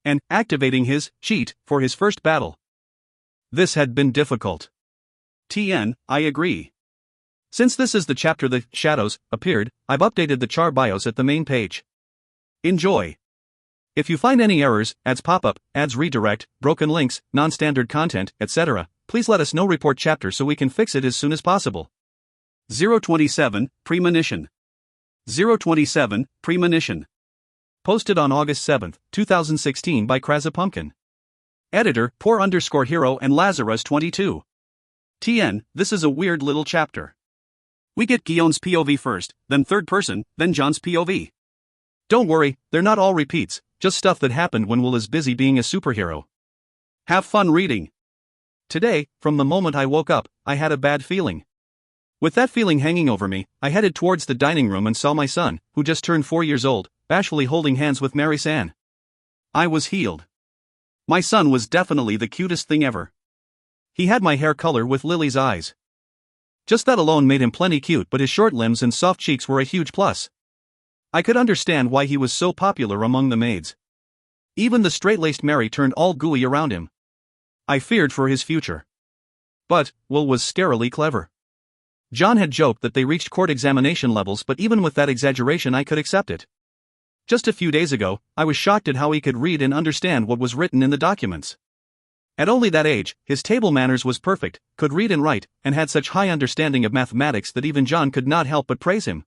And activating his cheat for his first battle. This had been difficult. Tien, I agree. Since this is the chapter The Shadows appeared, I've updated the char bios at the main page. Enjoy. If you find any errors, ads pop up, ads redirect, broken links, non-standard content, etc., please let us know. Report chapter so we can fix it as soon as possible. 027, Premonition. 027, Premonition. Posted on August 7, 2016 by Krazapumpkin. Editor, Poor_Hero and Lazarus22. Tien, this is a weird little chapter. We get Gion's POV first, then third person, then John's POV. Don't worry, they're not all repeats, just stuff that happened when Will is busy being a superhero. Have fun reading. Today, from the moment I woke up, I had a bad feeling. With that feeling hanging over me, I headed towards the dining room and saw my son, who just turned 4 years old, bashfully holding hands with Mary San. I was healed. My son was definitely the cutest thing ever. He had my hair color with Lily's eyes. Just that alone made him plenty cute, but his short limbs and soft cheeks were a huge plus. I could understand why he was so popular among the maids. Even the straight-laced Mary turned all gooey around him. I feared for his future. But Will was scarily clever. John had joked that they reached court examination levels, but even with that exaggeration I could accept it. Just a few days ago, I was shocked at how he could read and understand what was written in the documents. At only that age, his table manners was perfect, could read and write, and had such high understanding of mathematics that even John could not help but praise him.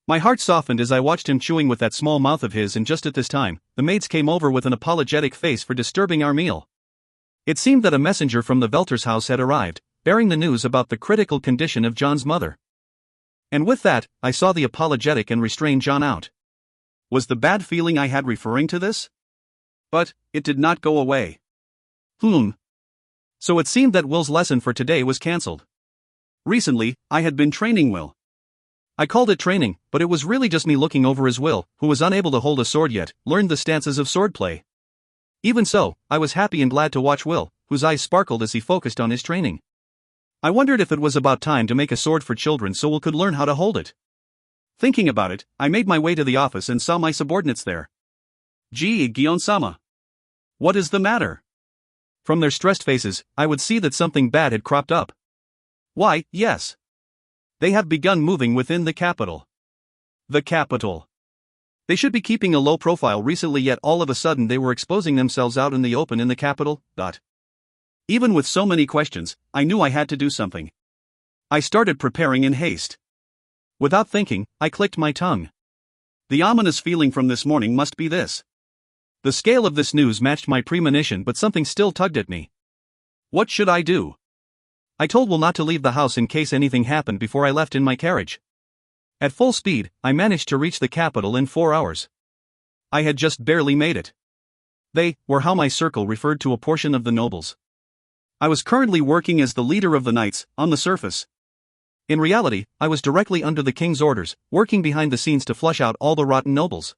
My heart softened as I watched him chewing with that small mouth of his, and just at this time, the maids came over with an apologetic face for disturbing our meal. It seemed that a messenger from the Velter's house had arrived, bearing the news about the critical condition of John's mother. And with that, I saw the apologetic and restrained John out. Was the bad feeling I had referring to this? But it did not go away. So it seemed that Will's lesson for today was cancelled. Recently, I had been training Will. I called it training, but it was really just me looking over as Will, who was unable to hold a sword yet, learned the stances of swordplay. Even so, I was happy and glad to watch Will, whose eyes sparkled as he focused on his training. I wondered if it was about time to make a sword for children so Will could learn how to hold it. Thinking about it, I made my way to the office and saw my subordinates there. Gee, Gion-sama. What is the matter? From their stressed faces, I would see that something bad had cropped up. Why, yes. They have begun moving within the capital. The capital. They should be keeping a low profile recently, yet all of a sudden they were exposing themselves out in the open in the capital. Even with so many questions, I knew I had to do something. I started preparing in haste. Without thinking, I clicked my tongue. The ominous feeling from this morning must be this. The scale of this news matched my premonition, but something still tugged at me. What should I do? I told Will not to leave the house in case anything happened before I left in my carriage. At full speed, I managed to reach the capital in 4 hours. I had just barely made it. They were how my circle referred to a portion of the nobles. I was currently working as the leader of the knights, on the surface. In reality, I was directly under the king's orders, working behind the scenes to flush out all the rotten nobles.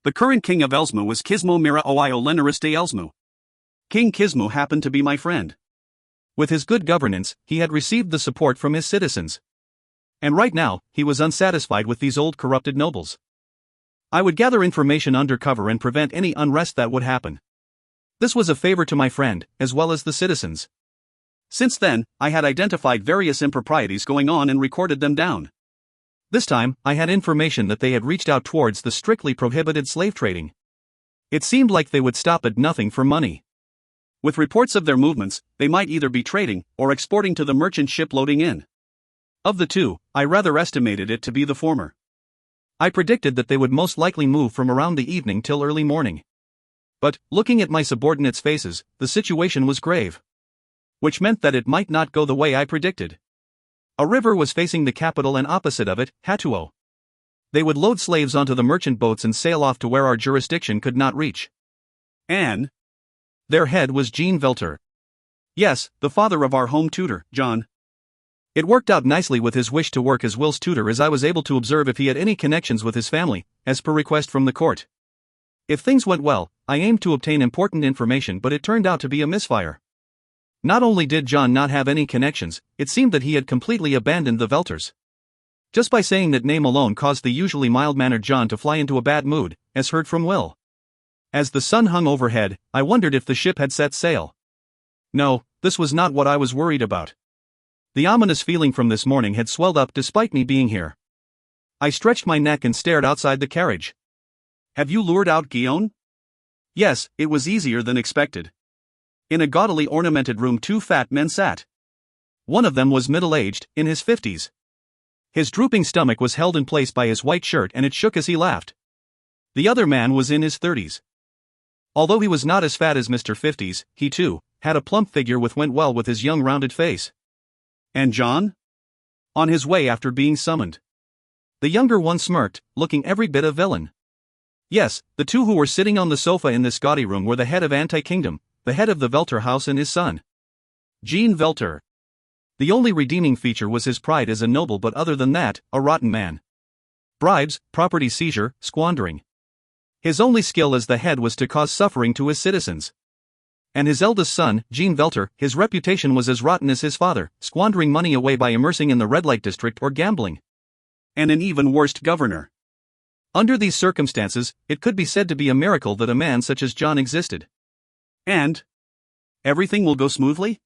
The current king of Elsmu was Kismo Mira Oio Lenaris de Elsmu. King Kismo happened to be my friend. With his good governance, he had received the support from his citizens. And right now, he was unsatisfied with these old corrupted nobles. I would gather information undercover and prevent any unrest that would happen. This was a favor to my friend, as well as the citizens. Since then, I had identified various improprieties going on and recorded them down. This time, I had information that they had reached out towards the strictly prohibited slave trading. It seemed like they would stop at nothing for money. With reports of their movements, they might either be trading or exporting to the merchant ship loading in. Of the two, I rather estimated it to be the former. I predicted that they would most likely move from around the evening till early morning. But, looking at my subordinates' faces, the situation was grave. Which meant that it might not go the way I predicted. A river was facing the capital and opposite of it, Hatuo. They would load slaves onto the merchant boats and sail off to where our jurisdiction could not reach. And their head was Jean Velter. Yes, the father of our home tutor, John. It worked out nicely with his wish to work as Will's tutor, as I was able to observe if he had any connections with his family, as per request from the court. If things went well, I aimed to obtain important information, but it turned out to be a misfire. Not only did John not have any connections, it seemed that he had completely abandoned the Velters. Just by saying that name alone caused the usually mild-mannered John to fly into a bad mood, as heard from Will. As the sun hung overhead, I wondered if the ship had set sail. No, this was not what I was worried about. The ominous feeling from this morning had swelled up despite me being here. I stretched my neck and stared outside the carriage. Have you lured out Guillaume? Yes, it was easier than expected. In a gaudily ornamented room, 2 fat men sat. One of them was middle-aged, in his 50s. His drooping stomach was held in place by his white shirt and it shook as he laughed. The other man was in his 30s. Although he was not as fat as Mr. 50s, he too had a plump figure which went well with his young rounded face. And John? On his way after being summoned. The younger one smirked, looking every bit a villain. Yes, the two who were sitting on the sofa in this gaudy room were the head of Anti-Kingdom, the head of the Velter house, and his son, Jean Velter. The only redeeming feature was his pride as a noble, but other than that, a rotten man. Bribes, property seizure, squandering. His only skill as the head was to cause suffering to his citizens. And his eldest son, Jean Velter, his reputation was as rotten as his father, squandering money away by immersing in the red light district or gambling. And an even worse governor. Under these circumstances, it could be said to be a miracle that a man such as John existed. And everything will go smoothly?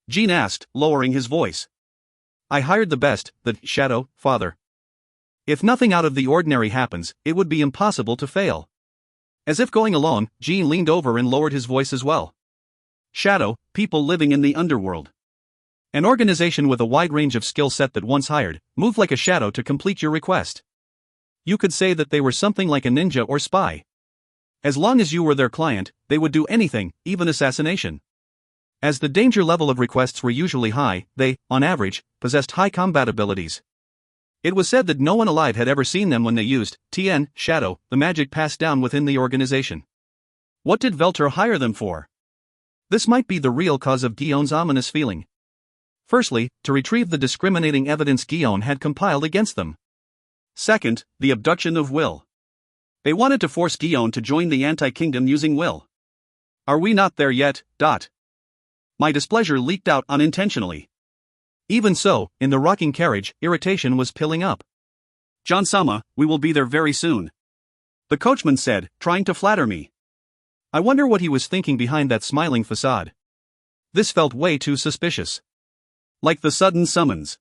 Jean asked, lowering his voice. I hired the best, the shadow, father. If nothing out of the ordinary happens, it would be impossible to fail. As if going along, Jean leaned over and lowered his voice as well. Shadow, people living in the underworld. An organization with a wide range of skill set that once hired, moved like a shadow to complete your request. You could say that they were something like a ninja or spy. As long as you were their client, they would do anything, even assassination. As the danger level of requests were usually high, they, on average, possessed high combat abilities. It was said that no one alive had ever seen them when they used TN, shadow, the magic passed down within the organization. What did Velter hire them for? This might be the real cause of Guillaume's ominous feeling. Firstly, to retrieve the discriminating evidence Guillaume had compiled against them. Second, the abduction of Will. They wanted to force Guillaume to join the Anti-Kingdom using Will. Are we not there yet? My displeasure leaked out unintentionally. Even so, in the rocking carriage, irritation was piling up. John-sama, we will be there very soon. The coachman said, trying to flatter me. I wonder what he was thinking behind that smiling facade. This felt way too suspicious. Like the sudden summons.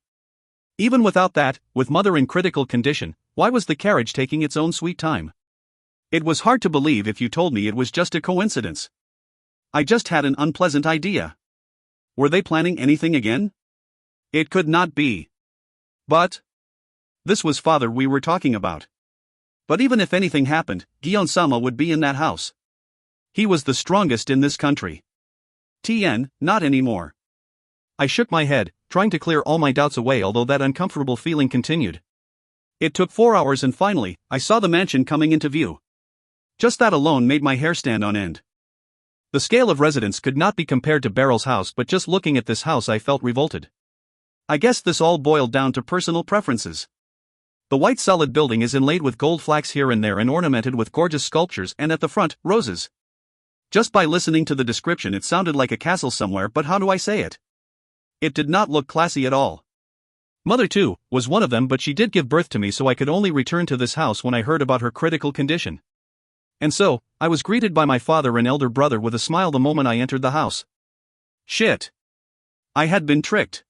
Even without that, with mother in critical condition, why was the carriage taking its own sweet time? It was hard to believe if you told me it was just a coincidence. I just had an unpleasant idea. Were they planning anything again? It could not be. But this was father we were talking about. But even if anything happened, Guillaume-sama would be in that house. He was the strongest in this country. TN, not anymore. I shook my head, trying to clear all my doubts away, although that uncomfortable feeling continued. It took 4 hours and finally, I saw the mansion coming into view. Just that alone made my hair stand on end. The scale of residence could not be compared to Beryl's house, but just looking at this house I felt revolted. I guess this all boiled down to personal preferences. The white solid building is inlaid with gold flax here and there and ornamented with gorgeous sculptures, and at the front, roses. Just by listening to the description it sounded like a castle somewhere, but how do I say it? It did not look classy at all. Mother too was one of them, but she did give birth to me, so I could only return to this house when I heard about her critical condition. And so, I was greeted by my father and elder brother with a smile the moment I entered the house. Shit. I had been tricked.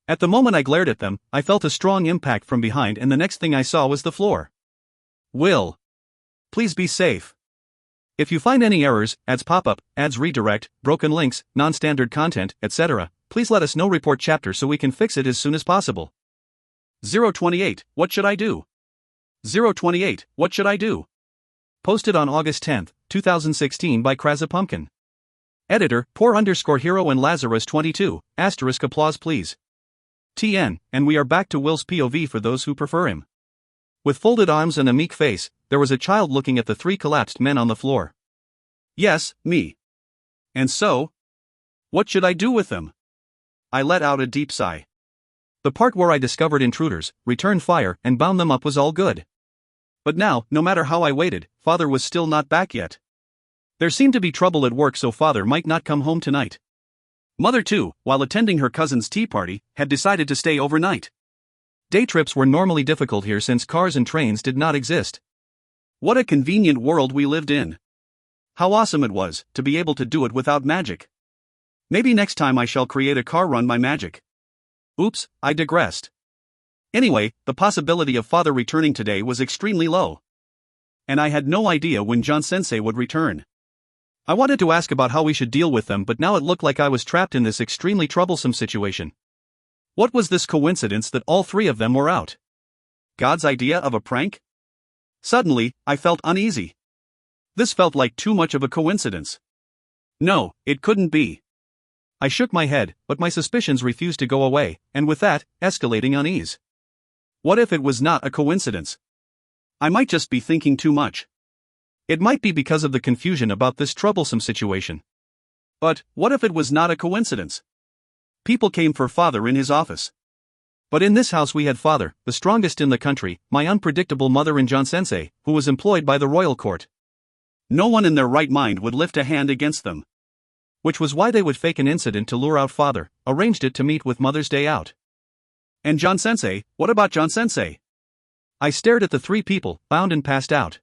At the moment I glared at them, I felt a strong impact from behind, and the next thing I saw was the floor. Will. Please be safe. If you find any errors, ads pop up, ads redirect, broken links, non-standard content, etc., please let us know. Report chapter so we can fix it as soon as possible. 028, what should I do? 028, what should I do? Posted on August 10, 2016 by Kraza Pumpkin. Editor, poor_hero and Lazarus22, * applause please. TN, and we are back to Will's POV for those who prefer him. With folded arms and a meek face, there was a child looking at the 3 collapsed men on the floor. Yes, me. And so? What should I do with them? I let out a deep sigh. The part where I discovered intruders, returned fire, and bound them up was all good. But now, no matter how I waited, father was still not back yet. There seemed to be trouble at work, so father might not come home tonight. Mother too, while attending her cousin's tea party, had decided to stay overnight. Day trips were normally difficult here since cars and trains did not exist. What a convenient world we lived in. How awesome it was, to be able to do it without magic. Maybe next time I shall create a car run by magic. Oops, I digressed. Anyway, the possibility of father returning today was extremely low. And I had no idea when John-sensei would return. I wanted to ask about how we should deal with them, but now it looked like I was trapped in this extremely troublesome situation. What was this coincidence that all 3 of them were out? God's idea of a prank? Suddenly, I felt uneasy. This felt like too much of a coincidence. No, it couldn't be. I shook my head, but my suspicions refused to go away, and with that, escalating unease. What if it was not a coincidence? I might just be thinking too much. It might be because of the confusion about this troublesome situation. But what if it was not a coincidence? People came for father in his office. But in this house we had father, the strongest in the country, my unpredictable mother, and John-sensei, who was employed by the royal court. No one in their right mind would lift a hand against them. Which was why they would fake an incident to lure out father, arranged it to meet with Mother's Day out. And John-sensei, what about John-sensei? I stared at the 3 people, bound and passed out.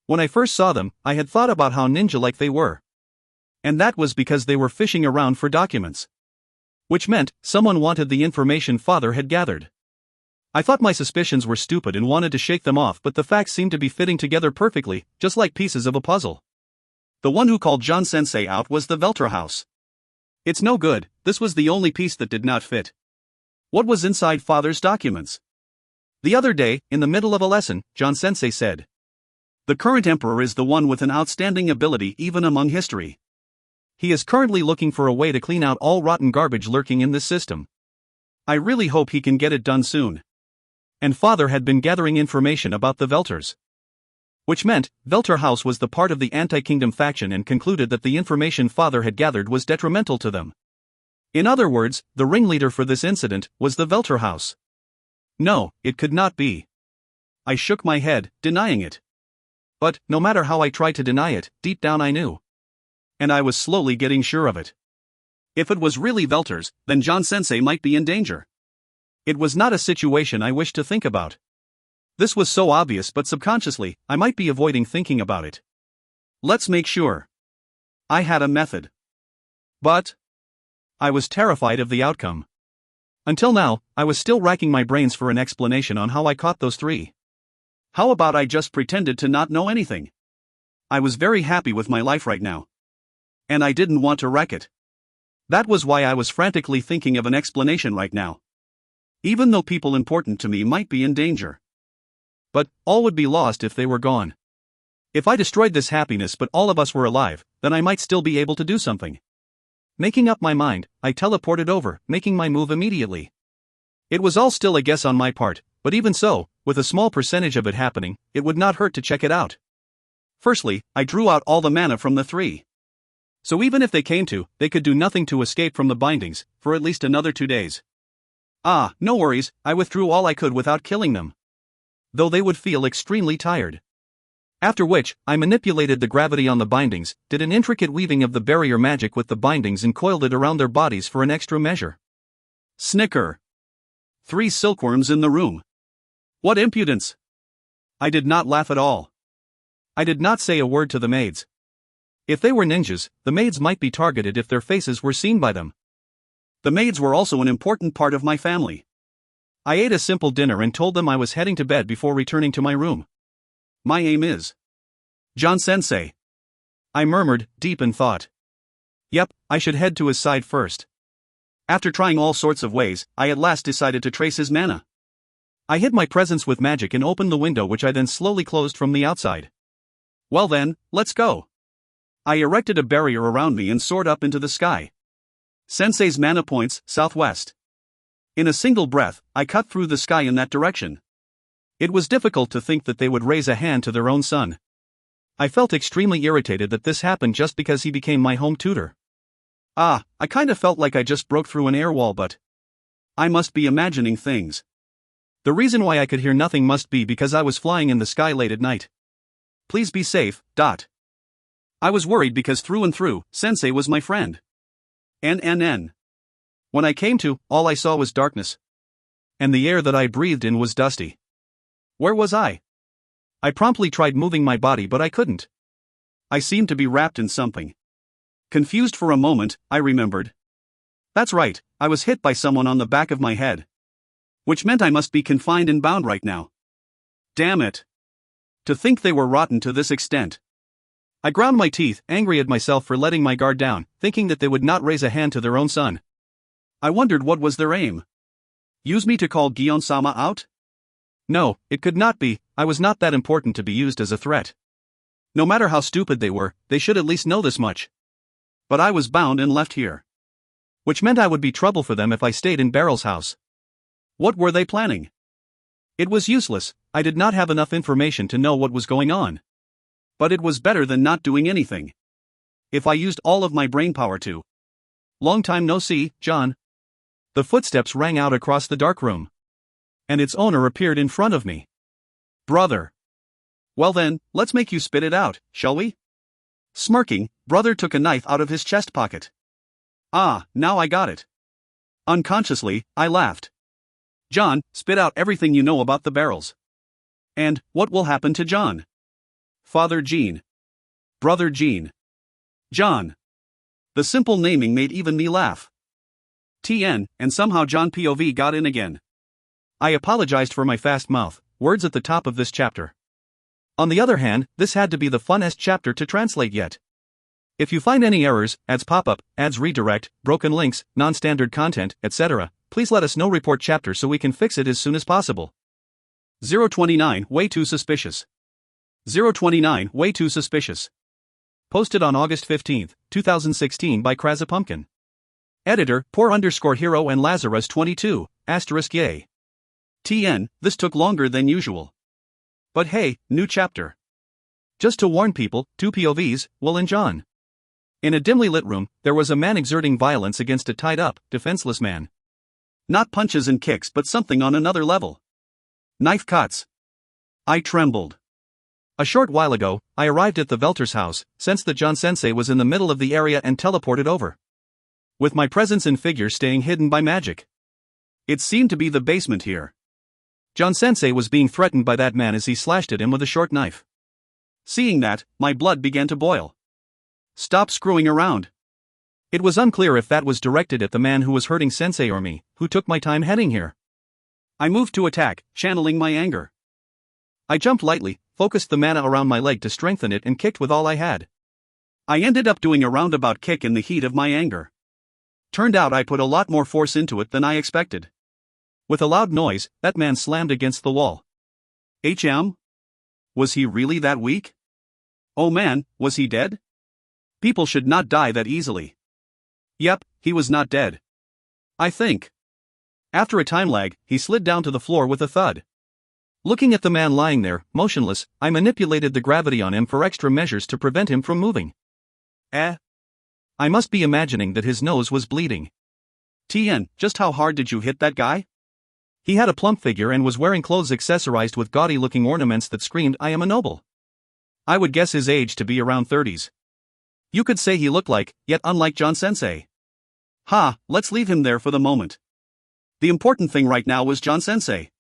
When I first saw them, I had thought about how ninja-like they were. And that was because they were fishing around for documents. Which meant, someone wanted the information father had gathered. I thought my suspicions were stupid and wanted to shake them off, but the facts seemed to be fitting together perfectly, just like pieces of a puzzle. The one who called John-sensei out was the Velter house. It's no good, this was the only piece that did not fit. What was inside father's documents? The other day, in the middle of a lesson, John-sensei said, "The current emperor is the one with an outstanding ability even among history. He is currently looking for a way to clean out all rotten garbage lurking in this system. I really hope he can get it done soon." And father had been gathering information about the Velters. Which meant, Velter House was the part of the anti-kingdom faction, and concluded that the information father had gathered was detrimental to them. In other words, the ringleader for this incident was the Velter House. No, it could not be. I shook my head, denying it. But, no matter how I tried to deny it, deep down I knew. And I was slowly getting sure of it. If it was really Velters, then John-sensei might be in danger. It was not a situation I wished to think about. This was so obvious, but subconsciously, I might be avoiding thinking about it. Let's make sure. I had a method. But I was terrified of the outcome. Until now, I was still racking my brains for an explanation on how I caught those three. How about I just pretended to not know anything? I was very happy with my life right now. And I didn't want to wreck it. That was why I was frantically thinking of an explanation right now. Even though people important to me might be in danger. But all would be lost if they were gone. If I destroyed this happiness but all of us were alive, then I might still be able to do something. Making up my mind, I teleported over, making my move immediately. It was all still a guess on my part, but even so, with a small percentage of it happening, it would not hurt to check it out. Firstly, I drew out all the mana from the three. So even if they came to, they could do nothing to escape from the bindings, for at least another 2 days. No worries, I withdrew all I could without killing them. Though they would feel extremely tired. After which, I manipulated the gravity on the bindings, did an intricate weaving of the barrier magic with the bindings and coiled it around their bodies for an extra measure. Snicker. 3 silkworms in the room. What impudence! I did not laugh at all. I did not say a word to the maids. If they were ninjas, the maids might be targeted if their faces were seen by them. The maids were also an important part of my family. I ate a simple dinner and told them I was heading to bed before returning to my room. My aim is John-sensei. I murmured, deep in thought. Yep, I should head to his side first. After trying all sorts of ways, I at last decided to trace his mana. I hid my presence with magic and opened the window, which I then slowly closed from the outside. Well then, let's go. I erected a barrier around me and soared up into the sky. Sensei's mana points, southwest. In a single breath, I cut through the sky in that direction. It was difficult to think that they would raise a hand to their own son. I felt extremely irritated that this happened just because he became my home tutor. I kinda felt like I just broke through an air wall, but I must be imagining things. The reason why I could hear nothing must be because I was flying in the sky late at night. Please be safe. I was worried because through and through, Sensei was my friend. When I came to, all I saw was darkness. And the air that I breathed in was dusty. Where was I? I promptly tried moving my body, but I couldn't. I seemed to be wrapped in something. Confused for a moment, I remembered. That's right, I was hit by someone on the back of my head. Which meant I must be confined and bound right now. Damn it. To think they were rotten to this extent. I ground my teeth, angry at myself for letting my guard down, thinking that they would not raise a hand to their own son. I wondered what was their aim. Use me to call Gion-sama out? No, it could not be. I was not that important to be used as a threat. No matter how stupid they were, they should at least know this much. But I was bound and left here. Which meant I would be trouble for them if I stayed in Barrel's house. What were they planning? It was useless, I did not have enough information to know what was going on. But it was better than not doing anything. If I used all of my brain power to. Long time no see, John. The footsteps rang out across the dark room. And its owner appeared in front of me. Brother. Well then, let's make you spit it out, shall we? Smirking, brother took a knife out of his chest pocket. Now I got it. Unconsciously, I laughed. John, spit out everything you know about the barrels. And, what will happen to John? Father Jean. Brother Jean. John. The simple naming made even me laugh. TN, and somehow John POV got in again. I apologized for my fast mouth, words at the top of this chapter. On the other hand, this had to be the funnest chapter to translate yet. If you find any errors, ads pop up, ads redirect, broken links, non-standard content, etc., please let us know. Report chapter so we can fix it as soon as possible. 029 Way too suspicious. 029 Way too suspicious. Posted on August 15, 2016 by Krazapumpkin. Editor, poor_hero and Lazarus 22, * yay. TN, this took longer than usual. But hey, new chapter. Just to warn people, 2 POVs, Will and John. In a dimly lit room, there was a man exerting violence against a tied-up, defenseless man. Not punches and kicks but something on another level. Knife cuts. I trembled. A short while ago, I arrived at the Velter's house, sensed that John-sensei was in the middle of the area and teleported over. With my presence and figure staying hidden by magic. It seemed to be the basement here. John-sensei was being threatened by that man as he slashed at him with a short knife. Seeing that, my blood began to boil. Stop screwing around. It was unclear if that was directed at the man who was hurting Sensei or me, who took my time heading here. I moved to attack, channeling my anger. I jumped lightly, focused the mana around my leg to strengthen it and kicked with all I had. I ended up doing a roundabout kick in the heat of my anger. Turned out I put a lot more force into it than I expected. With a loud noise, that man slammed against the wall. Was he really that weak? Oh man, was he dead? People should not die that easily. Yep, he was not dead. I think. After a time lag, he slid down to the floor with a thud. Looking at the man lying there, motionless, I manipulated the gravity on him for extra measures to prevent him from moving. I must be imagining that his nose was bleeding. Just how hard did you hit that guy? He had a plump figure and was wearing clothes accessorized with gaudy-looking ornaments that screamed, "I am a noble." I would guess his age to be around 30s. You could say he looked like, yet unlike John Sensei. Let's leave him there for the moment. The important thing right now was John Sensei.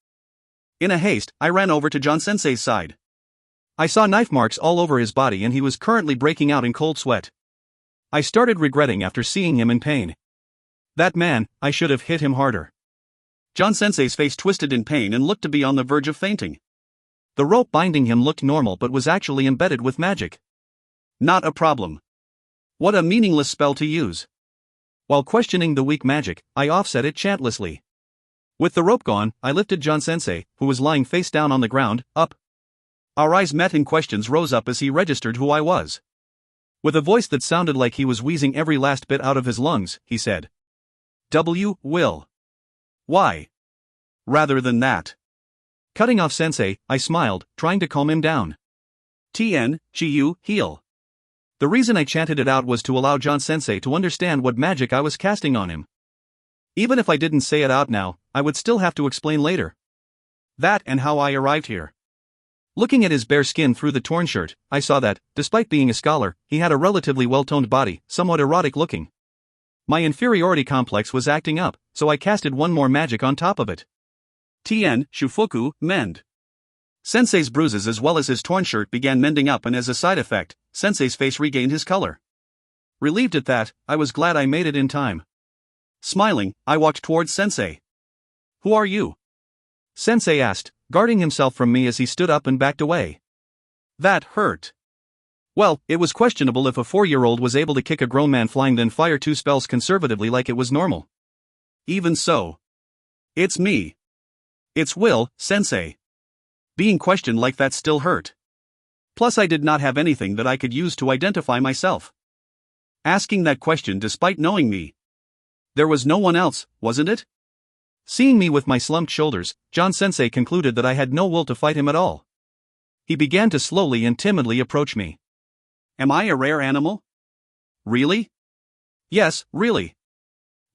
In a haste, I ran over to John Sensei's side. I saw knife marks all over his body and he was currently breaking out in cold sweat. I started regretting after seeing him in pain. That man, I should have hit him harder. John Sensei's face twisted in pain and looked to be on the verge of fainting. The rope binding him looked normal but was actually embedded with magic. Not a problem. What a meaningless spell to use. While questioning the weak magic, I offset it chantlessly. With the rope gone, I lifted John Sensei, who was lying face down on the ground, up. Our eyes met and questions rose up as he registered who I was. With a voice that sounded like he was wheezing every last bit out of his lungs, he said, Will. Why? Rather than that. Cutting off Sensei, I smiled, trying to calm him down. Heal. The reason I chanted it out was to allow John Sensei to understand what magic I was casting on him. Even if I didn't say it out now, I would still have to explain later. That and how I arrived here. Looking at his bare skin through the torn shirt, I saw that, despite being a scholar, he had a relatively well-toned body, somewhat erotic looking. My inferiority complex was acting up, so I casted one more magic on top of it. Shufuku, mend. Sensei's bruises as well as his torn shirt began mending up, and as a side effect, Sensei's face regained his color. Relieved at that, I was glad I made it in time. Smiling, I walked towards Sensei. Who are you? Sensei asked, guarding himself from me as he stood up and backed away. That hurt. Well, it was questionable if a 4-year-old was able to kick a grown man flying then fire 2 spells conservatively like it was normal. Even so. It's me. It's Will, Sensei. Being questioned like that still hurt. Plus I did not have anything that I could use to identify myself. Asking that question despite knowing me. There was no one else, wasn't it? Seeing me with my slumped shoulders, John Sensei concluded that I had no will to fight him at all. He began to slowly and timidly approach me. Am I a rare animal? Really? Yes, really.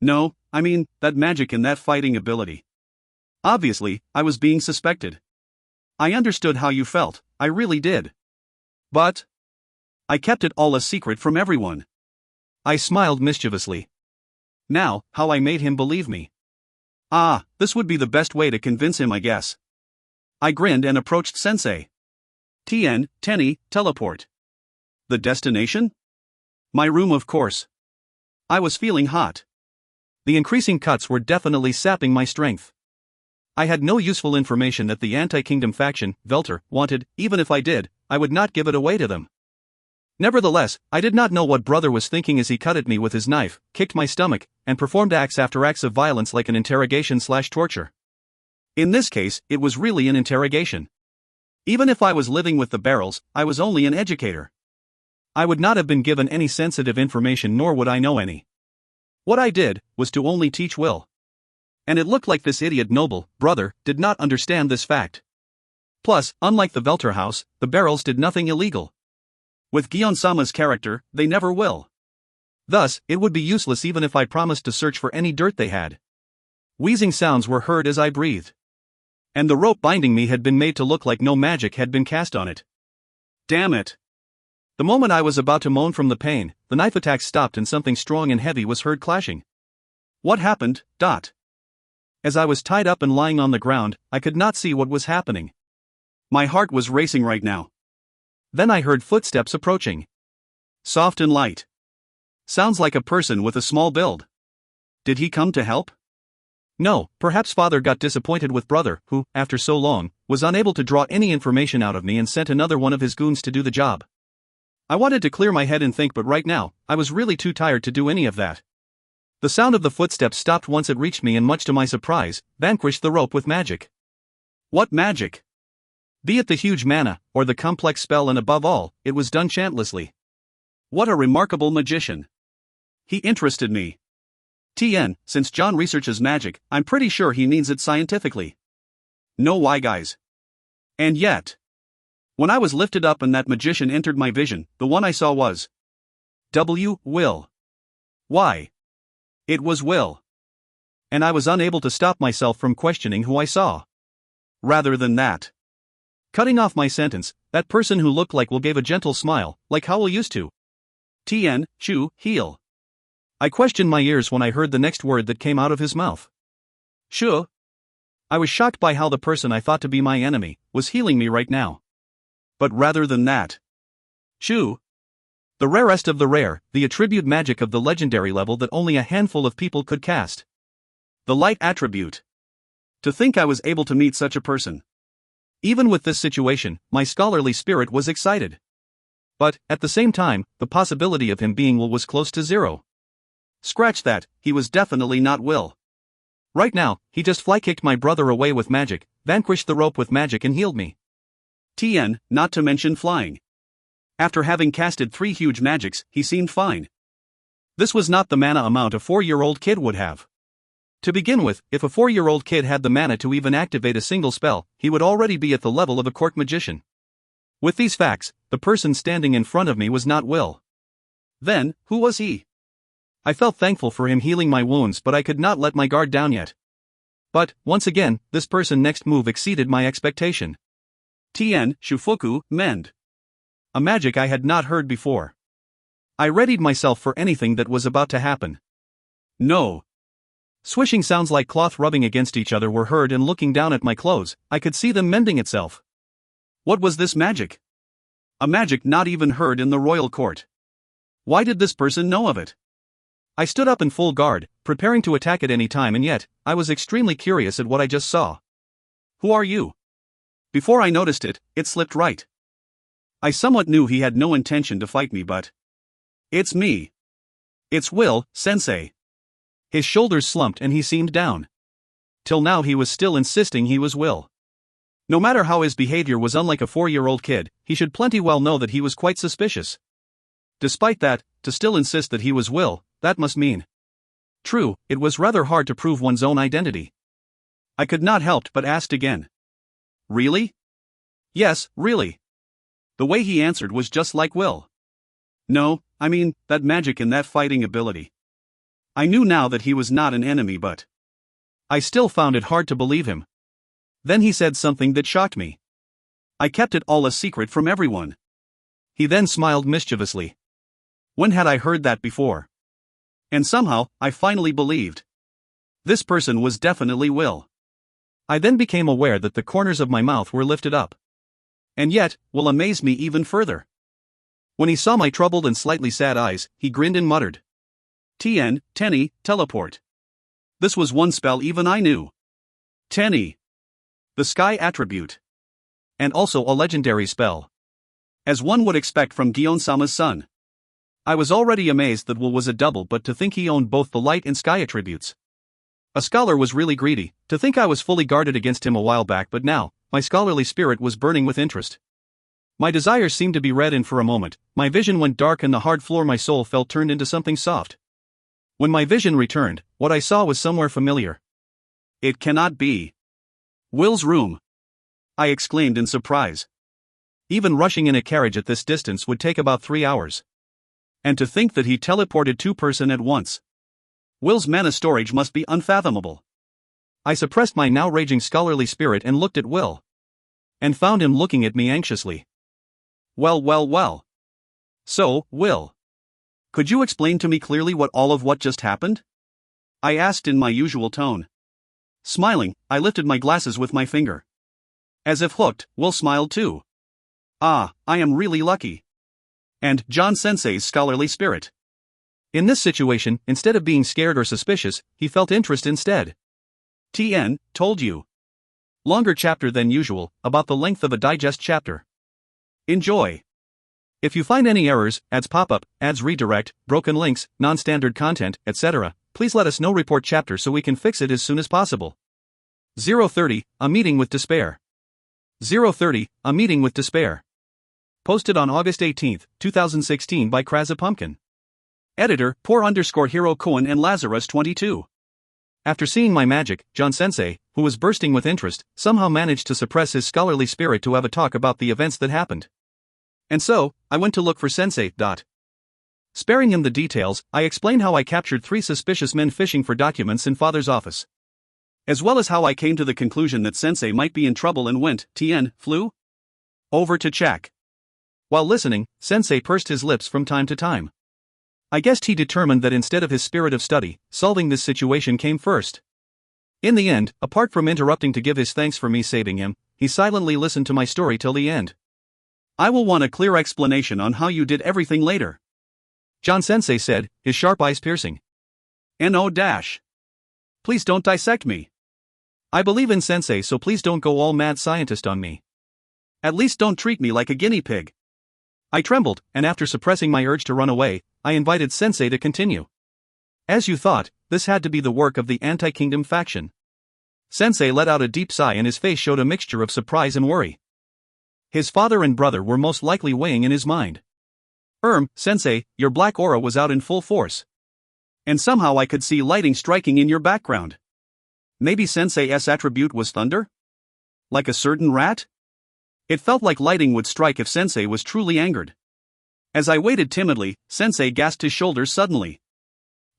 No, I mean, that magic and that fighting ability. Obviously, I was being suspected. I understood how you felt, I really did. But I kept it all a secret from everyone. I smiled mischievously. Now, how I made him believe me. This would be the best way to convince him, I guess. I grinned and approached Sensei. Tenny, teleport. The destination? My room, of course. I was feeling hot. The increasing cuts were definitely sapping my strength. I had no useful information that the anti-kingdom faction, Velter, wanted. Even if I did, I would not give it away to them. Nevertheless, I did not know what brother was thinking as he cut at me with his knife, kicked my stomach, and performed acts after acts of violence like an interrogation/torture. In this case, it was really an interrogation. Even if I was living with the barrels, I was only an educator. I would not have been given any sensitive information, nor would I know any. What I did was to only teach Will. And it looked like this idiot noble, brother, did not understand this fact. Plus, unlike the Velter house, the barrels did nothing illegal. With Gion-sama's character, they never will. Thus, it would be useless even if I promised to search for any dirt they had. Wheezing sounds were heard as I breathed. And the rope binding me had been made to look like no magic had been cast on it. Damn it. The moment I was about to moan from the pain, the knife attack stopped and something strong and heavy was heard clashing. What happened? As I was tied up and lying on the ground, I could not see what was happening. My heart was racing right now. Then I heard footsteps approaching. Soft and light. Sounds like a person with a small build. Did he come to help? No, perhaps father got disappointed with brother, who, after so long, was unable to draw any information out of me and sent another one of his goons to do the job. I wanted to clear my head and think, but right now, I was really too tired to do any of that. The sound of the footsteps stopped once it reached me and, much to my surprise, vanquished the rope with magic. What magic? Be it the huge mana, or the complex spell, and above all, it was done chantlessly. What a remarkable magician. He interested me. Since John researches magic, I'm pretty sure he needs it scientifically. No why, guys. And yet, when I was lifted up and that magician entered my vision, the one I saw was Will. Why? It was Will. And I was unable to stop myself from questioning who I saw. Rather than that. Cutting off my sentence, that person who looked like Will gave a gentle smile, like how Will used to. Heal. I questioned my ears when I heard the next word that came out of his mouth. Sure. I was shocked by how the person I thought to be my enemy was healing me right now. But rather than that. The rarest of the rare, the attribute magic of the legendary level that only a handful of people could cast. The light attribute. To think I was able to meet such a person. Even with this situation, my scholarly spirit was excited. But, at the same time, the possibility of him being Will was close to zero. Scratch that, he was definitely not Will. Right now, he just fly-kicked my brother away with magic, vanquished the rope with magic and healed me. Not to mention flying. After having casted 3 huge magics, he seemed fine. This was not the mana amount a 4-year-old kid would have. To begin with, if a 4-year-old kid had the mana to even activate a single spell, he would already be at the level of a court magician. With these facts, the person standing in front of me was not Will. Then, who was he? I felt thankful for him healing my wounds, but I could not let my guard down yet. But, once again, this person's next move exceeded my expectation. Shufuku, mend. A magic I had not heard before. I readied myself for anything that was about to happen. No. Swishing sounds like cloth rubbing against each other were heard, and looking down at my clothes, I could see them mending itself. What was this magic? A magic not even heard in the royal court. Why did this person know of it? I stood up in full guard, preparing to attack at any time, and yet, I was extremely curious at what I just saw. Who are you? Before I noticed it, it slipped right. I somewhat knew he had no intention to fight me, but... It's me. It's Will, sensei. His shoulders slumped and he seemed down. Till now he was still insisting he was Will. No matter how his behavior was unlike a 4-year-old kid, he should plenty well know that he was quite suspicious. Despite that, to still insist that he was Will, that must mean. True, it was rather hard to prove one's own identity. I could not help but ask again. Really? Yes, really. The way he answered was just like Will. No, I mean, that magic and that fighting ability. I knew now that he was not an enemy, but I still found it hard to believe him. Then he said something that shocked me. I kept it all a secret from everyone. He then smiled mischievously. When had I heard that before? And somehow, I finally believed. This person was definitely Will. I then became aware that the corners of my mouth were lifted up. And yet, Will amazed me even further. When he saw my troubled and slightly sad eyes, he grinned and muttered. Tenny, teleport. This was one spell even I knew. Tenny. The sky attribute. And also a legendary spell. As one would expect from Gion-sama's son. I was already amazed that Will was a double, but to think he owned both the light and sky attributes. A scholar was really greedy, to think I was fully guarded against him a while back, but now, my scholarly spirit was burning with interest. My desires seemed to be read, and for a moment, my vision went dark and the hard floor my soul felt turned into something soft. When my vision returned, what I saw was somewhere familiar. It cannot be. Will's room! I exclaimed in surprise. Even rushing in a carriage at this distance would take about 3 hours. And to think that he teleported 2 persons at once. Will's mana storage must be unfathomable. I suppressed my now raging scholarly spirit and looked at Will. And found him looking at me anxiously. Well. So, Will. Could you explain to me clearly what just happened? I asked in my usual tone. Smiling, I lifted my glasses with my finger. As if hooked, Will smiled too. Ah, I am really lucky. and John Sensei's scholarly spirit. In this situation, instead of being scared or suspicious, he felt interest instead. TN, told you. Longer chapter than usual, about the length of a digest chapter. Enjoy. If you find any errors, ads pop up, ads redirect, broken links, non-standard content, etc., please let us know. Report chapter so we can fix it as soon as possible. 030, A Meeting with Despair. 030, A Meeting with Despair. Posted on August 18, 2016 by Kraza Pumpkin. Editor, Poor_Hero Cohen and Lazarus22. After seeing my magic, John Sensei, who was bursting with interest, somehow managed to suppress his scholarly spirit to have a talk about the events that happened. And so, I went to look for Sensei. Sparing him the details, I explained how I captured 3 suspicious men fishing for documents in Father's office. As well as how I came to the conclusion that Sensei might be in trouble and flew over to check. While listening, Sensei pursed his lips from time to time. I guessed he determined that instead of his spirit of study, solving this situation came first. In the end, apart from interrupting to give his thanks for me saving him, he silently listened to my story till the end. I will want a clear explanation on how you did everything later, John Sensei said, his sharp eyes piercing. No. Please don't dissect me. I believe in Sensei, so please don't go all mad scientist on me. At least don't treat me like a guinea pig. I trembled, and after suppressing my urge to run away, I invited Sensei to continue. As you thought, this had to be the work of the Anti-Kingdom faction. Sensei let out a deep sigh and his face showed a mixture of surprise and worry. His father and brother were most likely weighing in his mind. Sensei, your black aura was out in full force. And somehow I could see lightning striking in your background. Maybe Sensei's attribute was thunder? Like a certain rat? It felt like lightning would strike if Sensei was truly angered. As I waited timidly, Sensei gasped his shoulders suddenly,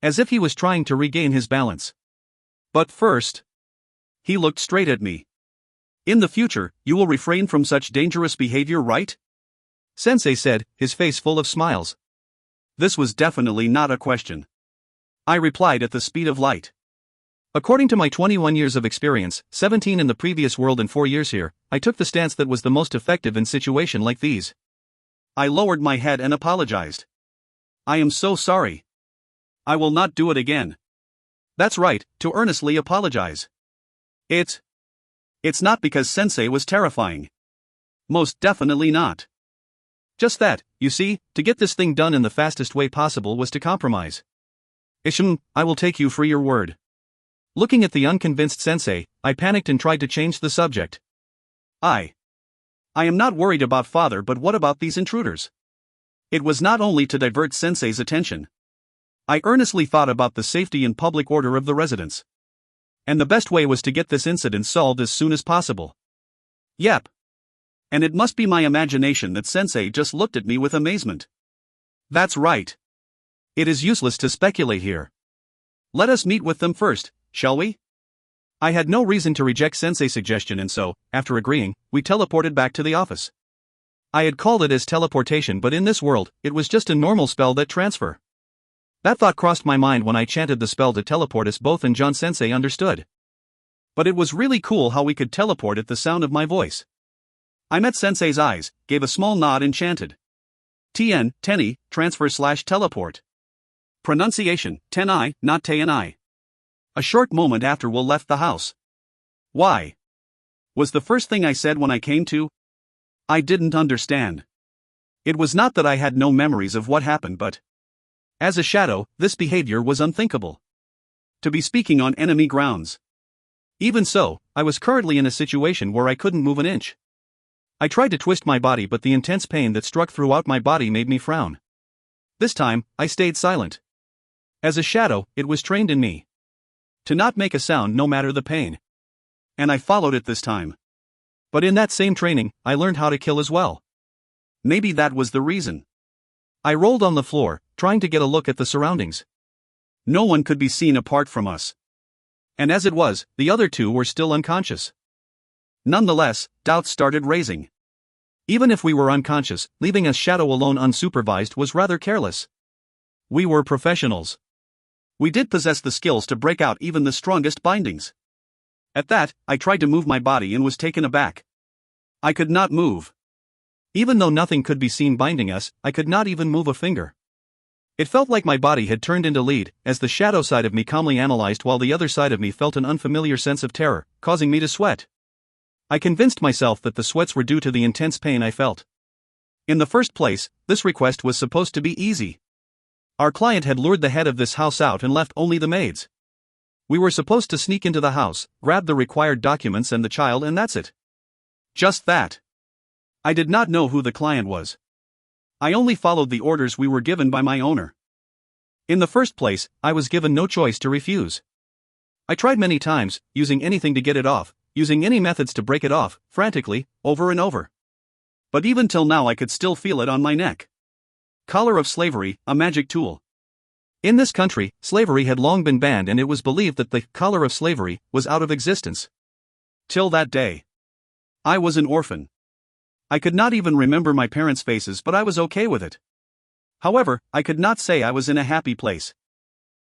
as if he was trying to regain his balance. But first, he looked straight at me. In the future, you will refrain from such dangerous behavior, right? Sensei said, his face full of smiles. This was definitely not a question. I replied at the speed of light. According to my 21 years of experience, 17 in the previous world and 4 years here, I took the stance that was the most effective in situations like these. I lowered my head and apologized. I am so sorry. I will not do it again. That's right, to earnestly apologize. It's not because Sensei was terrifying. Most definitely not. Just that, you see, to get this thing done in the fastest way possible was to compromise. I will take you for your word. Looking at the unconvinced Sensei, I panicked and tried to change the subject. I am not worried about Father, but what about these intruders? It was not only to divert Sensei's attention. I earnestly thought about the safety and public order of the residents. And the best way was to get this incident solved as soon as possible. Yep. And it must be my imagination that Sensei just looked at me with amazement. That's right. It is useless to speculate here. Let us meet with them first, shall we? I had no reason to reject Sensei's suggestion, and so, after agreeing, we teleported back to the office. I had called it as teleportation, but in this world, it was just a normal spell that transfer. That thought crossed my mind when I chanted the spell to teleport us both, and John Sensei understood. But it was really cool how we could teleport at the sound of my voice. I met Sensei's eyes, gave a small nod and chanted. Tenny, transfer/teleport. Pronunciation, Tenai, not Tenai. A short moment after we left the house. Why? Was the first thing I said when I came to. I didn't understand. It was not that I had no memories of what happened, but as a shadow, this behavior was unthinkable. To be speaking on enemy grounds. Even so, I was currently in a situation where I couldn't move an inch. I tried to twist my body, but the intense pain that struck throughout my body made me frown. This time, I stayed silent. As a shadow, it was trained in me to not make a sound no matter the pain. And I followed it this time. But in that same training, I learned how to kill as well. Maybe that was the reason. I rolled on the floor, trying to get a look at the surroundings. No one could be seen apart from us. And as it was, the other two were still unconscious. Nonetheless, doubts started raising. Even if we were unconscious, leaving a shadow alone unsupervised was rather careless. We were professionals. We did possess the skills to break out even the strongest bindings. At that, I tried to move my body and was taken aback. I could not move. Even though nothing could be seen binding us, I could not even move a finger. It felt like my body had turned into lead, as the shadow side of me calmly analyzed while the other side of me felt an unfamiliar sense of terror, causing me to sweat. I convinced myself that the sweats were due to the intense pain I felt. In the first place, this request was supposed to be easy. Our client had lured the head of this house out and left only the maids. We were supposed to sneak into the house, grab the required documents and the child, and that's it. Just that. I did not know who the client was. I only followed the orders we were given by my owner. In the first place, I was given no choice to refuse. I tried many times, using anything to get it off, using any methods to break it off, frantically, over and over. But even till now I could still feel it on my neck. Collar of slavery, a magic tool. In this country, slavery had long been banned, and it was believed that the collar of slavery was out of existence. Till that day. I was an orphan. I could not even remember my parents' faces, but I was okay with it. However, I could not say I was in a happy place.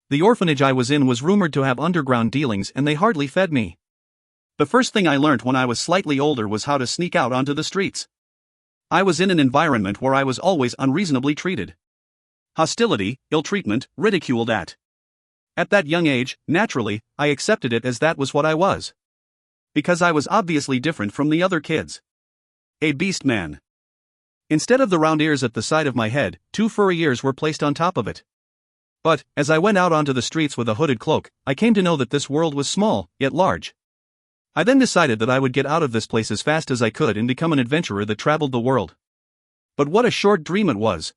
The orphanage I was in was rumored to have underground dealings, and they hardly fed me. The first thing I learnt when I was slightly older was how to sneak out onto the streets. I was in an environment where I was always unreasonably treated. Hostility, ill-treatment, ridiculed at. At that young age, naturally, I accepted it as that was what I was. Because I was obviously different from the other kids. A beast man. Instead of the round ears at the side of my head, 2 furry ears were placed on top of it. But, as I went out onto the streets with a hooded cloak, I came to know that this world was small, yet large. I then decided that I would get out of this place as fast as I could and become an adventurer that traveled the world. But what a short dream it was.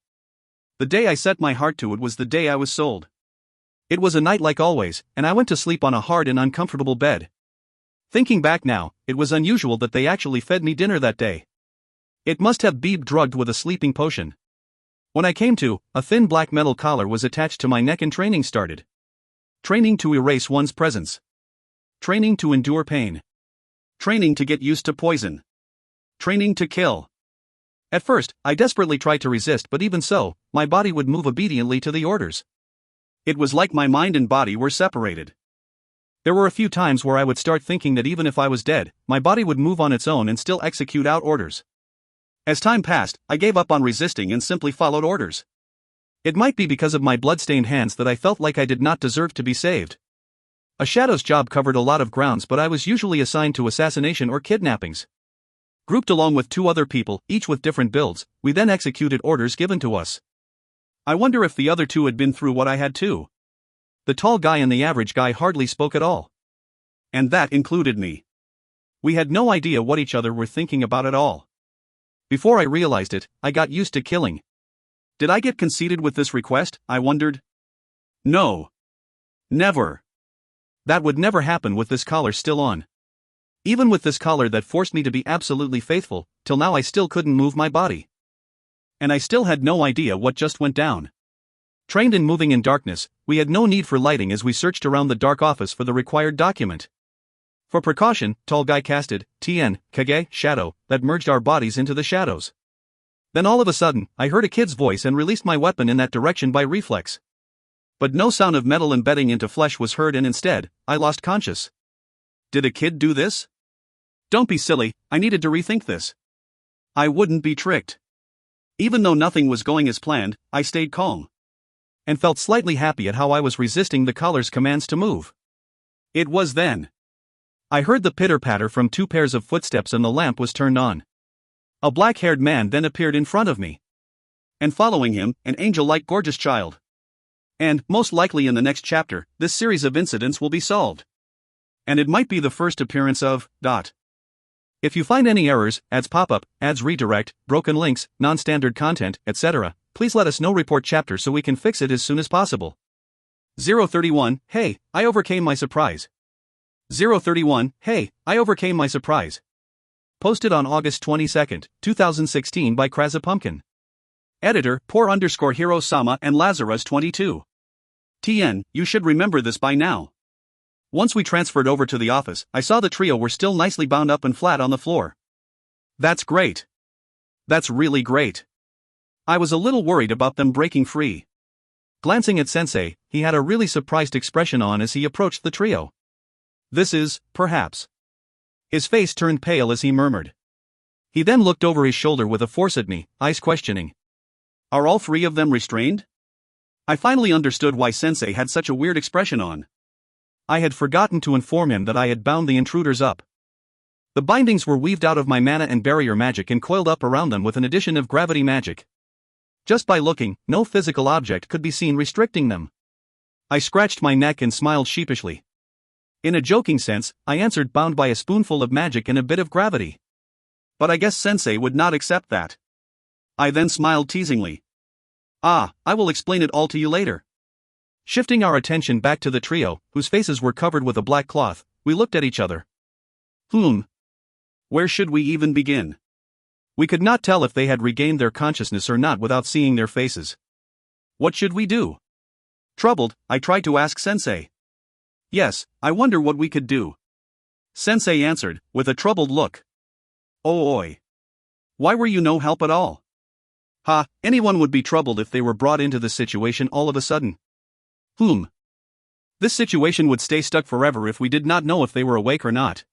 The day I set my heart to it was the day I was sold. It was a night like always, and I went to sleep on a hard and uncomfortable bed. Thinking back now, it was unusual that they actually fed me dinner that day. It must have been drugged with a sleeping potion. When I came to, a thin black metal collar was attached to my neck and training started. Training to erase one's presence. Training to endure pain. Training to get used to poison. Training to kill. At first, I desperately tried to resist, but even so, my body would move obediently to the orders. It was like my mind and body were separated. There were a few times where I would start thinking that even if I was dead, my body would move on its own and still execute out orders. As time passed, I gave up on resisting and simply followed orders. It might be because of my blood-stained hands that I felt like I did not deserve to be saved. A shadow's job covered a lot of grounds, but I was usually assigned to assassination or kidnappings. Grouped along with 2 other people, each with different builds, we then executed orders given to us. I wonder if the other 2 had been through what I had too. The tall guy and the average guy hardly spoke at all. And that included me. We had no idea what each other were thinking about at all. Before I realized it, I got used to killing. Did I get conceited with this request, I wondered? No. Never. That would never happen with this collar still on. Even with this collar that forced me to be absolutely faithful, till now I still couldn't move my body. And I still had no idea what just went down. Trained in moving in darkness, we had no need for lighting as we searched around the dark office for the required document. For precaution, tall guy casted, TN, Kage, shadow, that merged our bodies into the shadows. Then all of a sudden, I heard a kid's voice and released my weapon in that direction by reflex. But no sound of metal embedding into flesh was heard, and instead, I lost conscious. Did a kid do this? Don't be silly, I needed to rethink this. I wouldn't be tricked. Even though nothing was going as planned, I stayed calm. And felt slightly happy at how I was resisting the collar's commands to move. It was then I heard the pitter-patter from 2 pairs of footsteps and the lamp was turned on. A black-haired man then appeared in front of me. And following him, an angel-like gorgeous child. And, most likely in the next chapter, this series of incidents will be solved. And it might be the first appearance of, ... If you find any errors, ads pop up, ads redirect, broken links, non-standard content, etc., please let us know. Report chapter so we can fix it as soon as possible. 031, hey, I overcame my surprise. 031, hey, I overcame my surprise. Posted on August 22, 2016 by Kraza Pumpkin. Editor, Poor_Hero Sama and Lazarus 22. TN, you should remember this by now. Once we transferred over to the office, I saw the trio were still nicely bound up and flat on the floor. That's great. That's really great. I was a little worried about them breaking free. Glancing at Sensei, he had a really surprised expression on as he approached the trio. This is, perhaps. His face turned pale as he murmured. He then looked over his shoulder with a force at me, eyes questioning. Are all three of them restrained? I finally understood why Sensei had such a weird expression on. I had forgotten to inform him that I had bound the intruders up. The bindings were weaved out of my mana and barrier magic and coiled up around them with an addition of gravity magic. Just by looking, no physical object could be seen restricting them. I scratched my neck and smiled sheepishly. In a joking sense, I answered, bound by a spoonful of magic and a bit of gravity. But I guess Sensei would not accept that. I then smiled teasingly. I will explain it all to you later. Shifting our attention back to the trio, whose faces were covered with a black cloth, we looked at each other. Where should we even begin? We could not tell if they had regained their consciousness or not without seeing their faces. What should we do? Troubled, I tried to ask Sensei. Yes, I wonder what we could do. Sensei answered, with a troubled look. Oh oi. Why were you no help at all? Anyone would be troubled if they were brought into this situation all of a sudden. This situation would stay stuck forever if we did not know if they were awake or not.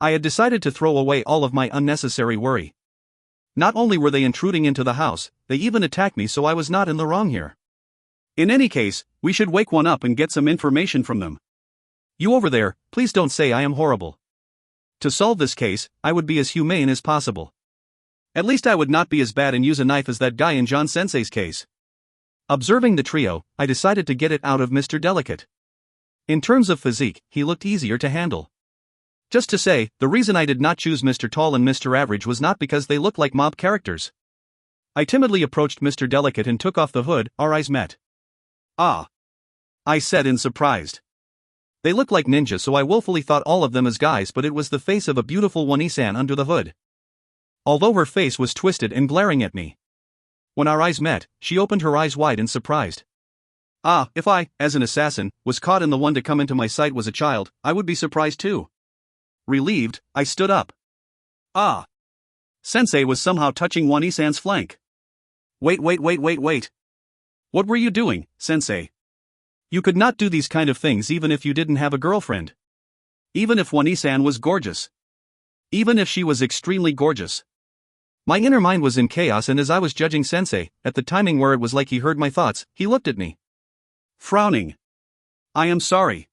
I had decided to throw away all of my unnecessary worry. Not only were they intruding into the house, they even attacked me, so I was not in the wrong here. In any case, we should wake one up and get some information from them. You over there, please don't say I am horrible. To solve this case, I would be as humane as possible. At least I would not be as bad and use a knife as that guy in John Sensei's case. Observing the trio, I decided to get it out of Mr. Delicate. In terms of physique, he looked easier to handle. Just to say, the reason I did not choose Mr. Tall and Mr. Average was not because they looked like mob characters. I timidly approached Mr. Delicate and took off the hood. Our eyes met. I said in surprise. They look like ninjas, so I willfully thought all of them as guys, but it was the face of a beautiful Wani-san under the hood. Although her face was twisted and glaring at me. When our eyes met, she opened her eyes wide and surprised. If I, as an assassin, was caught and the one to come into my sight was a child, I would be surprised too. Relieved, I stood up. Sensei was somehow touching Wani-san's flank. Wait. What were you doing, Sensei? You could not do these kind of things even if you didn't have a girlfriend. Even if Wani-san was gorgeous. Even if she was extremely gorgeous. My inner mind was in chaos, and as I was judging Sensei, at the timing where it was like he heard my thoughts, he looked at me. Frowning. I am sorry.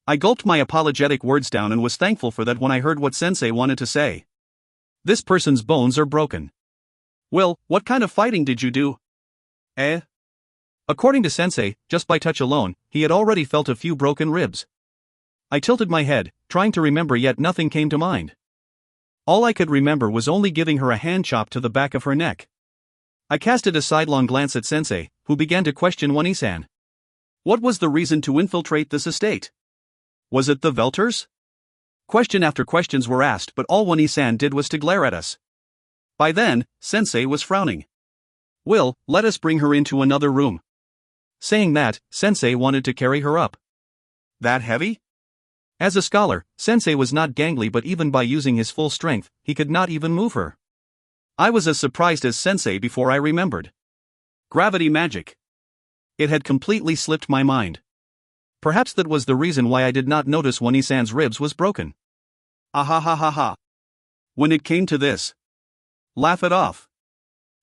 I gulped my apologetic words down and was thankful for that when I heard what Sensei wanted to say. This person's bones are broken. Will, what kind of fighting did you do? According to Sensei, just by touch alone, he had already felt a few broken ribs. I tilted my head, trying to remember, yet nothing came to mind. All I could remember was only giving her a hand chop to the back of her neck. I casted a sidelong glance at Sensei, who began to question Wani-san. What was the reason to infiltrate this estate? Was it the Velters? Question after questions were asked, but all Wani-san did was to glare at us. By then, Sensei was frowning. Will, let us bring her into another room. Saying that, Sensei wanted to carry her up. That heavy? As a scholar, Sensei was not gangly, but even by using his full strength, he could not even move her. I was as surprised as Sensei before I remembered. Gravity magic. It had completely slipped my mind. Perhaps that was the reason why I did not notice Wani-san's ribs was broken. When it came to this. Laugh it off.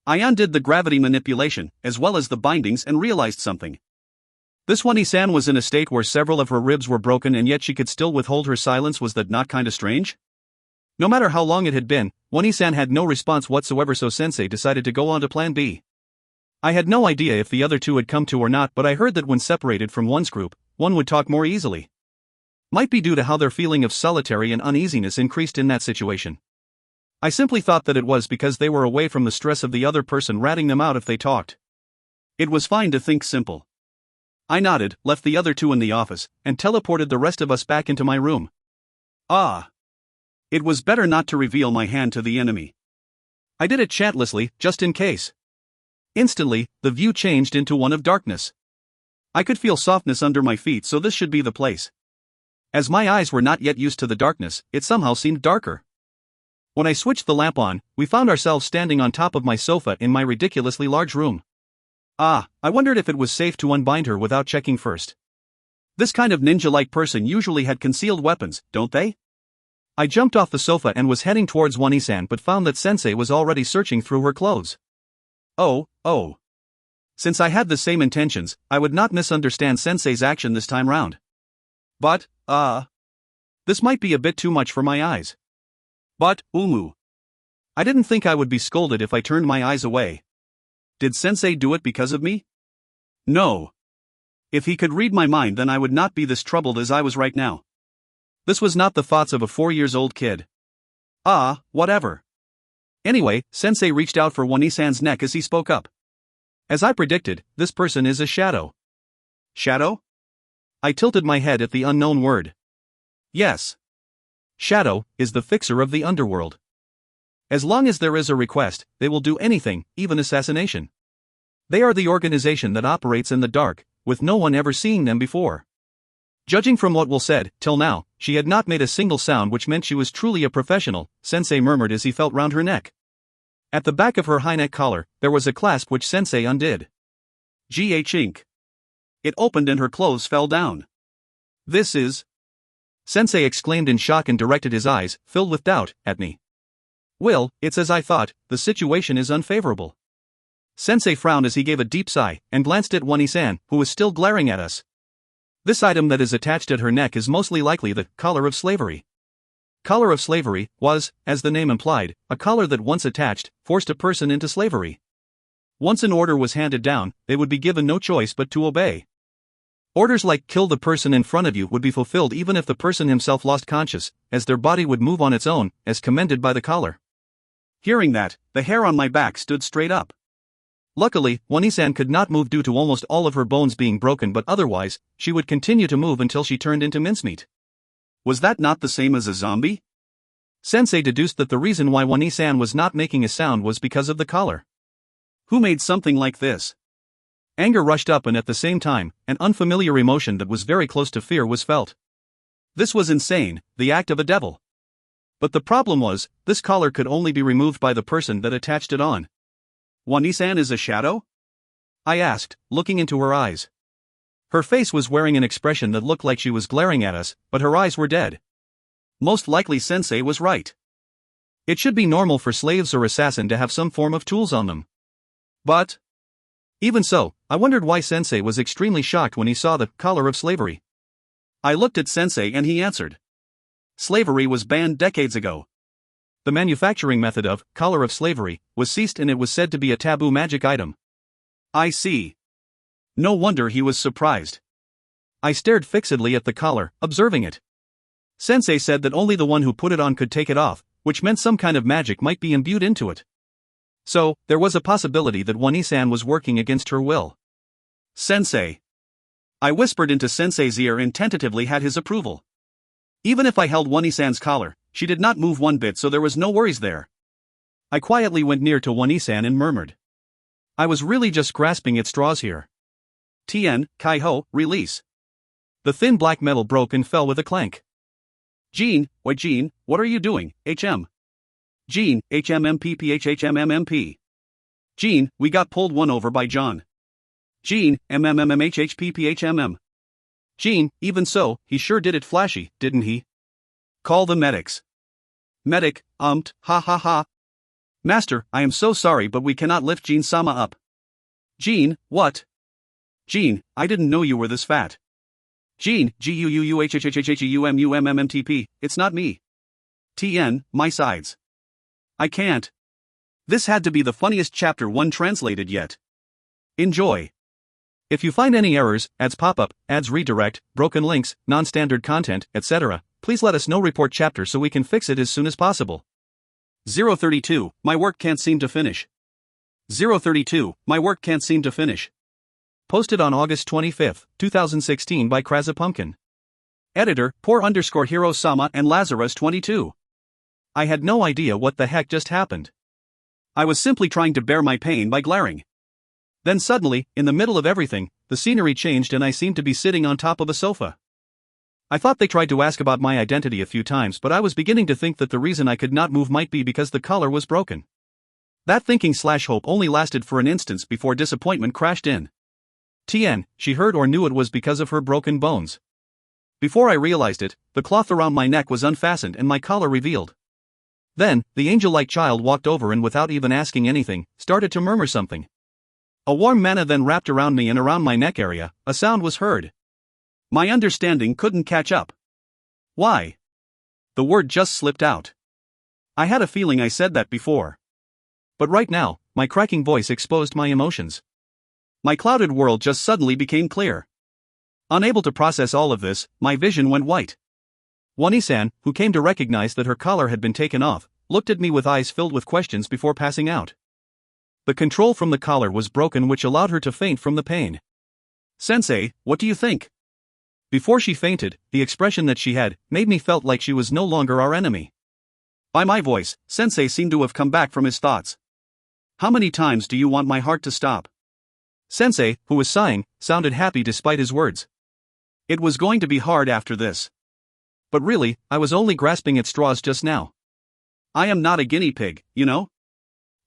I undid the gravity manipulation, as well as the bindings, and realized something. This Wani-san was in a state where several of her ribs were broken and yet she could still withhold her silence. Was that not kinda strange? No matter how long it had been, Wani-san had no response whatsoever, so Sensei decided to go on to plan B. I had no idea if the other two had come to or not, but I heard that when separated from one's group, one would talk more easily. Might be due to how their feeling of solitary and uneasiness increased in that situation. I simply thought that it was because they were away from the stress of the other person ratting them out if they talked. It was fine to think simple. I nodded, left the other two in the office, and teleported the rest of us back into my room. It was better not to reveal my hand to the enemy. I did it chantlessly, just in case. Instantly, the view changed into one of darkness. I could feel softness under my feet, so this should be the place. As my eyes were not yet used to the darkness, it somehow seemed darker. When I switched the lamp on, we found ourselves standing on top of my sofa in my ridiculously large room. I wondered if it was safe to unbind her without checking first. This kind of ninja-like person usually had concealed weapons, don't they? I jumped off the sofa and was heading towards Wani-san but found that Sensei was already searching through her clothes. Oh. Since I had the same intentions, I would not misunderstand Sensei's action this time round. But, this might be a bit too much for my eyes. But, I didn't think I would be scolded if I turned my eyes away. Did Sensei do it because of me? No. If he could read my mind, then I would not be this troubled as I was right now. This was not the thoughts of a 4-year-old kid. Whatever. Anyway, Sensei reached out for Wani-san's neck as he spoke up. As I predicted, this person is a shadow. Shadow? I tilted my head at the unknown word. Yes. Shadow is the fixer of the underworld. As long as there is a request, they will do anything, even assassination. They are the organization that operates in the dark, with no one ever seeing them before. Judging from what was said, till now, she had not made a single sound, which meant she was truly a professional, Sensei murmured as he felt round her neck. At the back of her high-neck collar, there was a clasp which Sensei undid. Ink. It opened and her clothes fell down. This is... Sensei exclaimed in shock and directed his eyes, filled with doubt, at me. Well, it's as I thought, the situation is unfavorable. Sensei frowned as he gave a deep sigh, and glanced at Wani-san, who was still glaring at us. This item that is attached at her neck is mostly likely the collar of slavery. Collar of slavery was, as the name implied, a collar that once attached, forced a person into slavery. Once an order was handed down, they would be given no choice but to obey. Orders like kill the person in front of you would be fulfilled even if the person himself lost conscious, as their body would move on its own, as commended by the collar. Hearing that, the hair on my back stood straight up. Luckily, Wani-san could not move due to almost all of her bones being broken, but otherwise, she would continue to move until she turned into mincemeat. Was that not the same as a zombie? Sensei deduced that the reason why Wani-san was not making a sound was because of the collar. Who made something like this? Anger rushed up, and at the same time, an unfamiliar emotion that was very close to fear was felt. This was insane, the act of a devil. But the problem was, this collar could only be removed by the person that attached it on. Wani-san is a shadow? I asked, looking into her eyes. Her face was wearing an expression that looked like she was glaring at us, but her eyes were dead. Most likely Sensei was right. It should be normal for slaves or assassin to have some form of tools on them. But... even so, I wondered why Sensei was extremely shocked when he saw the collar of slavery. I looked at Sensei and he answered. Slavery was banned decades ago. The manufacturing method of collar of slavery was ceased, and it was said to be a taboo magic item. I see. No wonder he was surprised. I stared fixedly at the collar, observing it. Sensei said that only the one who put it on could take it off, which meant some kind of magic might be imbued into it. So, there was a possibility that Wani-san was working against her will. Sensei. I whispered into Sensei's ear and tentatively had his approval. Even if I held Wani-san's collar, she did not move one bit, so there was no worries there. I quietly went near to Wani-san and murmured. I was really just grasping at straws here. Tien, Kai-ho, release. The thin black metal broke and fell with a clank. Jean, what are you doing, HM? Jean, HMMPPHHMMMP. Jean, we got pulled one over by John. Jean, MMMMHHPPHMM. Jean, even so, he sure did it flashy, didn't he? Call the medics. Medic, ha. Master, I am so sorry, but we cannot lift Jean-sama up. Jean, what? Jean, I didn't know you were this fat. Jean, GUUUHHHHUMUMMMTP, it's not me. TN, my sides. I can't. This had to be the funniest chapter 1 translated yet. Enjoy. If you find any errors, ads pop up, ads redirect, broken links, non-standard content, etc., please let us know. Report chapter so we can fix it as soon as possible. 032, my work can't seem to finish. 032, my work can't seem to finish. Posted on August 25, 2016 by Kraza Pumpkin. Editor, Poor_Hero-sama and Lazarus22. I had no idea what the heck just happened. I was simply trying to bear my pain by glaring. Then suddenly, in the middle of everything, the scenery changed and I seemed to be sitting on top of a sofa. I thought they tried to ask about my identity a few times, but I was beginning to think that the reason I could not move might be because the collar was broken. That thinking/hope only lasted for an instant before disappointment crashed in. Tien, she heard or knew it was because of her broken bones. Before I realized it, the cloth around my neck was unfastened and my collar revealed. Then, the angel-like child walked over and without even asking anything, started to murmur something. A warm manna then wrapped around me and around my neck area, a sound was heard. My understanding couldn't catch up. Why? The word just slipped out. I had a feeling I said that before. But right now, my cracking voice exposed my emotions. My clouded world just suddenly became clear. Unable to process all of this, my vision went white. Wani-san, who came to recognize that her collar had been taken off, looked at me with eyes filled with questions before passing out. The control from the collar was broken, which allowed her to faint from the pain. Sensei, what do you think? Before she fainted, the expression that she had made me felt like she was no longer our enemy. By my voice, Sensei seemed to have come back from his thoughts. How many times do you want my heart to stop? Sensei, who was sighing, sounded happy despite his words. It was going to be hard after this. But really, I was only grasping at straws just now. I am not a guinea pig, you know?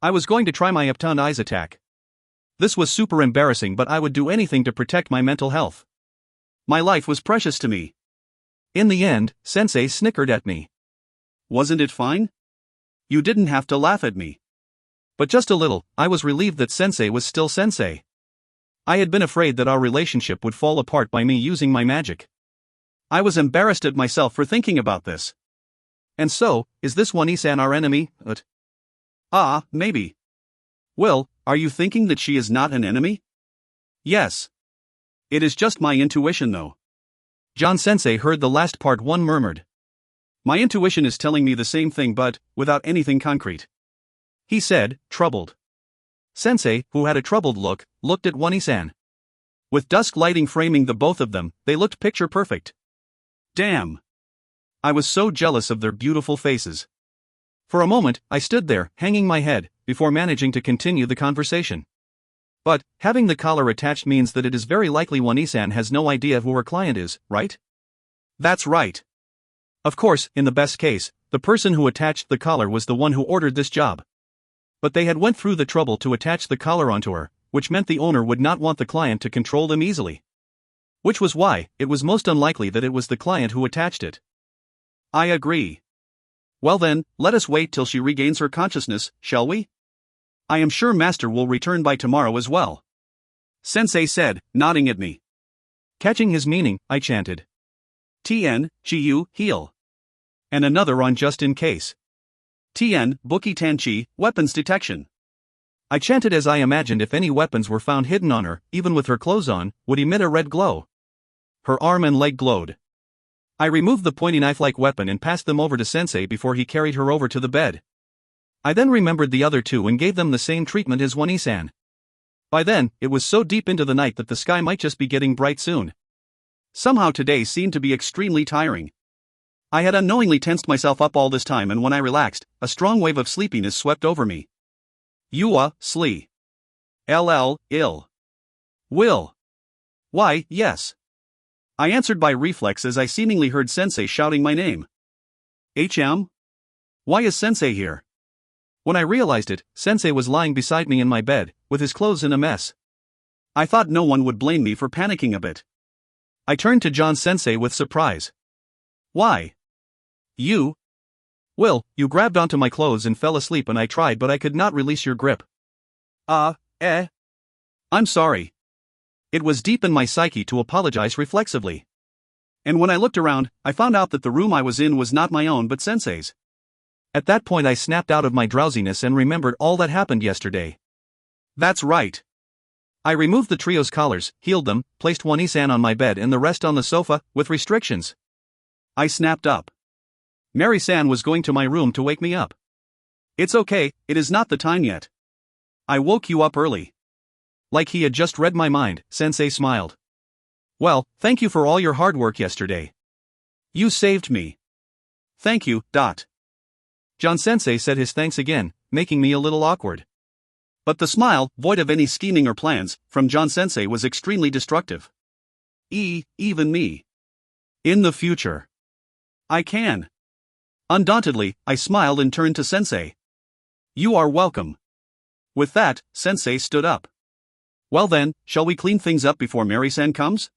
I was going to try my upturned eyes attack. This was super embarrassing, but I would do anything to protect my mental health. My life was precious to me. In the end, Sensei snickered at me. Wasn't it fine? You didn't have to laugh at me. But just a little. I was relieved that Sensei was still Sensei. I had been afraid that our relationship would fall apart by me using my magic. I was embarrassed at myself for thinking about this. And so, is this Wani-san our enemy? Maybe. Will, are you thinking that she is not an enemy? Yes. It is just my intuition though. John Sensei heard the last part. One murmured. My intuition is telling me the same thing, but without anything concrete. He said, troubled. Sensei, who had a troubled look, looked at Wani-san. With dusk lighting framing the both of them, they looked picture perfect. Damn. I was so jealous of their beautiful faces. For a moment, I stood there, hanging my head, before managing to continue the conversation. But, having the collar attached means that it is very likely Wani-san has no idea who her client is, right? That's right. Of course, in the best case, the person who attached the collar was the one who ordered this job. But they had went through the trouble to attach the collar onto her, which meant the owner would not want the client to control them easily. Which was why it was most unlikely that it was the client who attached it. I agree. Well then, let us wait till she regains her consciousness, shall we? I am sure Master will return by tomorrow as well. Sensei said, nodding at me. Catching his meaning, I chanted. Tien, Chiyu, heal. And another on just in case. Tien, Buki Tanchi, weapons detection. I chanted as I imagined if any weapons were found hidden on her, even with her clothes on, would emit a red glow. Her arm and leg glowed. I removed the pointy knife-like weapon and passed them over to Sensei before he carried her over to the bed. I then remembered the other two and gave them the same treatment as Wani-san. By then, it was so deep into the night that the sky might just be getting bright soon. Somehow today seemed to be extremely tiring. I had unknowingly tensed myself up all this time, and when I relaxed, a strong wave of sleepiness swept over me. Yua, slee. Ill. Will. Why, yes. I answered by reflex as I seemingly heard Sensei shouting my name. HM? Why is Sensei here? When I realized it, Sensei was lying beside me in my bed, with his clothes in a mess. I thought no one would blame me for panicking a bit. I turned to John Sensei with surprise. Why? You? Will, you grabbed onto my clothes and fell asleep, and I tried, but I could not release your grip. I'm sorry. It was deep in my psyche to apologize reflexively. And when I looked around, I found out that the room I was in was not my own but Sensei's. At that point I snapped out of my drowsiness and remembered all that happened yesterday. That's right. I removed the trio's collars, healed them, placed Wani-san on my bed and the rest on the sofa, with restrictions. I snapped up. Mary-san was going to my room to wake me up. It's okay, it is not the time yet. I woke you up early. Like he had just read my mind, Sensei smiled. Well, thank you for all your hard work yesterday. You saved me. Thank you. John Sensei said his thanks again, making me a little awkward. But the smile, void of any scheming or plans, from John Sensei was extremely destructive. Even me. In the future. I can. Undauntedly, I smiled and turned to Sensei. You are welcome. With that, Sensei stood up. Well then, shall we clean things up before Mary-san comes?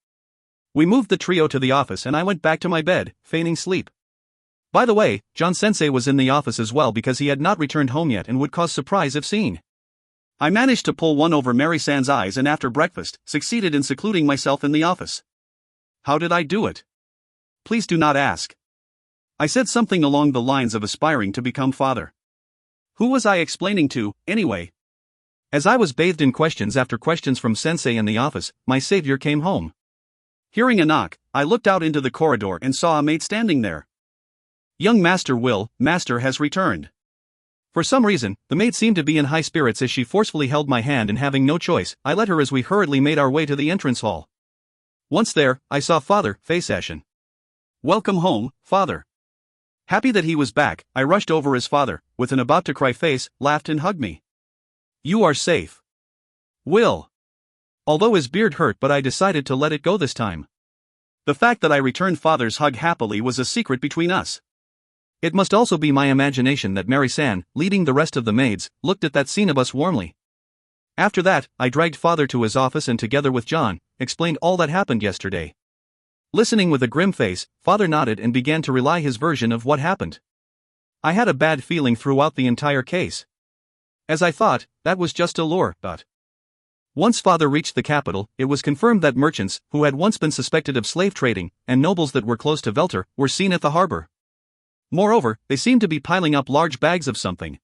We moved the trio to the office and I went back to my bed, feigning sleep. By the way, John-sensei was in the office as well because he had not returned home yet and would cause surprise if seen. I managed to pull one over Mary-san's eyes and after breakfast, succeeded in secluding myself in the office. How did I do it? Please do not ask. I said something along the lines of aspiring to become father. Who was I explaining to, anyway? As I was bathed in questions after questions from sensei in the office, my savior came home. Hearing a knock, I looked out into the corridor and saw a maid standing there. Young Master Will, Master has returned. For some reason, the maid seemed to be in high spirits as she forcefully held my hand and having no choice, I let her as we hurriedly made our way to the entrance hall. Once there, I saw Father, face ashen. Welcome home, Father. Happy that he was back, I rushed over as Father, with an about-to-cry face, laughed and hugged me. You are safe. Will. Although his beard hurt but I decided to let it go this time. The fact that I returned Father's hug happily was a secret between us. It must also be my imagination that Mary-san, leading the rest of the maids, looked at that scene of us warmly. After that, I dragged Father to his office and together with John, explained all that happened yesterday. Listening with a grim face, Father nodded and began to relay his version of what happened. I had a bad feeling throughout the entire case. As I thought, that was just a lure, but once Father reached the capital, it was confirmed that merchants, who had once been suspected of slave trading, and nobles that were close to Velter, were seen at the harbor. Moreover, they seemed to be piling up large bags of something.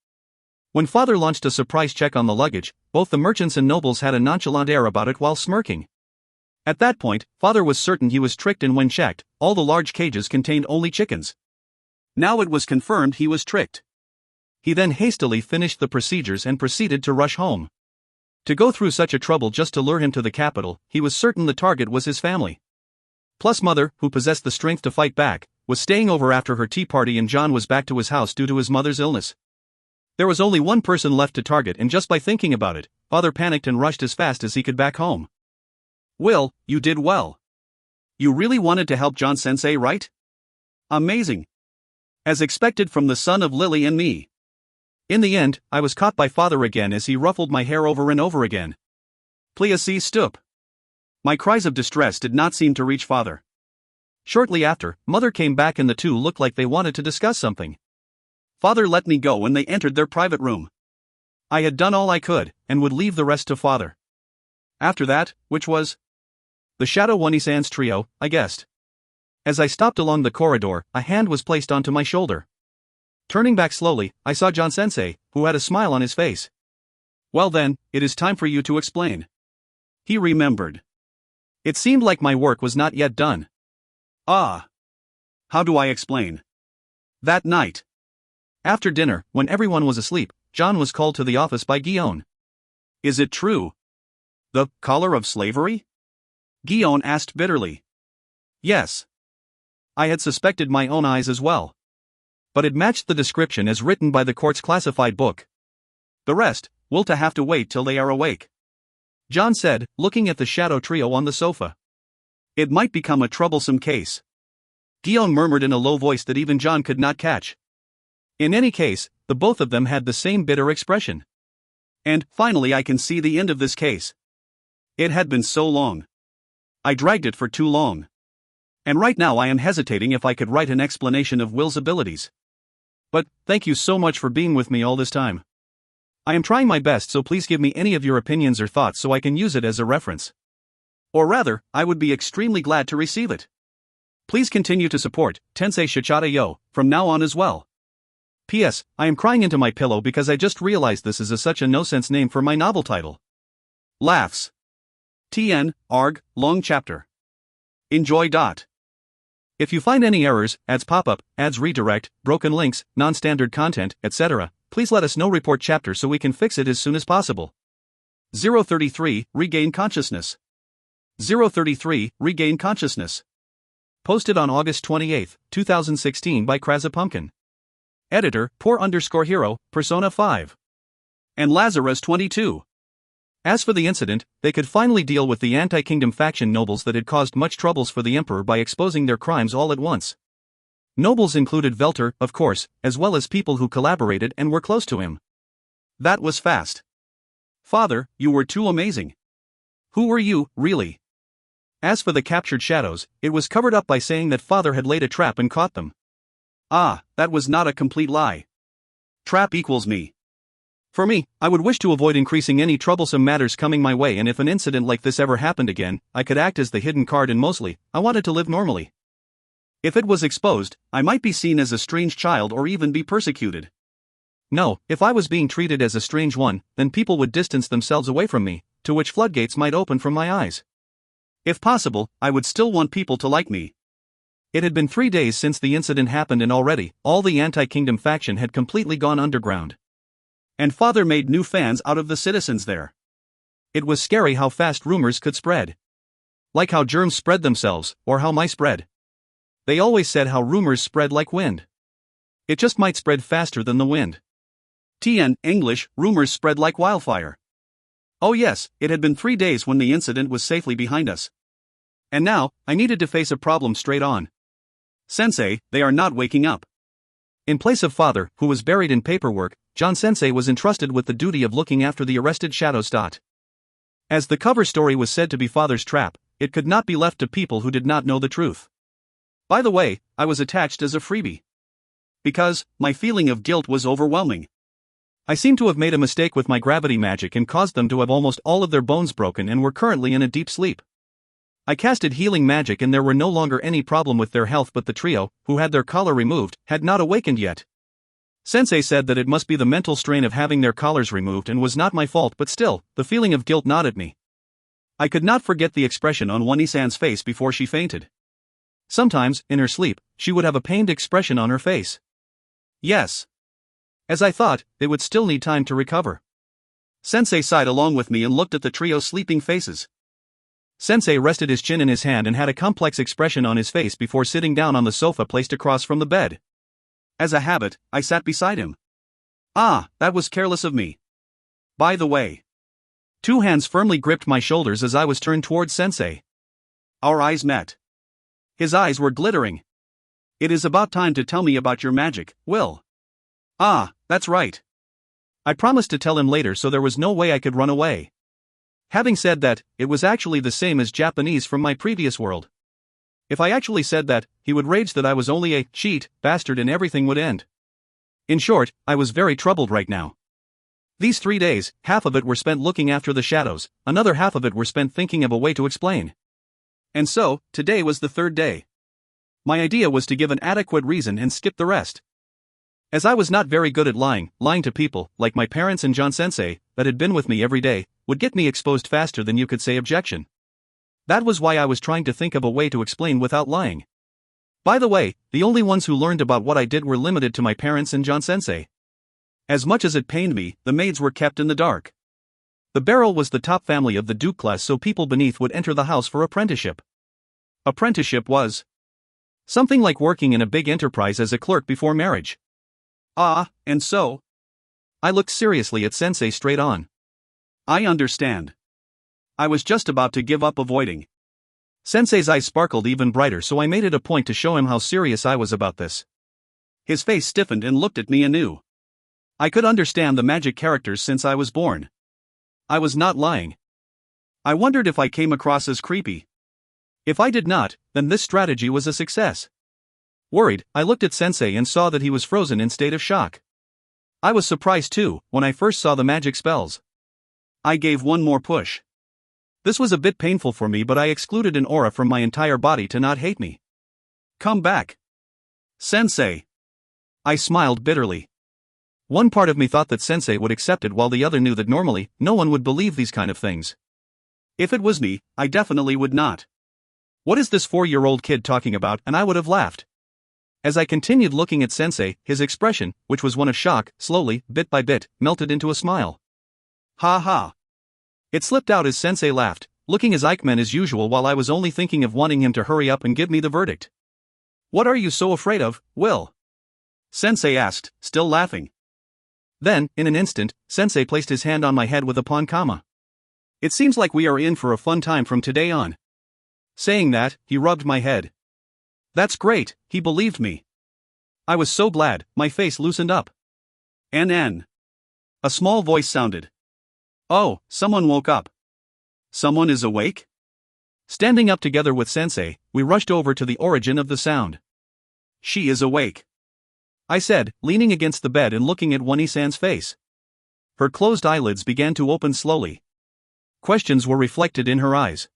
When Father launched a surprise check on the luggage, both the merchants and nobles had a nonchalant air about it while smirking. At that point, Father was certain he was tricked, and when checked, all the large cages contained only chickens. Now it was confirmed he was tricked. He then hastily finished the procedures and proceeded to rush home. To go through such a trouble just to lure him to the capital, he was certain the target was his family. Plus Mother, who possessed the strength to fight back, was staying over after her tea party and John was back to his house due to his mother's illness. There was only one person left to target, and just by thinking about it, Father panicked and rushed as fast as he could back home. Will, you did well. You really wanted to help John-sensei, right? Amazing. As expected from the son of Lily and me. In the end, I was caught by Father again as he ruffled my hair over and over again. Please stop. My cries of distress did not seem to reach Father. Shortly after, Mother came back and the two looked like they wanted to discuss something. Father let me go when they entered their private room. I had done all I could, and would leave the rest to Father. After that, which was the Shadow One-san's trio, I guessed. As I stopped along the corridor, a hand was placed onto my shoulder. Turning back slowly, I saw John-sensei, who had a smile on his face. Well then, it is time for you to explain. He remembered. It seemed like my work was not yet done. Ah. How do I explain? That night. After dinner, when everyone was asleep, John was called to the office by Guillaume. Is it true? The collar of slavery? Guillaume asked bitterly. Yes. I had suspected my own eyes as well. But it matched the description as written by the court's classified book. The rest, will to have to wait till they are awake. John said, looking at the shadow trio on the sofa. It might become a troublesome case. Guillaume murmured in a low voice that even John could not catch. In any case, the both of them had the same bitter expression. And, finally, I can see the end of this case. It had been so long. I dragged it for too long. And right now I am hesitating if I could write an explanation of Will's abilities. But, thank you so much for being with me all this time. I am trying my best, so please give me any of your opinions or thoughts so I can use it as a reference. Or rather, I would be extremely glad to receive it. Please continue to support Tensei Shichata Yo from now on as well. P.S. I am crying into my pillow because I just realized this is such a no-sense name for my novel title. Laughs. TN, ARG, long chapter. Enjoy. If you find any errors, ads pop up, ads redirect, broken links, non-standard content, etc., please let us know. Report chapter so we can fix it as soon as possible. 033, Regain Consciousness. 033, Regain Consciousness. Posted on August 28, 2016 by Kraza Pumpkin. Editor, Poor_Hero, Persona 5. And Lazarus 22. As for the incident, they could finally deal with the anti-kingdom faction nobles that had caused much troubles for the emperor by exposing their crimes all at once. Nobles included Velter, of course, as well as people who collaborated and were close to him. That was fast. Father, you were too amazing. Who were you, really? As for the captured shadows, it was covered up by saying that father had laid a trap and caught them. Ah, that was not a complete lie. Trap equals me. For me, I would wish to avoid increasing any troublesome matters coming my way, and if an incident like this ever happened again, I could act as the hidden card, and mostly, I wanted to live normally. If it was exposed, I might be seen as a strange child or even be persecuted. No, if I was being treated as a strange one, then people would distance themselves away from me, to which floodgates might open from my eyes. If possible, I would still want people to like me. It had been 3 days since the incident happened, and already, all the anti-kingdom faction had completely gone underground. And father made new fans out of the citizens there. It was scary how fast rumors could spread. Like how germs spread themselves, or how mice spread. They always said how rumors spread like wind. It just might spread faster than the wind. TN, English, rumors spread like wildfire. Oh yes, it had been 3 days when the incident was safely behind us. And now, I needed to face a problem straight on. Sensei, they are not waking up. In place of father, who was buried in paperwork, John Sensei was entrusted with the duty of looking after the arrested shadows. As the cover story was said to be father's trap, it could not be left to people who did not know the truth. By the way, I was attached as a freebie. Because, my feeling of guilt was overwhelming. I seemed to have made a mistake with my gravity magic and caused them to have almost all of their bones broken and were currently in a deep sleep. I casted healing magic and there were no longer any problem with their health, but the trio, who had their collar removed, had not awakened yet. Sensei said that it must be the mental strain of having their collars removed and was not my fault, but still, the feeling of guilt gnawed at me. I could not forget the expression on Wani-san's face before she fainted. Sometimes, in her sleep, she would have a pained expression on her face. Yes. As I thought, they would still need time to recover. Sensei sighed along with me and looked at the trio's sleeping faces. Sensei rested his chin in his hand and had a complex expression on his face before sitting down on the sofa placed across from the bed. As a habit, I sat beside him. Ah, that was careless of me. By the way. 2 hands firmly gripped my shoulders as I was turned towards Sensei. Our eyes met. His eyes were glittering. It is about time to tell me about your magic, Will. Ah, that's right. I promised to tell him later, so there was no way I could run away. Having said that, it was actually the same as Japanese from my previous world. If I actually said that, he would rage that I was only a cheat bastard and everything would end. In short, I was very troubled right now. These 3 days, half of it were spent looking after the shadows, another half of it were spent thinking of a way to explain. And so, today was the 3rd day. My idea was to give an adequate reason and skip the rest. As I was not very good at lying to people, like my parents and John Sensei, that had been with me every day, would get me exposed faster than you could say objection. That was why I was trying to think of a way to explain without lying. By the way, the only ones who learned about what I did were limited to my parents and John Sensei. As much as it pained me, the maids were kept in the dark. The barrel was the top family of the Duke class, so people beneath would enter the house for apprenticeship. Apprenticeship was something like working in a big enterprise as a clerk before marriage. Ah, and so? I looked seriously at Sensei straight on. I understand. I was just about to give up avoiding. Sensei's eyes sparkled even brighter, so I made it a point to show him how serious I was about this. His face stiffened and looked at me anew. I could understand the magic characters since I was born. I was not lying. I wondered if I came across as creepy. If I did not, then this strategy was a success. Worried, I looked at Sensei and saw that he was frozen in state of shock. I was surprised too, when I first saw the magic spells. I gave one more push. This was a bit painful for me, but I excluded an aura from my entire body to not hate me. Come back. Sensei. I smiled bitterly. One part of me thought that Sensei would accept it, while the other knew that normally, no one would believe these kind of things. If it was me, I definitely would not. What is this 4-year-old kid talking about? And I would have laughed. As I continued looking at Sensei, his expression, which was one of shock, slowly, bit by bit, melted into a smile. Ha ha. It slipped out as Sensei laughed, looking as Eichmann as usual, while I was only thinking of wanting him to hurry up and give me the verdict. What are you so afraid of, Will? Sensei asked, still laughing. Then, in an instant, Sensei placed his hand on my head with a pancama. It seems like we are in for a fun time from today on. Saying that, he rubbed my head. That's great, he believed me. I was so glad, my face loosened up. NN. A small voice sounded. Oh, someone woke up. Someone is awake? Standing up together with Sensei, we rushed over to the origin of the sound. She is awake, I said, leaning against the bed and looking at Wani-san's face. Her closed eyelids began to open slowly. Questions were reflected in her eyes.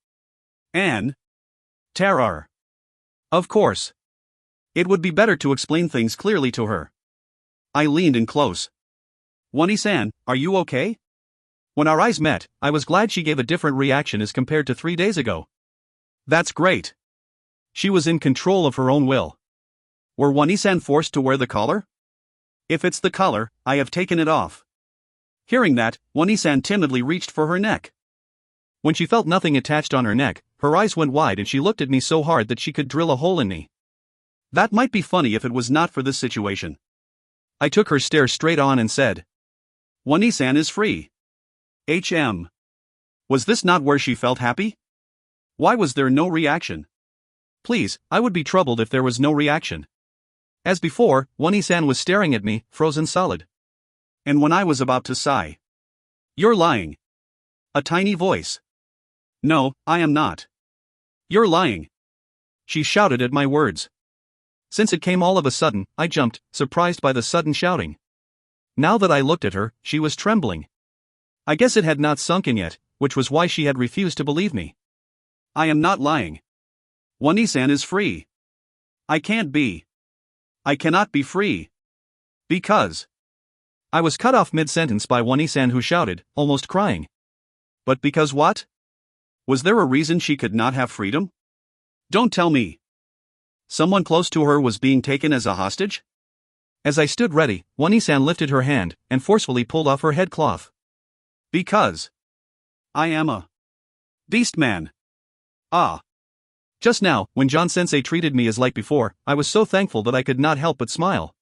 Anne? Terror. Of course. It would be better to explain things clearly to her. I leaned in close. Wani-san, are you okay? When our eyes met, I was glad she gave a different reaction as compared to 3 days ago. That's great. She was in control of her own will. Were Wani-san forced to wear the collar? If it's the collar, I have taken it off. Hearing that, Wani-san timidly reached for her neck. When she felt nothing attached on her neck, her eyes went wide and she looked at me so hard that she could drill a hole in me. That might be funny if it was not for this situation. I took her stare straight on and said, Wani-san is free. Was this not where she felt happy? Why was there no reaction? Please, I would be troubled if there was no reaction. As before, Wani-san was staring at me, frozen solid. And when I was about to sigh, You're lying. A tiny voice. No, I am not. You're lying. She shouted at my words. Since it came all of a sudden, I jumped, surprised by the sudden shouting. Now that I looked at her, she was trembling. I guess it had not sunk in yet, which was why she had refused to believe me. I am not lying. Wani-san is free. I can't be. I cannot be free. Because. I was cut off mid-sentence by Wani-san, who shouted, almost crying. But because what? Was there a reason she could not have freedom? Don't tell me. Someone close to her was being taken as a hostage? As I stood ready, Wani-san lifted her hand and forcefully pulled off her head cloth. Because. I am a beast man. Ah. Just now, when John-sensei treated me as like before, I was so thankful that I could not help but smile.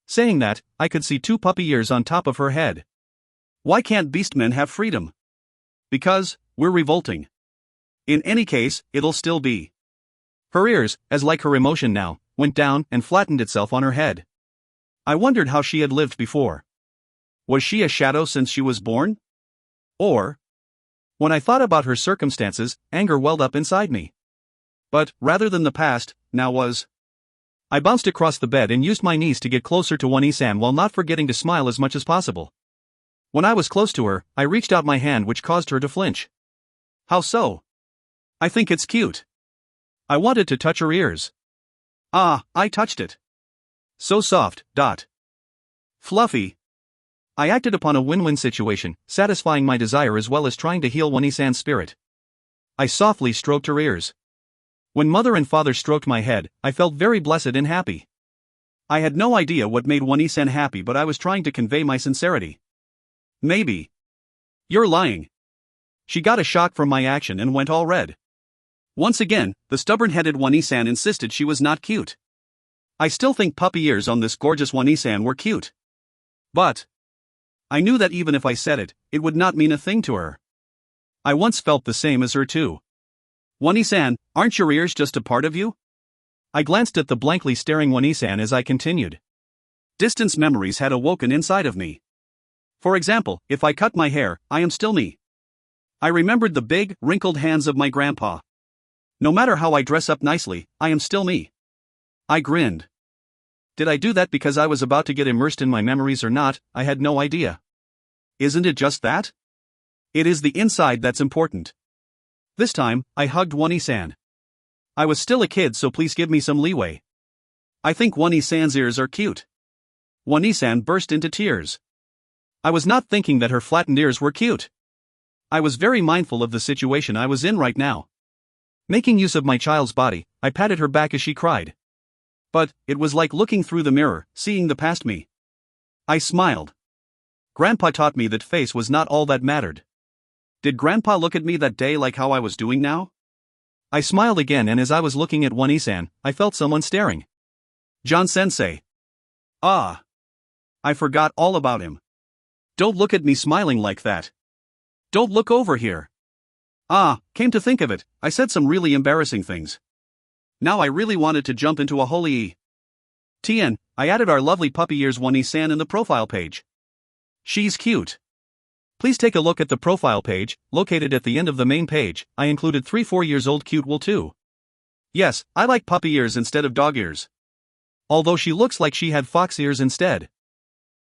Saying that, I could see 2 puppy ears on top of her head. Why can't beastmen have freedom? Because, we're revolting. In any case, it'll still be. Her ears, as like her emotion now, went down and flattened itself on her head. I wondered how she had lived before. Was she a shadow since she was born? Or? When I thought about her circumstances, anger welled up inside me. But, rather than the past, now was. I bounced across the bed and used my knees to get closer to Wani-san while not forgetting to smile as much as possible. When I was close to her, I reached out my hand, which caused her to flinch. How so? I think it's cute. I wanted to touch her ears. Ah, I touched it. So soft, fluffy. I acted upon a win-win situation, satisfying my desire as well as trying to heal Wani-san's spirit. I softly stroked her ears. When mother and father stroked my head, I felt very blessed and happy. I had no idea what made Wani-san happy, but I was trying to convey my sincerity. Maybe. You're lying. She got a shock from my action and went all red. Once again, the stubborn-headed Wani-san insisted she was not cute. I still think puppy ears on this gorgeous Wani-san were cute. But I knew that even if I said it, it would not mean a thing to her. I once felt the same as her too. Wani-san, aren't your ears just a part of you? I glanced at the blankly staring Wani-san as I continued. Distance memories had awoken inside of me. For example, if I cut my hair, I am still me. I remembered the big, wrinkled hands of my grandpa. No matter how I dress up nicely, I am still me. I grinned. Did I do that because I was about to get immersed in my memories or not? I had no idea. Isn't it just that? It is the inside that's important. This time, I hugged Wani-san. I was still a kid, so please give me some leeway. I think Wani-san's ears are cute. Wani-san burst into tears. I was not thinking that her flattened ears were cute. I was very mindful of the situation I was in right now. Making use of my child's body, I patted her back as she cried. But, it was like looking through the mirror, seeing the past me. I smiled. Grandpa taught me that face was not all that mattered. Did Grandpa look at me that day like how I was doing now? I smiled again, and as I was looking at Wani-san, I felt someone staring. John-sensei. Ah. I forgot all about him. Don't look at me smiling like that. Don't look over here. Ah, came to think of it, I said some really embarrassing things. Now I really wanted to jump into a holy TN, I added our lovely puppy ears Wani-san in the profile page. She's cute. Please take a look at the profile page, located at the end of the main page. I included 3-4 years old cute wool too. Yes, I like puppy ears instead of dog ears. Although she looks like she had fox ears instead.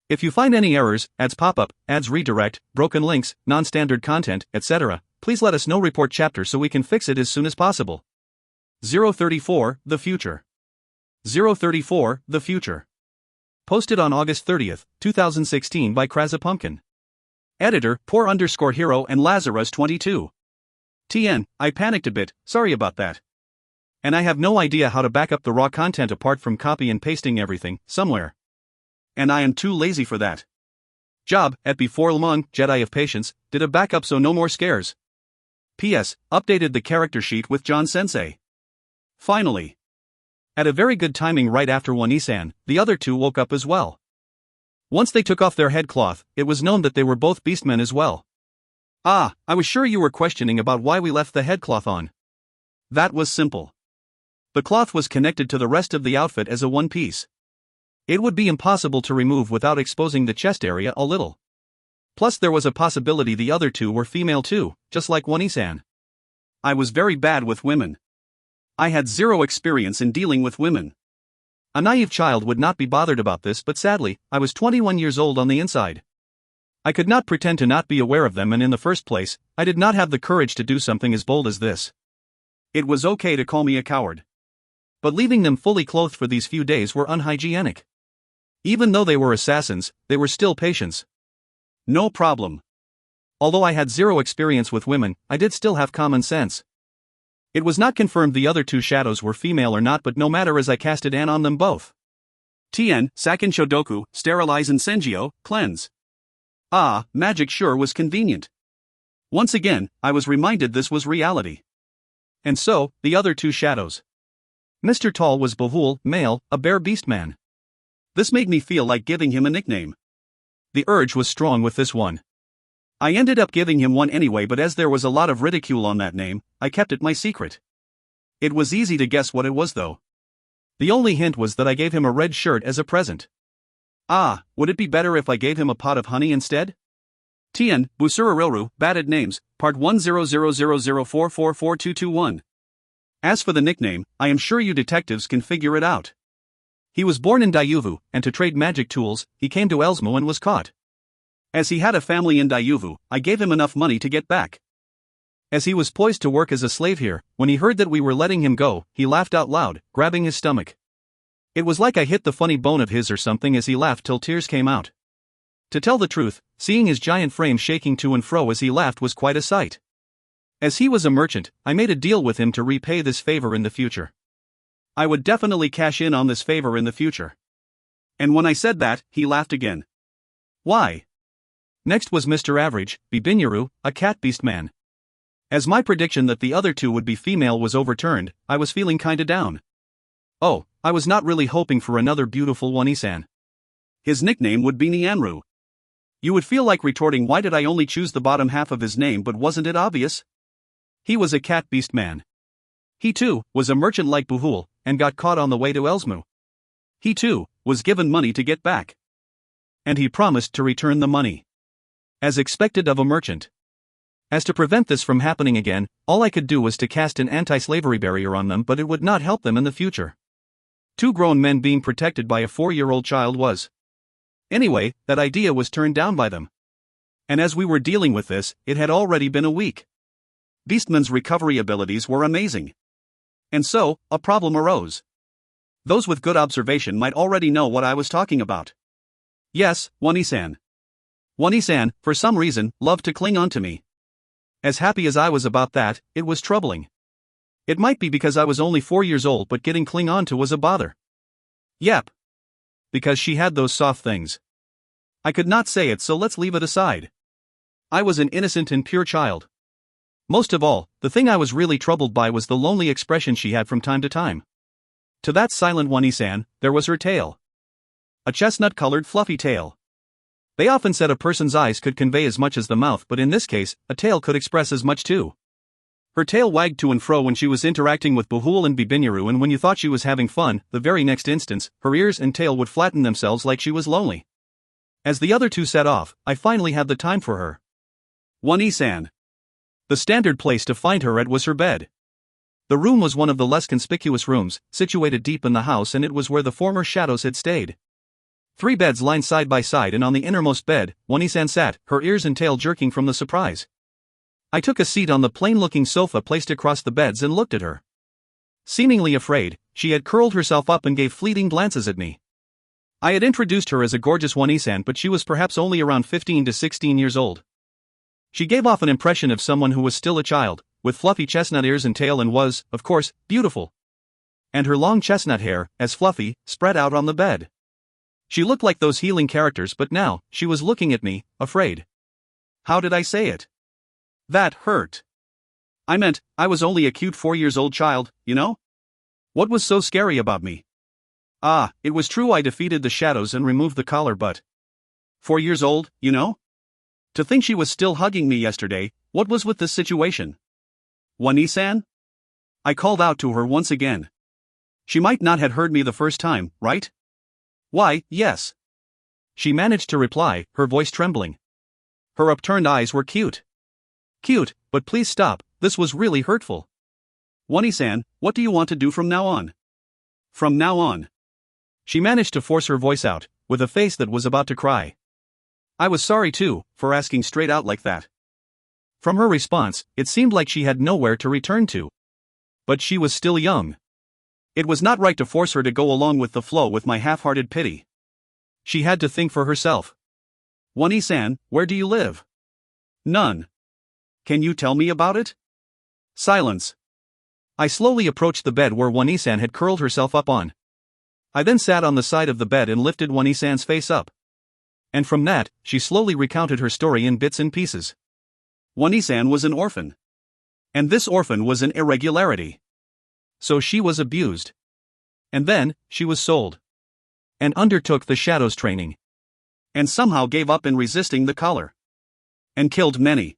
If you find any errors, ads pop up, ads redirect, broken links, non-standard content, etc., please let us know. Report chapter so we can fix it as soon as possible. 034, The Future. 034, The Future. Posted on August 30th, 2016 by Kraza Pumpkin. Editor, Poor_Hero and Lazarus22. TN, I panicked a bit, sorry about that. And I have no idea how to back up the raw content apart from copy and pasting everything, somewhere. And I am too lazy for that. Job, at before Lemon, Jedi of Patience, did a backup so no more scares. P.S. Updated the character sheet with John Sensei. Finally. At a very good timing right after Wani-san, the other two woke up as well. Once they took off their headcloth, it was known that they were both beastmen as well. Ah, I was sure you were questioning about why we left the headcloth on. That was simple. The cloth was connected to the rest of the outfit as a one piece. It would be impossible to remove without exposing the chest area a little. Plus there was a possibility the other two were female too, just like Wani-san. I was very bad with women. I had zero experience in dealing with women. A naive child would not be bothered about this, but sadly, I was 21 years old on the inside. I could not pretend to not be aware of them, and in the first place, I did not have the courage to do something as bold as this. It was okay to call me a coward. But leaving them fully clothed for these few days were unhygienic. Even though they were assassins, they were still patients. No problem. Although I had zero experience with women, I did still have common sense. It was not confirmed the other two shadows were female or not, but no matter, as I casted An on them both. Tien, Sakin Shodoku, sterilize, and Senjio, cleanse. Ah, magic sure was convenient. Once again, I was reminded this was reality. And so, the other two shadows. Mr. Tall was Bahul, male, a bear beast man. This made me feel like giving him a nickname. The urge was strong with this one. I ended up giving him one anyway, but as there was a lot of ridicule on that name, I kept it my secret. It was easy to guess what it was though. The only hint was that I gave him a red shirt as a present. Ah, would it be better if I gave him a pot of honey instead? Tien, Busuriroru, Batted Names, Part 10000444221. As for the nickname, I am sure you detectives can figure it out. He was born in Dayuvu, and to trade magic tools, he came to Elsmo and was caught. As he had a family in Dayuvu, I gave him enough money to get back. As he was poised to work as a slave here, when he heard that we were letting him go, he laughed out loud, grabbing his stomach. It was like I hit the funny bone of his or something as he laughed till tears came out. To tell the truth, seeing his giant frame shaking to and fro as he laughed was quite a sight. As he was a merchant, I made a deal with him to repay this favor in the future. I would definitely cash in on this favor in the future. And when I said that, he laughed again. Why? Next was Mr. Average, Bibinyaru, a cat beast man. As my prediction that the other two would be female was overturned, I was feeling kinda down. Oh, I was not really hoping for another beautiful Wani-san. His nickname would be Nianru. You would feel like retorting, why did I only choose the bottom half of his name, but wasn't it obvious? He was a cat beast man. He too was a merchant like Buhul, and got caught on the way to Elsmu. He too was given money to get back. And he promised to return the money. As expected of a merchant. As to prevent this from happening again, all I could do was to cast an anti-slavery barrier on them, but it would not help them in the future. Two grown men being protected by a 4-year-old child was. Anyway, that idea was turned down by them. And as we were dealing with this, it had already been a week. Beastman's recovery abilities were amazing. And so, a problem arose. Those with good observation might already know what I was talking about. Yes, Wani-san. Wani-san, for some reason, loved to cling on to me. As happy as I was about that, it was troubling. It might be because I was only 4 years old, but getting cling on to was a bother. Yep. Because she had those soft things. I could not say it, so let's leave it aside. I was an innocent and pure child. Most of all, the thing I was really troubled by was the lonely expression she had from time to time. To that silent Wani-san, there was her tail. A chestnut-colored fluffy tail. They often said a person's eyes could convey as much as the mouth, but in this case, a tail could express as much too. Her tail wagged to and fro when she was interacting with Buhul and Bibinyaru, and when you thought she was having fun, the very next instance, her ears and tail would flatten themselves like she was lonely. As the other two set off, I finally had the time for her. Wani-san. The standard place to find her at was her bed. The room was one of the less conspicuous rooms, situated deep in the house, and it was where the former shadows had stayed. 3 beds lined side by side, and on the innermost bed, Wani-san sat, her ears and tail jerking from the surprise. I took a seat on the plain-looking sofa placed across the beds and looked at her. Seemingly afraid, she had curled herself up and gave fleeting glances at me. I had introduced her as a gorgeous Wani-san, but she was perhaps only around 15 to 16 years old. She gave off an impression of someone who was still a child, with fluffy chestnut ears and tail, and was, of course, beautiful. And her long chestnut hair, as fluffy, spread out on the bed. She looked like those healing characters, but now, she was looking at me, afraid. How did I say it? That hurt. I meant, I was only a cute 4-year-old child, you know? What was so scary about me? Ah, it was true I defeated the shadows and removed the collar, but 4 years old, you know? To think she was still hugging me yesterday. What was with this situation? Wani-san? I called out to her once again. She might not have heard me the first time, right? Why, yes. She managed to reply, her voice trembling. Her upturned eyes were cute. Cute, but please stop, this was really hurtful. Wani-san, what do you want to do from now on? From now on. She managed to force her voice out, with a face that was about to cry. I was sorry too, for asking straight out like that. From her response, it seemed like she had nowhere to return to. But she was still young. It was not right to force her to go along with the flow with my half-hearted pity. She had to think for herself. Wani-san, where do you live? None. Can you tell me about it? Silence. I slowly approached the bed where Wani-san had curled herself up on. I then sat on the side of the bed and lifted Wani-san's face up. And from that, she slowly recounted her story in bits and pieces. Wani-san was an orphan. And this orphan was an irregularity. So she was abused. And then, she was sold. And undertook the shadows training. And somehow gave up in resisting the collar. And killed many.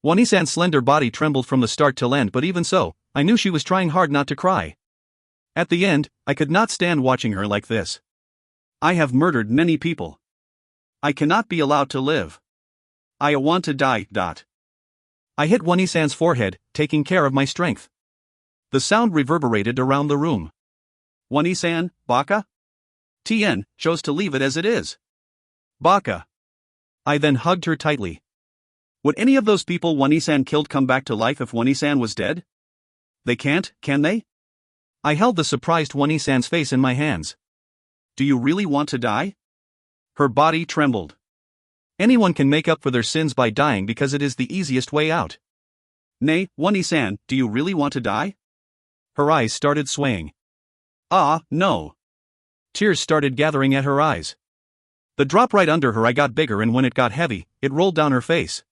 Wani-san's slender body trembled from the start till end, but even so, I knew she was trying hard not to cry. At the end, I could not stand watching her like this. I have murdered many people. I cannot be allowed to live. I want to die. I hit Wani-san's forehead, taking care of my strength. The sound reverberated around the room. Wani-san, baka? Tien chose to leave it as it is. Baka. I then hugged her tightly. Would any of those people Wani-san killed come back to life if Wani-san was dead? They can't, can they? I held the surprised Wani-san's face in my hands. Do you really want to die? Her body trembled. Anyone can make up for their sins by dying because it is the easiest way out. Nay, Wani-san, do you really want to die? Her eyes started swaying. Ah, no. Tears started gathering at her eyes. The drop right under her eye got bigger, and when it got heavy, it rolled down her face.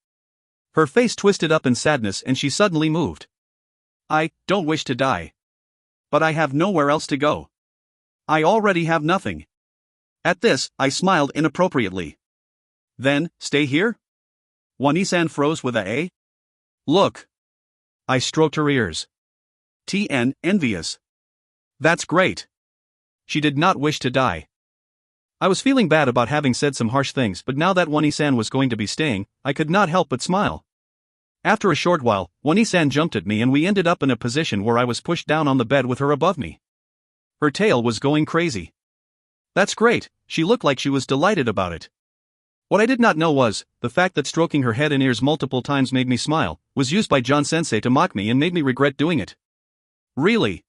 Her face twisted up in sadness and she suddenly moved. I don't wish to die. But I have nowhere else to go. I already have nothing. At this, I smiled inappropriately. Then, stay here? Wani-san froze with a. Look. I stroked her ears. Tien, envious. That's great. She did not wish to die. I was feeling bad about having said some harsh things, but now that Wani-san was going to be staying, I could not help but smile. After a short while, Wani-san jumped at me and we ended up in a position where I was pushed down on the bed with her above me. Her tail was going crazy. That's great, she looked like she was delighted about it. What I did not know was, the fact that stroking her head and ears multiple times made me smile, was used by John-sensei to mock me and made me regret doing it. Really?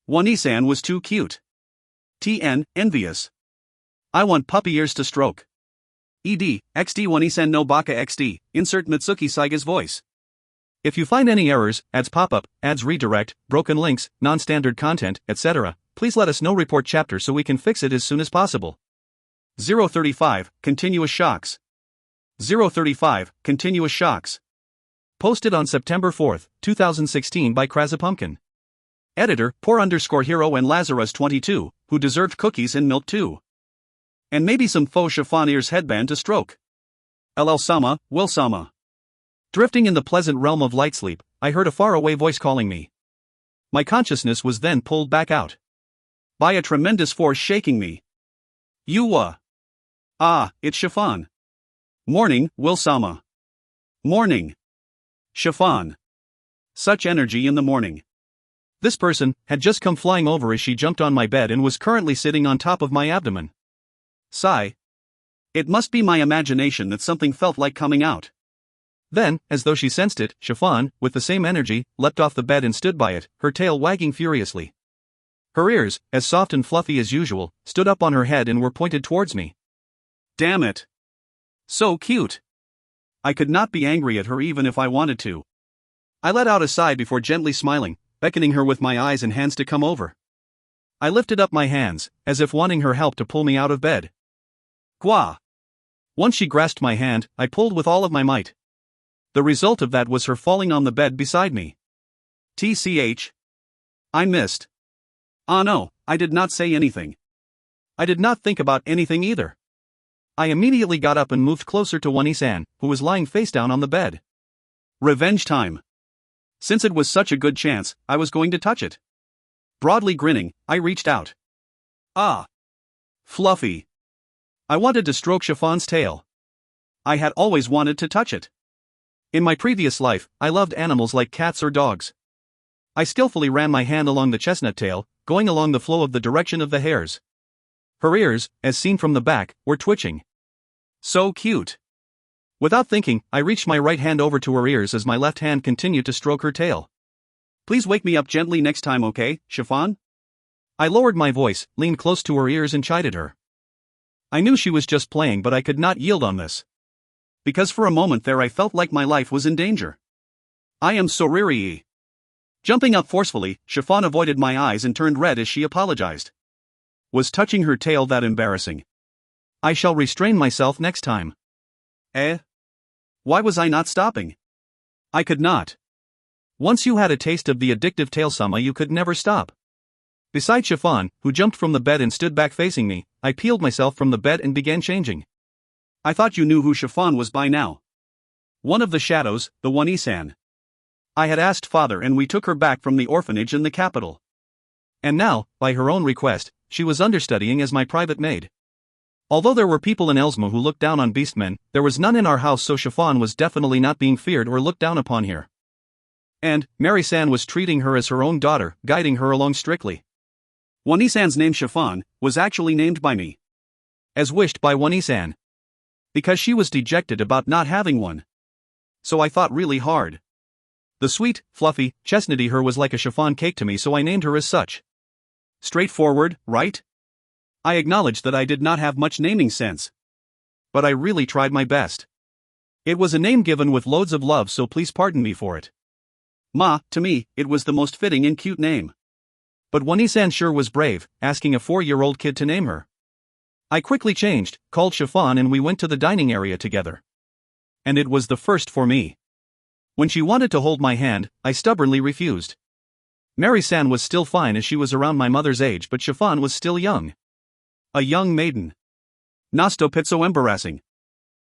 Wani-san was too cute. Tien, envious. I want puppy ears to stroke. XD Wani-san no baka XD, insert Mitsuki Saiga's voice. If you find any errors, ads pop-up, ads redirect, broken links, non-standard content, etc., please let us know. Report chapter so we can fix it as soon as possible. 035, Continuous Shocks. 035, Continuous Shocks. Posted on September 4, 2016 by Krazapumpkin. Editor, Poor_Hero and Lazarus22, who deserved cookies and milk too. And maybe some faux chiffon ears headband to stroke. LL-sama, Will-sama. Drifting in the pleasant realm of light sleep, I heard a faraway voice calling me. My consciousness was then pulled back out. By a tremendous force shaking me. Ah, it's chiffon. Morning, Will-sama. Morning. Chiffon. Such energy in the morning. This person had just come flying over as she jumped on my bed and was currently sitting on top of my abdomen. Sigh. It must be my imagination that something felt like coming out. Then, as though she sensed it, Chiffon, with the same energy, leapt off the bed and stood by it, her tail wagging furiously. Her ears, as soft and fluffy as usual, stood up on her head and were pointed towards me. Damn it. So cute. I could not be angry at her even if I wanted to. I let out a sigh before gently smiling, beckoning her with my eyes and hands to come over. I lifted up my hands, as if wanting her help to pull me out of bed. Gwa! Once she grasped my hand, I pulled with all of my might. The result of that was her falling on the bed beside me. TCH. I missed. Ah no, I did not say anything. I did not think about anything either. I immediately got up and moved closer to Wani-san, who was lying face down on the bed. Revenge time. Since it was such a good chance, I was going to touch it. Broadly grinning, I reached out. Ah. Fluffy. I wanted to stroke Chiffon's tail. I had always wanted to touch it. In my previous life, I loved animals like cats or dogs. I skillfully ran my hand along the chestnut tail, going along the flow of the direction of the hairs. Her ears, as seen from the back, were twitching. So cute. Without thinking, I reached my right hand over to her ears as my left hand continued to stroke her tail. Please wake me up gently next time, okay, Chiffon? I lowered my voice, leaned close to her ears and chided her. I knew she was just playing, but I could not yield on this. Because for a moment there I felt like my life was in danger. I am sorry. Jumping up forcefully, Chiffon avoided my eyes and turned red as she apologized. Was touching her tail that embarrassing? I shall restrain myself next time. Why was I not stopping? I could not. Once you had a taste of the addictive tail-sama, you could never stop. Beside Chiffon, who jumped from the bed and stood back facing me, I peeled myself from the bed and began changing. I thought you knew who Chiffon was by now. One of the shadows, the Wani-san. I had asked father and we took her back from the orphanage in the capital. And now, by her own request, she was understudying as my private maid. Although there were people in Elsmo who looked down on beastmen, there was none in our house, so Chiffon was definitely not being feared or looked down upon here. And Mary-san was treating her as her own daughter, guiding her along strictly. Wani-san's name Chiffon was actually named by me. As wished by Wani-san. Because she was dejected about not having one. So I thought really hard. The sweet, fluffy, chestnutty her was like a chiffon cake to me, so I named her as such. Straightforward, right? I acknowledged that I did not have much naming sense. But I really tried my best. It was a name given with loads of love, so please pardon me for it. To me, it was the most fitting and cute name. But Wani-san sure was brave, asking a 4-year-old kid to name her. I quickly changed, called Chiffon, and we went to the dining area together. And it was the first for me. When she wanted to hold my hand, I stubbornly refused. Mary-san was still fine as she was around my mother's age, but Chiffon was still young. A young maiden. Nasto pizzo embarrassing.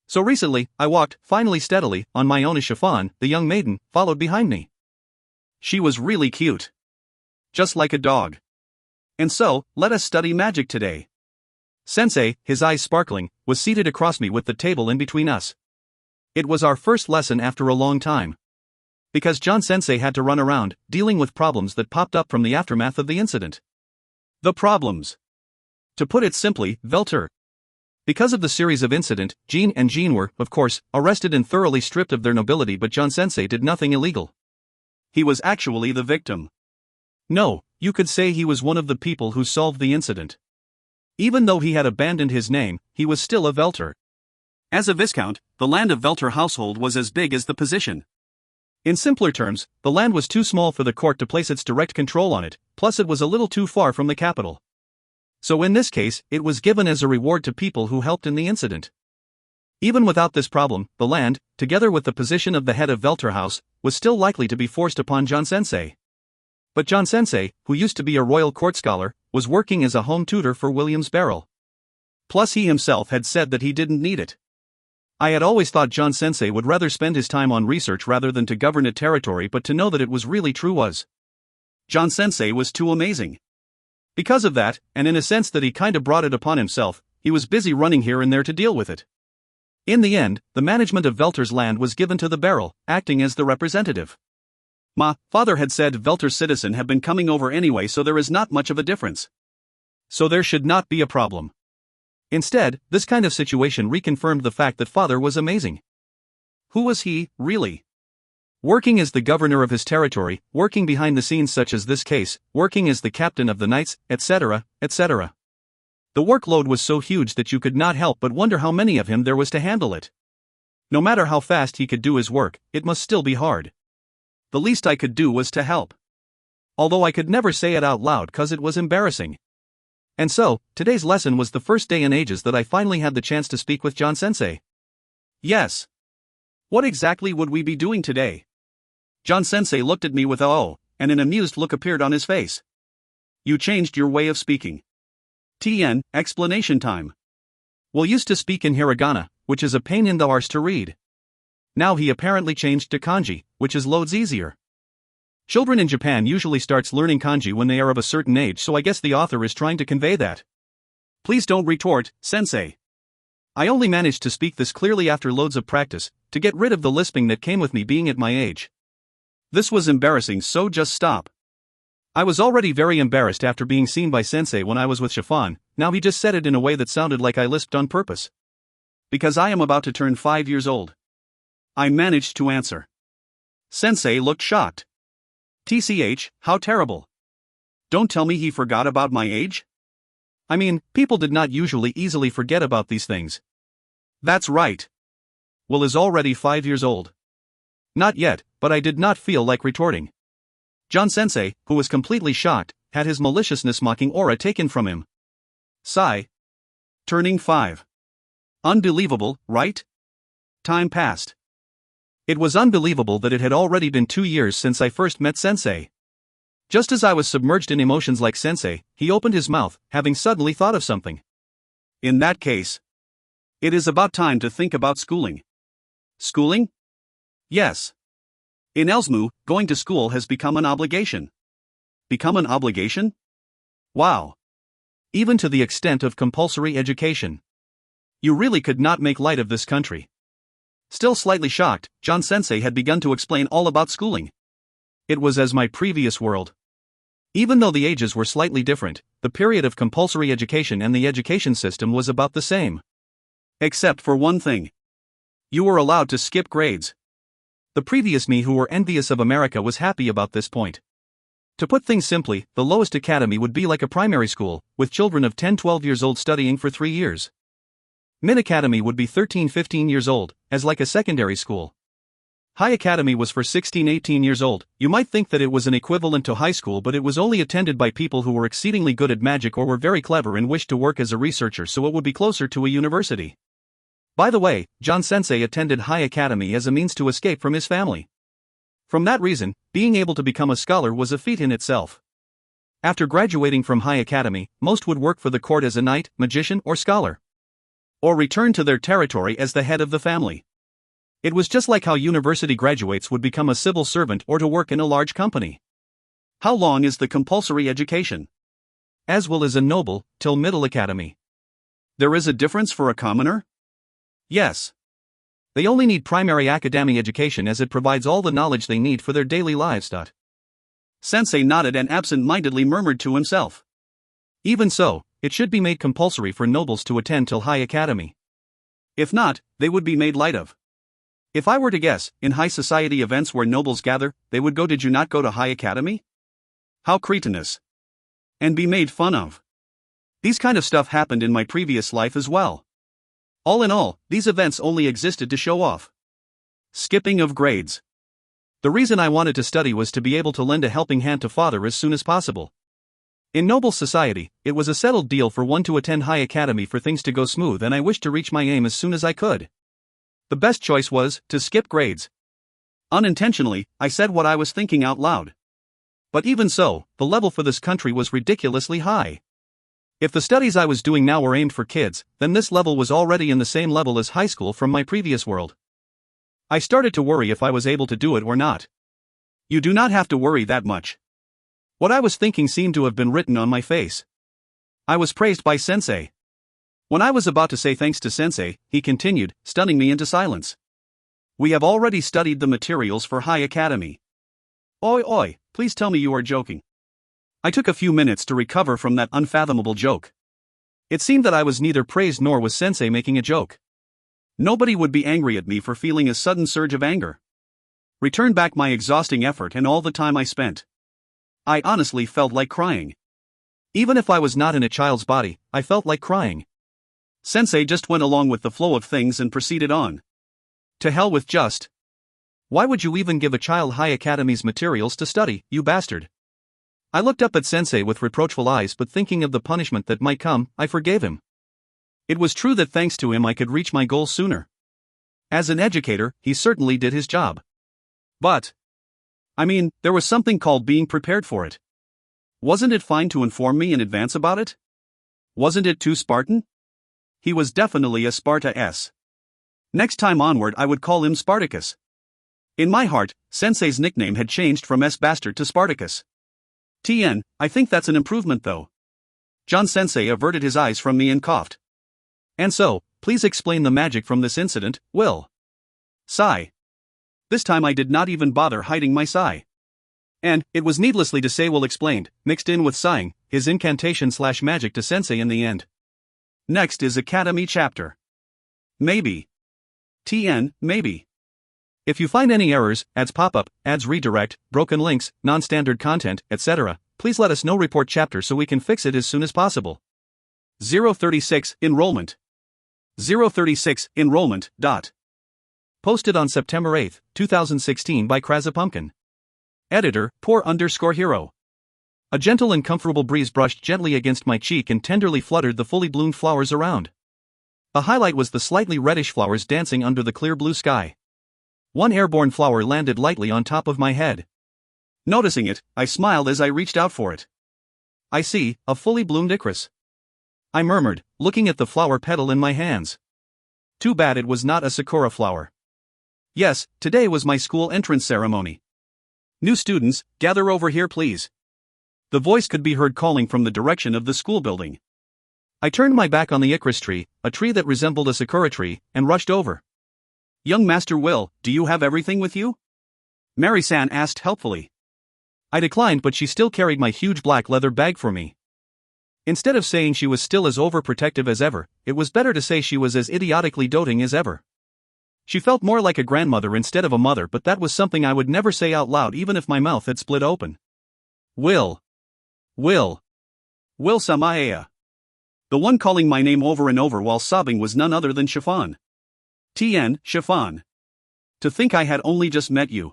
So recently, I walked, finally steadily, on my own as Chiffon, the young maiden, followed behind me. She was really cute. Just like a dog. And so, let us study magic today. Sensei, his eyes sparkling, was seated across me with the table in between us. It was our first lesson after a long time. Because John Sensei had to run around, dealing with problems that popped up from the aftermath of the incident. The problems. To put it simply, Welter. Because of the series of incident, Jean and Jean were, of course, arrested and thoroughly stripped of their nobility, but John Sensei did nothing illegal. He was actually the victim. No, you could say he was one of the people who solved the incident. Even though he had abandoned his name, he was still a Welter. As a viscount, the land of Welter household was as big as the position. In simpler terms, the land was too small for the court to place its direct control on it, plus it was a little too far from the capital. So in this case, it was given as a reward to people who helped in the incident. Even without this problem, the land, together with the position of the head of Welter House, was still likely to be forced upon John Sensei. But John Sensei, who used to be a royal court scholar, was working as a home tutor for William's barrel. Plus he himself had said that he didn't need it. I had always thought John Sensei would rather spend his time on research rather than to govern a territory, but to know that it was really true was. John Sensei was too amazing. Because of that, and in a sense that he kinda brought it upon himself, he was busy running here and there to deal with it. In the end, the management of Velter's land was given to the barrel, acting as the representative. My father had said Velter's citizen have been coming over anyway, so there is not much of a difference. So there should not be a problem. Instead, this kind of situation reconfirmed the fact that father was amazing. Who was he, really? Working as the governor of his territory, working behind the scenes such as this case, working as the captain of the knights, etc., etc. The workload was so huge that you could not help but wonder how many of him there was to handle it. No matter how fast he could do his work, it must still be hard. The least I could do was to help. Although I could never say it out loud cause it was embarrassing. And so, today's lesson was the first day in ages that I finally had the chance to speak with John Sensei. Yes. What exactly would we be doing today? John Sensei looked at me with awe, and an amused look appeared on his face. You changed your way of speaking. TN, explanation time. Well, used to speak in hiragana, which is a pain in the arse to read. Now he apparently changed to kanji, which is loads easier. Children in Japan usually starts learning kanji when they are of a certain age, so I guess the author is trying to convey that. Please don't retort, Sensei. I only managed to speak this clearly after loads of practice, to get rid of the lisping that came with me being at my age. This was embarrassing, so just stop. I was already very embarrassed after being seen by Sensei when I was with Chiffon, now he just said it in a way that sounded like I lisped on purpose. Because I am about to turn 5 years old. I managed to answer. Sensei looked shocked. TCH, how terrible. Don't tell me he forgot about my age? I mean, people did not usually easily forget about these things. That's right. Will is already 5 years old. Not yet, but I did not feel like retorting. John Sensei, who was completely shocked, had his maliciousness-mocking aura taken from him. Sigh. Turning 5. Unbelievable, right? Time passed. It was unbelievable that it had already been 2 years since I first met Sensei. Just as I was submerged in emotions like Sensei, he opened his mouth, having suddenly thought of something. In that case, it is about time to think about schooling. Schooling? Yes. In Elsmu, going to school has become an obligation. Become an obligation? Wow. Even to the extent of compulsory education. You really could not make light of this country. Still slightly shocked, John Sensei had begun to explain all about schooling. It was as my previous world. Even though the ages were slightly different, the period of compulsory education and the education system was about the same. Except for one thing. You were allowed to skip grades. The previous me who were envious of America was happy about this point. To put things simply, the lowest academy would be like a primary school, with children of 10-12 years old studying for 3 years. Mid-academy would be 13-15 years old, as like a secondary school. High academy was for 16-18 years old. You might think that it was an equivalent to high school, but it was only attended by people who were exceedingly good at magic or were very clever and wished to work as a researcher, so it would be closer to a university. By the way, John Sensei attended High Academy as a means to escape from his family. From that reason, being able to become a scholar was a feat in itself. After graduating from High Academy, most would work for the court as a knight, magician, or scholar. Or return to their territory as the head of the family. It was just like how university graduates would become a civil servant or to work in a large company. How long is the compulsory education? As well as a noble, till middle academy. There is a difference for a commoner? Yes. They only need primary academic education as it provides all the knowledge they need for their daily lives. Sensei nodded and absent-mindedly murmured to himself. Even so, it should be made compulsory for nobles to attend till High Academy. If not, they would be made light of. If I were to guess, in high society events where nobles gather, they would go, did you not go to High Academy? How cretinous. And be made fun of. These kind of stuff happened in my previous life as well. All in all, these events only existed to show off. Skipping of grades. The reason I wanted to study was to be able to lend a helping hand to father as soon as possible. In noble society, it was a settled deal for one to attend High Academy for things to go smooth, and I wished to reach my aim as soon as I could. The best choice was to skip grades. Unintentionally, I said what I was thinking out loud. But even so, the level for this country was ridiculously high. If the studies I was doing now were aimed for kids, then this level was already in the same level as high school from my previous world. I started to worry if I was able to do it or not. You do not have to worry that much. What I was thinking seemed to have been written on my face. I was praised by Sensei. When I was about to say thanks to sensei, he continued, stunning me into silence. We have already studied the materials for High Academy. Oi, please tell me you are joking. I took a few minutes to recover from that unfathomable joke. It seemed that I was neither praised nor was sensei making a joke. Nobody would be angry at me for feeling a sudden surge of anger. Return back my exhausting effort and all the time I spent. I honestly felt like crying. Even if I was not in a child's body, I felt like crying. Sensei just went along with the flow of things and proceeded on. To hell with just. Why would you even give a child High Academy's materials to study, you bastard? I looked up at sensei with reproachful eyes, but thinking of the punishment that might come, I forgave him. It was true that thanks to him I could reach my goal sooner. As an educator, he certainly did his job. But there was something called being prepared for it. Wasn't it fine to inform me in advance about it? Wasn't it too Spartan? He was definitely a Sparta-S. Next time onward I would call him Spartacus. In my heart, sensei's nickname had changed from S-Bastard to Spartacus. I think that's an improvement though. John Sensei averted his eyes from me and coughed. And so, please explain the magic from this incident, Will. Sigh. This time I did not even bother hiding my sigh. And, it was needlessly to say Will explained, mixed in with sighing, his incantation/magic to sensei in the end. Next is Academy chapter. Maybe. Maybe. If you find any errors, ads pop up, ads redirect, broken links, non-standard content, etc., please let us know. Report chapter so we can fix it as soon as possible. 036 Enrollment. 036 Enrollment. Posted on September 8, 2016 by Krazapumpkin. Editor, poor_hero. A gentle and comfortable breeze brushed gently against my cheek and tenderly fluttered the fully bloomed flowers around. The highlight was the slightly reddish flowers dancing under the clear blue sky. One airborne flower landed lightly on top of my head. Noticing it, I smiled as I reached out for it. I see, a fully bloomed ichorus. I murmured, looking at the flower petal in my hands. Too bad it was not a sakura flower. Yes, today was my school entrance ceremony. New students, gather over here please. The voice could be heard calling from the direction of the school building. I turned my back on the ichorus tree, a tree that resembled a sakura tree, and rushed over. Young Master Will, do you have everything with you? Mary-san asked helpfully. I declined, but she still carried my huge black leather bag for me. Instead of saying she was still as overprotective as ever, it was better to say she was as idiotically doting as ever. She felt more like a grandmother instead of a mother, but that was something I would never say out loud even if my mouth had split open. Will Samaea. The one calling my name over and over while sobbing was none other than Chiffon. Chiffon. To think I had only just met you.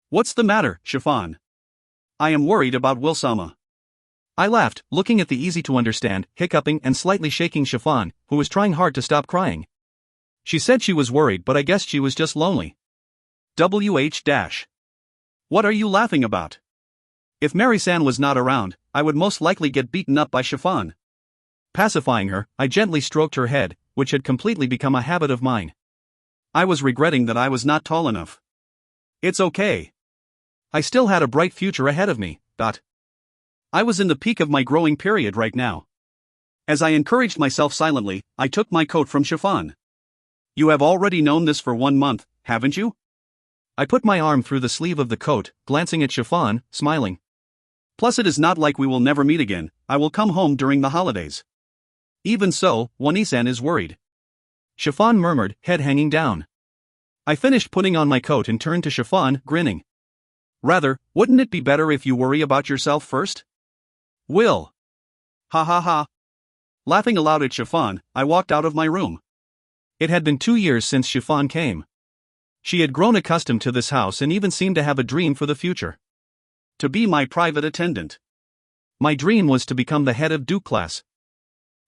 What's the matter, Chiffon? I am worried about Will-sama. I laughed, looking at the easy-to-understand, hiccuping and slightly shaking Chiffon, who was trying hard to stop crying. She said she was worried, but I guessed she was just lonely. What are you laughing about? If Mary-san was not around, I would most likely get beaten up by Chiffon. Pacifying her, I gently stroked her head, which had completely become a habit of mine. I was regretting that I was not tall enough. It's okay. I still had a bright future ahead of me. I was in the peak of my growing period right now. As I encouraged myself silently, I took my coat from Chiffon. You have already known this for 1 month, haven't you? I put my arm through the sleeve of the coat, glancing at Chiffon, smiling. Plus it is not like we will never meet again. I will come home during the holidays. Even so, Wani-san is worried. Chiffon murmured, head hanging down. I finished putting on my coat and turned to Chiffon, grinning. Rather, wouldn't it be better if you worry about yourself first? Will. Ha ha ha. Laughing aloud at Chiffon, I walked out of my room. It had been 2 years since Chiffon came. She had grown accustomed to this house and even seemed to have a dream for the future. To be my private attendant. My dream was to become the head of Duke class.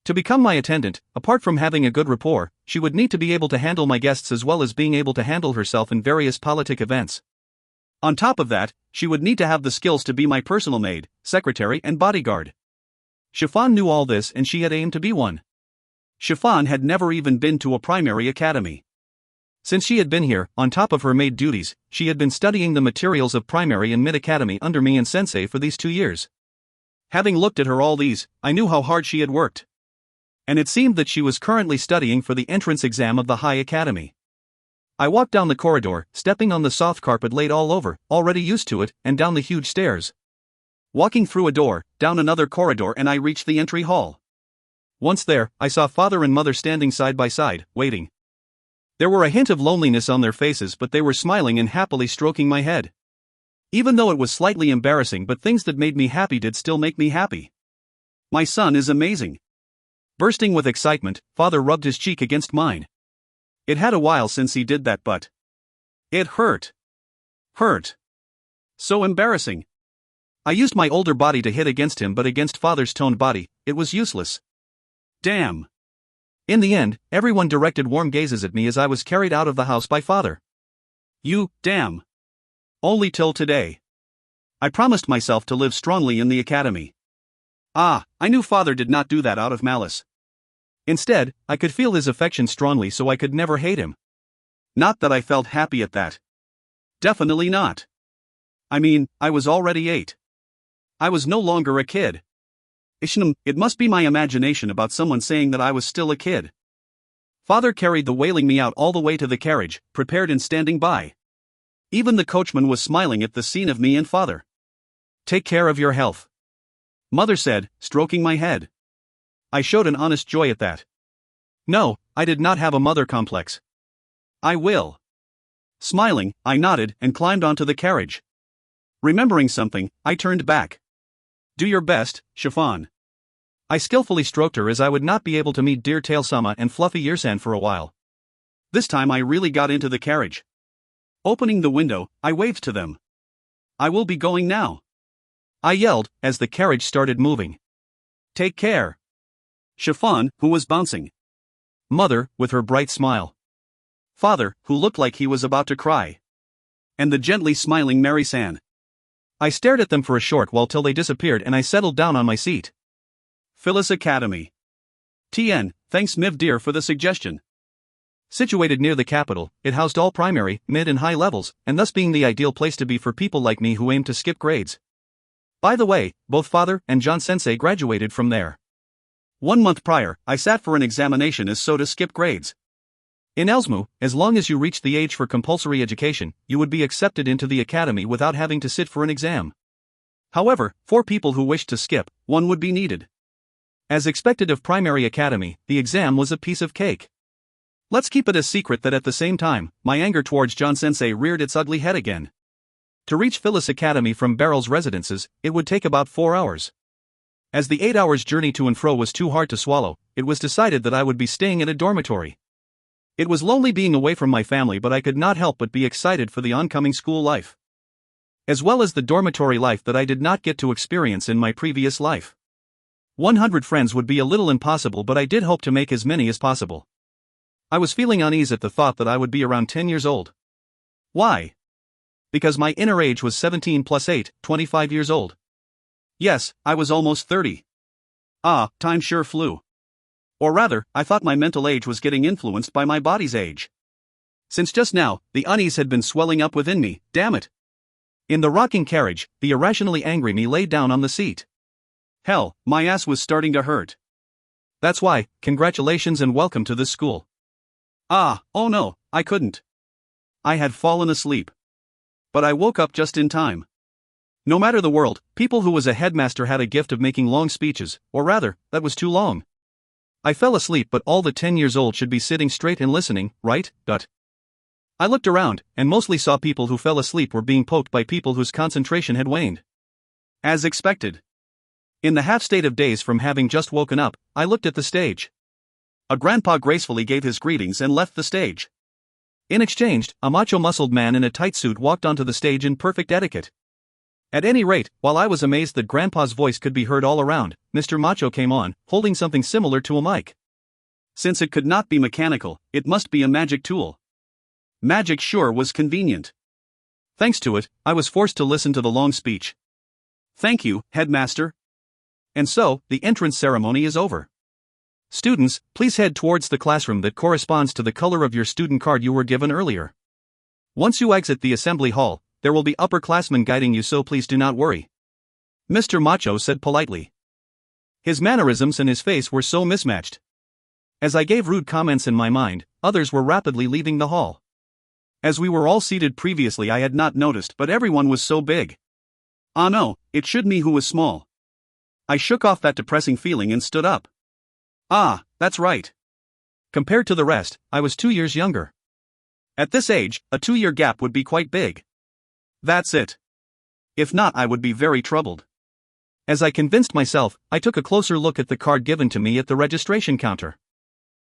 To become my attendant, apart from having a good rapport, she would need to be able to handle my guests as well as being able to handle herself in various politic events. On top of that, she would need to have the skills to be my personal maid, secretary and bodyguard. Chiffon knew all this and she had aimed to be one. Chiffon had never even been to a primary academy. Since she had been here, on top of her maid duties, she had been studying the materials of primary and mid-academy under me and sensei for these 2 years. Having looked at her all these, I knew how hard she had worked. and it seemed that she was currently studying for the entrance exam of the High Academy. I walked down the corridor, stepping on the soft carpet laid all over, already used to it, and down the huge stairs. Walking through a door, down another corridor, and I reached the entry hall. Once there, I saw father and mother standing side by side, waiting. There were a hint of loneliness on their faces, but they were smiling and happily stroking my head. Even though it was slightly embarrassing, but things that made me happy did still make me happy. My son is amazing. Bursting with excitement, father rubbed his cheek against mine. It had a while since he did that, but it hurt. Hurt. So embarrassing. I used my older body to hit against him, but against father's toned body, it was useless. Damn. In the end, everyone directed warm gazes at me as I was carried out of the house by father. You, damn. Only till today. I promised myself to live strongly in the academy. I knew father did not do that out of malice. Instead, I could feel his affection strongly, so I could never hate him. Not that I felt happy at that. Definitely not. I mean, I was already 8. I was no longer a kid. It must be my imagination about someone saying that I was still a kid. Father carried the wailing me out all the way to the carriage, prepared and standing by. Even the coachman was smiling at the scene of me and father. Take care of your health, mother said, stroking my head. I showed an honest joy at that. No, I did not have a mother complex. I will. Smiling, I nodded and climbed onto the carriage. Remembering something, I turned back. Do your best, Chiffon. I skillfully stroked her, as I would not be able to meet dear Tail-sama and Fluffy Earsan for a while. This time I really got into the carriage. Opening the window, I waved to them. I will be going now, I yelled, as the carriage started moving. Take care. Chiffon, who was bouncing. Mother, with her bright smile. Father, who looked like he was about to cry. And the gently smiling Mary-san. I stared at them for a short while till they disappeared, and I settled down on my seat. Phillis Academy. TN, thanks Miv dear for the suggestion. Situated near the capital, it housed all primary, mid and high levels, and thus being the ideal place to be for people like me who aim to skip grades. By the way, both father and John Sensei graduated from there. 1 month prior, I sat for an examination as so to skip grades. In Elsmu, as long as you reached the age for compulsory education, you would be accepted into the academy without having to sit for an exam. However, for people who wished to skip, one would be needed. As expected of primary academy, the exam was a piece of cake. Let's keep it a secret that at the same time, my anger towards John Sensei reared its ugly head again. To reach Phillis Academy from Barrel's residences, it would take about 4 hours. As the 8 hours journey to and fro was too hard to swallow, it was decided that I would be staying at a dormitory. It was lonely being away from my family, but I could not help but be excited for the oncoming school life, as well as the dormitory life that I did not get to experience in my previous life. 100 friends would be a little impossible, but I did hope to make as many as possible. I was feeling unease at the thought that I would be around 10 years old. Why? Because my inner age was 17 plus 8, 25 years old. Yes, I was almost 30. Time sure flew. Or rather, I thought my mental age was getting influenced by my body's age. Since just now, the unease had been swelling up within me, damn it. In the rocking carriage, the irrationally angry me laid down on the seat. Hell, my ass was starting to hurt. That's why, congratulations and welcome to this school. Oh no, I couldn't. I had fallen asleep. But I woke up just in time. No matter the world, people who was a headmaster had a gift of making long speeches, or rather, that was too long. I fell asleep, but all the 10 years old should be sitting straight and listening, right? I looked around, and mostly saw people who fell asleep were being poked by people whose concentration had waned. As expected. In the half-state of daze from having just woken up, I looked at the stage. A grandpa gracefully gave his greetings and left the stage. In exchange, a macho-muscled man in a tight suit walked onto the stage in perfect etiquette. At any rate, while I was amazed that Grandpa's voice could be heard all around, Mr. Macho came on, holding something similar to a mic. Since it could not be mechanical, it must be a magic tool. Magic sure was convenient. Thanks to it, I was forced to listen to the long speech. Thank you, headmaster. And so, the entrance ceremony is over. Students, please head towards the classroom that corresponds to the color of your student card you were given earlier. Once you exit the assembly hall, there will be upperclassmen guiding you, so please do not worry. Mr. Macho said politely. His mannerisms and his face were so mismatched. As I gave rude comments in my mind, others were rapidly leaving the hall. As we were all seated previously, I had not noticed, but everyone was so big. Ah no, it should me who was small. I shook off that depressing feeling and stood up. Ah, that's right. Compared to the rest, I was 2 years younger. At this age, a 2-year gap would be quite big. That's it. If not, I would be very troubled. As I convinced myself, I took a closer look at the card given to me at the registration counter.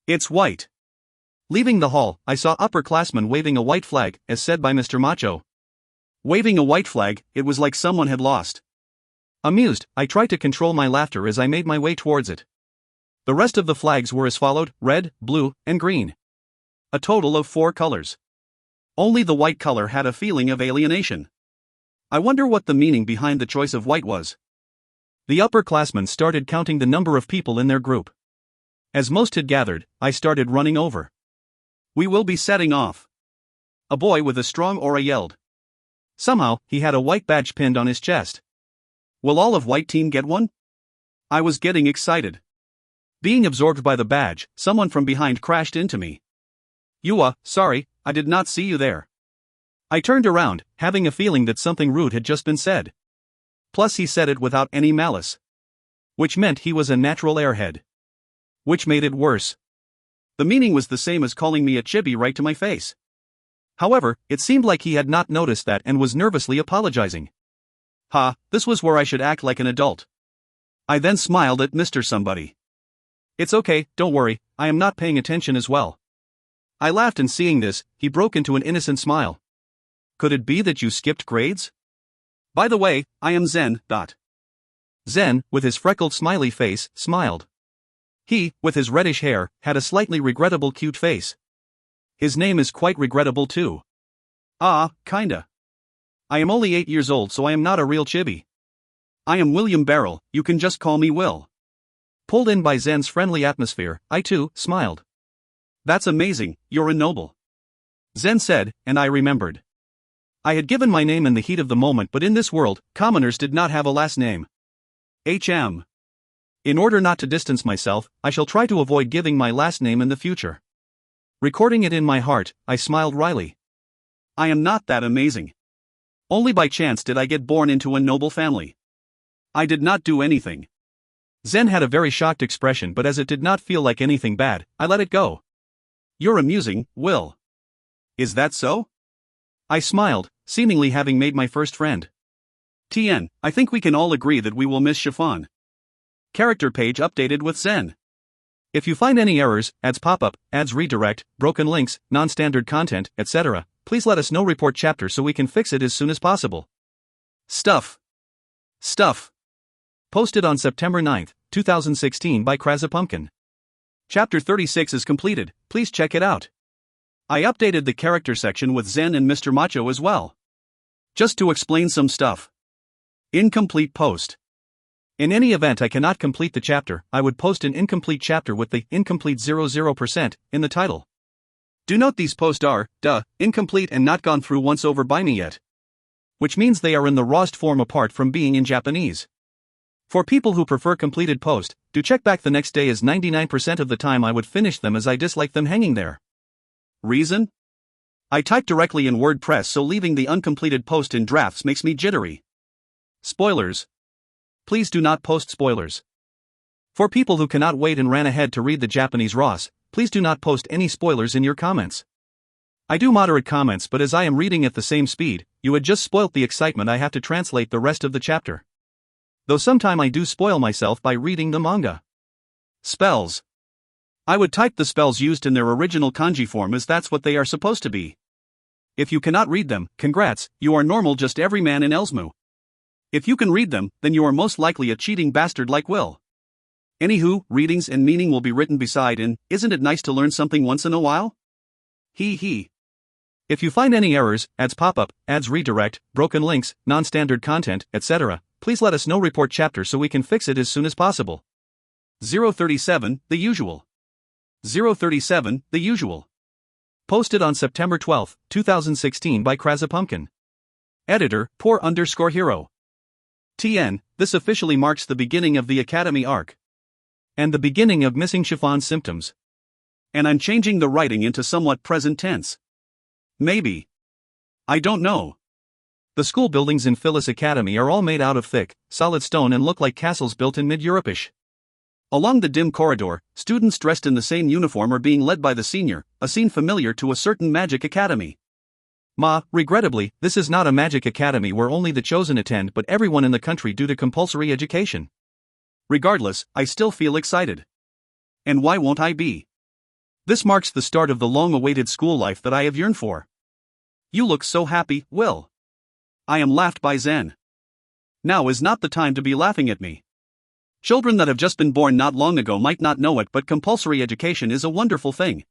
It's white. Leaving the hall, I saw upperclassmen waving a white flag, as said by Mr. Macho. Waving a white flag, it was like someone had lost. Amused, I tried to control my laughter as I made my way towards it. The rest of the flags were as followed: red, blue, and green. A total of 4 colors. Only the white color had a feeling of alienation. I wonder what the meaning behind the choice of white was. The upperclassmen started counting the number of people in their group. As most had gathered, I started running over. We will be setting off. A boy with a strong aura yelled. Somehow, he had a white badge pinned on his chest. Will all of white team get one? I was getting excited. Being absorbed by the badge, someone from behind crashed into me. Sorry, I did not see you there. I turned around, having a feeling that something rude had just been said. Plus he said it without any malice. Which meant he was a natural airhead. Which made it worse. The meaning was the same as calling me a chibi right to my face. However, it seemed like he had not noticed that and was nervously apologizing. This was where I should act like an adult. I then smiled at Mr. Somebody. It's okay, don't worry, I am not paying attention as well. I laughed, and seeing this, he broke into an innocent smile. Could it be that you skipped grades? By the way, I am Zen. Zen, with his freckled smiley face, smiled. He, with his reddish hair, had a slightly regrettable cute face. His name is quite regrettable too. Kinda. I am only 8 years old, so I am not a real chibi. I am William Barrel, you can just call me Will. Pulled in by Zen's friendly atmosphere, I too smiled. That's amazing, you're a noble. Zen said, and I remembered. I had given my name in the heat of the moment, but in this world, commoners did not have a last name. HM. In order not to distance myself, I shall try to avoid giving my last name in the future. Recording it in my heart, I smiled wryly. I am not that amazing. Only by chance did I get born into a noble family. I did not do anything. Zen had a very shocked expression, but as it did not feel like anything bad, I let it go. You're amusing, Will. Is that so? I smiled, seemingly having made my first friend. TN, I think we can all agree that we will miss Chiffon. Character page updated with Zen. If you find any errors, ads pop up, ads redirect, broken links, non-standard content, etc., please let us know. Report chapter so we can fix it as soon as possible. Stuff. Posted on September 9, 2016 by Krazapumpkin. Chapter 36 is completed, please check it out. I updated the character section with Zen and Mr. Macho as well. Just to explain some stuff. Incomplete post. In any event I cannot complete the chapter, I would post an incomplete chapter with the incomplete 00% in the title. Do note these posts are, incomplete and not gone through once over by me yet. Which means they are in the rawest form apart from being in Japanese. For people who prefer completed post, do check back the next day, as 99% of the time I would finish them as I dislike them hanging there. Reason? I type directly in WordPress, so leaving the uncompleted post in drafts makes me jittery. Spoilers. Please do not post spoilers. For people who cannot wait and ran ahead to read the Japanese ROS, please do not post any spoilers in your comments. I do moderate comments, but as I am reading at the same speed, you had just spoilt the excitement. I have to translate the rest of the chapter. Though sometime I do spoil myself by reading the manga. Spells. I would type the spells used in their original kanji form, as that's what they are supposed to be. If you cannot read them, congrats, you are normal, just every man in Elsmu. If you can read them, then you are most likely a cheating bastard like Will. Anywho, readings and meaning will be written beside, and isn't it nice to learn something once in a while? He. If you find any errors, ads pop up, ads redirect, broken links, non-standard content, etc., please let us know. Report chapter so we can fix it as soon as possible. 037, the usual. 037, the usual. Posted on September 12, 2016 by Krazapumpkin. Editor, poor_hero. TN, this officially marks the beginning of the Academy arc. And the beginning of missing Chiffon symptoms. And I'm changing the writing into somewhat present tense. Maybe. I don't know. The school buildings in Phillis Academy are all made out of thick, solid stone and look like castles built in mid-Europe-ish. Along the dim corridor, students dressed in the same uniform are being led by the senior, a scene familiar to a certain magic academy. Ma, regrettably, this is not a magic academy where only the chosen attend but everyone in the country due to compulsory education. Regardless, I still feel excited. And why won't I be? This marks the start of the long-awaited school life that I have yearned for. You look so happy, Will. I am laughed by Zen. Now is not the time to be laughing at me. Children that have just been born not long ago might not know it, but compulsory education is a wonderful thing.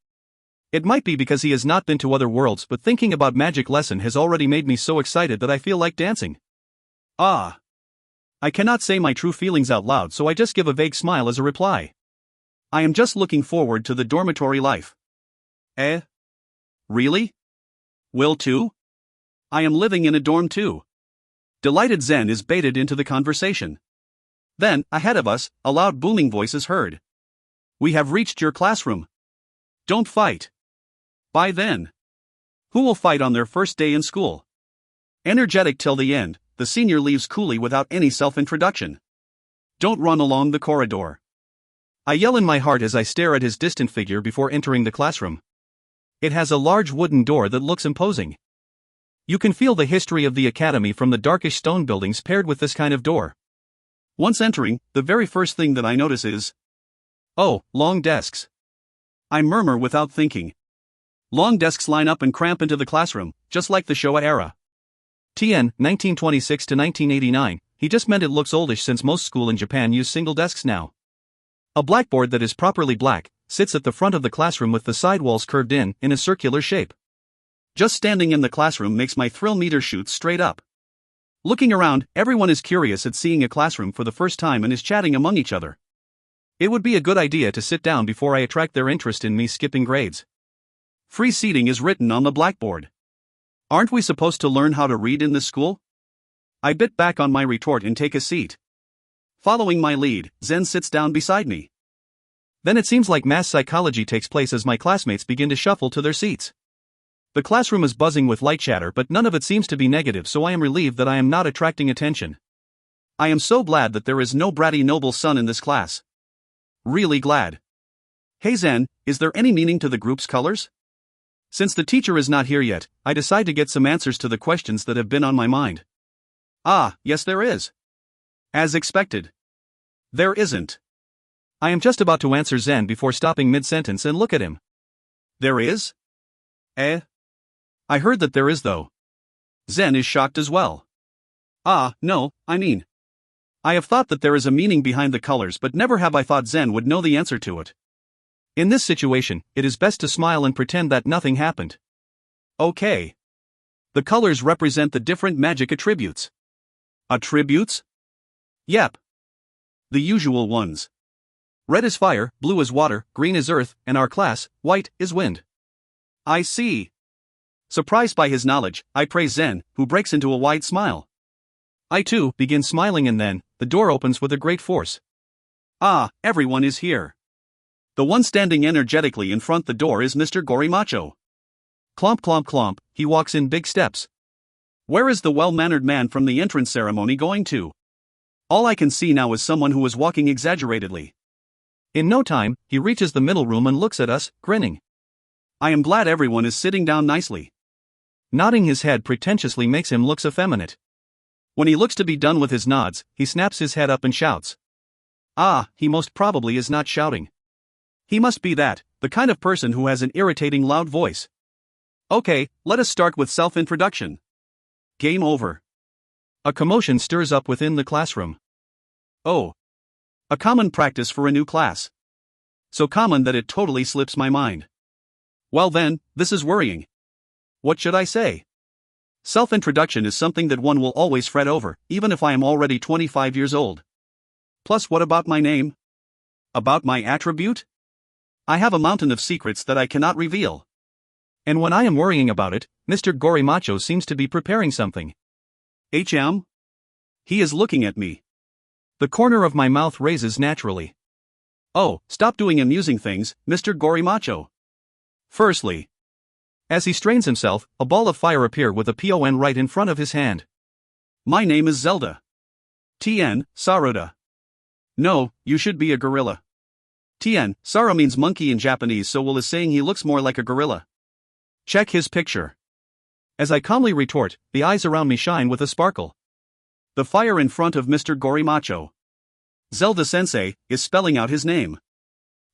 It might be because he has not been to other worlds, but thinking about magic lesson has already made me so excited that I feel like dancing. Ah. I cannot say my true feelings out loud, so I just give a vague smile as a reply. I am just looking forward to the dormitory life. Eh? Really? Will too? I am living in a dorm too. Delighted Zen is baited into the conversation. Then, ahead of us, a loud booming voice is heard. We have reached your classroom. Don't fight. By then. Who will fight on their first day in school? Energetic till the end, the senior leaves coolly without any self-introduction. Don't run along the corridor. I yell in my heart as I stare at his distant figure before entering the classroom. It has a large wooden door that looks imposing. You can feel the history of the academy from the darkish stone buildings paired with this kind of door. Once entering, the very first thing that I notice is, oh, long desks. I murmur without thinking. Long desks line up and cramp into the classroom, just like the Showa era. TN, 1926 to 1989, he just meant it looks oldish since most schools in Japan use single desks now. A blackboard that is properly black sits at the front of the classroom with the side walls curved in a circular shape. Just standing in the classroom makes my thrill meter shoot straight up. Looking around, everyone is curious at seeing a classroom for the first time and is chatting among each other. It would be a good idea to sit down before I attract their interest in me skipping grades. Free seating is written on the blackboard. Aren't we supposed to learn how to read in this school? I bit back on my retort and take a seat. Following my lead, Zen sits down beside me. Then it seems like mass psychology takes place as my classmates begin to shuffle to their seats. The classroom is buzzing with light chatter, but none of it seems to be negative, so I am relieved that I am not attracting attention. I am so glad that there is no bratty noble son in this class. Really glad. Hey Zen, is there any meaning to the group's colors? Since the teacher is not here yet, I decide to get some answers to the questions that have been on my mind. Ah, yes there is. As expected. There isn't. I am just about to answer Zen before stopping mid-sentence and look at him. There is? Eh? I heard that there is though. Zen is shocked as well. Ah, no, I mean. I have thought that there is a meaning behind the colors, but never have I thought Zen would know the answer to it. In this situation, it is best to smile and pretend that nothing happened. Okay. The colors represent the different magic attributes. Attributes? Yep. The usual ones. Red is fire, blue is water, green is earth, and our class, white, is wind. I see. Surprised by his knowledge, I praise Zen, who breaks into a wide smile. I too begin smiling, and then, the door opens with a great force. Ah, everyone is here. The one standing energetically in front the door is Mr. Gorimacho. Clomp clomp clomp, he walks in big steps. Where is the well-mannered man from the entrance ceremony going to? All I can see now is someone who is walking exaggeratedly. In no time, he reaches the middle room and looks at us, grinning. I am glad everyone is sitting down nicely. Nodding his head pretentiously makes him look effeminate. When he looks to be done with his nods, he snaps his head up and shouts. Ah, he most probably is not shouting. He must be the kind of person who has an irritating loud voice. Okay, let us start with self-introduction. Game over. A commotion stirs up within the classroom. Oh. A common practice for a new class. So common that it totally slips my mind. Well then, this is worrying. What should I say? Self-introduction is something that one will always fret over, even if I am already 25 years old. Plus, what about my name? About my attribute? I have a mountain of secrets that I cannot reveal. And when I am worrying about it, Mr. Gorimacho seems to be preparing something. HM? He is looking at me. The corner of my mouth raises naturally. Oh, stop doing amusing things, Mr. Gory Macho. Firstly. As he strains himself, a ball of fire appears with a PON right in front of his hand. My name is Zelda. Tien, Saruda. No, you should be a gorilla. Tien, Sara means monkey in Japanese, so Will is saying he looks more like a gorilla. Check his picture. As I calmly retort, the eyes around me shine with a sparkle. The fire in front of Mr. Gory Macho. Zelda Sensei is spelling out his name.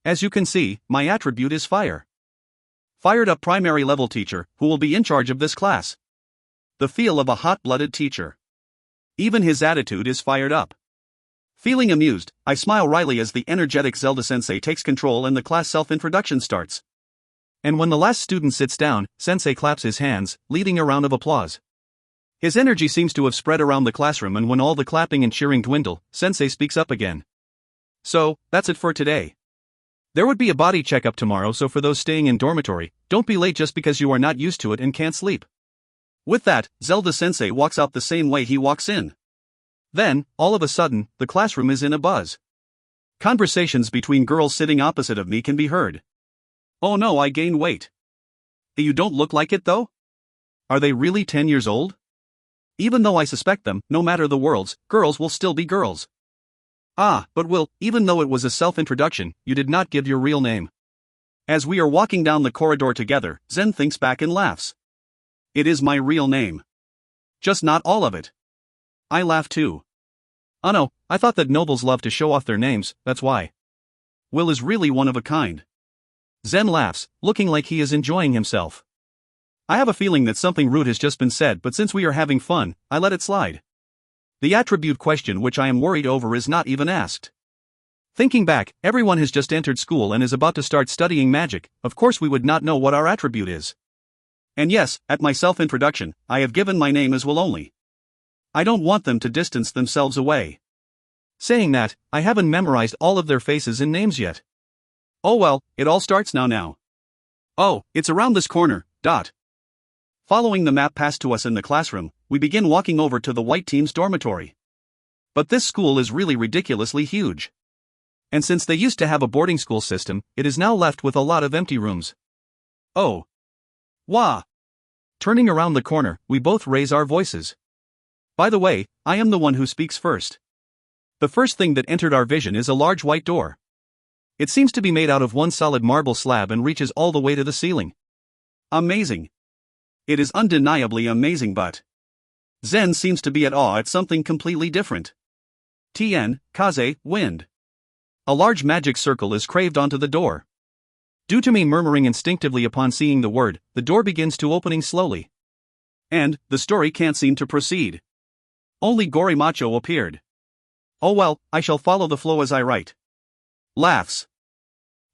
As you can see, my attribute is fire. Fired up primary level teacher who will be in charge of this class. The feel of a hot-blooded teacher. Even his attitude is fired up. Feeling amused, I smile wryly as the energetic Zelda Sensei takes control and the class self-introduction starts. And when the last student sits down, Sensei claps his hands, leading a round of applause. His energy seems to have spread around the classroom, and when all the clapping and cheering dwindle, Sensei speaks up again. So, that's it for today. There would be a body checkup tomorrow, so for those staying in dormitory, don't be late just because you are not used to it and can't sleep. With that, Zelda Sensei walks out the same way he walks in. Then, all of a sudden, the classroom is in a buzz. Conversations between girls sitting opposite of me can be heard. Oh no, I gained weight. You don't look like it though? Are they really 10 years old? Even though I suspect them, no matter the worlds, girls will still be girls. Ah, but Will, even though it was a self-introduction, you did not give your real name. As we are walking down the corridor together, Zen thinks back and laughs. It is my real name. Just not all of it. I laugh too. Oh no, I thought that nobles love to show off their names, that's why. Will is really one of a kind. Zen laughs, looking like he is enjoying himself. I have a feeling that something rude has just been said, but since we are having fun, I let it slide. The attribute question which I am worried over is not even asked. Thinking back, everyone has just entered school and is about to start studying magic, of course we would not know what our attribute is. And yes, at my self-introduction, I have given my name as Will only. I don't want them to distance themselves away. Saying that, I haven't memorized all of their faces and names yet. Oh well, it all starts now. Oh, it's around this corner, dot. Following the map passed to us in the classroom, we begin walking over to the white team's dormitory. But this school is really ridiculously huge. And since they used to have a boarding school system, it is now left with a lot of empty rooms. Oh. Wah. Turning around the corner, we both raise our voices. By the way, I am the one who speaks first. The first thing that entered our vision is a large white door. It seems to be made out of one solid marble slab and reaches all the way to the ceiling. Amazing. It is undeniably amazing, but Zen seems to be at awe at something completely different. Tien, Kaze, wind. A large magic circle is carved onto the door. Due to me murmuring instinctively upon seeing the word, the door begins to opening slowly. And the story can't seem to proceed. Only Gory Macho appeared. Oh well, I shall follow the flow as I write. Laughs.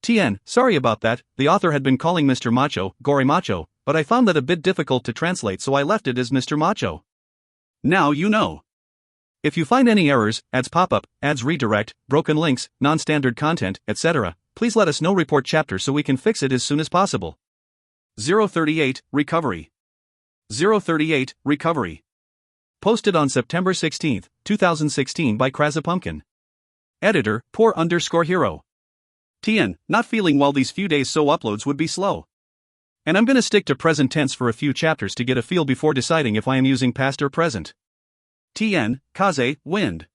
Tien, sorry about that, the author had been calling Mr. Macho, Gory Macho, but I found that a bit difficult to translate, so I left it as Mr. Macho. Now you know. If you find any errors, ads pop up, ads redirect, broken links, non-standard content, etc., please let us know. Report chapter so we can fix it as soon as possible. 038, Recovery. 038, Recovery. Posted on September 16, 2016 by Krazapumpkin. Editor, poor_hero. Tien, not feeling well these few days, so uploads would be slow. And I'm gonna stick to present tense for a few chapters to get a feel before deciding if I am using past or present. Tien, Kaze, wind.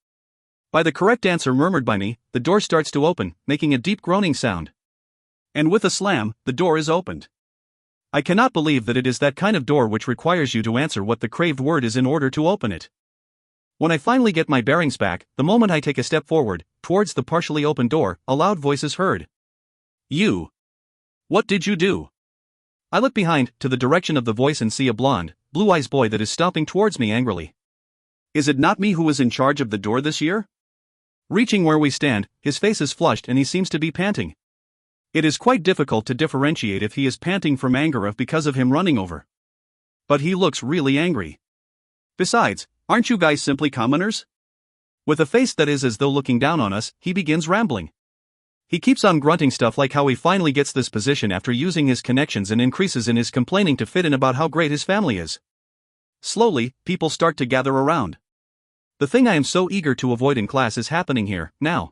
By the correct answer murmured by me, the door starts to open, making a deep groaning sound. And with a slam, the door is opened. I cannot believe that it is that kind of door which requires you to answer what the craved word is in order to open it. When I finally get my bearings back, the moment I take a step forward, towards the partially open door, a loud voice is heard. You. What did you do? I look behind, to the direction of the voice, and see a blonde, blue-eyed boy that is stomping towards me angrily. Is it not me who is in charge of the door this year? Reaching where we stand, his face is flushed and he seems to be panting. It is quite difficult to differentiate if he is panting from anger or because of him running over. But he looks really angry. Besides, aren't you guys simply commoners? With a face that is as though looking down on us, he begins rambling. He keeps on grunting stuff like how he finally gets this position after using his connections and increases in his complaining to fit in about how great his family is. Slowly, people start to gather around. The thing I am so eager to avoid in class is happening here, now.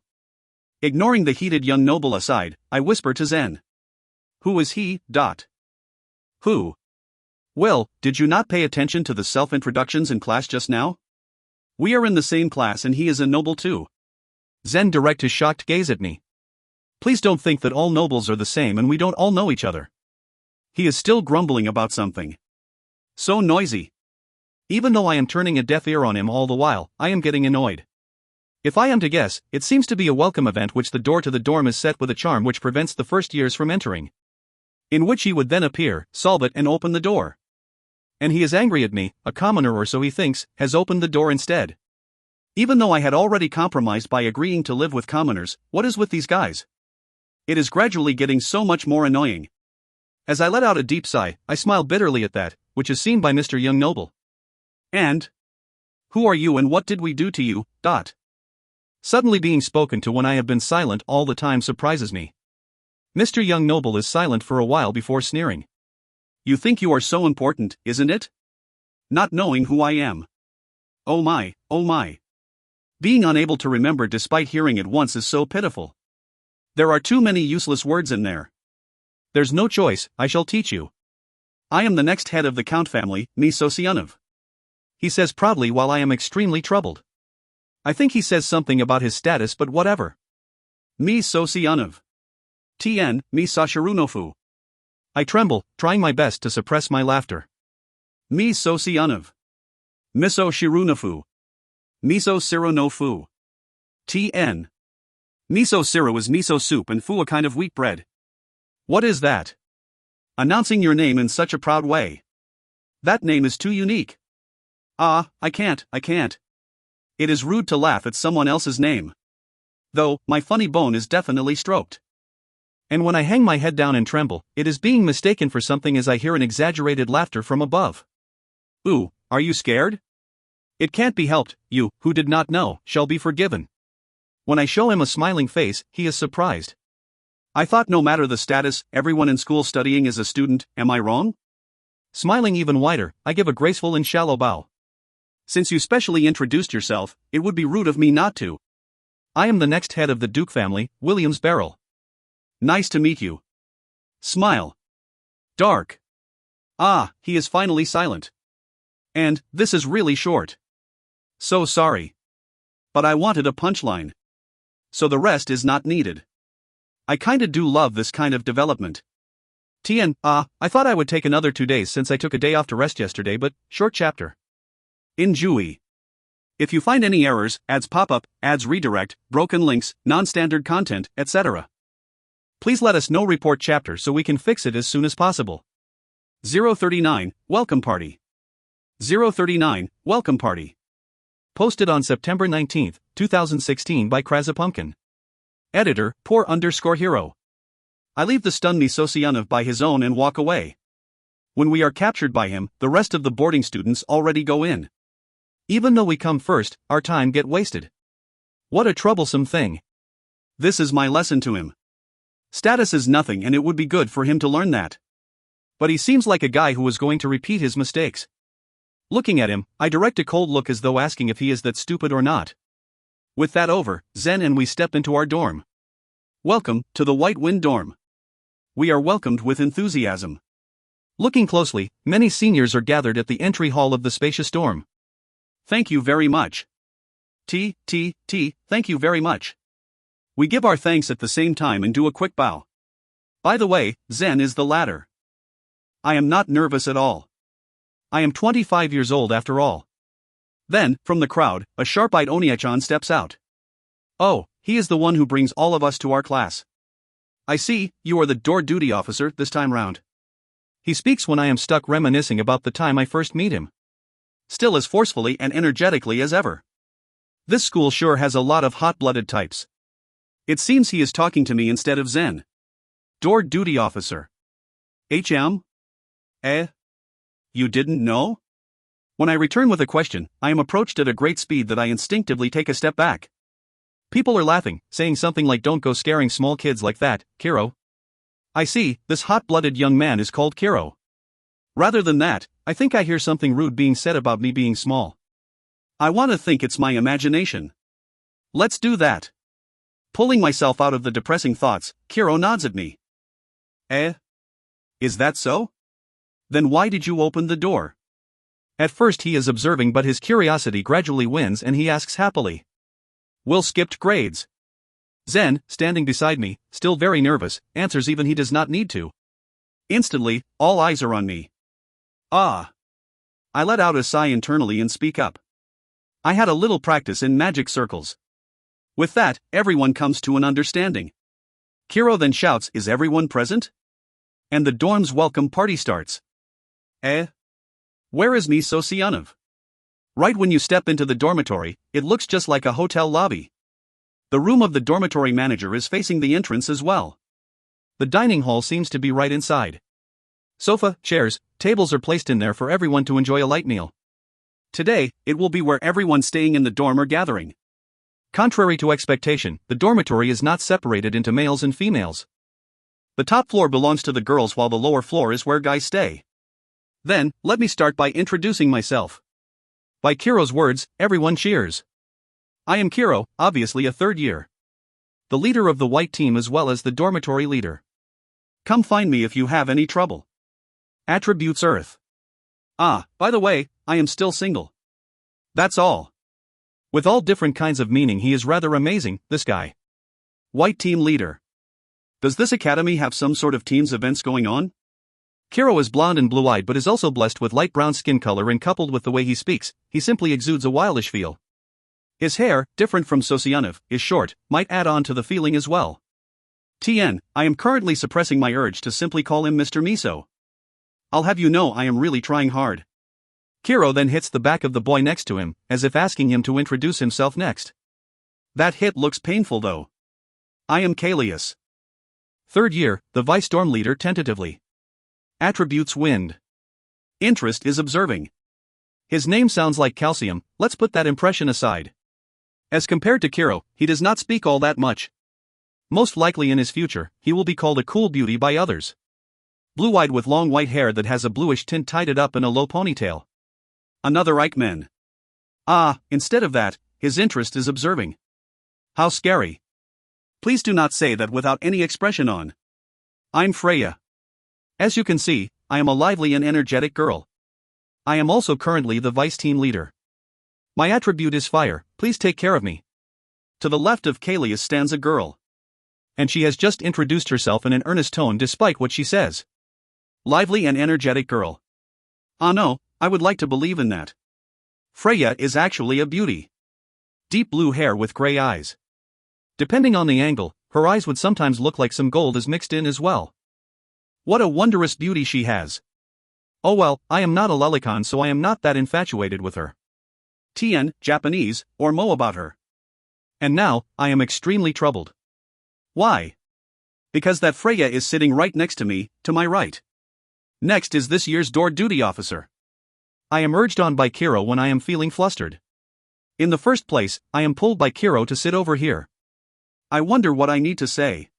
Ignoring the heated young noble aside, I whisper to Zen. Who is he? Who? Well, did you not pay attention to the self-introductions in class just now? We are in the same class and he is a noble too. Zen directs his shocked gaze at me. Please don't think that all nobles are the same and we don't all know each other. He is still grumbling about something. So noisy. Even though I am turning a deaf ear on him all the while, I am getting annoyed. If I am to guess, it seems to be a welcome event which the door to the dorm is set with a charm which prevents the first years from entering. In which he would then appear, solve it and open the door. And he is angry at me, a commoner or so he thinks, has opened the door instead. Even though I had already compromised by agreeing to live with commoners, what is with these guys? It is gradually getting so much more annoying. As I let out a deep sigh, I smile bitterly at that, which is seen by Mr. Young Noble. And? Who are you and what did we do to you? Suddenly being spoken to when I have been silent all the time surprises me. Mr. Young Noble is silent for a while before sneering. You think you are so important, isn't it? Not knowing who I am. Oh my, oh my. Being unable to remember despite hearing it once is so pitiful. There are too many useless words in there. There's no choice, I shall teach you. I am the next head of the Count family, me Sosyanov. He says proudly while I am extremely troubled. I think he says something about his status but whatever. Me Sosyanov. Tn, me Sasharunofu. I tremble, trying my best to suppress my laughter. Me Sosyanov. Miso Shirunofu. Miso Sironofu. Tn. Miso Siro is miso soup and fu a kind of wheat bread. What is that? Announcing your name in such a proud way. That name is too unique. I can't. It is rude to laugh at someone else's name. Though, my funny bone is definitely stroked. And when I hang my head down and tremble, it is being mistaken for something as I hear an exaggerated laughter from above. Ooh, are you scared? It can't be helped, you, who did not know, shall be forgiven. When I show him a smiling face, he is surprised. I thought no matter the status, everyone in school studying is a student, am I wrong? Smiling even wider, I give a graceful and shallow bow. Since you specially introduced yourself, it would be rude of me not to. I am the next head of the Duke family, William's Barrel. Nice to meet you. Smile. Dark. He is finally silent. And, this is really short. So sorry. But I wanted a punchline. So the rest is not needed. I kinda do love this kind of development. I thought I would take another 2 days since I took a day off to rest yesterday, but, short chapter. Enjoy. If you find any errors, ads pop up, ads redirect, broken links, non-standard content, etc. Please let us know. Report chapter so we can fix it as soon as possible. 039, Welcome Party. 039, Welcome Party. Posted on September 19, 2016 by Krasapumpkin. Editor, poor_hero. I leave the stunned Sosyanov by his own and walk away. When we are captured by him, the rest of the boarding students already go in. Even though we come first, our time get wasted. What a troublesome thing. This is my lesson to him. Status is nothing and it would be good for him to learn that. But he seems like a guy who is going to repeat his mistakes. Looking at him, I direct a cold look as though asking if he is that stupid or not. With that over, Zen and we step into our dorm. Welcome to the White Wind dorm. We are welcomed with enthusiasm. Looking closely, many seniors are gathered at the entry hall of the spacious dorm. Thank you very much. Thank you very much. We give our thanks at the same time and do a quick bow. By the way, Zen is the latter. I am not nervous at all. I am 25 years old after all. Then, from the crowd, a sharp-eyed Onyechan steps out. Oh, he is the one who brings all of us to our class. I see, you are the door duty officer this time round. He speaks when I am stuck reminiscing about the time I first meet him. Still as forcefully and energetically as ever. This school sure has a lot of hot-blooded types. It seems he is talking to me instead of Zen. Door duty officer. HM? You didn't know? When I return with a question, I am approached at a great speed that I instinctively take a step back. People are laughing, saying something like don't go scaring small kids like that, Kiro. I see, this hot-blooded young man is called Kiro. Rather than that, I think I hear something rude being said about me being small. I want to think it's my imagination. Let's do that. Pulling myself out of the depressing thoughts, Kiro nods at me. Is that so? Then why did you open the door? At first he is observing, but his curiosity gradually wins and he asks happily. Will skipped grades. Zen, standing beside me, still very nervous, answers even he does not need to. Instantly, all eyes are on me. I let out a sigh internally and speak up. I had a little practice in magic circles. With that, everyone comes to an understanding. Kiro then shouts, "Is everyone present?" And the dorm's welcome party starts. Where is Miss Sosianov? Right when you step into the dormitory, it looks just like a hotel lobby. The room of the dormitory manager is facing the entrance as well. The dining hall seems to be right inside. Sofa, chairs, tables are placed in there for everyone to enjoy a light meal. Today, it will be where everyone staying in the dorm are gathering. Contrary to expectation, the dormitory is not separated into males and females. The top floor belongs to the girls while the lower floor is where guys stay. Then, let me start by introducing myself. By Kiro's words, everyone cheers. I am Kiro, obviously a third year. The leader of the white team as well as the dormitory leader. Come find me if you have any trouble. Attributes Earth. By the way, I am still single. That's all. With all different kinds of meaning, he is rather amazing, this guy. White team leader. Does this academy have some sort of teams events going on? Kiro is blonde and blue-eyed but is also blessed with light brown skin color, and coupled with the way he speaks, he simply exudes a wildish feel. His hair, different from Sosianov, is short, might add on to the feeling as well. I am currently suppressing my urge to simply call him Mr. Miso. I'll have you know I am really trying hard. Kiro then hits the back of the boy next to him, as if asking him to introduce himself next. That hit looks painful though. I am Kalius. Third year, the vice dorm leader tentatively. Attributes wind. Interest is observing. His name sounds like calcium, let's put that impression aside. As compared to Kiro, he does not speak all that much. Most likely in his future, he will be called a cool beauty by others. Blue-eyed with long white hair that has a bluish tint, tied it up in a low ponytail. Another Eichmann. Instead of that, his interest is observing. How scary. Please do not say that without any expression on. I'm Freya. As you can see, I am a lively and energetic girl. I am also currently the vice team leader. My attribute is fire, please take care of me. To the left of Kalius stands a girl. And she has just introduced herself in an earnest tone despite what she says. Lively and energetic girl. No, I would like to believe in that. Freya is actually a beauty. Deep blue hair with gray eyes. Depending on the angle, her eyes would sometimes look like some gold is mixed in as well. What a wondrous beauty she has. Oh well, I am not a lolicon, so I am not that infatuated with her. Japanese, or Mo about her. And now, I am extremely troubled. Why? Because that Freya is sitting right next to me, to my right. Next is this year's door duty officer. I am urged on by Kiro when I am feeling flustered. In the first place, I am pulled by Kiro to sit over here. I wonder what I need to say.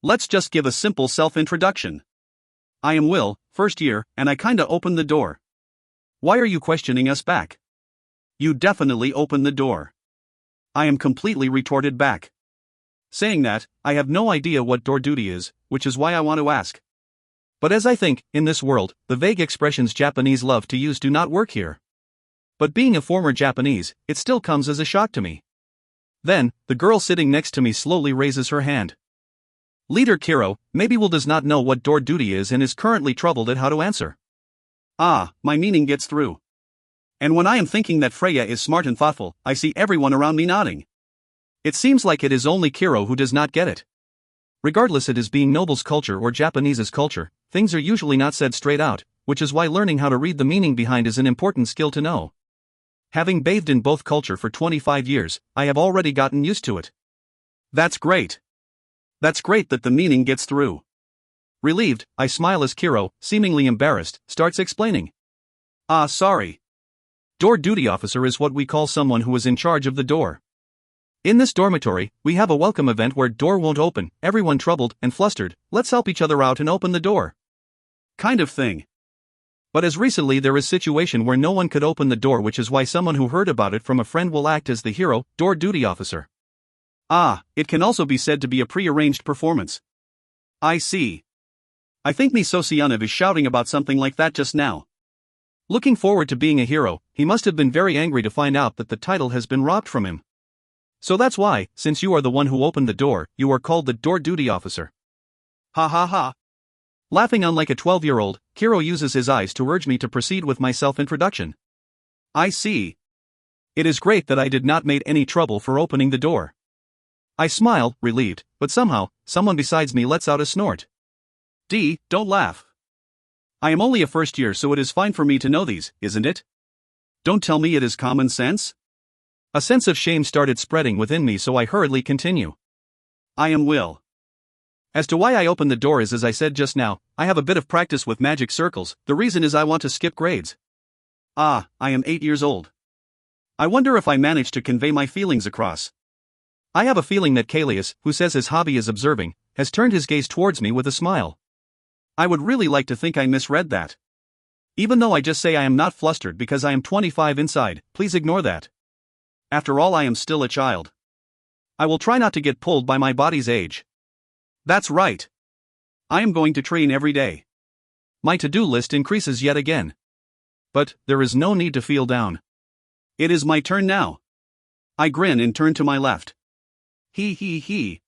Let's just give a simple self-introduction. I am Will, first year, and I kinda opened the door. Why are you questioning us back? You definitely opened the door. I am completely retorted back. Saying that, I have no idea what door duty is, which is why I want to ask. But as I think, in this world, the vague expressions Japanese love to use do not work here. But being a former Japanese, it still comes as a shock to me. Then, the girl sitting next to me slowly raises her hand. Leader Kiro, maybe Will does not know what door duty is and is currently troubled at how to answer. My meaning gets through. And when I am thinking that Freya is smart and thoughtful, I see everyone around me nodding. It seems like it is only Kiro who does not get it. Regardless it is being Noble's culture or Japanese's culture, things are usually not said straight out, which is why learning how to read the meaning behind is an important skill to know. Having bathed in both culture for 25 years, I have already gotten used to it. That's great. That's great that the meaning gets through. Relieved, I smile as Kiro, seemingly embarrassed, starts explaining. Sorry. Door duty officer is what we call someone who is in charge of the door. In this dormitory, we have a welcome event where door won't open, everyone troubled and flustered, let's help each other out and open the door. Kind of thing. But as recently there is situation where no one could open the door, which is why someone who heard about it from a friend will act as the hero, door duty officer. Ah, it can also be said to be a pre-arranged performance. I see. I think Misosionov is shouting about something like that just now. Looking forward to being a hero, he must have been very angry to find out that the title has been robbed from him. So that's why, since you are the one who opened the door, you are called the door duty officer. Ha ha ha. Laughing unlike a 12-year-old, Kiro uses his eyes to urge me to proceed with my self-introduction. I see. It is great that I did not make any trouble for opening the door. I smile, relieved, but somehow, someone besides me lets out a snort. Don't laugh. I am only a first year, so it is fine for me to know these, isn't it? Don't tell me it is common sense. A sense of shame started spreading within me, so I hurriedly continue. I am Will. As to why I opened the door is as I said just now, I have a bit of practice with magic circles. The reason is I want to skip grades. Ah, I am 8 years old. I wonder if I managed to convey my feelings across. I have a feeling that Kalius, who says his hobby is observing, has turned his gaze towards me with a smile. I would really like to think I misread that. Even though I just say I am not flustered because I am 25 inside, please ignore that. After all, I am still a child. I will try not to get pulled by my body's age. That's right. I am going to train every day. My to-do list increases yet again. But there is no need to feel down. It is my turn now. I grin and turn to my left. He.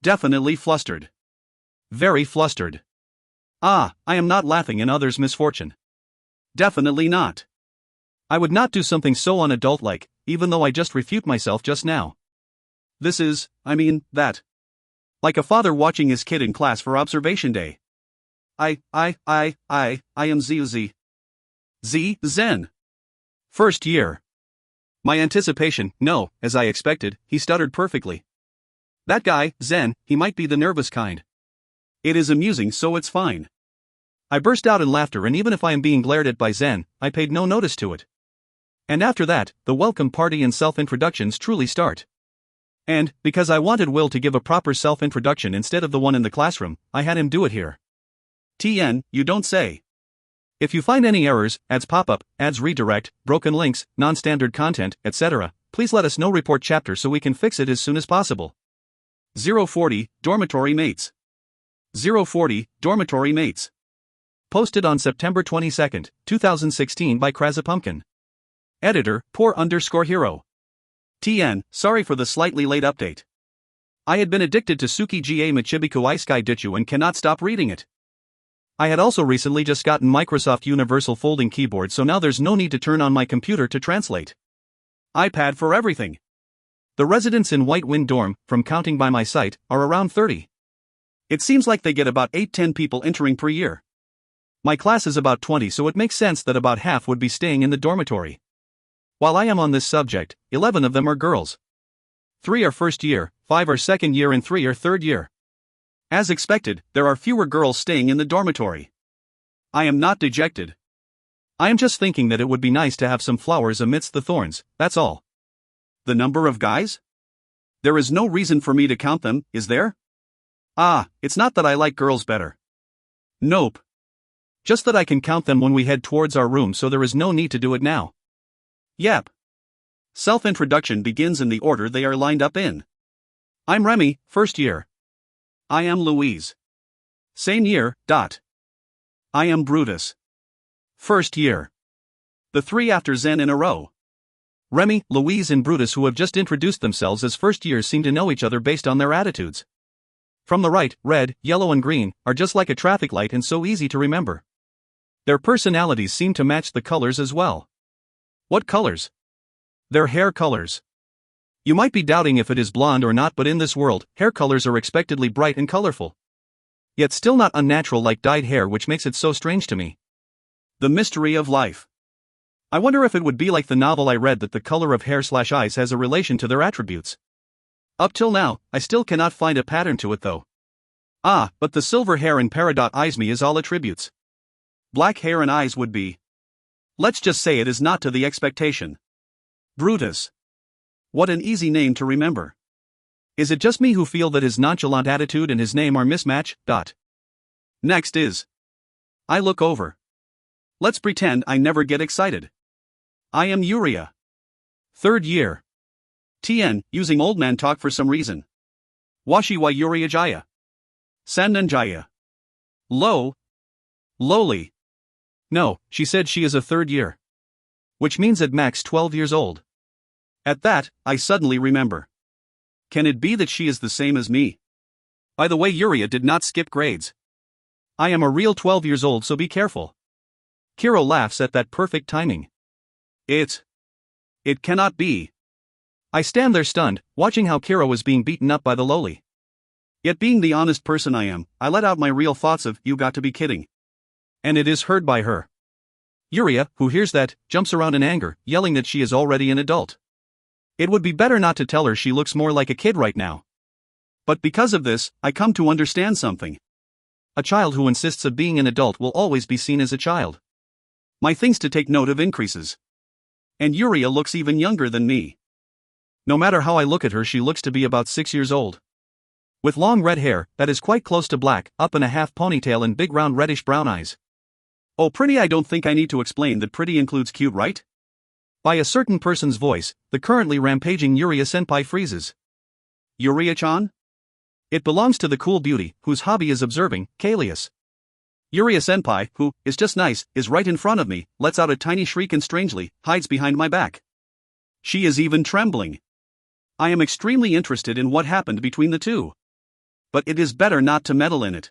Definitely flustered. Very flustered. Ah, I am not laughing in others' misfortune. Definitely not. I would not do something so unadult-like, even though I just refute myself just now. This is, that. Like a father watching his kid in class for observation day. I am Z. Zen. First year. My anticipation, no, as I expected, he stuttered perfectly. That guy, Zen, he might be the nervous kind. It is amusing, so it's fine. I burst out in laughter, and even if I am being glared at by Zen, I paid no notice to it. And after that, the welcome party and self-introductions truly start. And, because I wanted Will to give a proper self-introduction instead of the one in the classroom, I had him do it here. TN, you don't say. If you find any errors, ads pop-up, ads redirect, broken links, non-standard content, etc., please let us know. Report chapter so we can fix it as soon as possible. 040, Dormitory Mates. 040, Dormitory Mates. Posted on September 22, 2016 by Krasapumpkin. Editor, poor_hero. TN, sorry for the slightly late update. I had been addicted to Suki ga Michibiku Isekai Ditchu and cannot stop reading it. I had also recently just gotten Microsoft Universal Folding Keyboard, so now there's no need to turn on my computer to translate. iPad for everything. The residents in White Wind Dorm, from counting by my site, are around 30. It seems like they get about 8-10 people entering per year. My class is about 20, so it makes sense that about half would be staying in the dormitory. While I am on this subject, 11 of them are girls. 3 are first year, 5 are second year, and 3 are third year. As expected, there are fewer girls staying in the dormitory. I am not dejected. I am just thinking that it would be nice to have some flowers amidst the thorns, that's all. The number of guys? There is no reason for me to count them, is there? Ah, it's not that I like girls better. Nope. Just that I can count them when we head towards our room, so there is no need to do it now. Yep. Self-introduction begins in the order they are lined up in. I'm Remy, first year. I am Louise. Same year, I am Brutus. First year. The 3 after Zen in a row. Remy, Louise, and Brutus, who have just introduced themselves as first years, seem to know each other based on their attitudes. From the right, red, yellow, and green are just like a traffic light and so easy to remember. Their personalities seem to match the colors as well. What colors? Their hair colors. You might be doubting if it is blonde or not, but in this world, hair colors are expectedly bright and colorful. Yet still not unnatural like dyed hair, which makes it so strange to me. The mystery of life. I wonder if it would be like the novel I read, that the color of hair/eyes has a relation to their attributes. Up till now, I still cannot find a pattern to it though. Ah, but the silver hair and peridot eyes me is all attributes. Black hair and eyes would be. Let's just say it is not to the expectation. Brutus. What an easy name to remember. Is it just me who feel that his nonchalant attitude and his name are mismatch? Next is. I look over. Let's pretend I never get excited. I am Yuria. Third year. TN, using old man talk for some reason. Washi wa Yuri Ajaya. Sananjaya. Low. Lowly. No, she said she is a third year. Which means at max 12 years old. At that, I suddenly remember. Can it be that she is the same as me? By the way, Yuria did not skip grades. I am a real 12 years old, so be careful. Kiro laughs at that perfect timing. It cannot be. I stand there stunned, watching how Kiro was being beaten up by the lowly. Yet being the honest person I am, I let out my real thoughts of, you got to be kidding. And it is heard by her. Yuria, who hears that, jumps around in anger, yelling that she is already an adult. It would be better not to tell her she looks more like a kid right now. But because of this, I come to understand something. A child who insists of being an adult will always be seen as a child. My things to take note of increases. And Yuria looks even younger than me. No matter how I look at her, she looks to be about 6 years old. With long red hair, that is quite close to black, up in a half ponytail and big round reddish brown eyes. Oh, pretty, I don't think I need to explain that pretty includes cute, right? By a certain person's voice, the currently rampaging Yuria senpai freezes. Yuria-chan? It belongs to the cool beauty, whose hobby is observing, Kalius. Yuria senpai, who is just nice, is right in front of me, lets out a tiny shriek and strangely hides behind my back. She is even trembling. I am extremely interested in what happened between the two. But it is better not to meddle in it.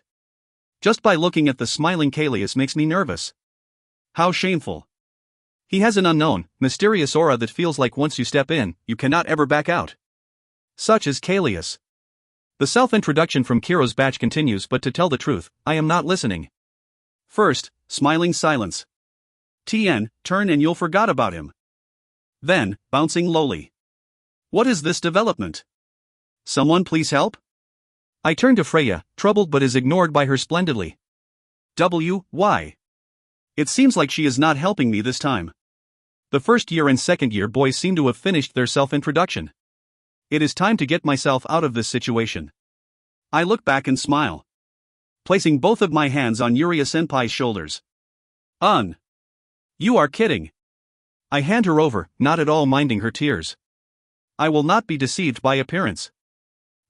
Just by looking at the smiling Kalius makes me nervous. How shameful. He has an unknown, mysterious aura that feels like once you step in, you cannot ever back out. Such is Kalius. The self-introduction from Kiro's batch continues, but to tell the truth, I am not listening. First, smiling silence. TN, turn and you'll forgot about him. Then, bouncing lowly. What is this development? Someone please help? I turn to Freya, troubled but is ignored by her splendidly. Why? It seems like she is not helping me this time. The first year and second year boys seem to have finished their self-introduction. It is time to get myself out of this situation. I look back and smile. Placing both of my hands on Yuria senpai's shoulders. You are kidding. I hand her over, not at all minding her tears. I will not be deceived by appearance.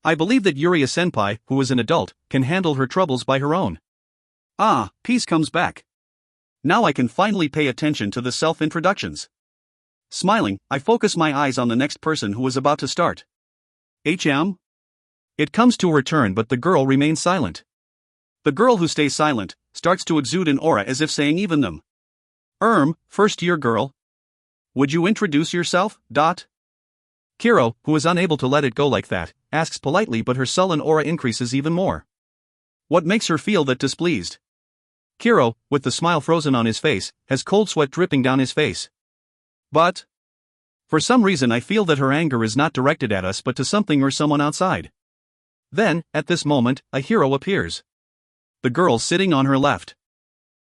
I believe that Yuria senpai, who is an adult, can handle her troubles by her own. Peace comes back. Now I can finally pay attention to the self-introductions. Smiling, I focus my eyes on the next person who is about to start. HM? It comes to her turn, but the girl remains silent. The girl who stays silent starts to exude an aura as if saying even them. First year girl. Would you introduce yourself? Kiro, who is unable to let it go like that, asks politely, but her sullen aura increases even more. What makes her feel that displeased? Kiro, with the smile frozen on his face, has cold sweat dripping down his face. But for some reason I feel that her anger is not directed at us but to something or someone outside. Then, at this moment, a hero appears. The girl sitting on her left.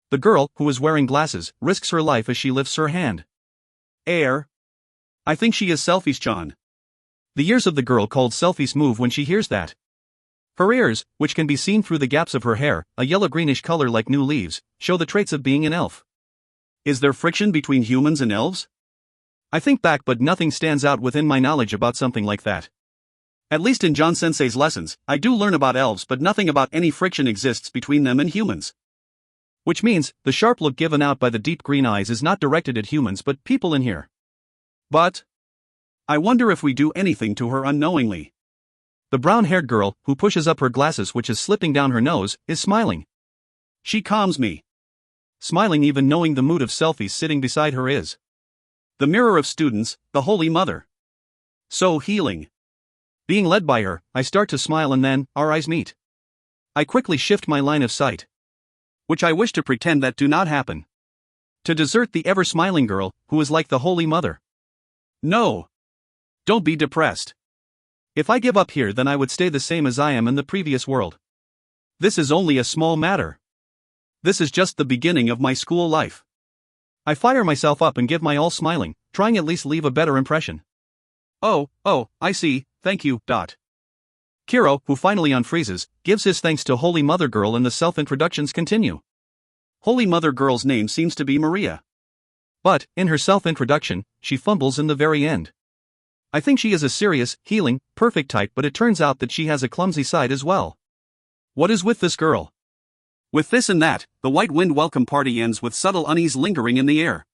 The girl, who is wearing glasses, risks her life as she lifts her hand. I think she is Selphy's-chan. The ears of the girl called Selphy's move when she hears that. Her ears, which can be seen through the gaps of her hair, a yellow-greenish color like new leaves, show the traits of being an elf. Is there friction between humans and elves? I think back, but nothing stands out within my knowledge about something like that. At least in John Sensei's lessons, I do learn about elves, but nothing about any friction exists between them and humans. Which means, the sharp look given out by the deep green eyes is not directed at humans but people in here. But I wonder if we do anything to her unknowingly. The brown-haired girl, who pushes up her glasses which is slipping down her nose, is smiling. She calms me. Smiling even knowing the mood of Selphy sitting beside her is. The mirror of students, the Holy Mother. So healing. Being led by her, I start to smile and then, our eyes meet. I quickly shift my line of sight. Which I wish to pretend that do not happen. To desert the ever-smiling girl, who is like the Holy Mother. No. Don't be depressed. If I give up here, then I would stay the same as I am in the previous world. This is only a small matter. This is just the beginning of my school life. I fire myself up and give my all, smiling, trying at least leave a better impression. Oh, I see, thank you. Kiro, who finally unfreezes, gives his thanks to Holy Mother Girl and the self-introductions continue. Holy Mother Girl's name seems to be Maria. But, in her self-introduction, she fumbles in the very end. I think she is a serious, healing, perfect type, but it turns out that she has a clumsy side as well. What is with this girl? With this and that, the White Wind welcome party ends with subtle unease lingering in the air.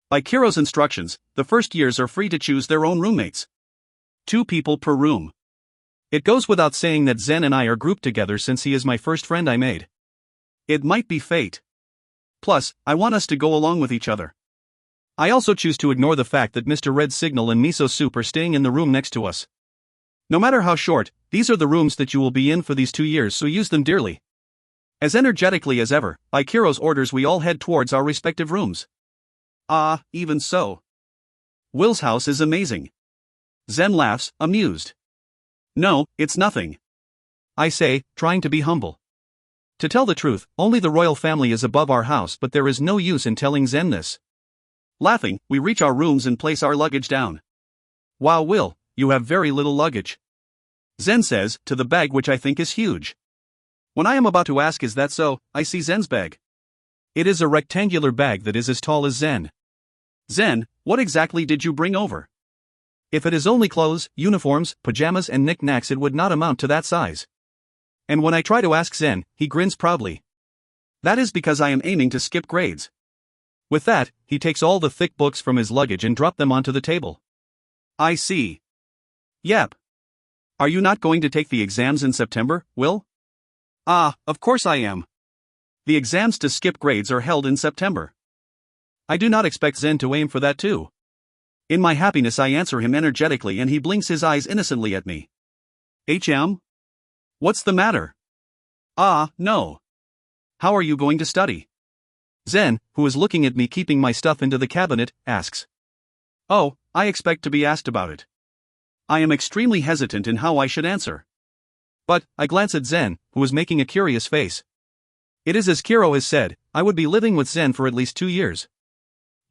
By Kiro's instructions, the first years are free to choose their own roommates. 2 people per room. It goes without saying that Zen and I are grouped together since he is my first friend I made. It might be fate. Plus, I want us to go along with each other. I also choose to ignore the fact that Mr. Red Signal and Miso Soup are staying in the room next to us. No matter how short, these are the rooms that you will be in for these 2 years, so use them dearly. As energetically as ever, by Kiro's orders we all head towards our respective rooms. Ah, even so. Will's house is amazing. Zen laughs, amused. No, it's nothing. I say, trying to be humble. To tell the truth, only the royal family is above our house, but there is no use in telling Zen this. Laughing, we reach our rooms and place our luggage down. Wow, Will, you have very little luggage. Zen says, to the bag, which I think is huge. When I am about to ask is that so, I see Zen's bag. It is a rectangular bag that is as tall as Zen. Zen, what exactly did you bring over? If it is only clothes, uniforms, pajamas and knickknacks, it would not amount to that size. And when I try to ask Zen, he grins proudly. That is because I am aiming to skip grades. With that, he takes all the thick books from his luggage and drops them onto the table. I see. Yep. Are you not going to take the exams in September, Will? Ah, of course I am. The exams to skip grades are held in September. I do not expect Zen to aim for that too. In my happiness I answer him energetically and he blinks his eyes innocently at me. HM? What's the matter? Ah, no. How are you going to study? Zen, who is looking at me keeping my stuff into the cabinet, asks. Oh, I expect to be asked about it. I am extremely hesitant in how I should answer. But, I glance at Zen, who is making a curious face. It is as Kiro has said, I would be living with Zen for at least 2 years.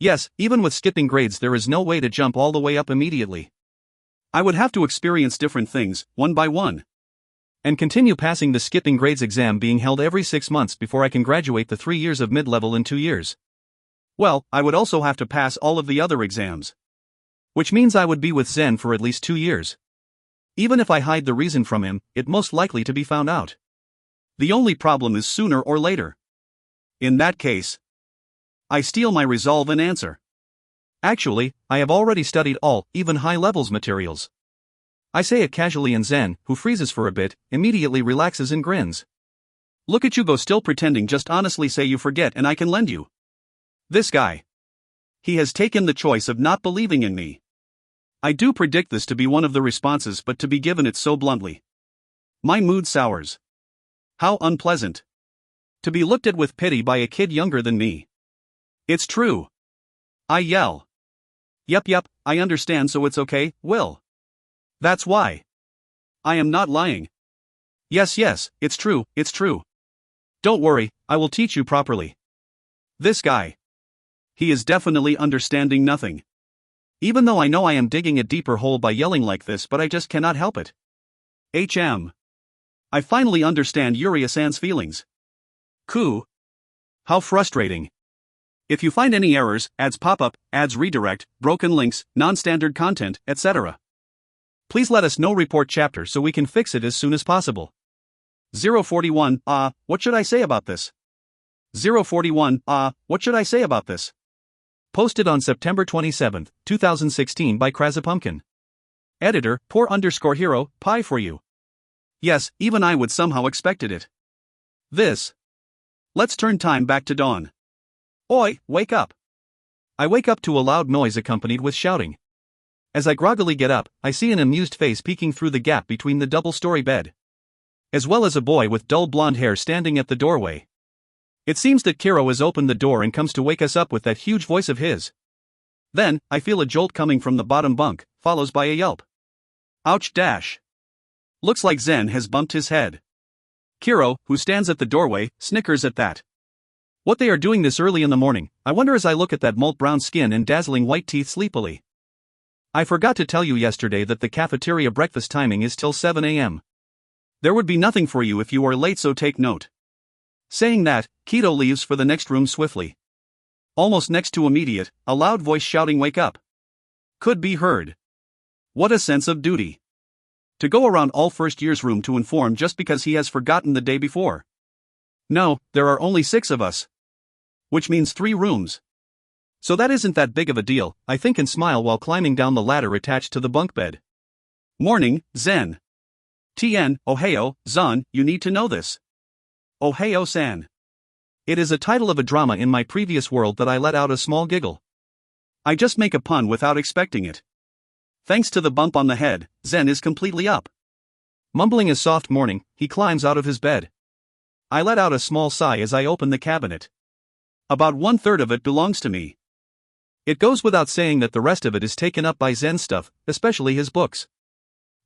Yes, even with skipping grades there is no way to jump all the way up immediately. I would have to experience different things, one by one. And continue passing the skipping grades exam being held every 6 months before I can graduate the 3 years of mid-level in 2 years. Well, I would also have to pass all of the other exams. Which means I would be with Zen for at least 2 years. Even if I hide the reason from him, it's most likely to be found out. The only problem is sooner or later. In that case, I steel my resolve and answer. Actually, I have already studied all, even high levels materials. I say it casually and Zen, who freezes for a bit, immediately relaxes and grins. Look at you go, still pretending. Just honestly say you forget and I can lend you. This guy. He has taken the choice of not believing in me. I do predict this to be one of the responses, but to be given it so bluntly. My mood sours. How unpleasant. To be looked at with pity by a kid younger than me. It's true. I yell. Yep, I understand, so it's okay, Will. That's why. I am not lying. Yes, it's true. Don't worry, I will teach you properly. This guy. He is definitely understanding nothing. Even though I know I am digging a deeper hole by yelling like this, but I just cannot help it. I finally understand Yuria-san's feelings. How frustrating. If you find any errors, ads pop up, ads redirect, broken links, non-standard content, etc. Please let us know. Report chapter so we can fix it as soon as possible. 041, what should I say about this? 041, what should I say about this? Posted on September 27, 2016 by Krazapumpkin. Editor, poor_hero, pie for you. Yes, even I would somehow expected it. This. Let's turn time back to dawn. Oi, wake up. I wake up to a loud noise accompanied with shouting. As I groggily get up, I see an amused face peeking through the gap between the double-story bed. As well as a boy with dull blonde hair standing at the doorway. It seems that Kiro has opened the door and comes to wake us up with that huge voice of his. Then, I feel a jolt coming from the bottom bunk, follows by a yelp. Ouch dash. Looks like Zen has bumped his head. Kiro, who stands at the doorway, snickers at that. What they are doing this early in the morning, I wonder as I look at that malt brown skin and dazzling white teeth sleepily. I forgot to tell you yesterday that the cafeteria breakfast timing is till 7 a.m. There would be nothing for you if you are late, so take note. Saying that, Keto leaves for the next room swiftly. Almost next to immediate, a loud voice shouting wake up. Could be heard. What a sense of duty. To go around all first year's room to inform just because he has forgotten the day before. No, there are only 6 of us. Which means 3 rooms. So that isn't that big of a deal, I think, and smile while climbing down the ladder attached to the bunk bed. Morning, Zen. Tien, Ohio, Zan, you need to know this. Ohio-san. It is a title of a drama in my previous world that I let out a small giggle. I just make a pun without expecting it. Thanks to the bump on the head, Zen is completely up. Mumbling a soft morning, he climbs out of his bed. I let out a small sigh as I open the cabinet. About 1/3 of it belongs to me. It goes without saying that the rest of it is taken up by Zen stuff, especially his books.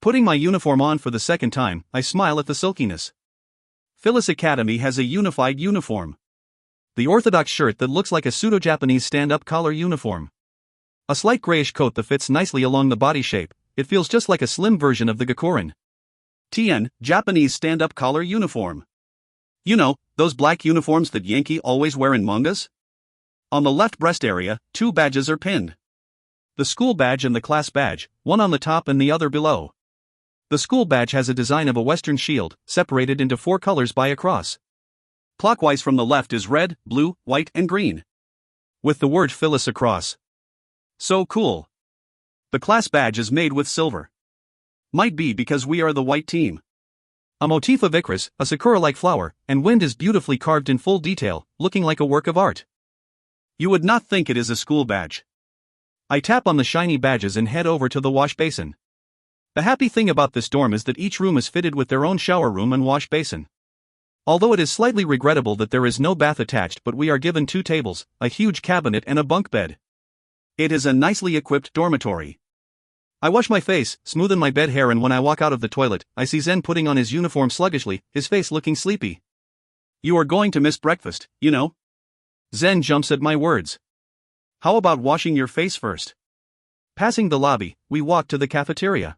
Putting my uniform on for the second time, I smile at the silkiness. Phillis Academy has a unified uniform. The orthodox shirt that looks like a pseudo-Japanese stand-up collar uniform. A slight grayish coat that fits nicely along the body shape, it feels just like a slim version of the Gakurin. Tien, Japanese stand-up collar uniform. You know, those black uniforms that Yankee always wear in mangas? On the left breast area, 2 badges are pinned. The school badge and the class badge, one on the top and the other below. The school badge has a design of a Western shield, separated into 4 colors by a cross. Clockwise from the left is red, blue, white, and green. With the word Phillis across. So cool. The class badge is made with silver. Might be because we are the white team. A motif of Icarus, a sakura-like flower, and wind is beautifully carved in full detail, looking like a work of art. You would not think it is a school badge. I tap on the shiny badges and head over to the wash basin. The happy thing about this dorm is that each room is fitted with their own shower room and wash basin. Although it is slightly regrettable that there is no bath attached, but we are given 2 tables, a huge cabinet and a bunk bed. It is a nicely equipped dormitory. I wash my face, smoothen my bed hair, and when I walk out of the toilet, I see Zen putting on his uniform sluggishly, his face looking sleepy. You are going to miss breakfast, you know? Zen jumps at my words. How about washing your face first? Passing the lobby, we walk to the cafeteria.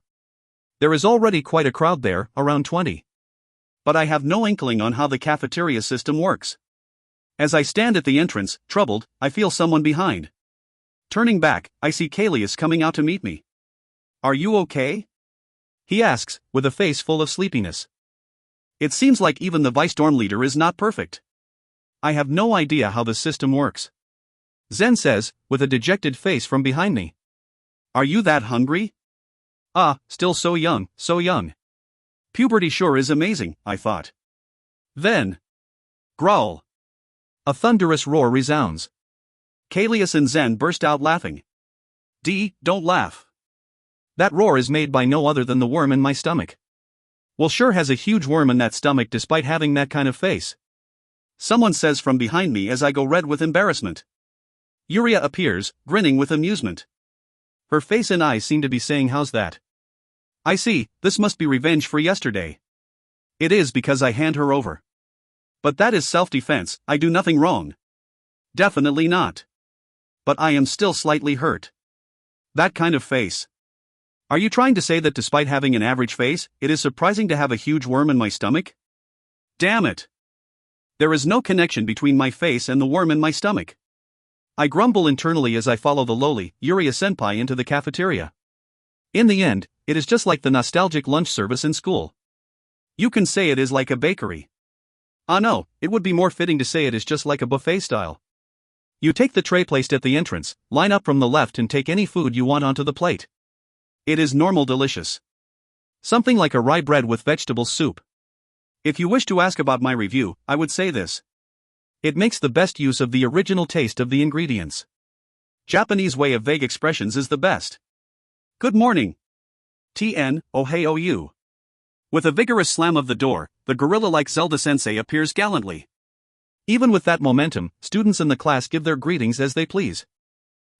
There is already quite a crowd there, around 20. But I have no inkling on how the cafeteria system works. As I stand at the entrance, troubled, I feel someone behind. Turning back, I see Callius coming out to meet me. Are you okay? He asks, with a face full of sleepiness. It seems like even the vice dorm leader is not perfect. I have no idea how the system works. Zen says, with a dejected face from behind me. Are you that hungry? Ah, still so young, so young. Puberty sure is amazing, I thought. Then. Growl. A thunderous roar resounds. Callius and Zen burst out laughing. Don't laugh. That roar is made by no other than the worm in my stomach. Well, sure has a huge worm in that stomach despite having that kind of face. Someone says from behind me as I go red with embarrassment. Yuria appears, grinning with amusement. Her face and eyes seem to be saying, how's that? I see, this must be revenge for yesterday. It is because I hand her over. But that is self-defense, I do nothing wrong. Definitely not. But I am still slightly hurt. That kind of face. Are you trying to say that despite having an average face, it is surprising to have a huge worm in my stomach? Damn it. There is no connection between my face and the worm in my stomach. I grumble internally as I follow the lowly, Yuria-senpai into the cafeteria. In the end, it is just like the nostalgic lunch service in school. You can say it is like a bakery. Ah no, it would be more fitting to say it is just like a buffet style. You take the tray placed at the entrance, line up from the left and take any food you want onto the plate. It is normal delicious. Something like a rye bread with vegetable soup. If you wish to ask about my review, I would say this. It makes the best use of the original taste of the ingredients. Japanese way of vague expressions is the best. Good morning. Tien, Ohio you. With a vigorous slam of the door, the gorilla-like Zelda-sensei appears gallantly. Even with that momentum, students in the class give their greetings as they please.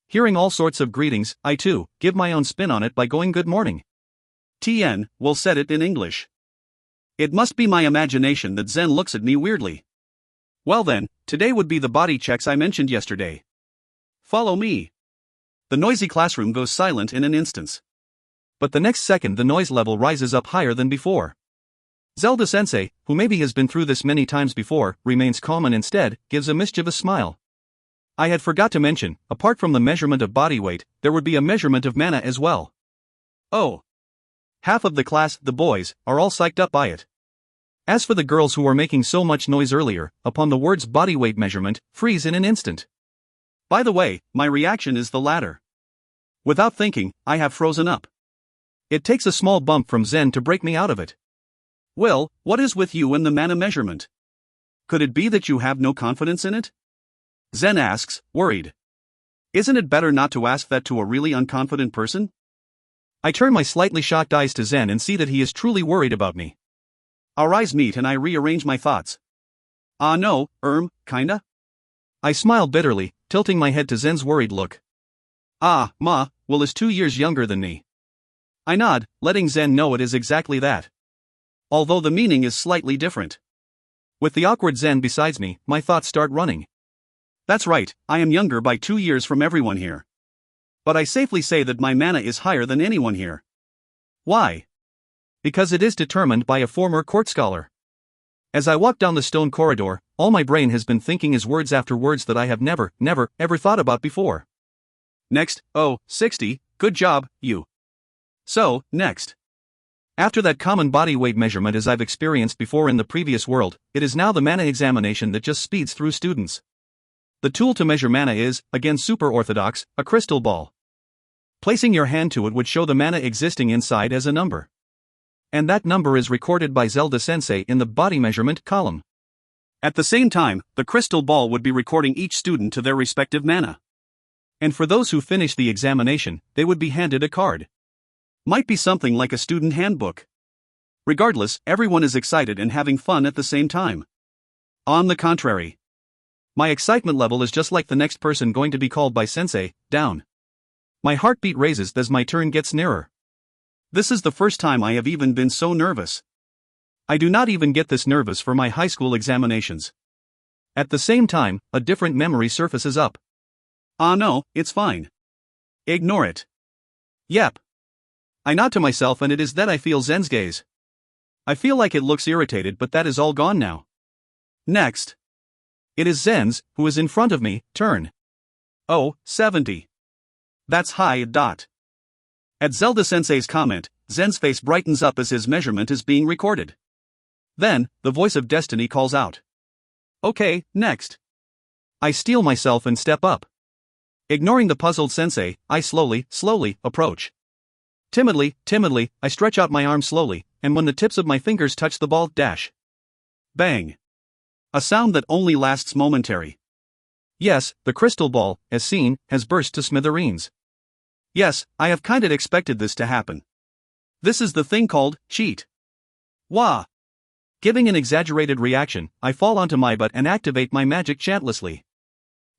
Hearing all sorts of greetings, I too, give my own spin on it by going good morning. Tien, will said it in English. It must be my imagination that Zen looks at me weirdly. Well then, today would be the body checks I mentioned yesterday. Follow me. The noisy classroom goes silent in an instant. But the next second the noise level rises up higher than before. Zelda-sensei, who maybe has been through this many times before, remains calm and instead, gives a mischievous smile. I had forgot to mention, apart from the measurement of body weight, there would be a measurement of mana as well. Oh. Half of the class, the boys, are all psyched up by it. As for the girls who were making so much noise earlier, upon the words body weight measurement, freeze in an instant. By the way, my reaction is the latter. Without thinking, I have frozen up. It takes a small bump from Zen to break me out of it. Well, what is with you and the mana measurement? Could it be that you have no confidence in it? Zen asks, worried. Isn't it better not to ask that to a really unconfident person? I turn my slightly shocked eyes to Zen and see that he is truly worried about me. Our eyes meet and I rearrange my thoughts. No, kinda? I smile bitterly, tilting my head to Zen's worried look. Will is 2 years younger than me. I nod, letting Zen know it is exactly that. Although the meaning is slightly different. With the awkward Zen besides me, my thoughts start running. That's right, I am younger by 2 years from everyone here. But I safely say that my mana is higher than anyone here. Why? Because it is determined by a former court scholar. As I walk down the stone corridor, all my brain has been thinking is words after words that I have never, ever thought about before. Next, 60, good job, you. So, next. After that common body weight measurement as I've experienced before in the previous world, it is now the mana examination that just speeds through students. The tool to measure mana is, again super orthodox, a crystal ball. Placing your hand to it would show the mana existing inside as a number. And that number is recorded by Zelda-sensei in the body measurement column. At the same time, the crystal ball would be recording each student to their respective mana. And for those who finish the examination, they would be handed a card. Might be something like a student handbook. Regardless, everyone is excited and having fun at the same time. On the contrary, my excitement level is just like the next person going to be called by sensei, down. My heartbeat raises as my turn gets nearer. This is the first time I have even been so nervous. I do not even get this nervous for my high school examinations. At the same time, a different memory surfaces up. No, it's fine. Ignore it. Yep. I nod to myself and it is then I feel Zen's gaze. I feel like it looks irritated, but that is all gone now. Next. It is Zen's, who is in front of me, turn. 70. That's high. At Zelda-sensei's comment, Zen's face brightens up as his measurement is being recorded. Then, the voice of destiny calls out. Okay, next. I steel myself and step up. Ignoring the puzzled sensei, I slowly approach. Timidly, I stretch out my arm slowly, and when the tips of my fingers touch the ball, dash. Bang. A sound that only lasts momentary. Yes, the crystal ball, as seen, has burst to smithereens. Yes, I have kinda expected this to happen. This is the thing called cheat. Wah! Giving an exaggerated reaction, I fall onto my butt and activate my magic chantlessly.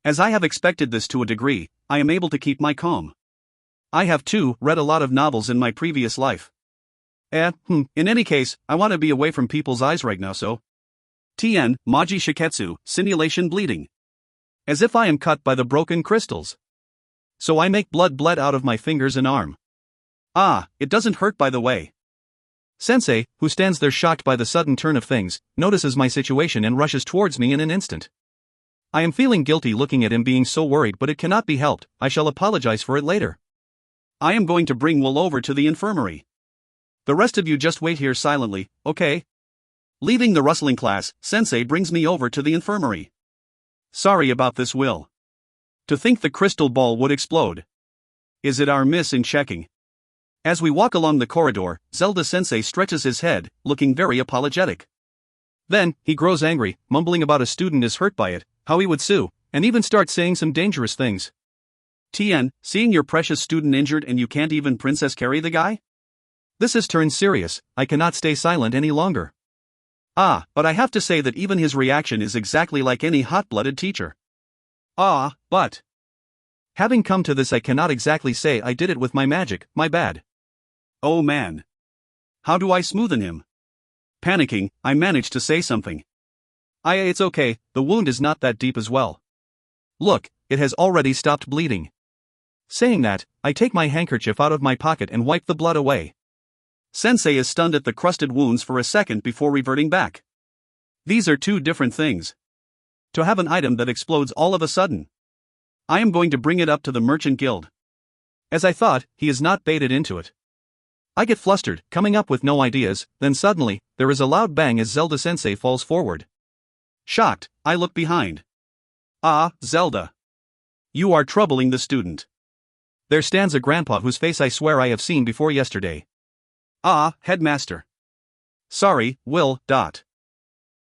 As I have expected this to a degree, I am able to keep my calm. I have too read a lot of novels in my previous life. In any case, I want to be away from people's eyes right now, so. Maji Shiketsu, simulation bleeding. As if I am cut by the broken crystals. So I make blood bled out of my fingers and arm. It doesn't hurt, by the way. Sensei, who stands there shocked by the sudden turn of things, notices my situation and rushes towards me in an instant. I am feeling guilty looking at him being so worried, but it cannot be helped. I shall apologize for it later. I am going to bring Will over to the infirmary. The rest of you just wait here silently, okay? Leaving the rustling class, Sensei brings me over to the infirmary. Sorry about this, Will. To think the crystal ball would explode. Is it our miss in checking? As we walk along the corridor, Zelda-sensei stretches his head, looking very apologetic. Then, he grows angry, mumbling about a student is hurt by it, how he would sue, and even starts saying some dangerous things. Seeing your precious student injured and you can't even princess carry the guy? This has turned serious. I cannot stay silent any longer. But I have to say that even his reaction is exactly like any hot-blooded teacher. But. Having come to this, I cannot exactly say I did it with my magic, my bad. Oh man. How do I smoothen him? Panicking, I manage to say something. It's okay, the wound is not that deep as well. Look, it has already stopped bleeding. Saying that, I take my handkerchief out of my pocket and wipe the blood away. Sensei is stunned at the crusted wounds for a second before reverting back. These are two different things. To have an item that explodes all of a sudden. I am going to bring it up to the Merchant Guild. As I thought, he is not baited into it. I get flustered, coming up with no ideas, then suddenly, there is a loud bang as Zelda-sensei falls forward. Shocked, I look behind. Ah, Zelda. You are troubling the student. There stands a grandpa whose face I swear I have seen before yesterday. Ah, headmaster. Sorry, Will.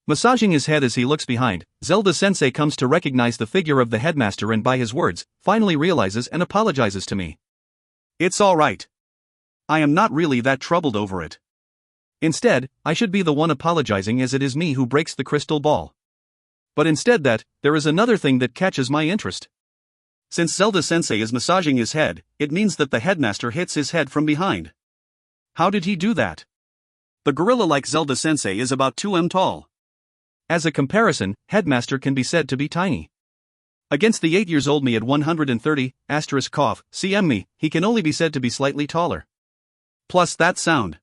Massaging his head as he looks behind, Zelda-sensei comes to recognize the figure of the headmaster and by his words, finally realizes and apologizes to me. It's all right. I am not really that troubled over it. Instead, I should be the one apologizing as it is me who breaks the crystal ball. But instead there is another thing that catches my interest. Since Zelda-sensei is massaging his head, it means that the headmaster hits his head from behind. How did he do that? The gorilla-like Zelda-sensei is about 2 m tall. As a comparison, headmaster can be said to be tiny. Against the 8-year-old me at 130, cm me, he can only be said to be slightly taller. Plus that sound.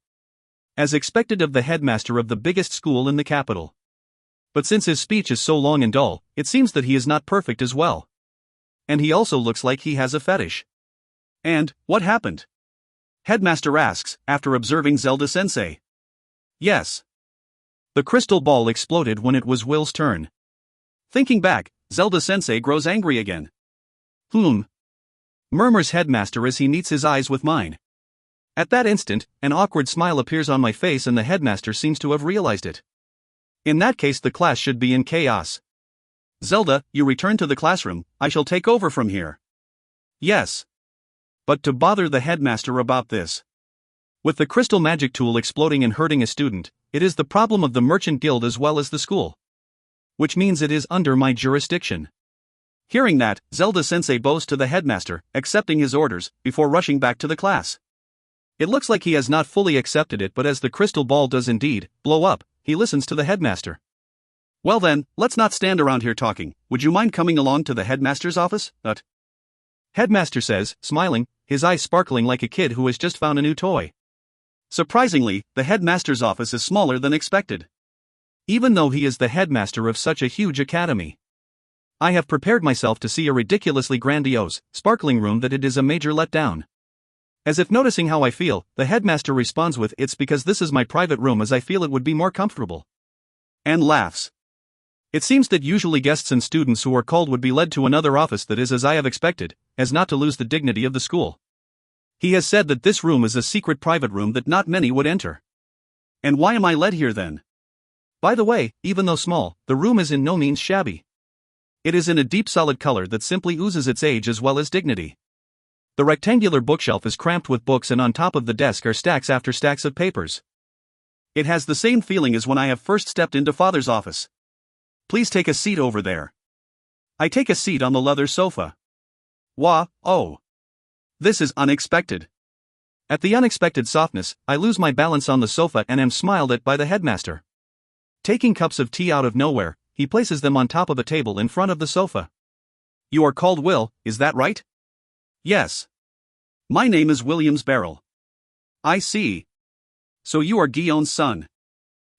As expected of the headmaster of the biggest school in the capital. But since his speech is so long and dull, it seems that he is not perfect as well. And he also looks like he has a fetish. And, what happened? Headmaster asks, after observing Zelda-sensei. Yes. The crystal ball exploded when it was Will's turn. Thinking back, Zelda-sensei grows angry again. Murmurs headmaster as he meets his eyes with mine. At that instant, an awkward smile appears on my face and the headmaster seems to have realized it. In that case the class should be in chaos. Zelda, you return to the classroom, I shall take over from here. Yes. But to bother the headmaster about this. With the crystal magic tool exploding and hurting a student, it is the problem of the merchant guild as well as the school. Which means it is under my jurisdiction. Hearing that, Zelda-sensei bows to the headmaster, accepting his orders, before rushing back to the class. It looks like he has not fully accepted it, but as the crystal ball does indeed blow up, he listens to the headmaster. Well then, let's not stand around here talking. Would you mind coming along to the headmaster's office? Headmaster says, smiling, his eyes sparkling like a kid who has just found a new toy. Surprisingly, the headmaster's office is smaller than expected. Even though he is the headmaster of such a huge academy. I have prepared myself to see a ridiculously grandiose, sparkling room that it is a major letdown. As if noticing how I feel, the headmaster responds with, "It's because this is my private room as I feel it would be more comfortable." And laughs. It seems that usually guests and students who are called would be led to another office that is as I have expected, as not to lose the dignity of the school. He has said that this room is a secret private room that not many would enter. And why am I led here then? By the way, even though small, the room is in no means shabby. It is in a deep solid color that simply oozes its age as well as dignity. The rectangular bookshelf is cramped with books and on top of the desk are stacks after stacks of papers. It has the same feeling as when I have first stepped into Father's office. Please take a seat over there. I take a seat on the leather sofa. Oh. This is unexpected. At the unexpected softness, I lose my balance on the sofa and am smiled at by the headmaster. Taking cups of tea out of nowhere, he places them on top of a table in front of the sofa. You are called Will, is that right? Yes. My name is William's Barrel. I see. So you are Guillaume's son.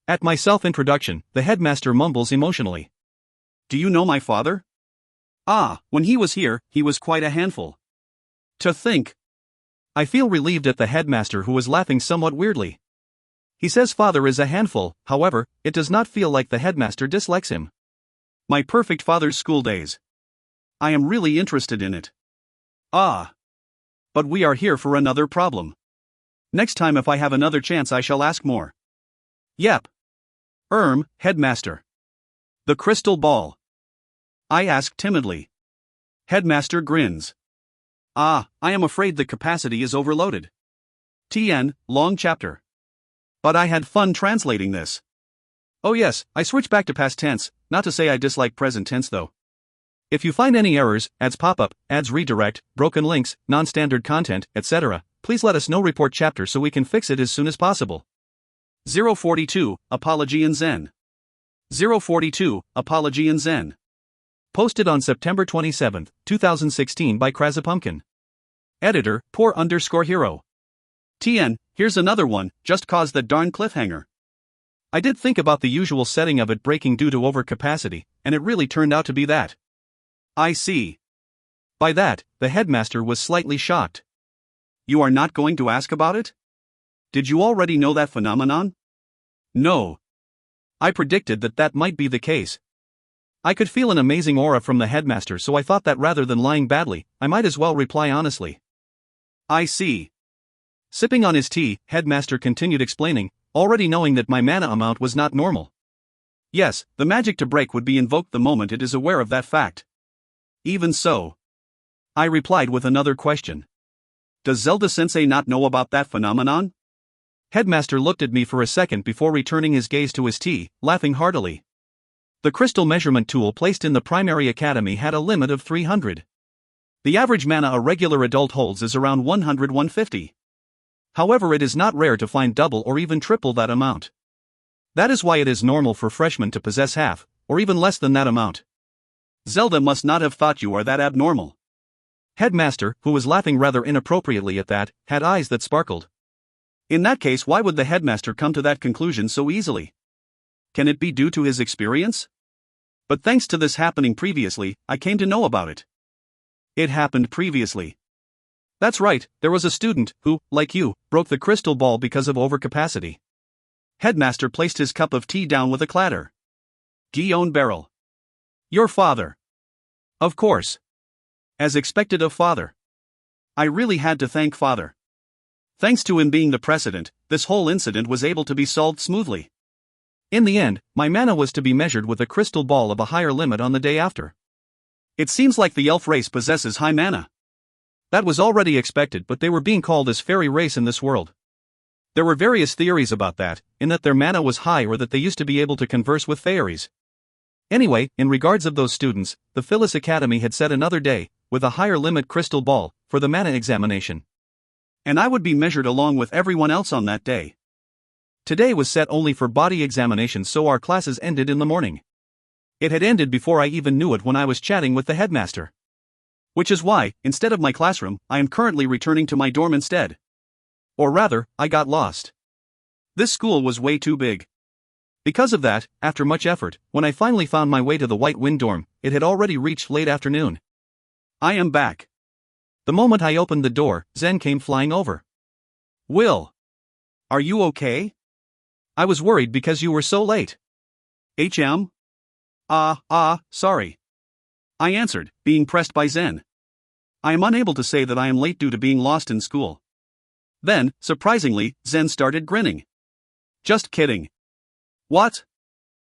At my self-introduction, the headmaster mumbles emotionally. Do you know my father? Ah, when he was here, he was quite a handful. To think. I feel relieved at the headmaster who is laughing somewhat weirdly. He says father is a handful, however, it does not feel like the headmaster dislikes him. My perfect father's school days. I am really interested in it. Ah. But we are here for another problem. Next time if I have another chance I shall ask more. Yep. Headmaster. The crystal ball. I ask timidly. Headmaster grins. I am afraid the capacity is overloaded. TN, long chapter. But I had fun translating this. Oh yes, I switch back to past tense, not to say I dislike present tense though. If you find any errors, ads pop up, ads redirect, broken links, non-standard content, etc., please let us know. Report chapter so we can fix it as soon as possible. 042, Apology in Zen. 042, Apology in Zen. Posted on September 27, 2016 by Krasapumpkin. Editor, poor_hero. TN, here's another one, just cause that darn cliffhanger. I did think about the usual setting of it breaking due to overcapacity, and it really turned out to be that. I see. By that, the headmaster was slightly shocked. You are not going to ask about it? Did you already know that phenomenon? No. I predicted that might be the case. I could feel an amazing aura from the headmaster, so I thought that rather than lying badly, I might as well reply honestly. I see. Sipping on his tea, headmaster continued explaining, already knowing that my mana amount was not normal. Yes, the magic to break would be invoked the moment it is aware of that fact. Even so, I replied with another question. Does Zelda-sensei not know about that phenomenon? Headmaster looked at me for a second before returning his gaze to his tea, laughing heartily. The crystal measurement tool placed in the primary academy had a limit of 300. The average mana a regular adult holds is around 100-150. However, it is not rare to find double or even triple that amount. That is why it is normal for freshmen to possess half, or even less than that amount. Zelda must not have thought you are that abnormal. Headmaster, who was laughing rather inappropriately at that, had eyes that sparkled. In that case, why would the headmaster come to that conclusion so easily? Can it be due to his experience? But thanks to this happening previously, I came to know about it. It happened previously. That's right, there was a student who, like you, broke the crystal ball because of overcapacity. Headmaster placed his cup of tea down with a clatter. Guillaume Beryl. Your father. Of course. As expected of father. I really had to thank father. Thanks to him being the precedent, this whole incident was able to be solved smoothly. In the end, my mana was to be measured with a crystal ball of a higher limit on the day after. It seems like the elf race possesses high mana. That was already expected, but they were being called as fairy race in this world. There were various theories about that, in that their mana was high or that they used to be able to converse with fairies. Anyway, in regards of those students, the Phillis Academy had set another day, with a higher limit crystal ball, for the mana examination. And I would be measured along with everyone else on that day. Today was set only for body examinations, so our classes ended in the morning. It had ended before I even knew it when I was chatting with the headmaster. Which is why, instead of my classroom, I am currently returning to my dorm instead. Or rather, I got lost. This school was way too big. Because of that, after much effort, when I finally found my way to the White Wind dorm, it had already reached late afternoon. I am back. The moment I opened the door, Zen came flying over. Will. Are you okay? I was worried because you were so late. HM? Sorry. I answered, being pressed by Zen. I am unable to say that I am late due to being lost in school. Then, surprisingly, Zen started grinning. Just kidding. What?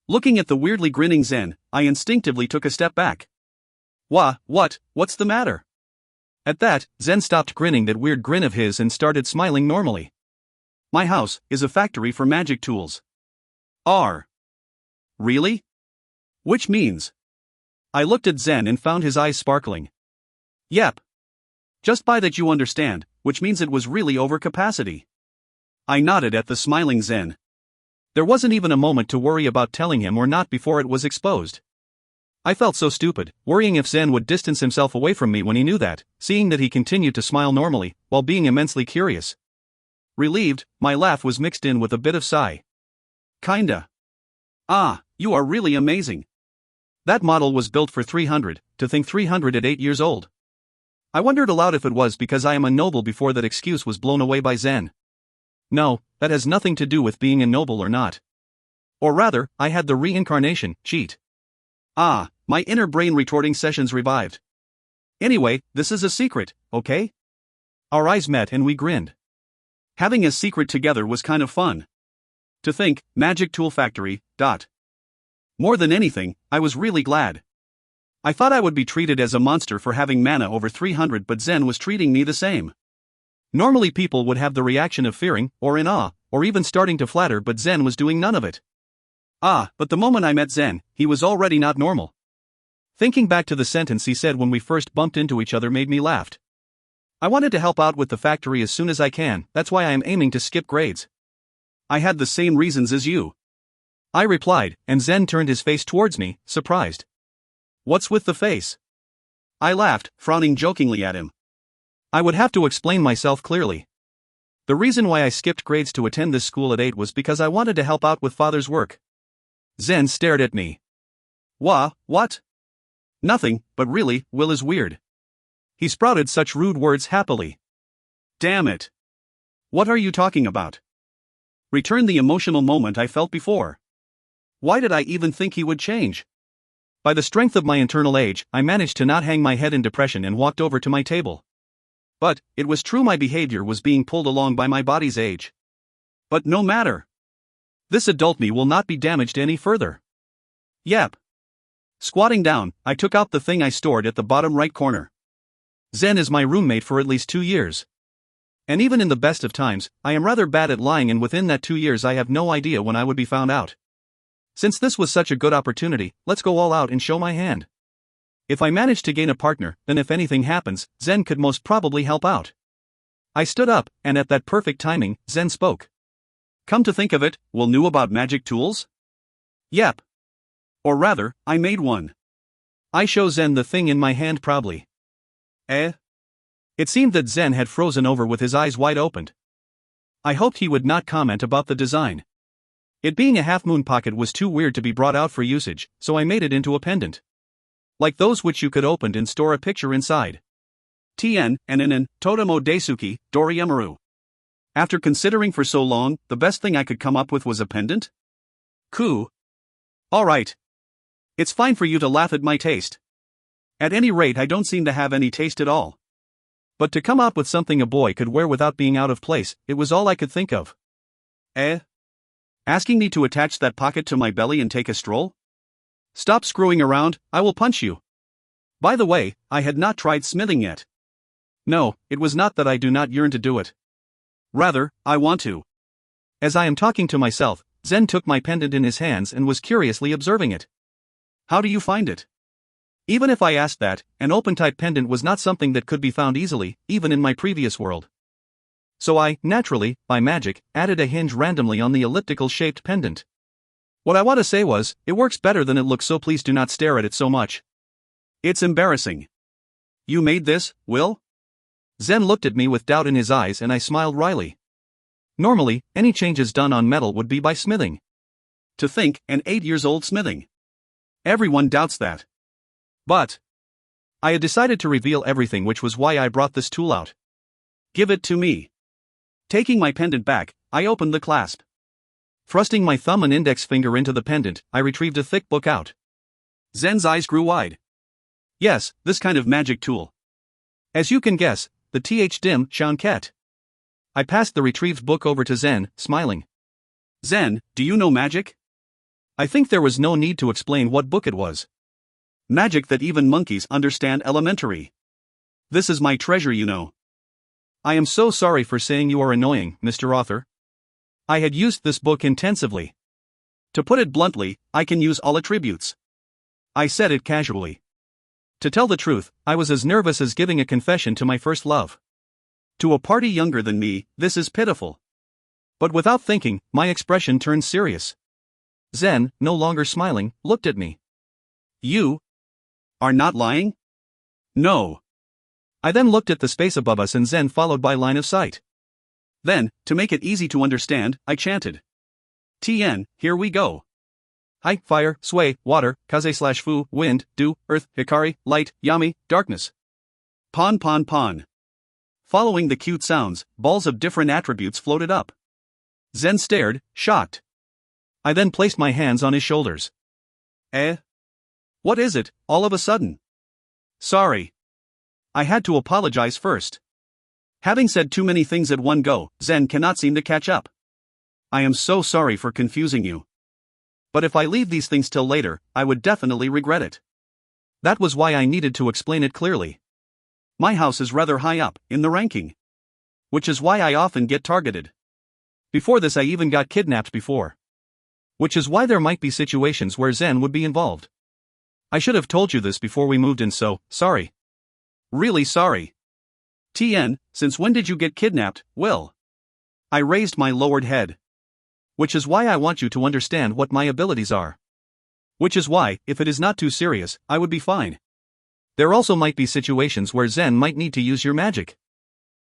Looking at the weirdly grinning Zen, I instinctively took a step back. What's the matter? At that, Zen stopped grinning that weird grin of his and started smiling normally. My house is a factory for magic tools. Really? Which means? I looked at Zen and found his eyes sparkling. Yep. Just by that you understand, which means it was really over capacity. I nodded at the smiling Zen. There wasn't even a moment to worry about telling him or not before it was exposed. I felt so stupid, worrying if Zen would distance himself away from me when he knew that, seeing that he continued to smile normally, while being immensely curious. Relieved, my laugh was mixed in with a bit of sigh. Kinda. You are really amazing. That model was built for 300, to think 300 at 8 years old. I wondered aloud if it was because I am a noble before that excuse was blown away by Zen. No, that has nothing to do with being a noble or not. Or rather, I had the reincarnation cheat. My inner brain retorting sessions revived. Anyway, this is a secret, okay? Our eyes met and we grinned. Having a secret together was kind of fun. To think, Magic Tool Factory, ... More than anything, I was really glad. I thought I would be treated as a monster for having mana over 300, but Zen was treating me the same. Normally people would have the reaction of fearing, or in awe, or even starting to flatter, but Zen was doing none of it. But the moment I met Zen, he was already not normal. Thinking back to the sentence he said when we first bumped into each other made me laugh. I wanted to help out with the factory as soon as I can, that's why I am aiming to skip grades. I had the same reasons as you. I replied, and Zen turned his face towards me, surprised. What's with the face? I laughed, frowning jokingly at him. I would have to explain myself clearly. The reason why I skipped grades to attend this school at 8 was because I wanted to help out with father's work. Zen stared at me. What? Nothing, but really, Will is weird. He sprouted such rude words happily. Damn it. What are you talking about? Return the emotional moment I felt before. Why did I even think he would change? By the strength of my internal age, I managed to not hang my head in depression and walked over to my table. But, it was true my behavior was being pulled along by my body's age. But no matter. This adult me will not be damaged any further. Yep. Squatting down, I took out the thing I stored at the bottom right corner. Zen is my roommate for at least 2 years. And even in the best of times, I am rather bad at lying, and within that 2 years I have no idea when I would be found out. Since this was such a good opportunity, let's go all out and show my hand. If I manage to gain a partner, then if anything happens, Zen could most probably help out. I stood up, and at that perfect timing, Zen spoke. Come to think of it, Will knew about magic tools? Yep. Or rather, I made one. I show Zen the thing in my hand proudly. Eh? It seemed that Zen had frozen over with his eyes wide opened. I hoped he would not comment about the design. It being a half-moon pocket was too weird to be brought out for usage, so I made it into a pendant. Like those which you could open and store a picture inside. Tien, Enen, Totemo Daisuki, Doriemaru. After considering for so long, the best thing I could come up with was a pendant? Cool. Alright. It's fine for you to laugh at my taste. At any rate, I don't seem to have any taste at all. But to come up with something a boy could wear without being out of place, it was all I could think of. Eh? Asking me to attach that pocket to my belly and take a stroll? Stop screwing around, I will punch you. By the way, I had not tried smithing yet. No, it was not that I do not yearn to do it. Rather, I want to. As I am talking to myself, Zen took my pendant in his hands and was curiously observing it. How do you find it? Even if I asked that, an open-type pendant was not something that could be found easily, even in my previous world. So I, naturally, by magic, added a hinge randomly on the elliptical-shaped pendant. What I want to say was, it works better than it looks, so please do not stare at it so much. It's embarrassing. You made this, Will? Zen looked at me with doubt in his eyes and I smiled wryly. Normally, any changes done on metal would be by smithing. To think, an 8-year-old smithing. Everyone doubts that. But I had decided to reveal everything, which was why I brought this tool out. Give it to me. Taking my pendant back, I opened the clasp. Thrusting my thumb and index finger into the pendant, I retrieved a thick book out. Zen's eyes grew wide. Yes, this kind of magic tool. As you can guess, the dim Shanket. I passed the retrieved book over to Zen, smiling. Zen, do you know magic? I think there was no need to explain what book it was. Magic that even monkeys understand elementary. This is my treasure, you know. I am so sorry for saying you are annoying, Mr. Author. I had used this book intensively. To put it bluntly, I can use all attributes. I said it casually. To tell the truth, I was as nervous as giving a confession to my first love. To a party younger than me, this is pitiful. But without thinking, my expression turned serious. Zen, no longer smiling, looked at me. You are not lying? No. I then looked at the space above us and Zen followed by line of sight. Then, to make it easy to understand, I chanted. Tien, here we go. Hai, fire, sway, water, kaze/fu, wind, dew, earth, hikari, light, yami, darkness. Pon pon pon. Following the cute sounds, balls of different attributes floated up. Zen stared, shocked. I then placed my hands on his shoulders. Eh? What is it, all of a sudden? Sorry. I had to apologize first. Having said too many things at one go, Zen cannot seem to catch up. I am so sorry for confusing you. But if I leave these things till later, I would definitely regret it. That was why I needed to explain it clearly. My house is rather high up, in the ranking. Which is why I often get targeted. Before this I even got kidnapped before. Which is why there might be situations where Zen would be involved. I should have told you this before we moved in, so, sorry. Really sorry. Tien, since when did you get kidnapped, Will? I raised my lowered head. Which is why I want you to understand what my abilities are. Which is why, if it is not too serious, I would be fine. There also might be situations where Zen might need to use your magic.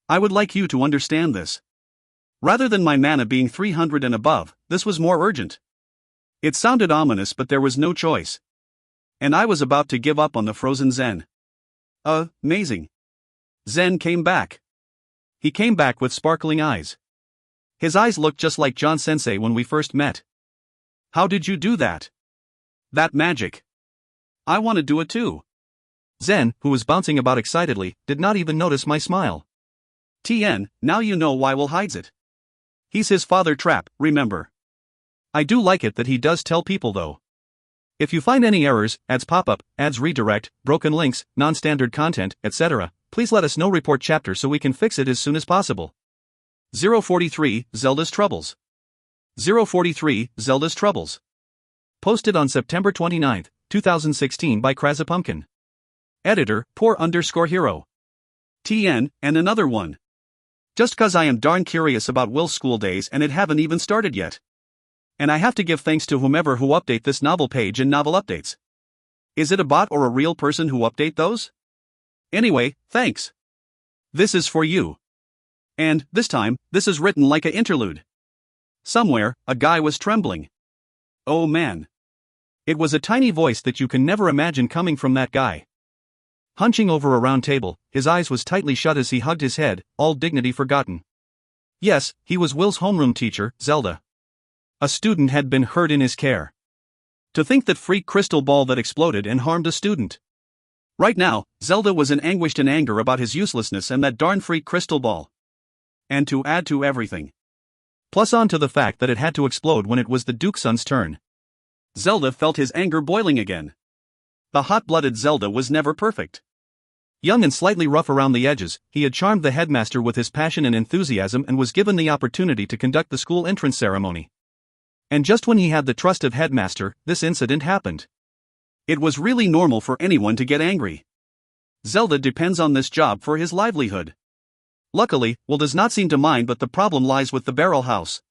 I would like you to understand this. Rather than my mana being 300 and above, this was more urgent. It sounded ominous, but there was no choice. And I was about to give up on the frozen Zen. Amazing. Zen came back. He came back with sparkling eyes. His eyes looked just like John Sensei when we first met. How did you do that? That magic. I want to do it too. Zen, who was bouncing about excitedly, did not even notice my smile. TN, now you know why Will hides it. He's his father trap, remember. I do like it that he does tell people though. If you find any errors, ads pop up, ads redirect, broken links, non-standard content, etc., please let us know. Report chapter so we can fix it as soon as possible. 043, Zelda's Troubles. 043, Zelda's Troubles. Posted on September 29, 2016 by Krasapumpkin. Editor, poor_hero. TN, and another one. Just cause I am darn curious about Will's school days and it haven't even started yet. And I have to give thanks to whomever who update this novel page and novel updates. Is it a bot or a real person who update those? Anyway, thanks. This is for you. And, this time, this is written like a interlude. Somewhere, a guy was trembling. Oh man. It was a tiny voice that you can never imagine coming from that guy. Hunching over a round table, his eyes was tightly shut as he hugged his head, all dignity forgotten. Yes, he was Will's homeroom teacher, Zelda. A student had been hurt in his care. To think that freak crystal ball that exploded and harmed a student. Right now, Zelda was in anguished and anger about his uselessness and that darn freak crystal ball. And to add to everything. Plus on to the fact that it had to explode when it was the Duke's son's turn. Zelda felt his anger boiling again. The hot-blooded Zelda was never perfect. Young and slightly rough around the edges, he had charmed the headmaster with his passion and enthusiasm and was given the opportunity to conduct the school entrance ceremony. And just when he had the trust of headmaster, this incident happened. It was really normal for anyone to get angry. Zelda depends on this job for his livelihood. Luckily, Will does not seem to mind, but the problem lies with the barrel house.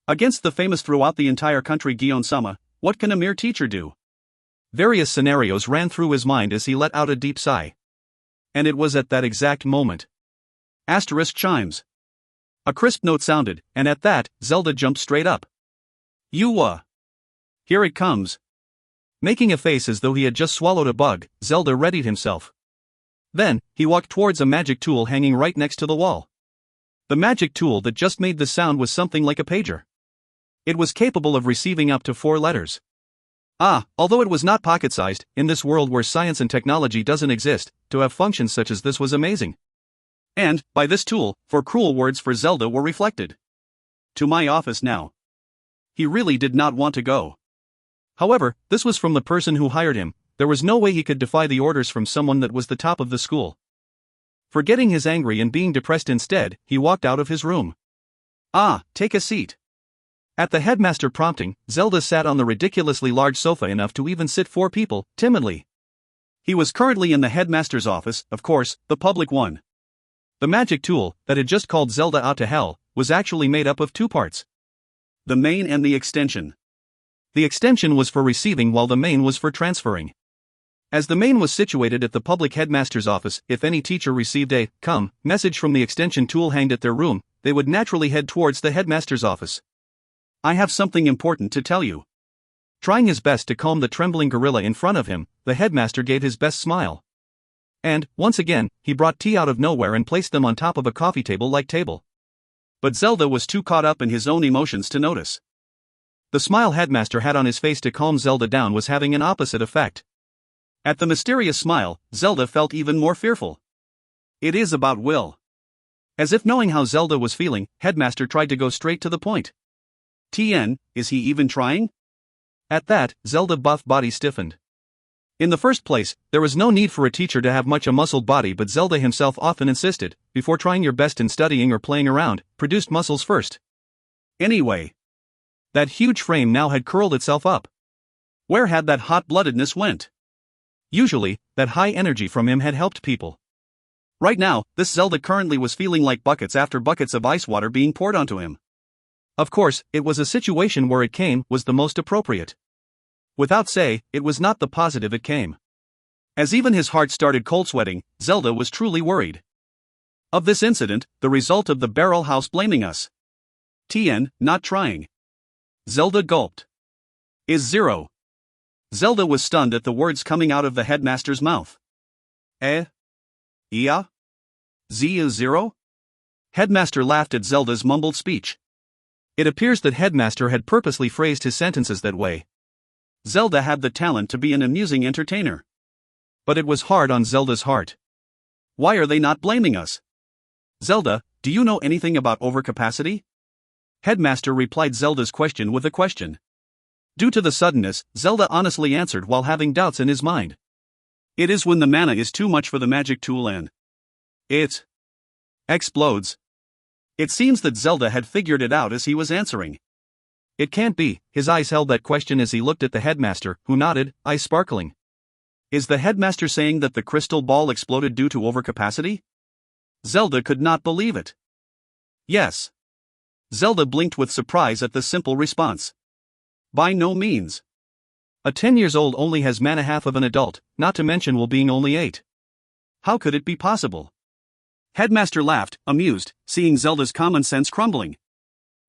Against the famous throughout the entire country Gion-sama, what can a mere teacher do? Various scenarios ran through his mind as he let out a deep sigh. And it was at that exact moment. Asterisk chimes. A crisp note sounded, and at that, Zelda jumped straight up. Here it comes. Making a face as though he had just swallowed a bug, Zelda readied himself. Then, he walked towards a magic tool hanging right next to the wall. The magic tool that just made the sound was something like a pager. It was capable of receiving up to 4 letters. Although it was not pocket-sized, in this world where science and technology doesn't exist, to have functions such as this was amazing. And, by this tool, 4 cruel words for Zelda were reflected. To my office now. He really did not want to go. However, this was from the person who hired him. There was no way he could defy the orders from someone that was the top of the school. Forgetting his anger and being depressed instead, he walked out of his room. Take a seat. At the headmaster prompting, Zelda sat on the ridiculously large sofa enough to even sit 4 people, timidly. He was currently in the headmaster's office, of course, the public one. The magic tool, that had just called Zelda out to hell, was actually made up of 2 parts. The main and the extension. The extension was for receiving while the main was for transferring. As the main was situated at the public headmaster's office, if any teacher received a message from the extension tool hanged at their room, they would naturally head towards the headmaster's office. I have something important to tell you. Trying his best to calm the trembling gorilla in front of him, the headmaster gave his best smile. And, once again, he brought tea out of nowhere and placed them on top of a coffee table-like table. But Zelda was too caught up in his own emotions to notice. The smile headmaster had on his face to calm Zelda down was having an opposite effect. At the mysterious smile, Zelda felt even more fearful. It is about Will. As if knowing how Zelda was feeling, headmaster tried to go straight to the point. TN, is he even trying? At that, Zelda's buff body stiffened. In the first place, there was no need for a teacher to have much a muscled body, but Zelda himself often insisted, before trying your best in studying or playing around, produced muscles first. Anyway, that huge frame now had curled itself up. Where had that hot-bloodedness went? Usually, that high energy from him had helped people. Right now, this Zelda currently was feeling like buckets after buckets of ice water being poured onto him. Of course, it was a situation where it came was the most appropriate. Without say, it was not the positive it came. As even his heart started cold sweating, Zelda was truly worried. Of this incident, the result of the barrel house blaming us. TN, not trying. Zelda gulped. Is 0. Zelda was stunned at the words coming out of the headmaster's mouth. Yeah? Z is 0? Headmaster laughed at Zelda's mumbled speech. It appears that Headmaster had purposely phrased his sentences that way. Zelda had the talent to be an amusing entertainer. But it was hard on Zelda's heart. Why are they not blaming us? Zelda, do you know anything about overcapacity? Headmaster replied Zelda's question with a question. Due to the suddenness, Zelda honestly answered while having doubts in his mind. It is when the mana is too much for the magic tool and it explodes. It seems that Zelda had figured it out as he was answering. It can't be. His eyes held that question as he looked at the headmaster, who nodded, eyes sparkling. Is the headmaster saying that the crystal ball exploded due to overcapacity? Zelda could not believe it. Yes. Zelda blinked with surprise at the simple response. By no means. A 10 years old only has mana half of an adult, not to mention Will being only 8. How could it be possible? Headmaster laughed, amused, seeing Zelda's common sense crumbling.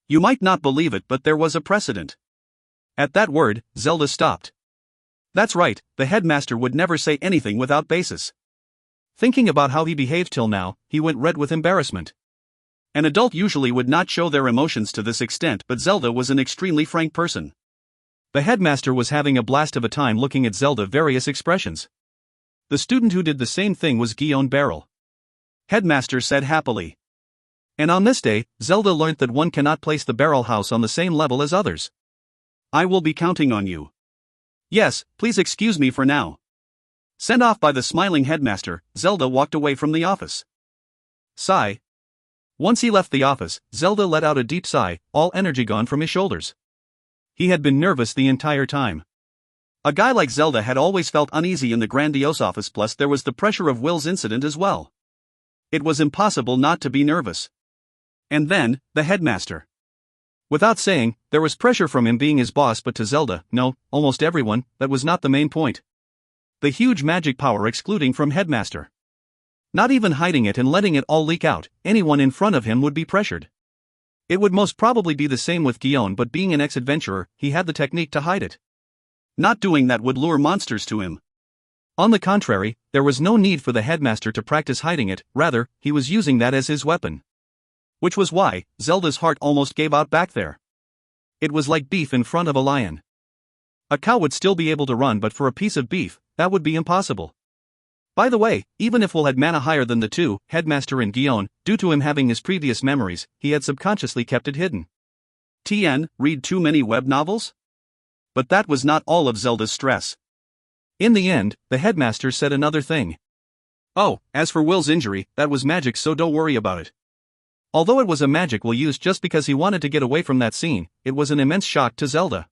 You might not believe it, but there was a precedent. At that word, Zelda stopped. That's right, the headmaster would never say anything without basis. Thinking about how he behaved till now, he went red with embarrassment. An adult usually would not show their emotions to this extent, but Zelda was an extremely frank person. The headmaster was having a blast of a time looking at Zelda's various expressions. The student who did the same thing was Guillaume Barrel. Headmaster said happily. And on this day, Zelda learnt that one cannot place the barrel house on the same level as others. I will be counting on you. Yes, please excuse me for now. Sent off by the smiling headmaster, Zelda walked away from the office. Sigh. Once he left the office, Zelda let out a deep sigh, all energy gone from his shoulders. He had been nervous the entire time. A guy like Zelda had always felt uneasy in the grandiose office, plus there was the pressure of Will's incident as well. It was impossible not to be nervous. And then, the headmaster. Without saying, there was pressure from him being his boss, but to Zelda, no, almost everyone, that was not the main point. The huge magic power excluding from headmaster. Not even hiding it and letting it all leak out, anyone in front of him would be pressured. It would most probably be the same with Guillaume, but being an ex-adventurer, he had the technique to hide it. Not doing that would lure monsters to him. On the contrary, there was no need for the headmaster to practice hiding it, rather, he was using that as his weapon. Which was why Zelda's heart almost gave out back there. It was like beef in front of a lion. A cow would still be able to run, but for a piece of beef, that would be impossible. By the way, even if Will had mana higher than the two, Headmaster and Guillaume, due to him having his previous memories, he had subconsciously kept it hidden. TN, read too many web novels? But that was not all of Zelda's stress. In the end, the headmaster said another thing. Oh, as for Will's injury, that was magic, so don't worry about it. Although it was a magic Will used just because he wanted to get away from that scene, it was an immense shock to Zelda.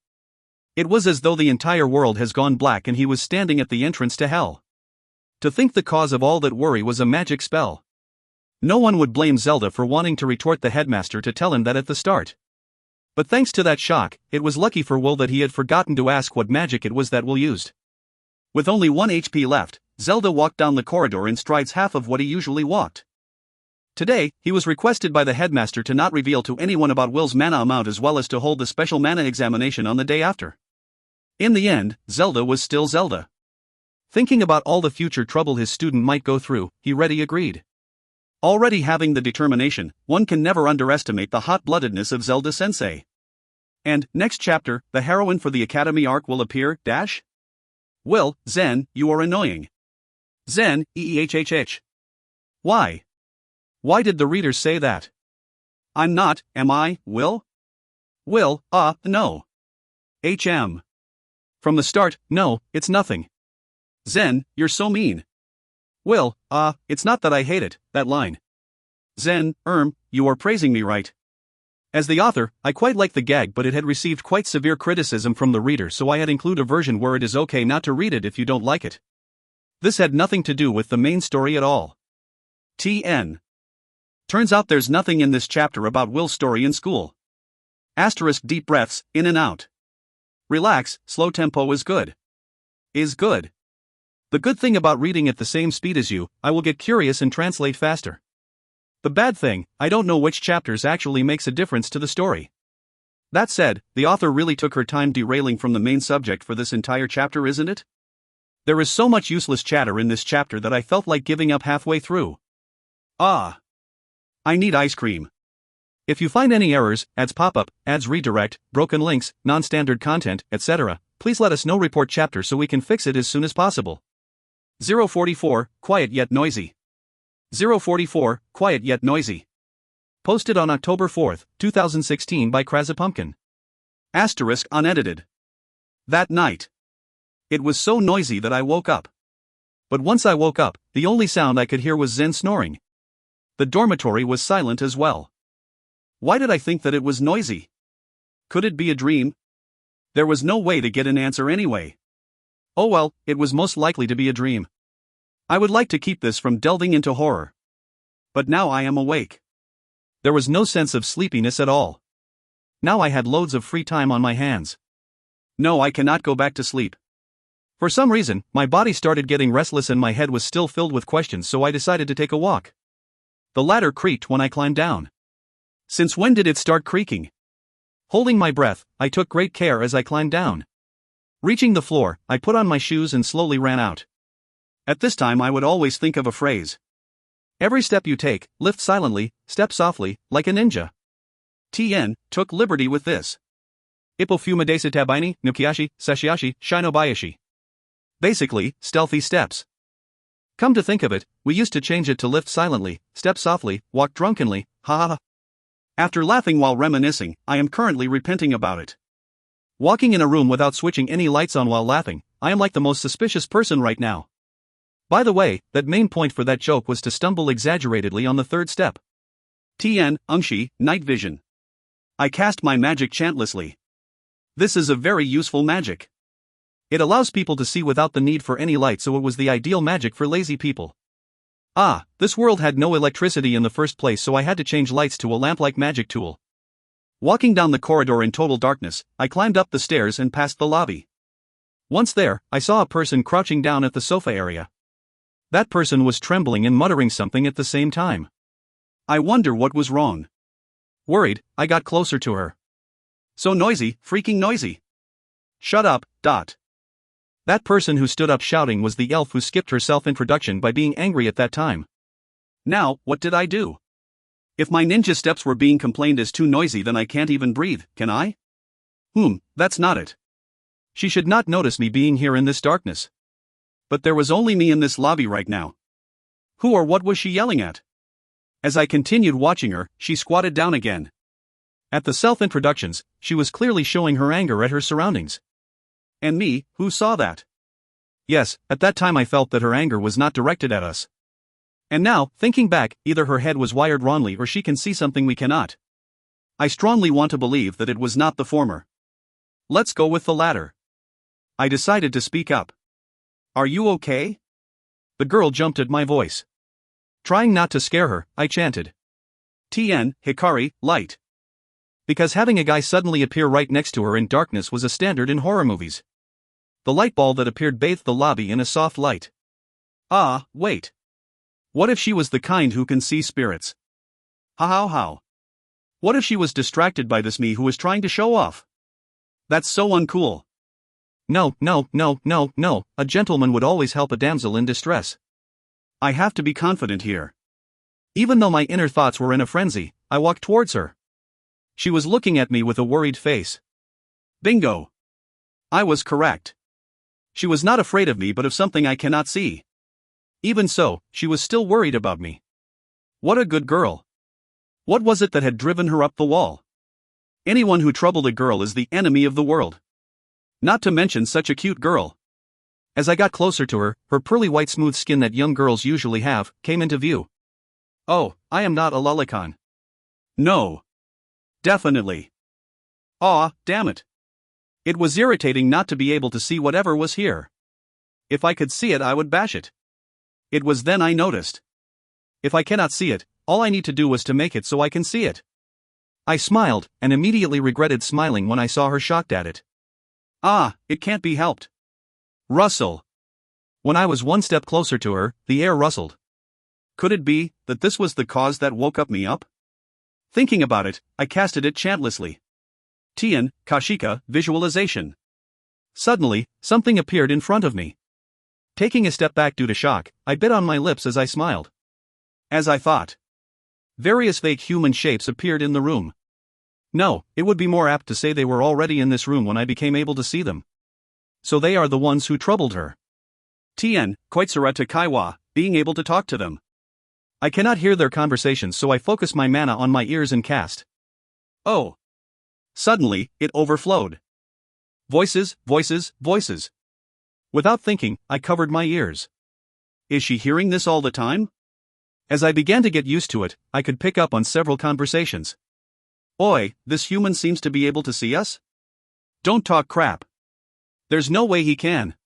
It was as though the entire world has gone black and he was standing at the entrance to hell. To think the cause of all that worry was a magic spell. No one would blame Zelda for wanting to retort the headmaster to tell him that at the start. But thanks to that shock, it was lucky for Will that he had forgotten to ask what magic it was that Will used. With only 1 HP left, Zelda walked down the corridor in strides half of what he usually walked. Today, he was requested by the headmaster to not reveal to anyone about Will's mana amount as well as to hold the special mana examination on the day after. In the end, Zelda was still Zelda. Thinking about all the future trouble his student might go through, he readily agreed. Already having the determination, one can never underestimate the hot-bloodedness of Zelda Sensei. And, next chapter, the heroine for the Academy arc will appear, Will, Zen, you are annoying. Zen, EEHHH. Why? Why did the readers say that? I'm not, am I, Will? Will, no. HM. From the start, no, it's nothing. Zen, you're so mean. Will, it's not that I hate it, that line. Zen, you are praising me, right? As the author, I quite like the gag, but it had received quite severe criticism from the reader, so I had included a version where it is okay not to read it if you don't like it. This had nothing to do with the main story at all. TN. Turns out there's nothing in this chapter about Will's story in school. Asterisk deep breaths, in and out. Relax, slow tempo is good. Is good. The good thing about reading at the same speed as you, I will get curious and translate faster. The bad thing, I don't know which chapters actually makes a difference to the story. That said, the author really took her time derailing from the main subject for this entire chapter, isn't it? There is so much useless chatter in this chapter that I felt like giving up halfway through. I need ice cream. If you find any errors, ads pop up, ads redirect, broken links, non-standard content, etc., please let us know. Report chapter so we can fix it as soon as possible. 044, quiet yet noisy. 044, quiet yet noisy. Posted on October 4, 2016 by Krasapumpkin. Asterisk unedited. That night. It was so noisy that I woke up. But once I woke up, the only sound I could hear was Zen snoring. The dormitory was silent as well. Why did I think that it was noisy? Could it be a dream? There was no way to get an answer anyway. Oh well, it was most likely to be a dream. I would like to keep this from delving into horror. But now I am awake. There was no sense of sleepiness at all. Now I had loads of free time on my hands. No, I cannot go back to sleep. For some reason, my body started getting restless and my head was still filled with questions, so I decided to take a walk. The ladder creaked when I climbed down. Since when did it start creaking? Holding my breath, I took great care as I climbed down. Reaching the floor, I put on my shoes and slowly ran out. At this time I would always think of a phrase. Every step you take, lift silently, step softly, like a ninja. TN took liberty with this. Ippo fumedesa tabaini, nukiashi, sashiashi, shinobayashi. Basically, stealthy steps. Come to think of it, we used to change it to lift silently, step softly, walk drunkenly, ha ha ha. After laughing while reminiscing, I am currently repenting about it. Walking in a room without switching any lights on while laughing, I am like the most suspicious person right now. By the way, that main point for that joke was to stumble exaggeratedly on the third step. TN, Ungshi, night vision. I cast my magic chantlessly. This is a very useful magic. It allows people to see without the need for any light, so it was the ideal magic for lazy people. This world had no electricity in the first place, so I had to change lights to a lamp-like magic tool. Walking down the corridor in total darkness, I climbed up the stairs and past the lobby. Once there, I saw a person crouching down at the sofa area. That person was trembling and muttering something at the same time. I wonder what was wrong. Worried, I got closer to her. So noisy, freaking noisy. Shut up, dot. That person who stood up shouting was the elf who skipped her self-introduction by being angry at that time. Now, what did I do? If my ninja steps were being complained as too noisy, then I can't even breathe, can I? That's not it. She should not notice me being here in this darkness. But there was only me in this lobby right now. Who or what was she yelling at? As I continued watching her, she squatted down again. At the self-introductions, she was clearly showing her anger at her surroundings. And me, who saw that? Yes, at that time I felt that her anger was not directed at us. And now, thinking back, either her head was wired wrongly or she can see something we cannot. I strongly want to believe that it was not the former. Let's go with the latter. I decided to speak up. Are you okay? The girl jumped at my voice. Trying not to scare her, I chanted. TN, Hikari, light. Because having a guy suddenly appear right next to her in darkness was a standard in horror movies. The light ball that appeared bathed the lobby in a soft light. Wait. What if she was the kind who can see spirits? How? What if she was distracted by this me who was trying to show off? That's so uncool. No, a gentleman would always help a damsel in distress. I have to be confident here. Even though my inner thoughts were in a frenzy, I walked towards her. She was looking at me with a worried face. Bingo. I was correct. She was not afraid of me but of something I cannot see. Even so, she was still worried about me. What a good girl. What was it that had driven her up the wall? Anyone who troubled a girl is the enemy of the world. Not to mention such a cute girl. As I got closer to her, her pearly white smooth skin that young girls usually have, came into view. Oh, I am not a lolicon. No. Definitely. Aw, damn it. It was irritating not to be able to see whatever was here. If I could see it, I would bash it. It was then I noticed. If I cannot see it, all I need to do was to make it so I can see it. I smiled, and immediately regretted smiling when I saw her shocked at it. It can't be helped. Rustle. When I was one step closer to her, the air rustled. Could it be that this was the cause that woke me up? Thinking about it, I casted it chantlessly. Tian, Kashika, visualization. Suddenly, something appeared in front of me. Taking a step back due to shock, I bit on my lips as I smiled. As I thought. Various fake human shapes appeared in the room. No, it would be more apt to say they were already in this room when I became able to see them. So they are the ones who troubled her. Tien, Koitsura to Kaiwa, being able to talk to them. I cannot hear their conversations, so I focus my mana on my ears and cast. Oh. Suddenly, it overflowed. Voices, voices, voices. Without thinking, I covered my ears. Is she hearing this all the time? As I began to get used to it, I could pick up on several conversations. Oi, this human seems to be able to see us? Don't talk crap. There's no way he can.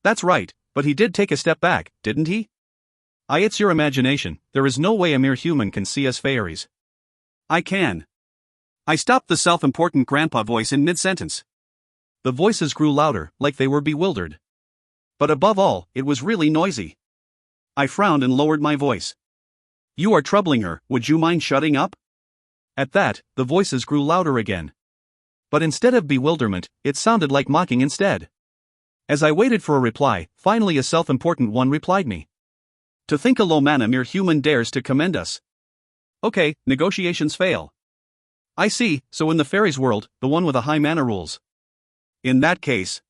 That's right, but he did take a step back, didn't he? It's your imagination. There is no way a mere human can see us fairies. I can. I stopped the self-important grandpa voice in mid-sentence. The voices grew louder, like they were bewildered. But above all, it was really noisy. I frowned and lowered my voice. You are troubling her, would you mind shutting up? At that, the voices grew louder again. But instead of bewilderment, it sounded like mocking instead. As I waited for a reply, finally a self-important one replied me. To think a low mana mere human dares to commend us. Okay, negotiations fail. I see, so in the fairies' world, the one with a high mana rules. In that case.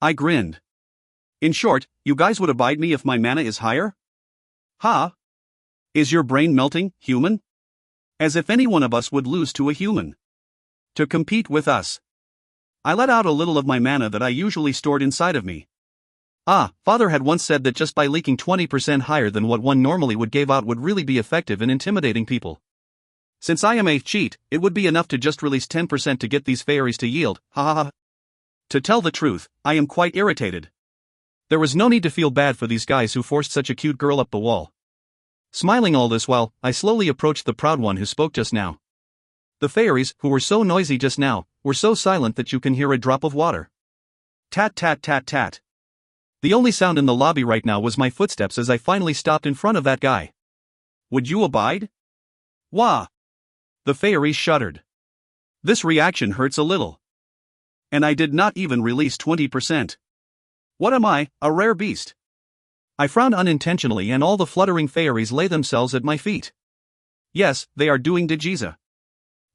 I grinned. In short, you guys would abide me if my mana is higher? Ha! Is your brain melting, human? As if any one of us would lose to a human. To compete with us. I let out a little of my mana that I usually stored inside of me. Father had once said that just by leaking 20% higher than what one normally would give out would really be effective in intimidating people. Since I am a cheat, it would be enough to just release 10% to get these fairies to yield, ha ha ha. To tell the truth, I am quite irritated. There was no need to feel bad for these guys who forced such a cute girl up the wall. Smiling all this while, I slowly approached the proud one who spoke just now. The fairies, who were so noisy just now, were so silent that you can hear a drop of water. Tat tat tat tat. The only sound in the lobby right now was my footsteps as I finally stopped in front of that guy. Would you abide? Wah! The fairies shuddered. This reaction hurts a little. And I did not even release 20%. What am I, a rare beast? I frowned unintentionally and all the fluttering fairies lay themselves at my feet. Yes, they are doing Dejiza.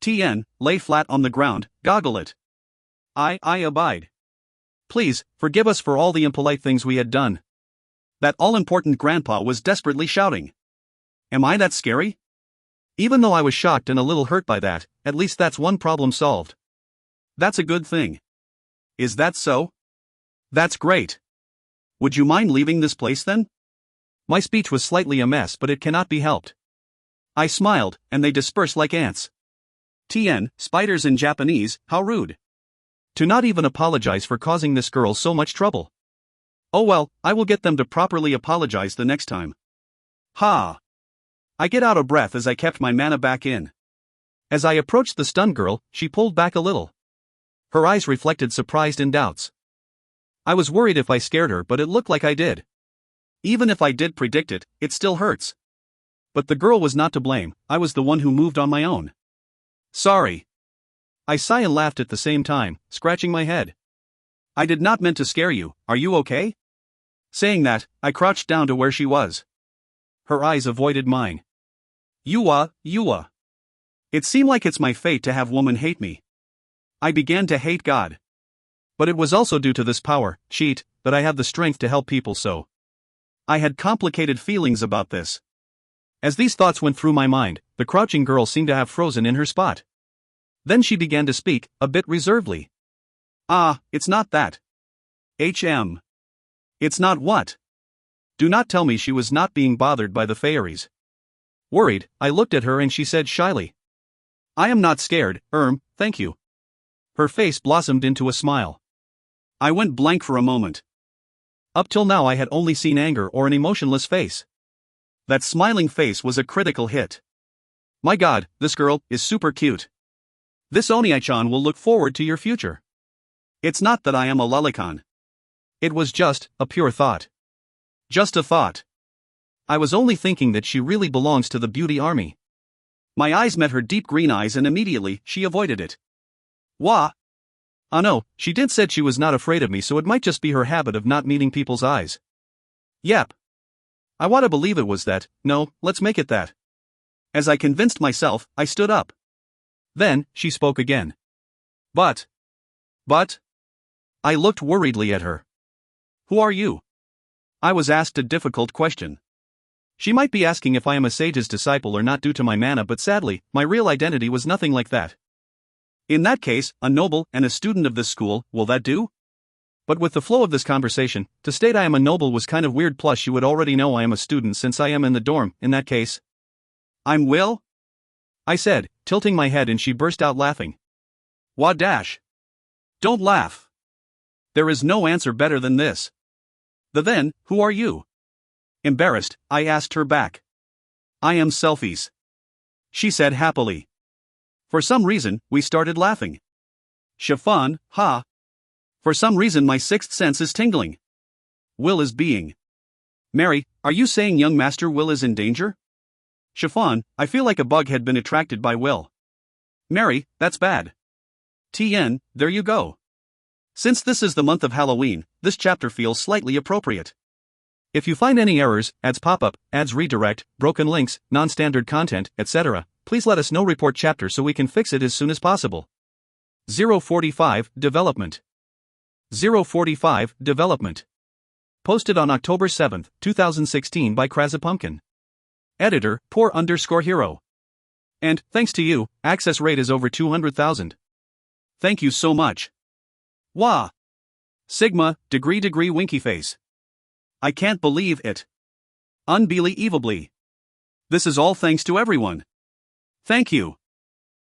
Tien, lay flat on the ground, goggle it. I abide. Please, forgive us for all the impolite things we had done. That all-important grandpa was desperately shouting. Am I that scary? Even though I was shocked and a little hurt by that, at least that's one problem solved. That's a good thing. Is that so? That's great. Would you mind leaving this place then? My speech was slightly a mess, but it cannot be helped. I smiled, and they dispersed like ants. Tien, spiders in Japanese, how rude. To not even apologize for causing this girl so much trouble. Oh well, I will get them to properly apologize the next time. Ha! I get out of breath as I kept my mana back in. As I approached the stunned girl, she pulled back a little. Her eyes reflected surprise and doubts. I was worried if I scared her, but it looked like I did. Even if I did predict it, it still hurts. But the girl was not to blame, I was the one who moved on my own. Sorry. I sighed and laughed at the same time, scratching my head. I did not mean to scare you, are you okay? Saying that, I crouched down to where she was. Her eyes avoided mine. Yua. It seemed like it's my fate to have women hate me. I began to hate God. But it was also due to this power, cheat, that I have the strength to help people so. I had complicated feelings about this. As these thoughts went through my mind, the crouching girl seemed to have frozen in her spot. Then she began to speak, a bit reservedly. It's not that. It's not what? Do not tell me she was not being bothered by the fairies. Worried, I looked at her and she said shyly. I am not scared, thank you. Her face blossomed into a smile. I went blank for a moment. Up till now I had only seen anger or an emotionless face. That smiling face was a critical hit. My God, this girl is super cute. This Oniai-chan will look forward to your future. It's not that I am a lolicon. It was just a pure thought. Just a thought. I was only thinking that she really belongs to the beauty army. My eyes met her deep green eyes and immediately she avoided it. Wah! No, she did said she was not afraid of me, so it might just be her habit of not meeting people's eyes. Yep. I want to believe it was that. No, let's make it that. As I convinced myself, I stood up. Then, she spoke again. But. I looked worriedly at her. Who are you? I was asked a difficult question. She might be asking if I am a sage's disciple or not due to my mana, but sadly, my real identity was nothing like that. In that case, a noble and a student of this school, will that do? But with the flow of this conversation, to state I am a noble was kind of weird, plus you would already know I am a student since I am in the dorm, in that case. I'm Will? I said, tilting my head, and she burst out laughing. Wah dash. Don't laugh. There is no answer better than this. Then, who are you? Embarrassed, I asked her back. I am Selphy's. She said happily. For some reason, we started laughing. Chiffon, ha. For some reason my sixth sense is tingling. Will is being. Mary, are you saying young Master Will is in danger? Chiffon, I feel like a bug had been attracted by Will. Mary, that's bad. TN, there you go. Since this is the month of Halloween, this chapter feels slightly appropriate. If you find any errors, ads pop up, ads redirect, broken links, non-standard content, etc., please let us know. Report chapter so we can fix it as soon as possible. 045 Development. 045 Development. Posted on October 7, 2016 by Krazapumpkin. Editor, poor_hero. And, thanks to you, access rate is over 200,000. Thank you so much. Wah! Sigma, degree winky face. I can't believe it. Unbelievably. This is all thanks to everyone. Thank you.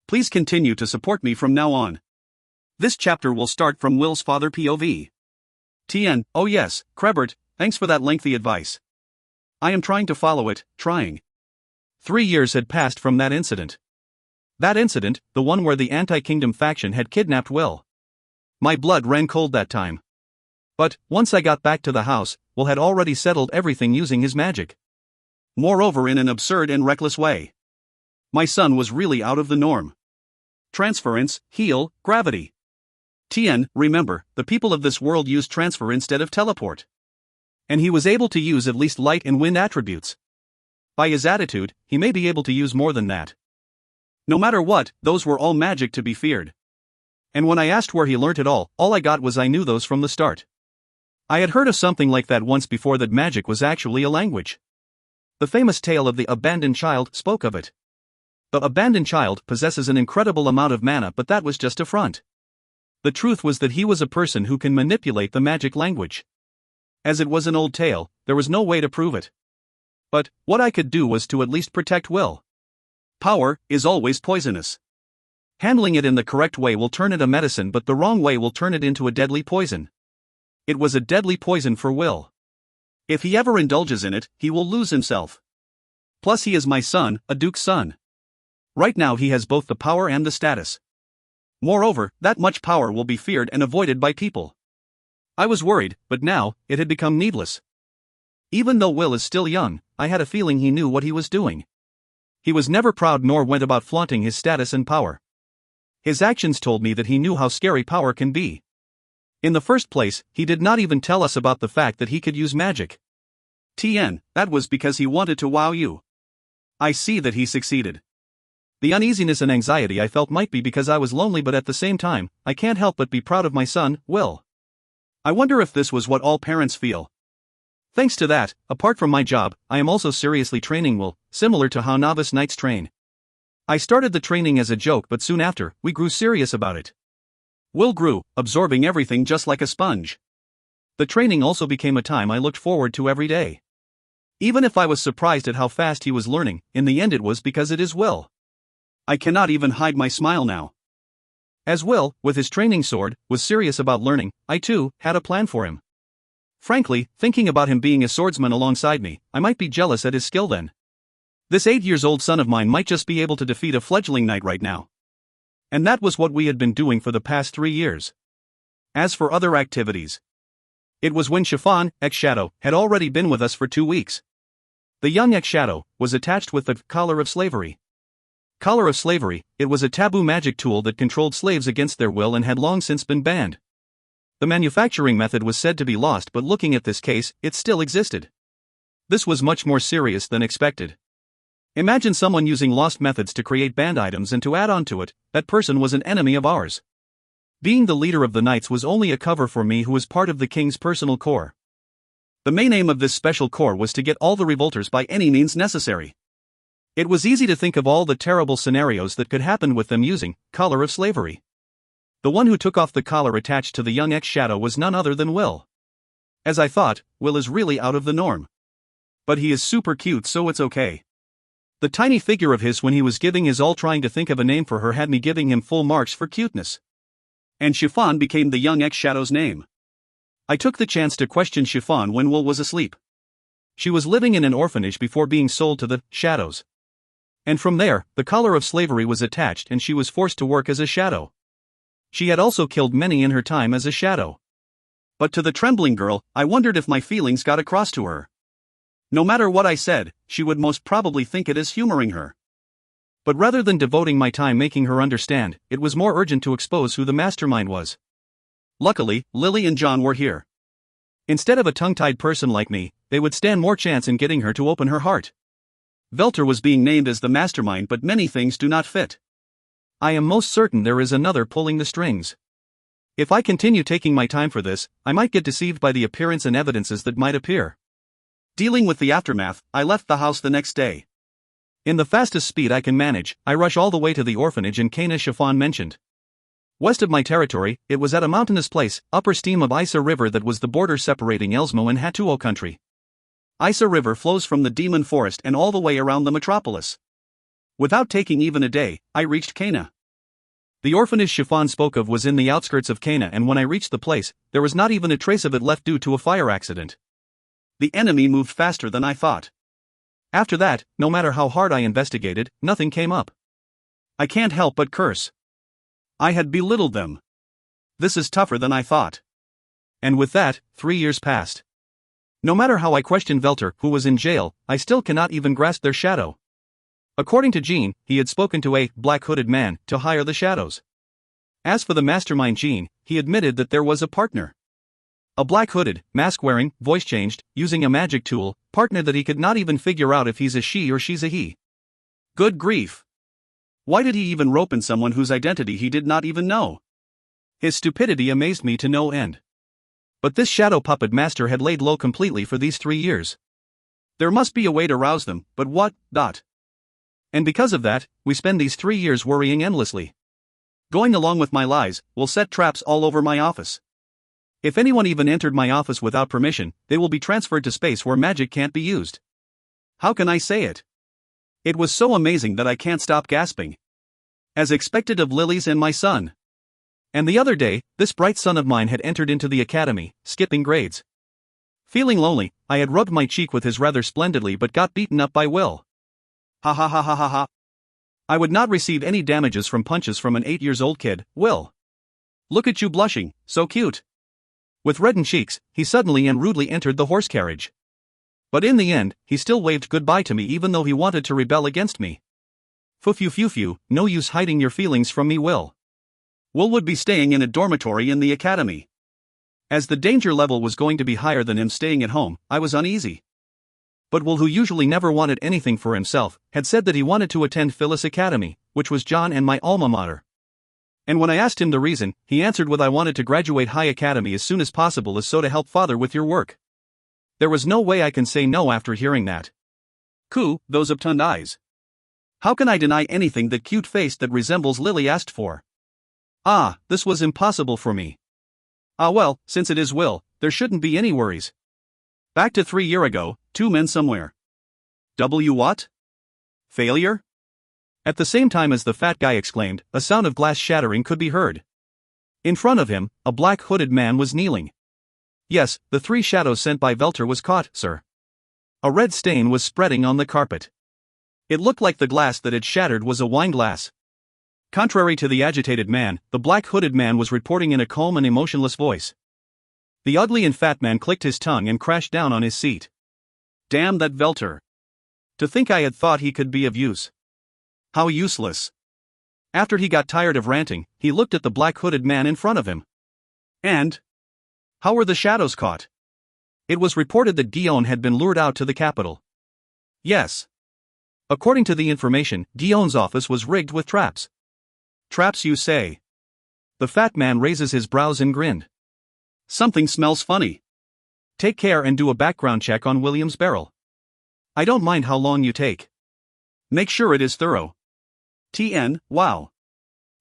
Please continue to support me from now on. This chapter will start from Will's father POV. TN, oh yes, Krebert, thanks for that lengthy advice. I am trying to follow it, trying. 3 years had passed from that incident. That incident, the one where the anti-kingdom faction had kidnapped Will. My blood ran cold that time. But, once I got back to the house, Will had already settled everything using his magic. Moreover, in an absurd and reckless way. My son was really out of the norm. Transference, heal, gravity. TN, remember, the people of this world use transfer instead of teleport. And he was able to use at least light and wind attributes. By his attitude, he may be able to use more than that. No matter what, those were all magic to be feared. And when I asked where he learnt it all I got was I knew those from the start. I had heard of something like that once before, that magic was actually a language. The famous tale of the abandoned child spoke of it. The abandoned child possesses an incredible amount of mana, but that was just a front. The truth was that he was a person who can manipulate the magic language. As it was an old tale, there was no way to prove it. But, what I could do was to at least protect Will. Power is always poisonous. Handling it in the correct way will turn it a medicine, but the wrong way will turn it into a deadly poison. It was a deadly poison for Will. If he ever indulges in it, he will lose himself. Plus he is my son, a duke's son. Right now he has both the power and the status. Moreover, that much power will be feared and avoided by people. I was worried, but now, it had become needless. Even though Will is still young, I had a feeling he knew what he was doing. He was never proud nor went about flaunting his status and power. His actions told me that he knew how scary power can be. In the first place, he did not even tell us about the fact that he could use magic. TN, that was because he wanted to wow you. I see that he succeeded. The uneasiness and anxiety I felt might be because I was lonely, but at the same time, I can't help but be proud of my son, Will. I wonder if this was what all parents feel. Thanks to that, apart from my job, I am also seriously training Will, similar to how novice knights train. I started the training as a joke, but soon after, we grew serious about it. Will grew, absorbing everything just like a sponge. The training also became a time I looked forward to every day. Even if I was surprised at how fast he was learning, in the end it was because it is Will. I cannot even hide my smile now. As Will, with his training sword, was serious about learning, I too had a plan for him. Frankly, thinking about him being a swordsman alongside me, I might be jealous at his skill then. This 8-year-old son of mine might just be able to defeat a fledgling knight right now. And that was what we had been doing for the past 3 years. As for other activities, it was when Chiffon, ex-Shadow, had already been with us for 2 weeks. The young ex-Shadow was attached with the collar of slavery. Collar of slavery, it was a taboo magic tool that controlled slaves against their will and had long since been banned. The manufacturing method was said to be lost, but looking at this case, it still existed. This was much more serious than expected. Imagine someone using lost methods to create banned items, and to add on to it, that person was an enemy of ours. Being the leader of the knights was only a cover for me, who was part of the king's personal corps. The main aim of this special corps was to get all the revolters by any means necessary. It was easy to think of all the terrible scenarios that could happen with them using collar of slavery. The one who took off the collar attached to the young ex-shadow was none other than Will. As I thought, Will is really out of the norm. But he is super cute, so it's okay. The tiny figure of his when he was giving his all trying to think of a name for her had me giving him full marks for cuteness. And Chiffon became the young ex-shadow's name. I took the chance to question Chiffon when Will was asleep. She was living in an orphanage before being sold to the shadows. And from there, the collar of slavery was attached and she was forced to work as a shadow. She had also killed many in her time as a shadow. But to the trembling girl, I wondered if my feelings got across to her. No matter what I said, she would most probably think it as humoring her. But rather than devoting my time making her understand, it was more urgent to expose who the mastermind was. Luckily, Lily and John were here. Instead of a tongue-tied person like me, they would stand more chance in getting her to open her heart. Velter was being named as the mastermind, but many things do not fit. I am most certain there is another pulling the strings. If I continue taking my time for this, I might get deceived by the appearance and evidences that might appear. Dealing with the aftermath, I left the house the next day. In the fastest speed I can manage, I rush all the way to the orphanage in Cana Chiffon mentioned. West of my territory, it was at a mountainous place, upper stream of Isa River, that was the border separating Elsmo and Hatuo country. Isa River flows from the Demon Forest and all the way around the metropolis. Without taking even a day, I reached Cana. The orphanage Chiffon spoke of was in the outskirts of Cana, and when I reached the place, there was not even a trace of it left due to a fire accident. The enemy moved faster than I thought. After that, no matter how hard I investigated, nothing came up. I can't help but curse. I had belittled them. This is tougher than I thought. And with that, 3 years passed. No matter how I questioned Velter, who was in jail, I still cannot even grasp their shadow. According to Jean, he had spoken to a black-hooded man to hire the shadows. As for the mastermind Jean, he admitted that there was a partner. A black-hooded, mask-wearing, voice-changed, using a magic tool, partner that he could not even figure out if he's a she or she's a he. Good grief. Why did he even rope in someone whose identity he did not even know? His stupidity amazed me to no end. But this shadow puppet master had laid low completely for these 3 years. There must be a way to rouse them, but what? And because of that, we spend these 3 years worrying endlessly. Going along with my lies, will set traps all over my office. If anyone even entered my office without permission, they will be transferred to space where magic can't be used. How can I say it? It was so amazing that I can't stop gasping. As expected of Lily's and my son. And the other day, this bright son of mine had entered into the academy, skipping grades. Feeling lonely, I had rubbed my cheek with his rather splendidly but got beaten up by Will. Ha ha ha ha ha ha. I would not receive any damages from punches from an 8-year-old kid, Will. Look at you blushing, so cute. With reddened cheeks, he suddenly and rudely entered the horse carriage. But in the end, he still waved goodbye to me even though he wanted to rebel against me. Phew, no use hiding your feelings from me, Will. Will would be staying in a dormitory in the academy. As the danger level was going to be higher than him staying at home, I was uneasy. But Will, who usually never wanted anything for himself, had said that he wanted to attend Phillis Academy, which was John and my alma mater. And when I asked him the reason, he answered with, I wanted to graduate high academy as soon as possible, as so to help father with your work. There was no way I can say no after hearing that. Those upturned eyes. How can I deny anything that cute face that resembles Lily asked for? This was impossible for me. Well, since it is Will, there shouldn't be any worries. Back to 3 years ago, 2 men somewhere. What? Failure? At the same time as the fat guy exclaimed, a sound of glass shattering could be heard. In front of him, a black-hooded man was kneeling. Yes, the 3 shadows sent by Velter was caught, sir. A red stain was spreading on the carpet. It looked like the glass that had shattered was a wine glass. Contrary to the agitated man, the black-hooded man was reporting in a calm and emotionless voice. The ugly and fat man clicked his tongue and crashed down on his seat. Damn that Velter. To think I had thought he could be of use. How useless. After he got tired of ranting, he looked at the black-hooded man in front of him. And? How were the shadows caught? It was reported that Guillaume had been lured out to the capital. Yes. According to the information, Guillaume's office was rigged with traps. Traps, you say? The fat man raises his brows and grinned. Something smells funny. Take care and do a background check on William's barrel. I don't mind how long you take. Make sure it is thorough. TN, wow.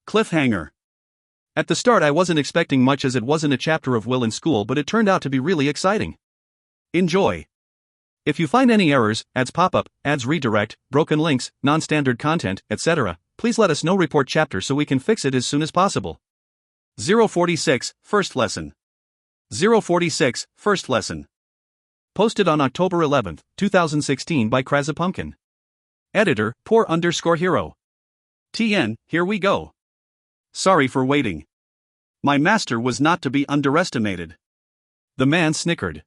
Cliffhanger. At the start I wasn't expecting much as it wasn't a chapter of Will in school, but it turned out to be really exciting. Enjoy. If you find any errors, ads pop up, ads redirect, broken links, non-standard content, etc., please let us know. Report chapter so we can fix it as soon as possible. 046, First Lesson. 046, First Lesson. Posted on October 11, 2016 by Krazapumpkin. Editor, poor_hero. TN, here we go. Sorry for waiting. My master was not to be underestimated. The man snickered.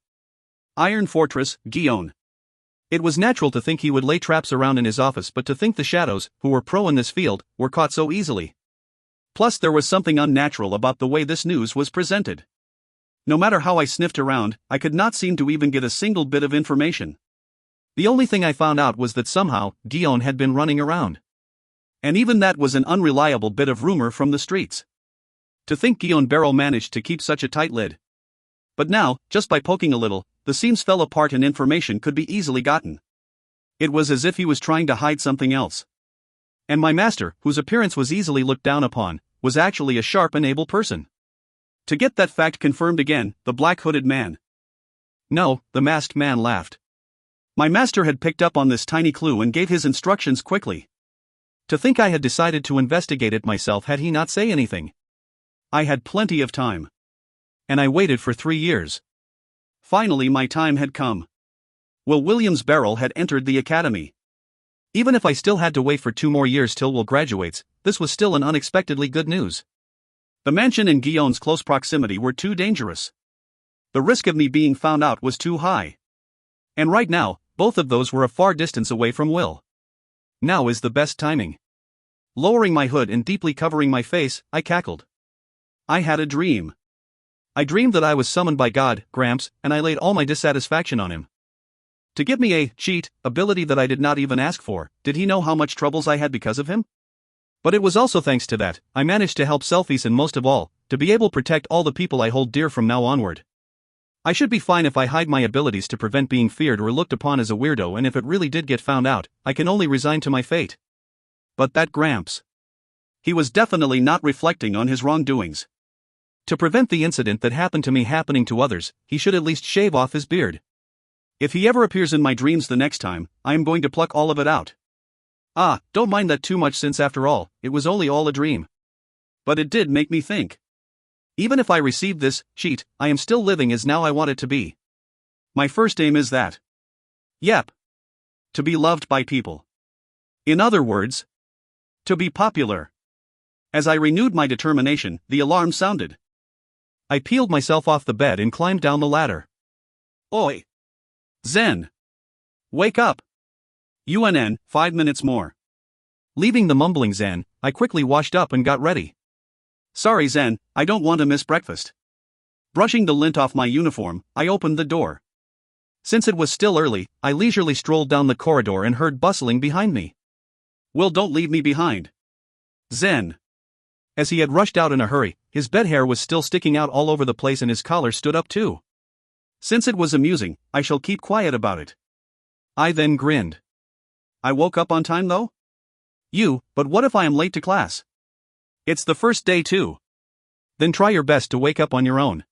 Iron Fortress, Guillaume. It was natural to think he would lay traps around in his office, but to think the shadows, who were pro in this field, were caught so easily. Plus there was something unnatural about the way this news was presented. No matter how I sniffed around, I could not seem to even get a single bit of information. The only thing I found out was that somehow, Guillaume had been running around. And even that was an unreliable bit of rumor from the streets. To think Guillaume Barrel managed to keep such a tight lid. But now, just by poking a little, the seams fell apart and information could be easily gotten. It was as if he was trying to hide something else. And my master, whose appearance was easily looked down upon, was actually a sharp and able person. To get that fact confirmed again, the black-hooded man. No, the masked man laughed. My master had picked up on this tiny clue and gave his instructions quickly. To think I had decided to investigate it myself had he not say anything. I had plenty of time. And I waited for 3 years. Finally my time had come. Will William's barrel had entered the academy. Even if I still had to wait for 2 more years till Will graduates, this was still an unexpectedly good news. The mansion and Guillaume's close proximity were too dangerous. The risk of me being found out was too high. And right now, both of those were a far distance away from Will. Now is the best timing. Lowering my hood and deeply covering my face, I cackled. I had a dream. I dreamed that I was summoned by God, Gramps, and I laid all my dissatisfaction on him. To give me a cheat ability that I did not even ask for. Did he know how much troubles I had because of him? But it was also thanks to that, I managed to help Selfies and most of all, to be able to protect all the people I hold dear from now onward. I should be fine if I hide my abilities to prevent being feared or looked upon as a weirdo, and if it really did get found out, I can only resign to my fate. But that Gramps. He was definitely not reflecting on his wrongdoings. To prevent the incident that happened to me happening to others, he should at least shave off his beard. If he ever appears in my dreams the next time, I am going to pluck all of it out. Ah, don't mind that too much since after all, it was only all a dream. But it did make me think. Even if I received this cheat, I am still living as now I want it to be. My first aim is that. Yep. To be loved by people. In other words, to be popular. As I renewed my determination, the alarm sounded. I peeled myself off the bed and climbed down the ladder. Oi! Zen! Wake up! UNN, 5 minutes more. Leaving the mumbling Zen, I quickly washed up and got ready. Sorry Zen, I don't want to miss breakfast. Brushing the lint off my uniform, I opened the door. Since it was still early, I leisurely strolled down the corridor and heard bustling behind me. Will, don't leave me behind. Zen. As he had rushed out in a hurry, his bed hair was still sticking out all over the place and his collar stood up too. Since it was amusing, I shall keep quiet about it. I then grinned. I woke up on time though? But what if I am late to class? It's the first day too. Then try your best to wake up on your own.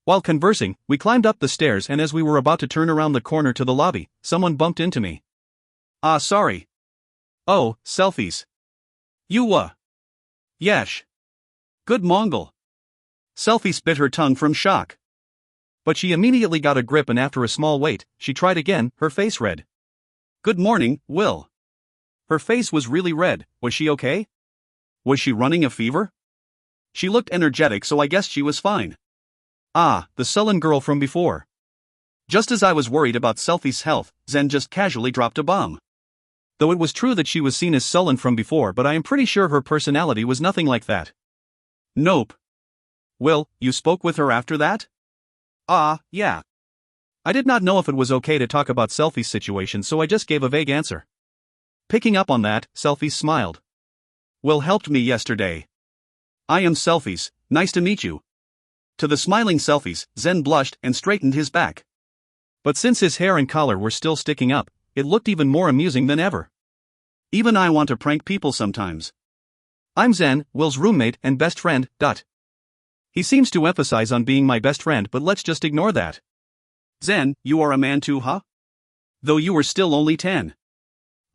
While conversing, we climbed up the stairs and as we were about to turn around the corner to the lobby, someone bumped into me. Ah, sorry. Oh, Selfies. Yesh. Good Mongol. Selfie bit her tongue from shock. But she immediately got a grip and after a small wait, she tried again, her face red. Good morning, Will. Her face was really red. Was she okay? Was she running a fever? She looked energetic, so I guessed she was fine. Ah, the sullen girl from before. Just as I was worried about Selfie's health, Zen just casually dropped a bomb. Though it was true that she was seen as sullen from before, but I am pretty sure her personality was nothing like that. Nope. Will, you spoke with her after that? Ah, yeah. I did not know if it was okay to talk about Selfie's situation, so I just gave a vague answer. Picking up on that, Selphy smiled. Will helped me yesterday. I am Selphys, nice to meet you. To the smiling Selphys, Zen blushed and straightened his back. But since his hair and collar were still sticking up, it looked even more amusing than ever. Even I want to prank people sometimes. I'm Zen, Will's roommate and best friend. He seems to emphasize on being my best friend, but let's just ignore that. Zen, you are a man too, huh? Though you were still only 10.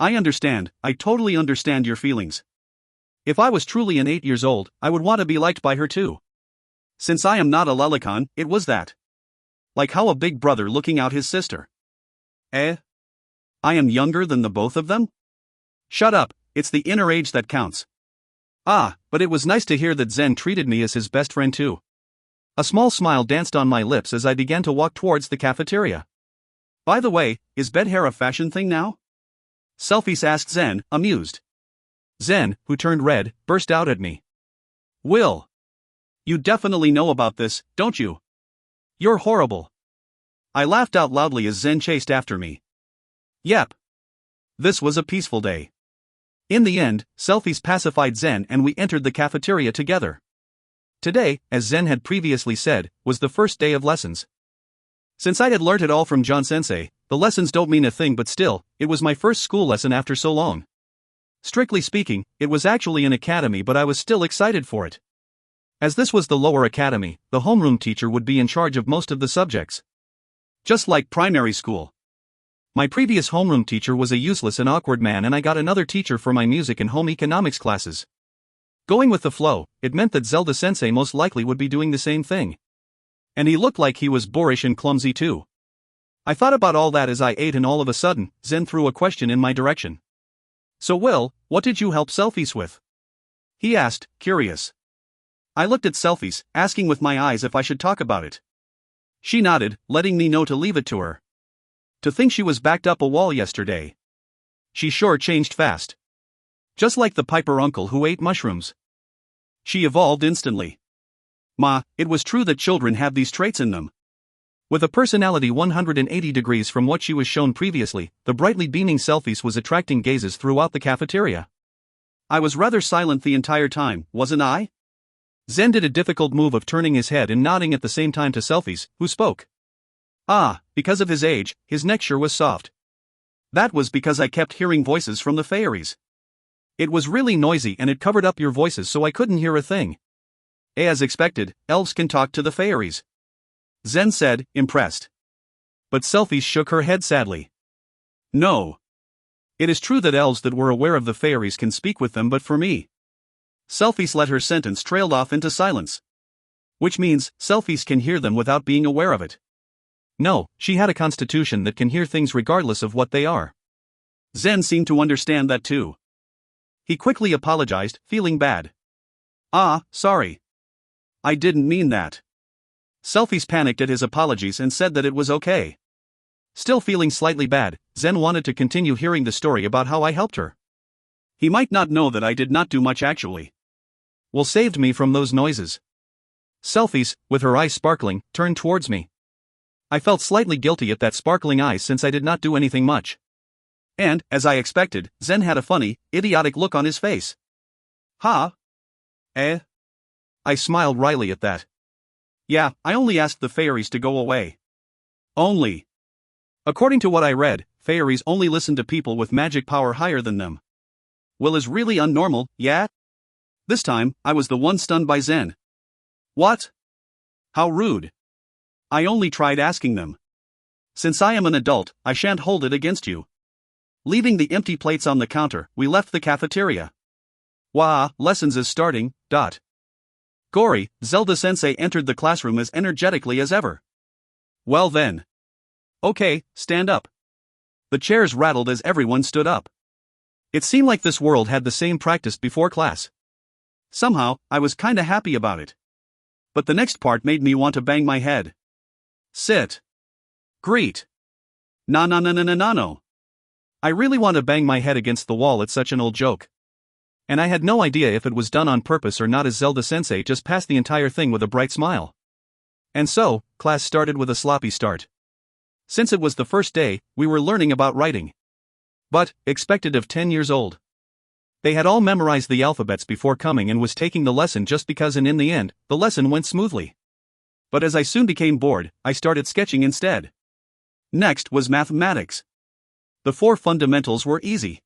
I understand, I totally understand your feelings. If I was truly an 8 years old, I would want to be liked by her too. Since I am not a lelicon, it was that. Like how a big brother looking out his sister. I am younger than the both of them? Shut up, it's the inner age that counts. Ah, but it was nice to hear that Zen treated me as his best friend too. A small smile danced on my lips as I began to walk towards the cafeteria. By the way, is bed hair a fashion thing now? Selphys asked Zen, amused. Zen, who turned red, burst out at me. Will. You definitely know about this, don't you? You're horrible. I laughed out loudly as Zen chased after me. Yep. This was a peaceful day. In the end, Selphys pacified Zen and we entered the cafeteria together. Today, as Zen had previously said, was the first day of lessons. Since I had learnt it all from John Sensei, the lessons don't mean a thing, but still, it was my first school lesson after so long. Strictly speaking, it was actually an academy, but I was still excited for it. As this was the lower academy, the homeroom teacher would be in charge of most of the subjects. Just like primary school. My previous homeroom teacher was a useless and awkward man, and I got another teacher for my music and home economics classes. Going with the flow, it meant that Zelda Sensei most likely would be doing the same thing. And he looked like he was boorish and clumsy too. I thought about all that as I ate, and all of a sudden, Zen threw a question in my direction. So Will, what did you help Selphys with? He asked, curious. I looked at Selphys, asking with my eyes if I should talk about it. She nodded, letting me know to leave it to her. To think she was backed up a wall yesterday. She sure changed fast. Just like the Piper uncle who ate mushrooms. She evolved instantly. Ma, it was true that children have these traits in them. With a personality 180 degrees from what she was shown previously, the brightly beaming Selphys was attracting gazes throughout the cafeteria. I was rather silent the entire time, wasn't I? Zen did a difficult move of turning his head and nodding at the same time to Selphys, who spoke. Ah, because of his age, his neck sure was soft. That was because I kept hearing voices from the fairies. It was really noisy and it covered up your voices, so I couldn't hear a thing. As expected, elves can talk to the fairies. Zen said, impressed. But Selphys shook her head sadly. No. It is true that elves that were aware of the fairies can speak with them, but for me. Selphys let her sentence trailed off into silence. Which means, Selphys can hear them without being aware of it. No, she had a constitution that can hear things regardless of what they are. Zen seemed to understand that too. He quickly apologized, feeling bad. Ah, sorry. I didn't mean that. Selphys panicked at his apologies and said that it was okay. Still feeling slightly bad, Zen wanted to continue hearing the story about how I helped her. He might not know that I did not do much actually. Will saved me from those noises. Selphys, with her eyes sparkling, turned towards me. I felt slightly guilty at that sparkling eyes since I did not do anything much. And, as I expected, Zen had a funny, idiotic look on his face. Huh? I smiled wryly at that. Yeah, I only asked the fairies to go away. Only. According to what I read, fairies only listen to people with magic power higher than them. Will is really unnormal, yeah? This time, I was the one stunned by Zen. What? How rude. I only tried asking them. Since I am an adult, I shan't hold it against you. Leaving the empty plates on the counter, we left the cafeteria. Wah, lessons is starting. Gory, Zelda Sensei entered the classroom as energetically as ever. Well then. Okay, stand up. The chairs rattled as everyone stood up. It seemed like this world had the same practice before class. Somehow, I was kinda happy about it. But the next part made me want to bang my head. Sit. Greet. No. I really want to bang my head against the wall at such an old joke. And I had no idea if it was done on purpose or not, as Zelda Sensei just passed the entire thing with a bright smile. And so, class started with a sloppy start. Since it was the first day, we were learning about writing. but expected of 10 years old. They had all memorized the alphabets before coming and was taking the lesson just because, and in the end, the lesson went smoothly. But as I soon became bored, I started sketching instead. Next was mathematics. The 4 fundamentals were easy.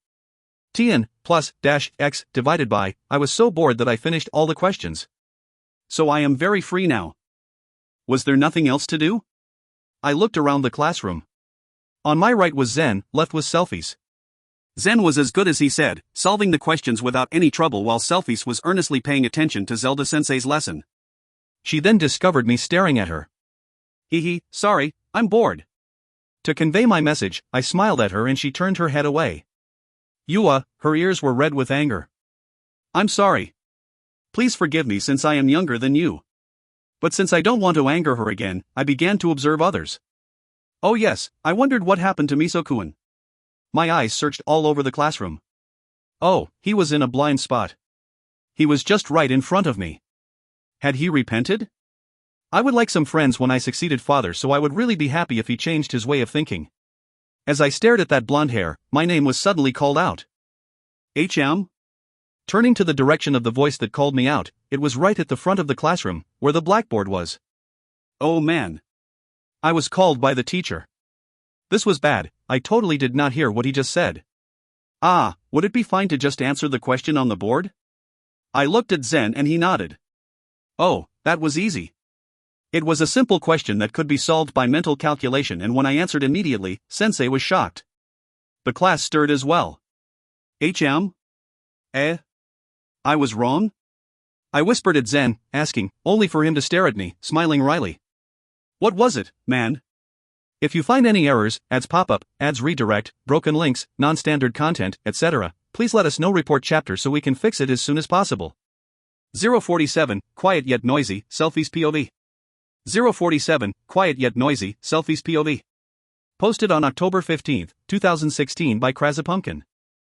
Tn plus dash x divided by. I was so bored that I finished all the questions. So I am very free now. Was there nothing else to do? I looked around the classroom. On my right was Zen, left was Selphys. Zen was as good as he said, solving the questions without any trouble, while Selphys was earnestly paying attention to Zelda-sensei's lesson. She then discovered me staring at her. Sorry, I'm bored. To convey my message, I smiled at her and she turned her head away. Her ears were red with anger. I'm sorry. Please forgive me since I am younger than you. But since I don't want to anger her again, I began to observe others. Oh yes, I wondered what happened to Miso-kun. My eyes searched all over the classroom. Oh, he was in a blind spot. He was just right in front of me. Had he repented? I would like some friends when I succeeded father, so I would really be happy if he changed his way of thinking. As I stared at that blonde hair, my name was suddenly called out. HM? Turning to the direction of the voice that called me out, it was right at the front of the classroom, where the blackboard was. Oh man. I was called by the teacher. This was bad. I totally did not hear what he just said. Would it be fine to just answer the question on the board? I looked at Zen and he nodded. Oh, that was easy. It was a simple question that could be solved by mental calculation, and when I answered immediately, Sensei was shocked. The class stirred as well. HM? I was wrong? I whispered at Zen, asking, only for him to stare at me, smiling wryly. What was it, man? If you find any errors, ads pop-up, ads redirect, broken links, non-standard content, etc., please let us know. Report chapter so we can fix it as soon as possible. 047, quiet yet noisy, Selphys POV. 047, quiet yet noisy, Selphys POV. Posted on October 15, 2016 by Krazapumpkin.